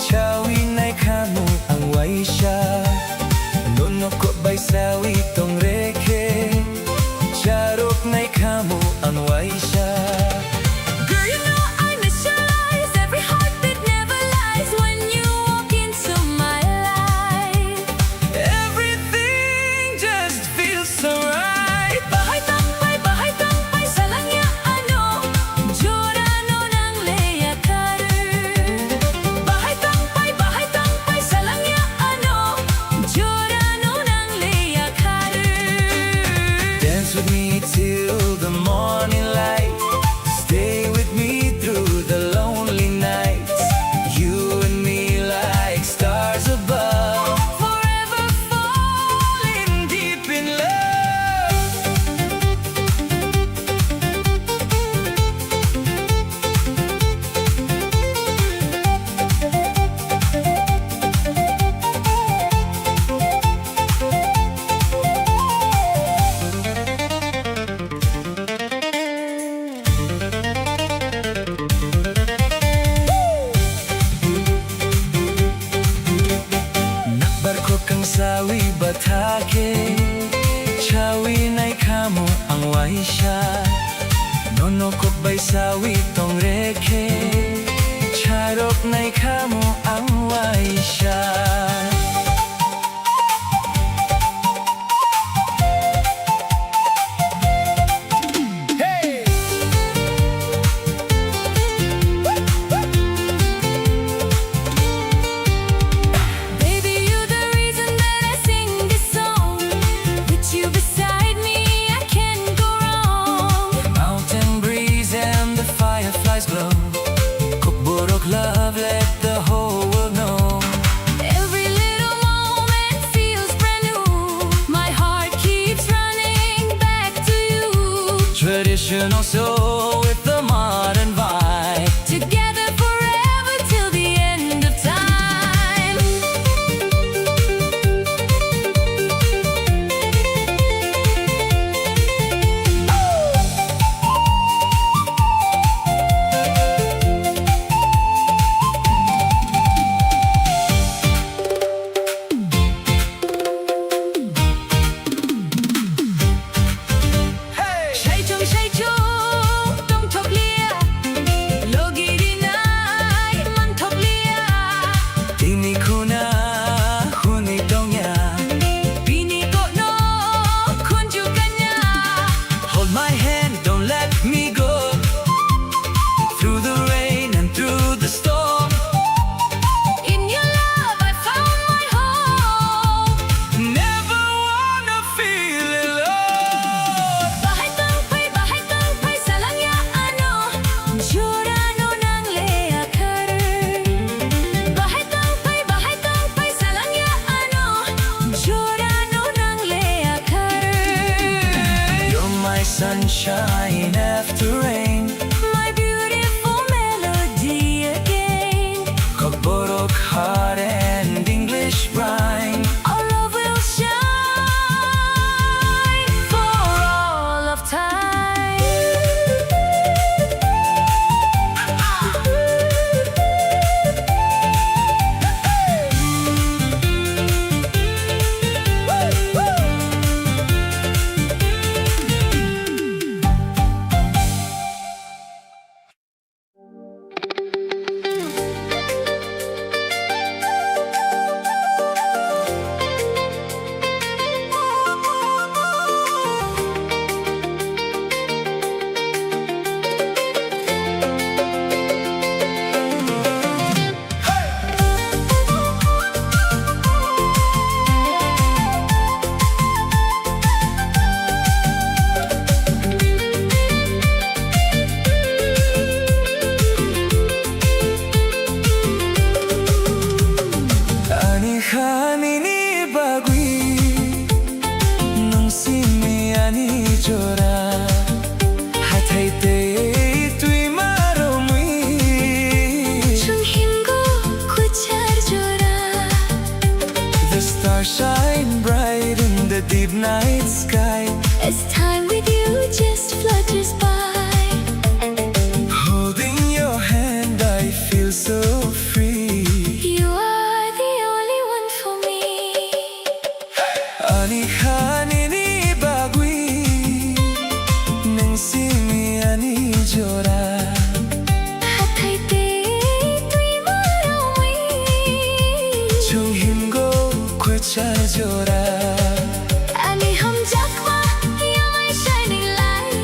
Chawi na'y kamu ang waisya Nono ko ba'y sawi tong reke Charok na'y kamu ang waisya Girl, you know I miss your eyes. Every heartbeat never lies when you walk into my life. Everything just feels so right Bahay tampay sa langya ano. Jorano ng leya karu. Nay kamu ang waisya Baby, you're the reason that I sing this song. With you beside me, I can't go wrong. Mountain breeze and the fireflies glow Kokborok love, let the whole world know Every little moment feels brand new. My heart keeps running back to you. Traditional soul with the modern vibe Together forever till the end of time. Say chung, tong thop lia. Logi di nai, man thop lia. Tini kuna, huni dongya Bini ko no, kunju kanya. Hold my hand, don't let me go Through the rain and through the storm In your love I found my home. Never wanna feel alone Bahay tangpay sa langya ano. Jurano ng lea karer. Bahay tangpay sa langya ano. Jurano ng lea karer. You're my sunshine after rain My beautiful melody again. Kokborok heart and English rhyme Our love will shine for all of time. Ani khamini bagui Nung simi ani jora Hathai te tui maromui Chunghimgo kuchar jora. The stars shine bright in the deep night sky As time with you just flutters by. Holding your hand I feel so free You are the only one for me. Ani khanini bagui Nung simi ani jora Hatay te tui maromui. Chung himgo kwacha jora Ani hum jakma, you're my shining light.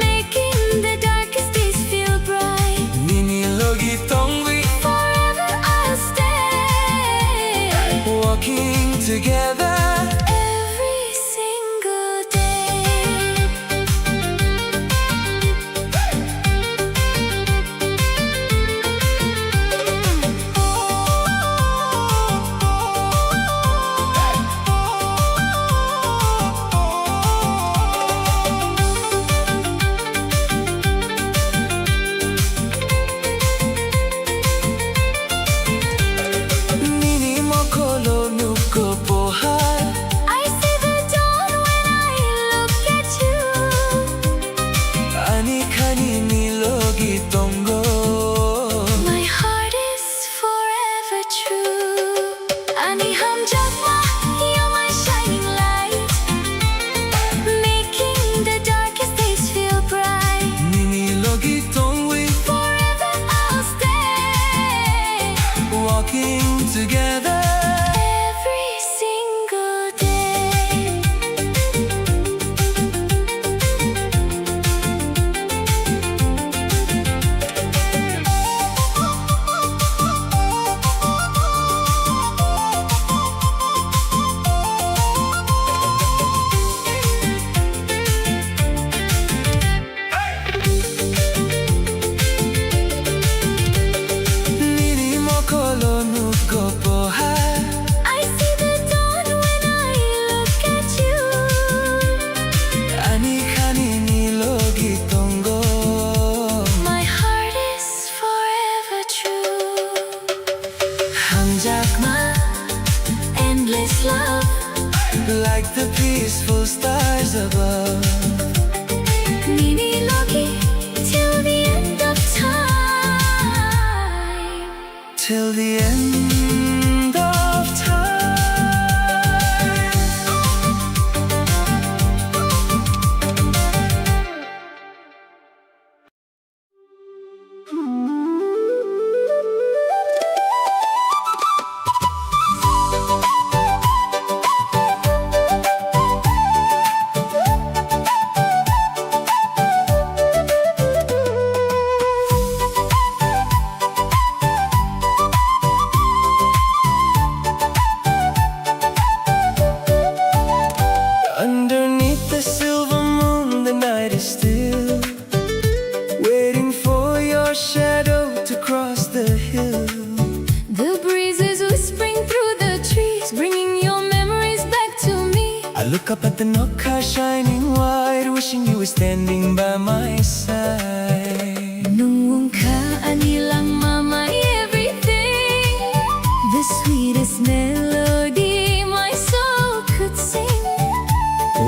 Making the darkest days feel bright. Nini logi tongwi Forever I'll stay. Walking together Every single day. Nini mokolo nuko pohar I see the dawn when I look at you. Ani khanini logi tongo My heart is forever true. Ani hum jakma, you're my shining light. Making the darkest days feel bright. Nini logi tongwi Forever I'll stay. above. Minilogi till the end of time. Till the end of time. Underneath the silver moon, the night is still, waiting for your shadow to cross the hill. The breeze is whispering through the trees, bringing your memories back to me. I look up at the Nokka shining white, wishing you were standing by my side. Nung ka anilang mama everything, the sweetest melody my soul could sing.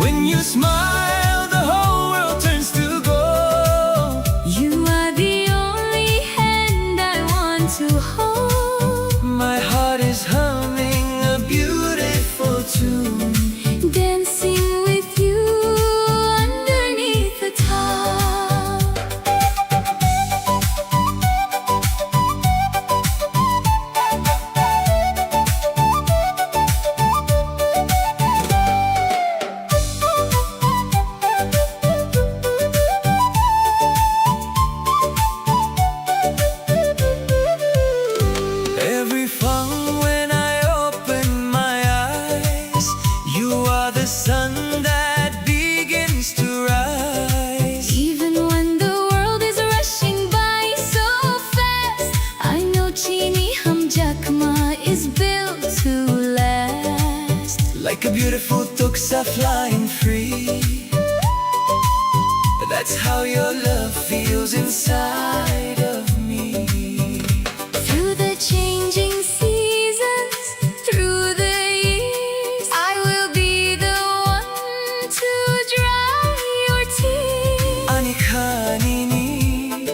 When you smile, the whole world turns to gold. You are the only hand I want to hold. My heart is humming a beautiful tune, Dancing with you underneath the top. every fun when I open my eyes. You are the sun that begins to rise. Even when the world is rushing by so fast, I know Chini Hamjakma is built to last. Like a beautiful tuksa flying free. That's how your love feels inside of me. Through the changing seasons, through the years, I will be the one to dry your tears. Anikanini,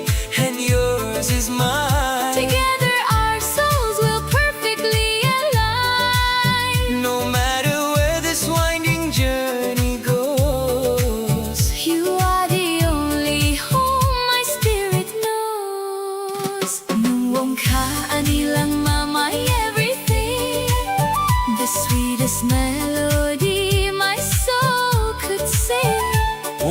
and yours is mine. Together our souls will perfectly align. No matter where this winding journey goes, You are the only home my spirit knows. Nung ka anilang mama everything, the sweetest melody my soul could sing.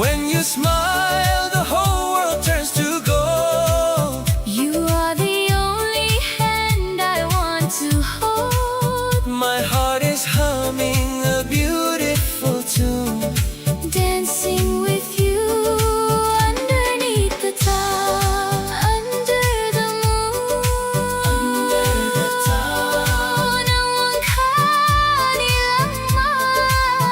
when you smile, the whole world turns to gold. You are the only hand I want to hold. My heart is humming a beautiful tune, Dancing with you underneath the top, under the moon. Nung ka nilang mama.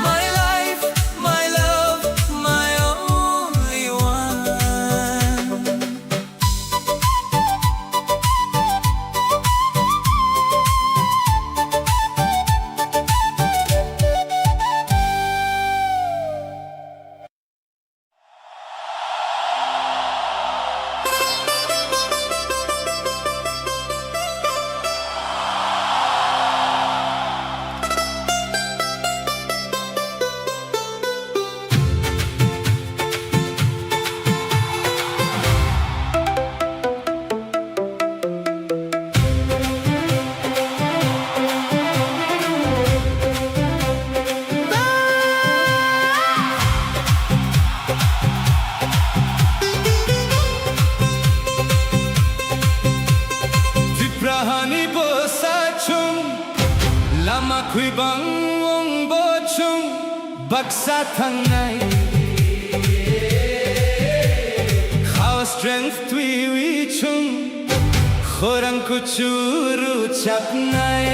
my life, my love, my only one. Viprahani bosachung, lama kui bangong bochung, baksa thangai. How strength tui wichung, khorang kuchuru chapnai.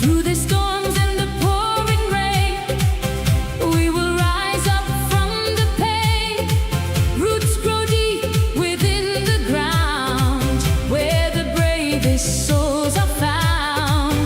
Through the storms and the pouring rain, we will rise up from the pain. Roots grow deep within the ground, where the bravest souls are found.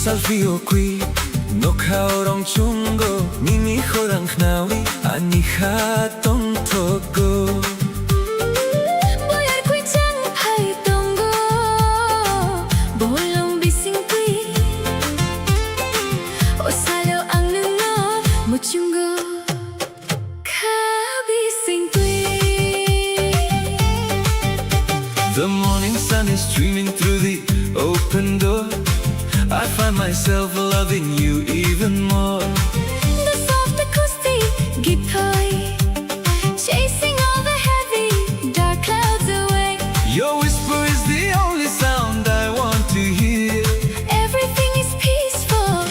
Salfio qui no kaurong chungo Mimi khorang knawi ani khatong togo Boyar kui chang phai tongo Bolong bising kui O salo ang nungo Muchungo Ka bising kui The morning sun is streaming through the open door I find myself loving you even more The soft acoustic guitar Chasing all the heavy dark clouds away Your whisper is the only sound I want to hear Everything is peaceful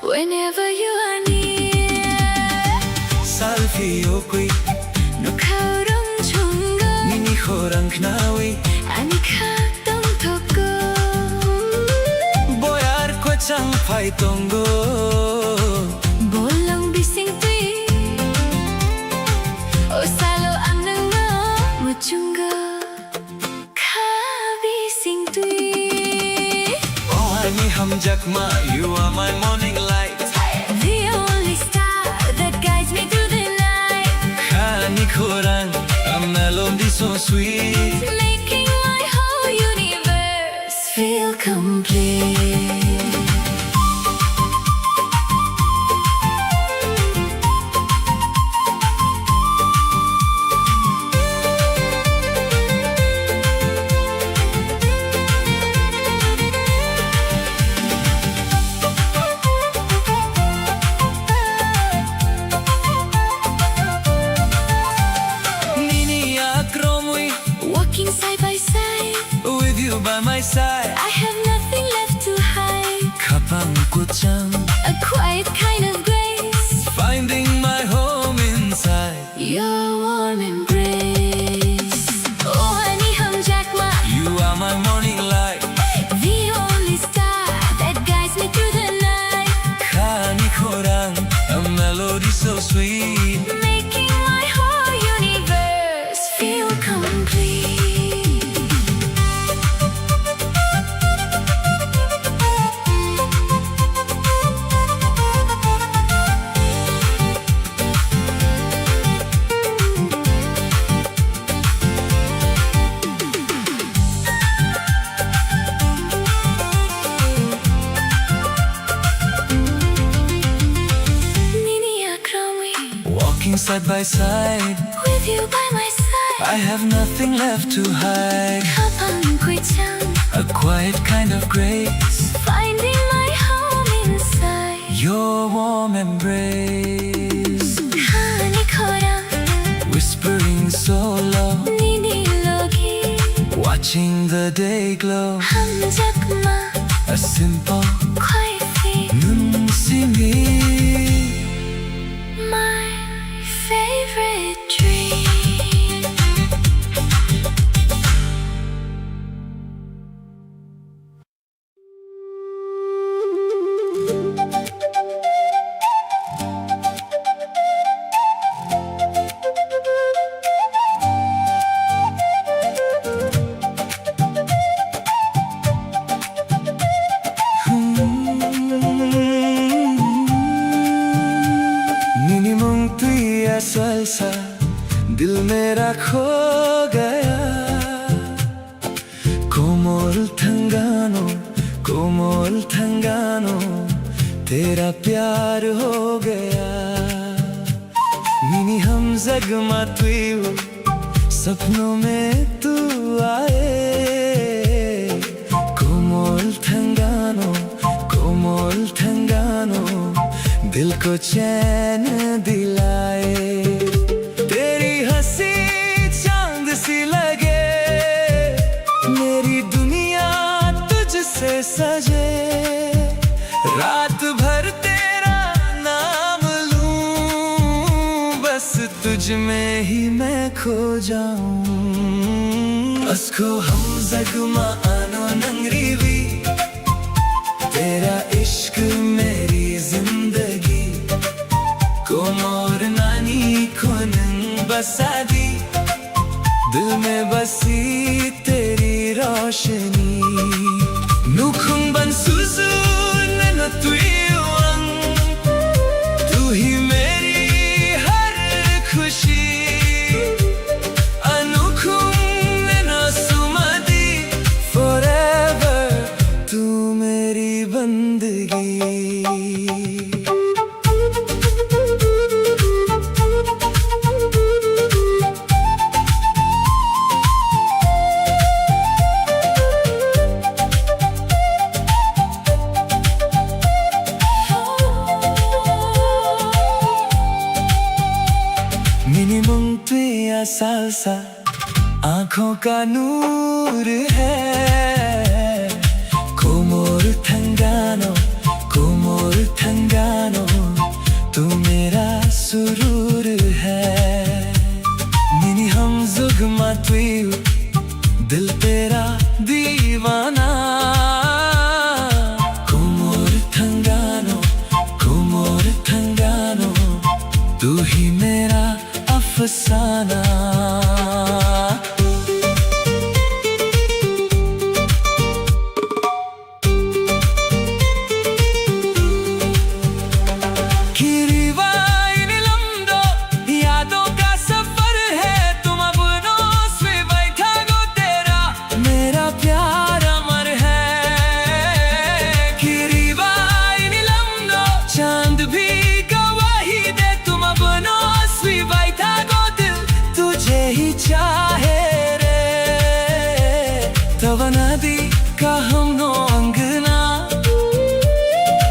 Whenever you are near Salfio qui No kaurong chungo Mimi khorang knawi Ani khatong togo Boyar ko chang phai tongo Bolong bising tui O salo ang nungo Muchungo Ka bising tui Oh ani hum jakma you are my morning light The only star that guides me through the night Khani khorang a melody so sweet Making my whole universe feel complete Nini akromwi Walking side by side with you by my side I have nothing left to hide Kapang ko chang A quiet kind of grace finding my home inside Your warm embrace Oh honey hum jackma You are my morning light The only star that guides me through the night Khani khorang a melody so sweet Making my whole universe feel complete Nini akrami Walking side by side With you by my side I have nothing left to hide Kapang kui chang A quiet kind of grace Finding my home inside Your warm embrace Honey khorang Whispering so low Nini logi Watching the day glow Hum jakma A simple quiet thing nun simi My favorite dream Nini mong tuya salsa दिल मेरा खो गया कोमल थंगानो तेरा प्यार हो गया mini हम जगमा तुई हो सपनों में तू आए कोमल थंगानो दिल को चैन दिलाए तेरी हंसी चांद सी लगे मेरी दुनिया तुझसे सजे रात भर तेरा नाम लूं बस तुझ में ही मैं खो जाऊं अस्को हम जगमा आनो नंगरीवी तेरा इश्क मेरी जिंदगी कोमोर नानी खोनंग बसादी दिल में बसी तेरी रोशनी नुखुंग बन सुजू बंदगी मिनिमम पे या सालसा आंखों का नूर है कोमोर थंगानो तू मेरा सुरूर है मिनी हम जुगमा तुयु दिल तेरा दीवाना कोमोर थंगानो तू ही मेरा अफसाना नदी का हम नो अंगना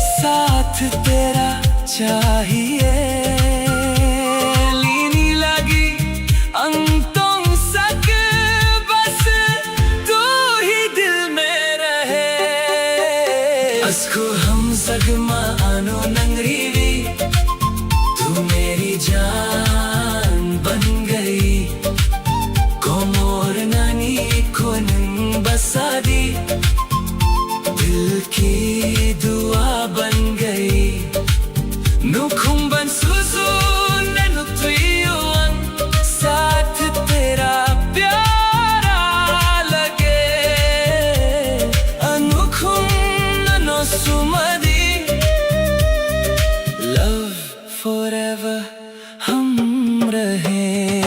साथ तेरा चाहिए लीनी लगी अंतों सक बस तू ही दिल में रहे अस्को हम सगमा आनो नंगरीवी तू मेरी जान बन गई कोमोर नानी को बसादी दिल की दुआ बन गई नुकुम्बन सुसु ननुत्वियों साथ तेरा प्यारा लगे अनुकुम ननो सुमदी love forever हम रहे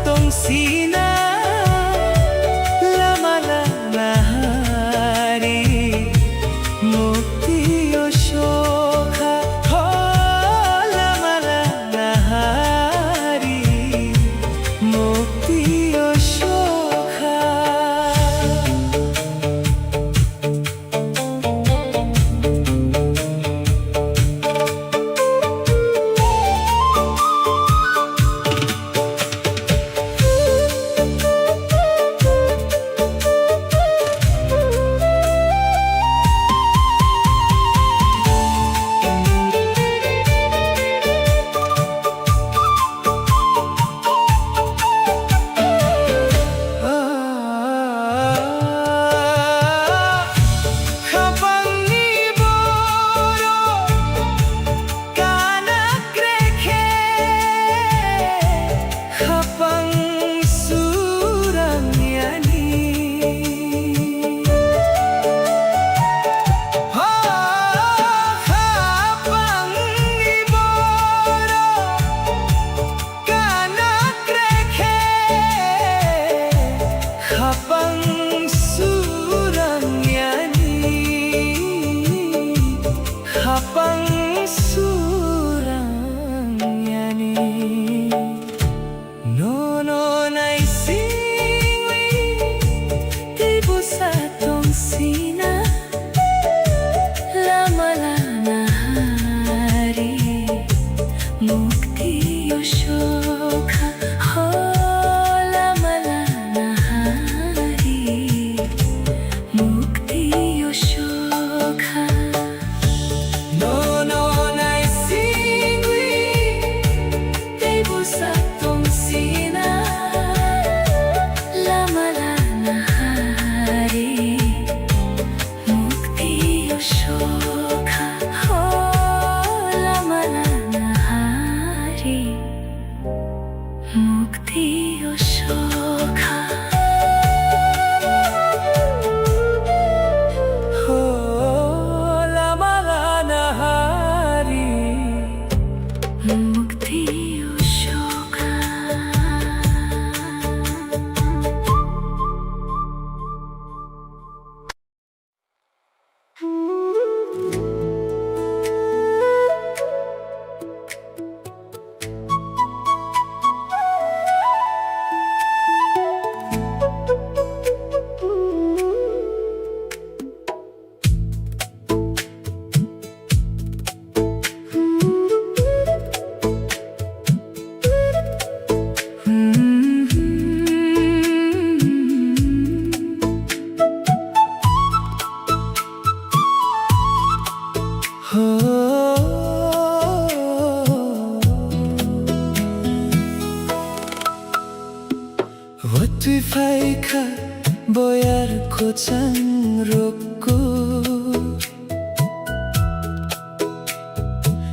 tong sina lamala nahari mukti o shokha ho lamala nahari mukti o shokha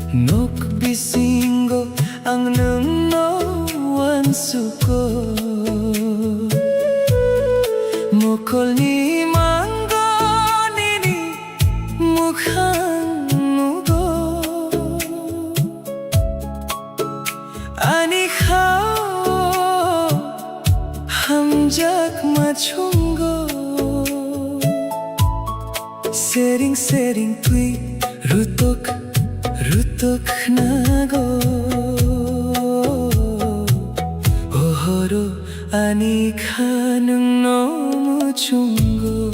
Nok bisingo ang nungnoan suko Mukol ni manggo nini mukhang mugo Ani khao hamjak machungo Sering tui rutok nago Ohoro ani khanung nomu chungo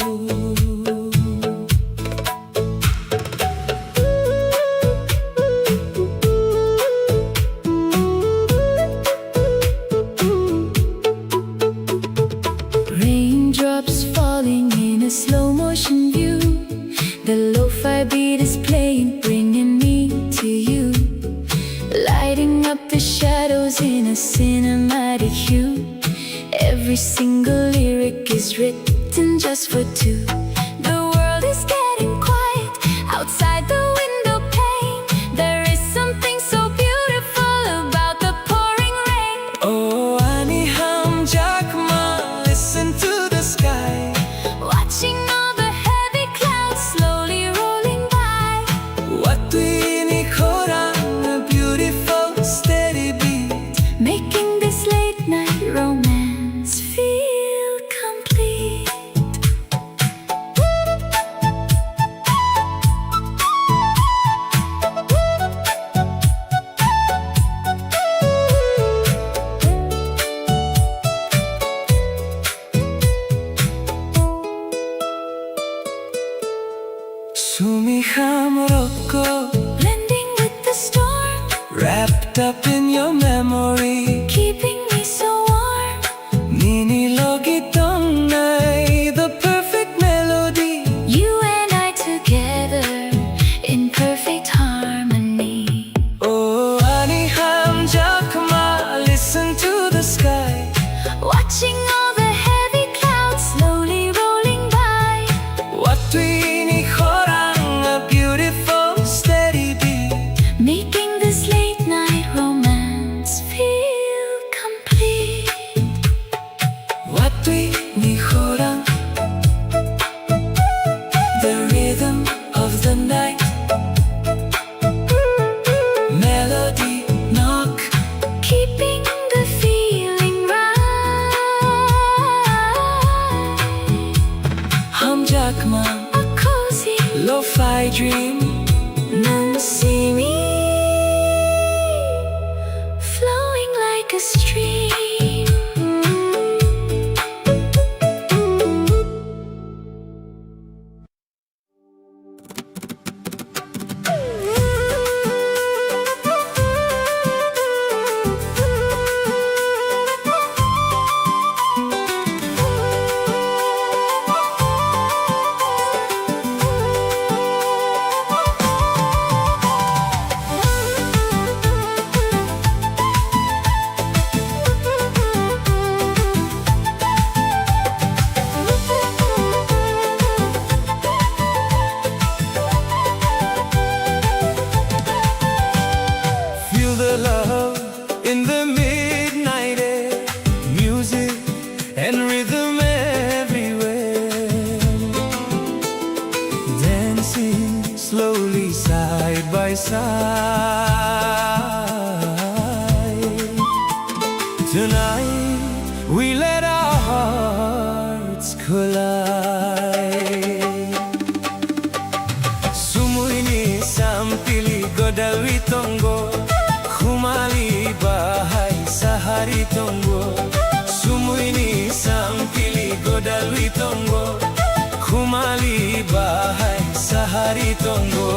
Raindrops falling in a slow motion view. The lo-fi beat is playing, bringing me to you, lighting up the shadows in a cinematic hue. Every single lyric is written just for two. The world is getting quiet outside the window pane. There is something so beautiful about the pouring rain. Oh, ani hamjak ma, listen to the sky. Watching all the heavy clouds slowly rolling by. What we need a beautiful steady beat. Making this late night wrapped up in your memory, keeping me so warm. Ninilogitong na'y the perfect melody. You and I together in perfect harmony. Oh, ani hamjakma, listen to the sky, Watching all the heavy clouds slowly rolling by. what we ni khorang, a beautiful steady beat, Making this late night romance feel complete. what we ni khorang, the rhythm of the night, melody knock, Keeping the feeling right. hamjakma, A cozy lo-fi dream, nun see me flowing like a stream. feel the love in the midnight air, music and rhythm everywhere, dancing slowly side by side. Tonight we let our hearts collide. Sumuini sampili godawi tongo, khumali bahai sahari tongo. Sumuini sampili godawi tongo, khumali bahai sahari tongo.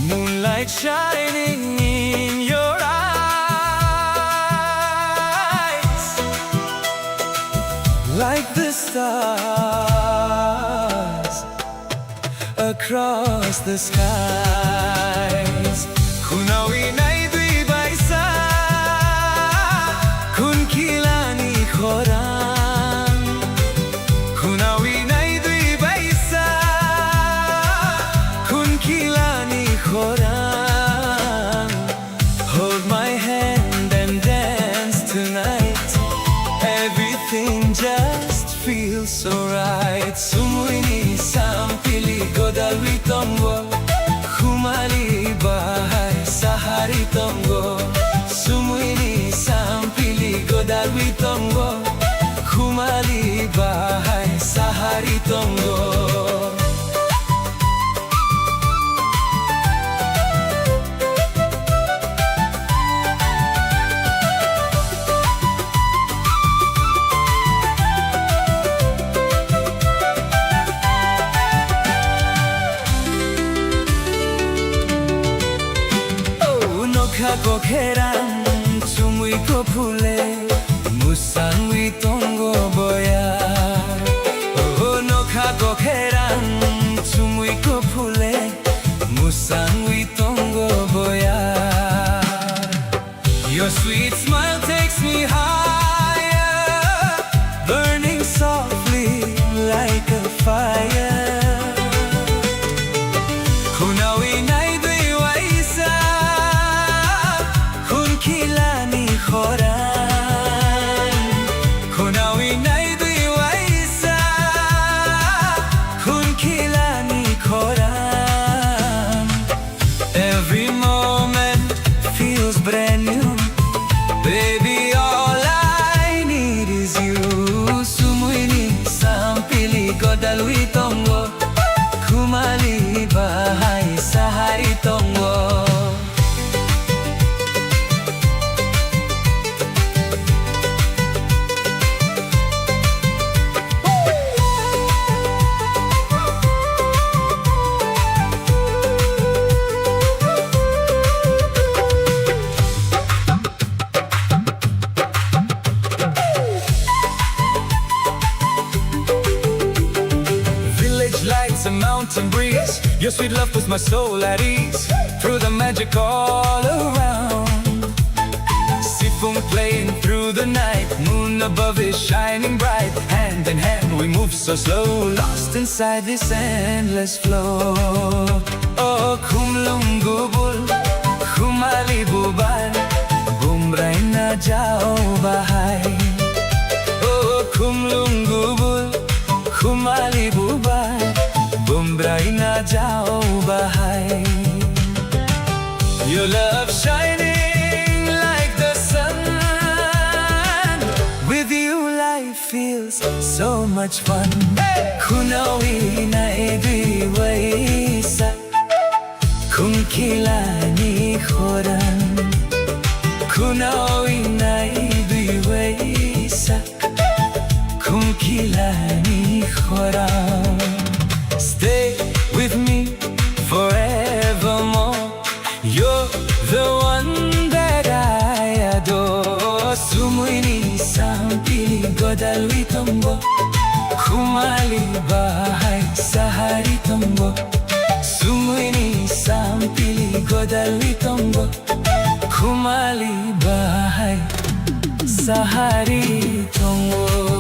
Moonlight shining in your eyes, like the stars across the skies. Kunawi nai dui baisa, kun kilani khoran. Kunawi nai dui baisa, kun kilani khoran. Hold my hand and dance tonight. Everything just feels so right. Sumuini sampili godawi tongo, khumali bahai sahari tongo. Sumuini sampili godawi tongo, khumali bahai sahari tongo. Kokborok sumui ko phule, musangwi tongo boya. Oh nokha kokborok sumui ko phule, musangwi tongo boya. Your sweet smile takes me higher, burning softly like a fire. Kunawi nai dui waisa, kun kilani khoran. Kunawi nai dui waisa, kun kilani khoran. Every mountain breeze. Your sweet love puts my soul at ease. Through the magic all around. Sifung playing through the night. Moon above is shining bright. Hand in hand we move so slow, lost inside this endless flow. Oh, khumlungubul, khumali bubar, bumrai na jao bahai. Oh, khumlungubul, khumali bubar, bumrai na jao bahai. Your love shining like the sun. With you life feels so much fun. Kunawi na edwisa, kumkilani khoran. Kunawi na edwisa, kumkilani khoran. Stay with me forevermore. You're the one that I adore. Sumuini sampili godalwi tombo, khumali bahai sahari tombo. Sumuini sampili godalwi tombo, khumali bahai sahari tombo.